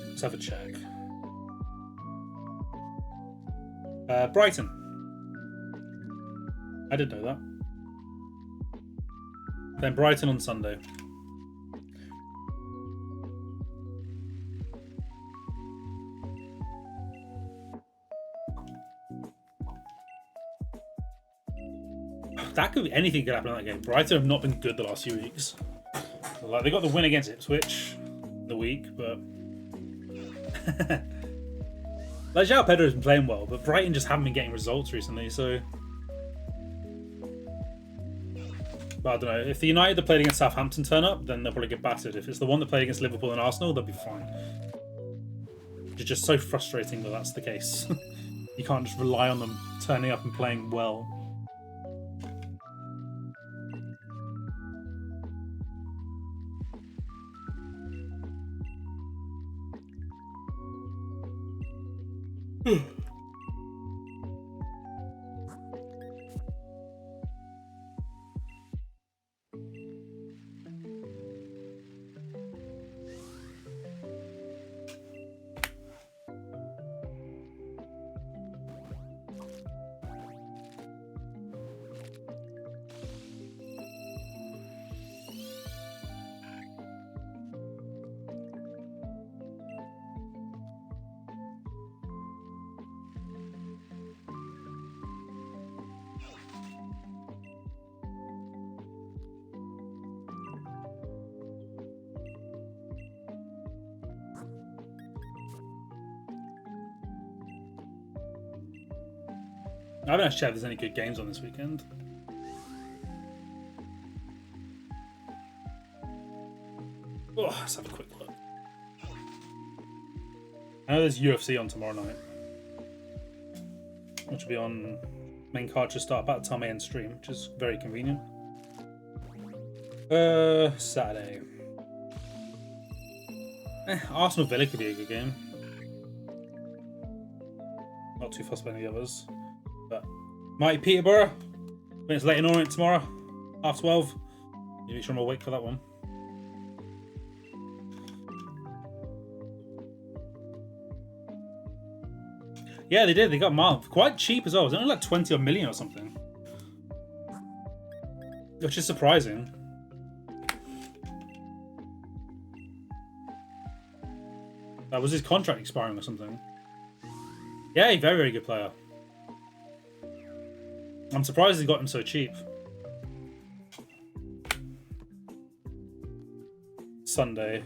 Let's have a check. Brighton. I did know that. Then Brighton on Sunday. That could be anything could happen in that game. Brighton have not been good the last few weeks. Like they got the win against Ipswich the week, but like João Pedro's been playing well, but Brighton just haven't been getting results recently. So, but I don't know. If the United that played against Southampton turn up, then they'll probably get battered. If it's the one that played against Liverpool and Arsenal, they'll be fine. It's just so frustrating that that's the case. You can't just rely on them turning up and playing well. I haven't actually checked if there's any good games on this weekend. Oh, let's have a quick look. I know there's UFC on tomorrow night, which will be on main card to start about the time I end stream, which is very convenient. Saturday. Arsenal Villa could be a good game. Not too fussed by any of the others. But Mighty Peterborough, when it's late in Orient tomorrow, 12:30. Make sure I'm awake for that one. Yeah, they did. They got Marv quite cheap as well. It was only like 20 million or something, which is surprising. That was his contract expiring or something. Yeah, a very, very good player. I'm surprised they got him so cheap. Sunday.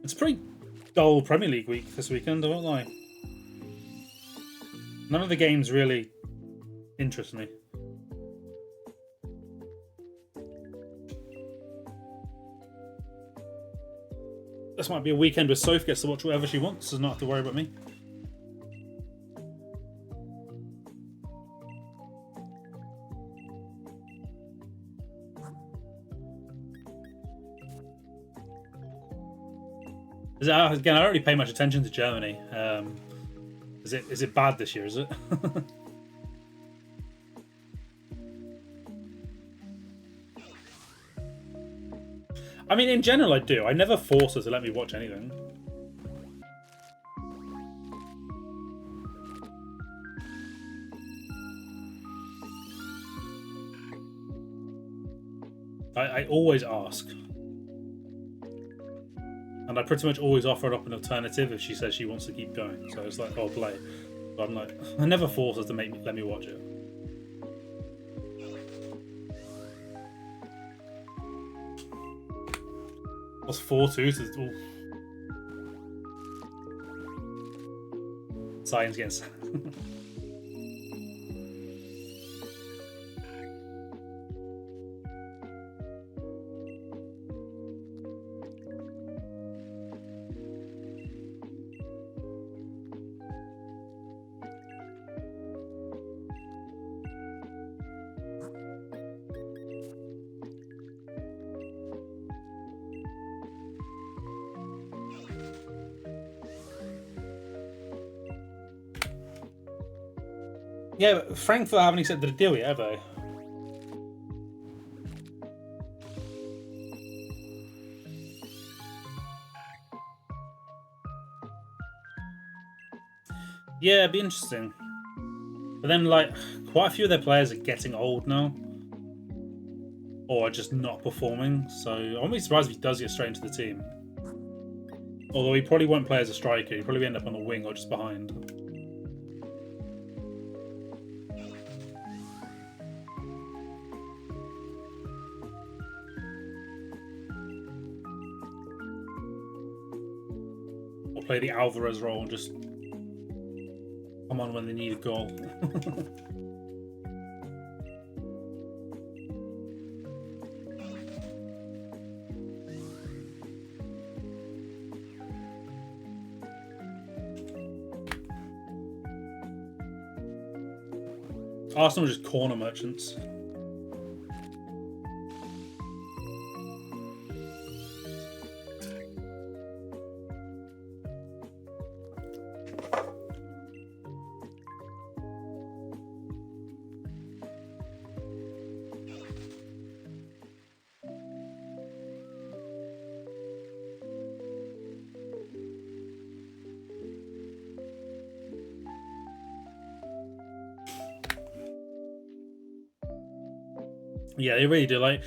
It's a pretty dull Premier League week this weekend, I won't lie. None of the games really interest me. This might be a weekend where Soph gets to watch whatever she wants, so not have to worry about me. Again, I don't really pay much attention to Germany. Is it bad this year? Is it? I mean, in general, I do. I never force her to let me watch anything. I always ask. And I pretty much always offer up an alternative if she says she wants to keep going. So it's like, oh, play. But I'm like, I never force her to let me watch it. What's 4-2 to... Science getting Yeah, but Frankfurt haven't accepted a deal yet, have they? Yeah, it'd be interesting. But then, like, quite a few of their players are getting old now. Or are just not performing, so I won't be surprised if he does get straight into the team. Although he probably won't play as a striker, he'll probably end up on the wing or just behind. Or play the Alvarez role and just come on when they need a goal. Arsenal are just corner merchants. Yeah, they really do. Like,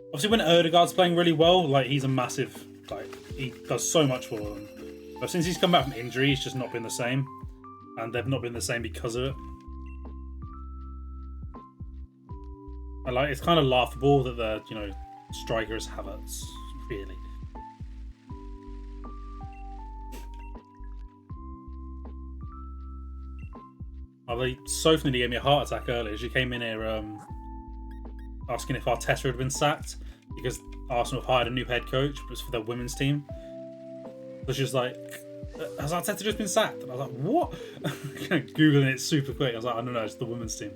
obviously, when Odegaard's playing really well, like he's a massive, like he does so much for them. But since he's come back from injury, he's just not been the same, and they've not been the same because of it. And like, it's kind of laughable that the striker is Havertz, really. Although Sophie nearly gave me a heart attack earlier. She came in here asking if Arteta had been sacked because Arsenal have hired a new head coach, but it's for their women's team. So she was like, has Arteta just been sacked? And I was like, what? Googling it super quick. I was like, I don't know, it's the women's team.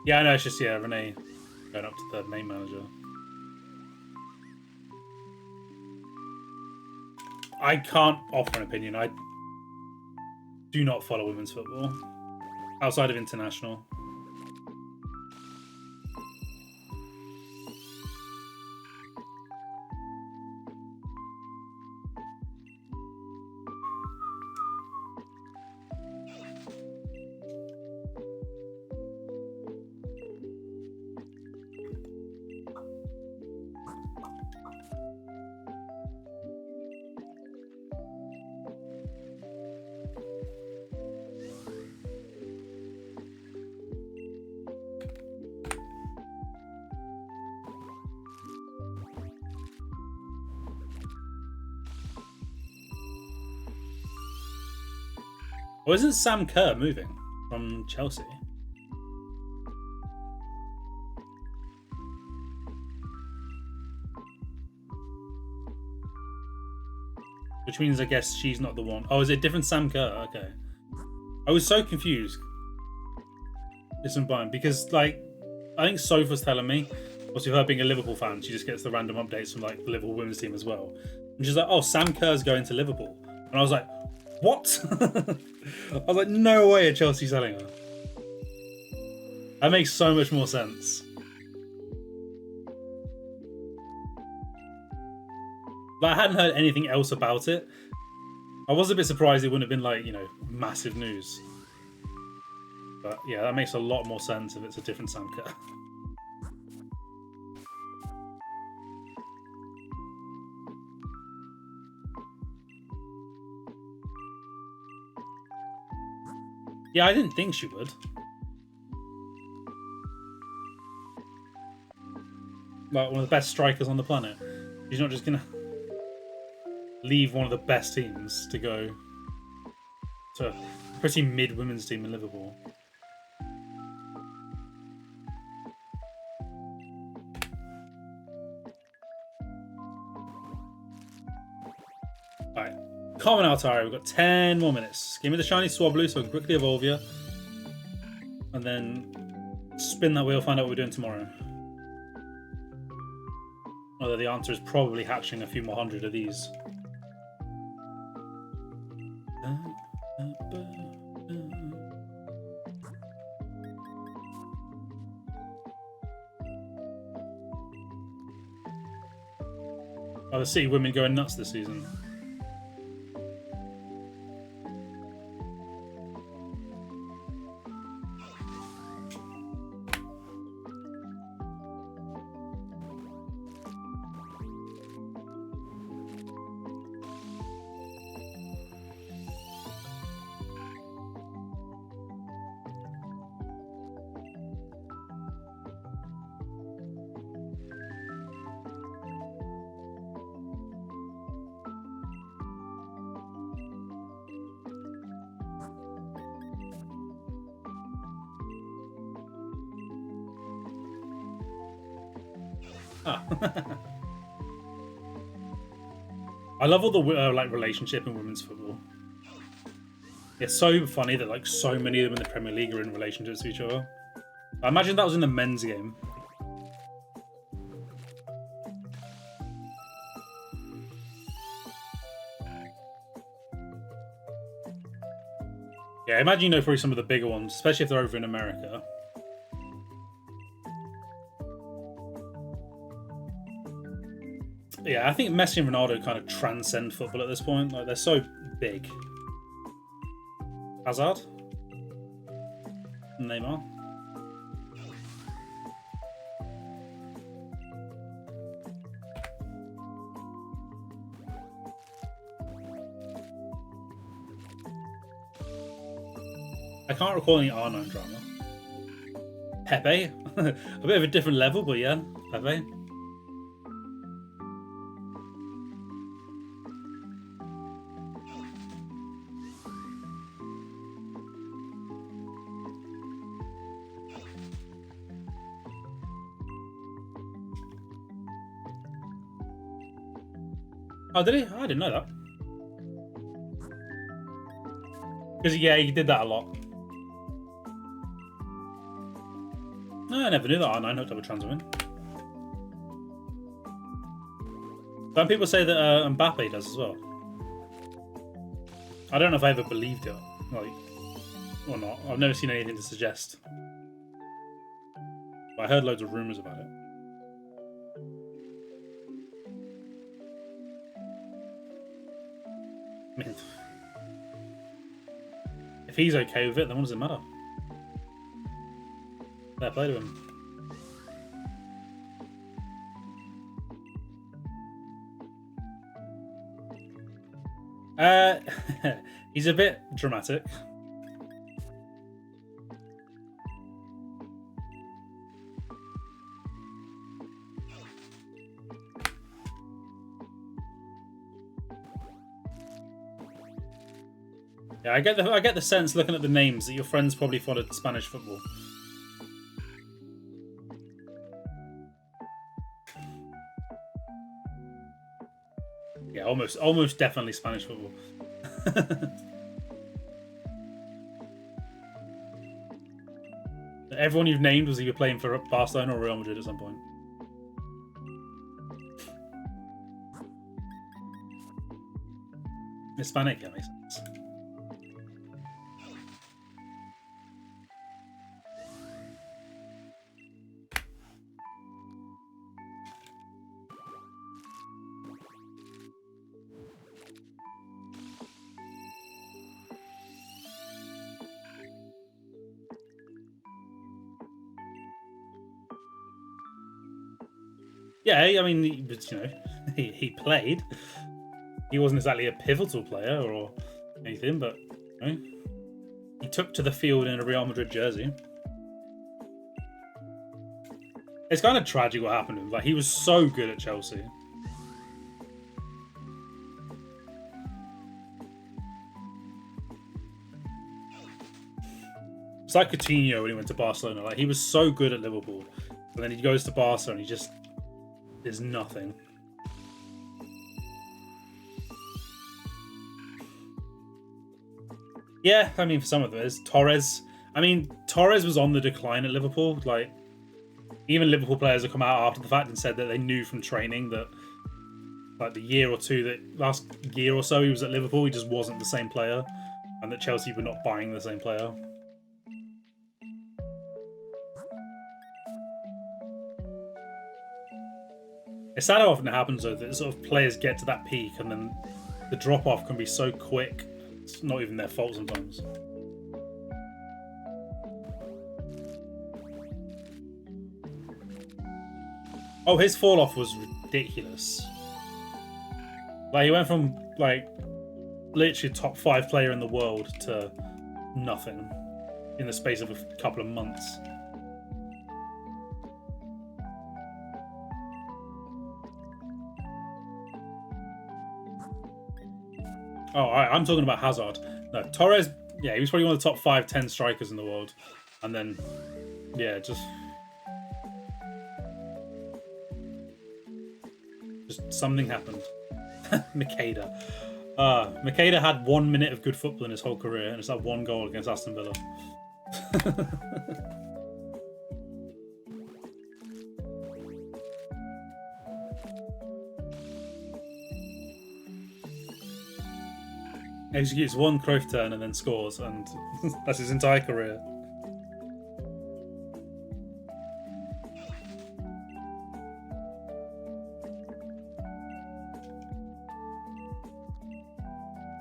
Yeah, I know, it's just, yeah, Renee going up to the main manager. I can't offer an opinion. I do not follow women's football outside of international. Or isn't Sam Kerr moving from Chelsea? Which means I guess she's not the one. Oh, is it different Sam Kerr? Okay. I was so confused. Listen, Brian, because like I think Soph telling me, obviously her being a Liverpool fan, she just gets the random updates from like the Liverpool women's team as well. And she's like, oh, Sam Kerr's going to Liverpool. And I was like, what? I was like, no way are Chelsea selling her. That makes so much more sense. But I hadn't heard anything else about it. I was a bit surprised it wouldn't have been like, massive news. But yeah, that makes a lot more sense if it's a different Sam Kerr. Yeah, I didn't think she would. Like, one of the best strikers on the planet. She's not just gonna leave one of the best teams to go to a pretty mid-women's team in Liverpool. Alright. Common Altari, we've got 10 more minutes. Give me the shiny Swablu so I can quickly evolve you. And then spin that wheel, find out what we're doing tomorrow. Although the answer is probably hatching a few more hundred of these. Oh, the City women going nuts this season. Ah. I love all the like relationship in women's football. It's so funny that like so many of them in the Premier League are in relationships with each other. I imagine that was in the men's game. Yeah, I imagine you know probably some of the bigger ones, especially if they're over in America. Yeah, I think Messi and Ronaldo kind of transcend football at this point. Like, they're so big. Hazard? Neymar? I can't recall any R9 drama. Pepe? A bit of a different level, but yeah, Pepe. Oh, did he? I didn't know that. Because, yeah, he did that a lot. No, I never knew that R9 hooked up with trans women. Some people say that Mbappe does as well. I don't know if I ever believed it, like, or not. I've never seen anything to suggest. But I heard loads of rumours about it. I mean, if he's okay with it, then what does it matter? Fair play to him. He's a bit dramatic. Yeah, I get the sense looking at the names that your friends probably followed Spanish football. Yeah, almost definitely Spanish football. Everyone you've named was either playing for Barcelona or Real Madrid at some point. Hispanic, that makes sense. Yeah, I mean, he played. He wasn't exactly a pivotal player or anything, but you know. he took to the field in a Real Madrid jersey. It's kind of tragic what happened to him. Like, he was so good at Chelsea. It's like Coutinho when he went to Barcelona. Like, he was so good at Liverpool, but then he goes to Barca and he just is nothing. Yeah, I mean, for some of it is Torres. I mean, Torres was on the decline at Liverpool. Like, even Liverpool players have come out after the fact and said that they knew from training that, like, the year or two, that last year or so he was at Liverpool, he just wasn't the same player, and that Chelsea were not buying the same player. It's sad how often it happens, though, that sort of players get to that peak and then the drop-off can be so quick. It's not even their fault sometimes. Oh, his fall-off was ridiculous. Like, he went from, like, literally top 5 player in the world to nothing in the space of a couple of months. Oh, I'm talking about Hazard. No, Torres, yeah, he was probably one of the top 5-10 strikers in the world. And then, yeah, just something happened. Makeda. Makeda had 1 minute of good football in his whole career, and it's that 1 goal against Aston Villa. Executes 1 Cruyff turn and then scores, and that's his entire career.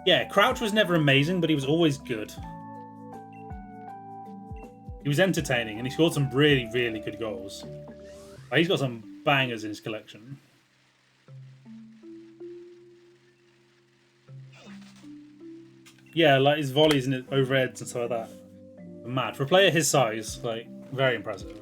Yeah, Crouch was never amazing, but he was always good. He was entertaining, and he scored some really, really good goals. Like, he's got some bangers in his collection. Yeah, like his volleys and his overheads and stuff like that. Mad. For a player his size, like, very impressive.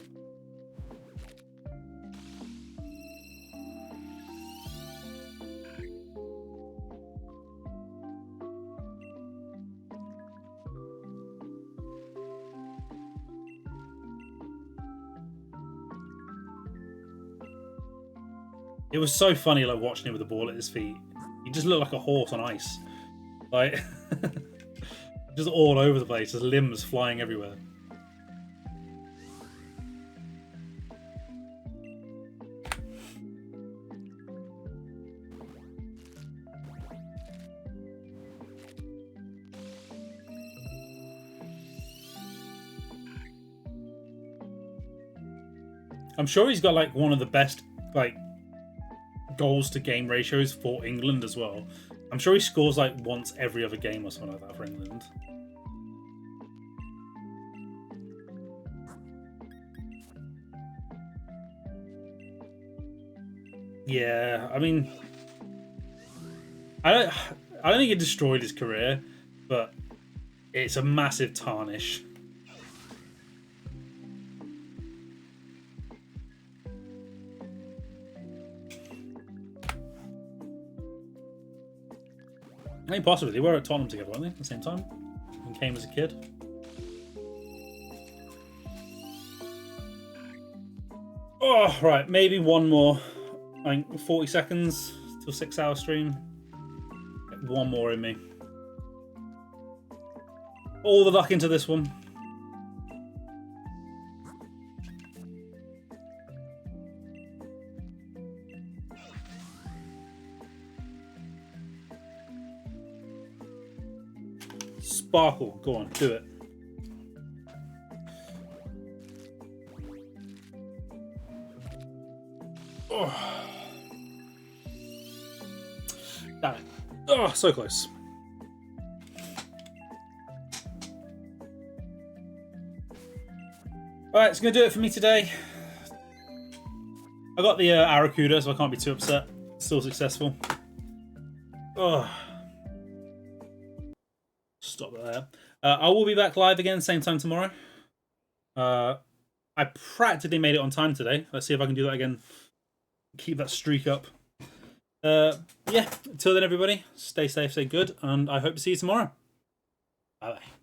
It was so funny, like, watching him with the ball at his feet. He just looked like a horse on ice. Like, just all over the place, his limbs flying everywhere. I'm sure he's got, like, one of the best, like, goals to game ratios for England as well. I'm sure he scores like once every other game or something like that for England. Yeah, I mean, I don't think it destroyed his career, but it's a massive tarnish. I mean, possibly. They were at Tottenham together, weren't they, at the same time? And came as a kid. Oh, right. Maybe one more. I think 40 seconds to a 6-hour stream. Get one more in me. All the luck into this one. Sparkle, go on, do it. Oh. Damn it. Oh, so close. Alright, it's going to do it for me today. I got the Arrokuda, so I can't be too upset. Still successful. Oh. stop there. I will be back live again, same time tomorrow. I practically made it on time today. Let's see if I can do that again. Keep that streak up. Yeah, until then, everybody, stay safe, stay good, and I hope to see you tomorrow. Bye-bye.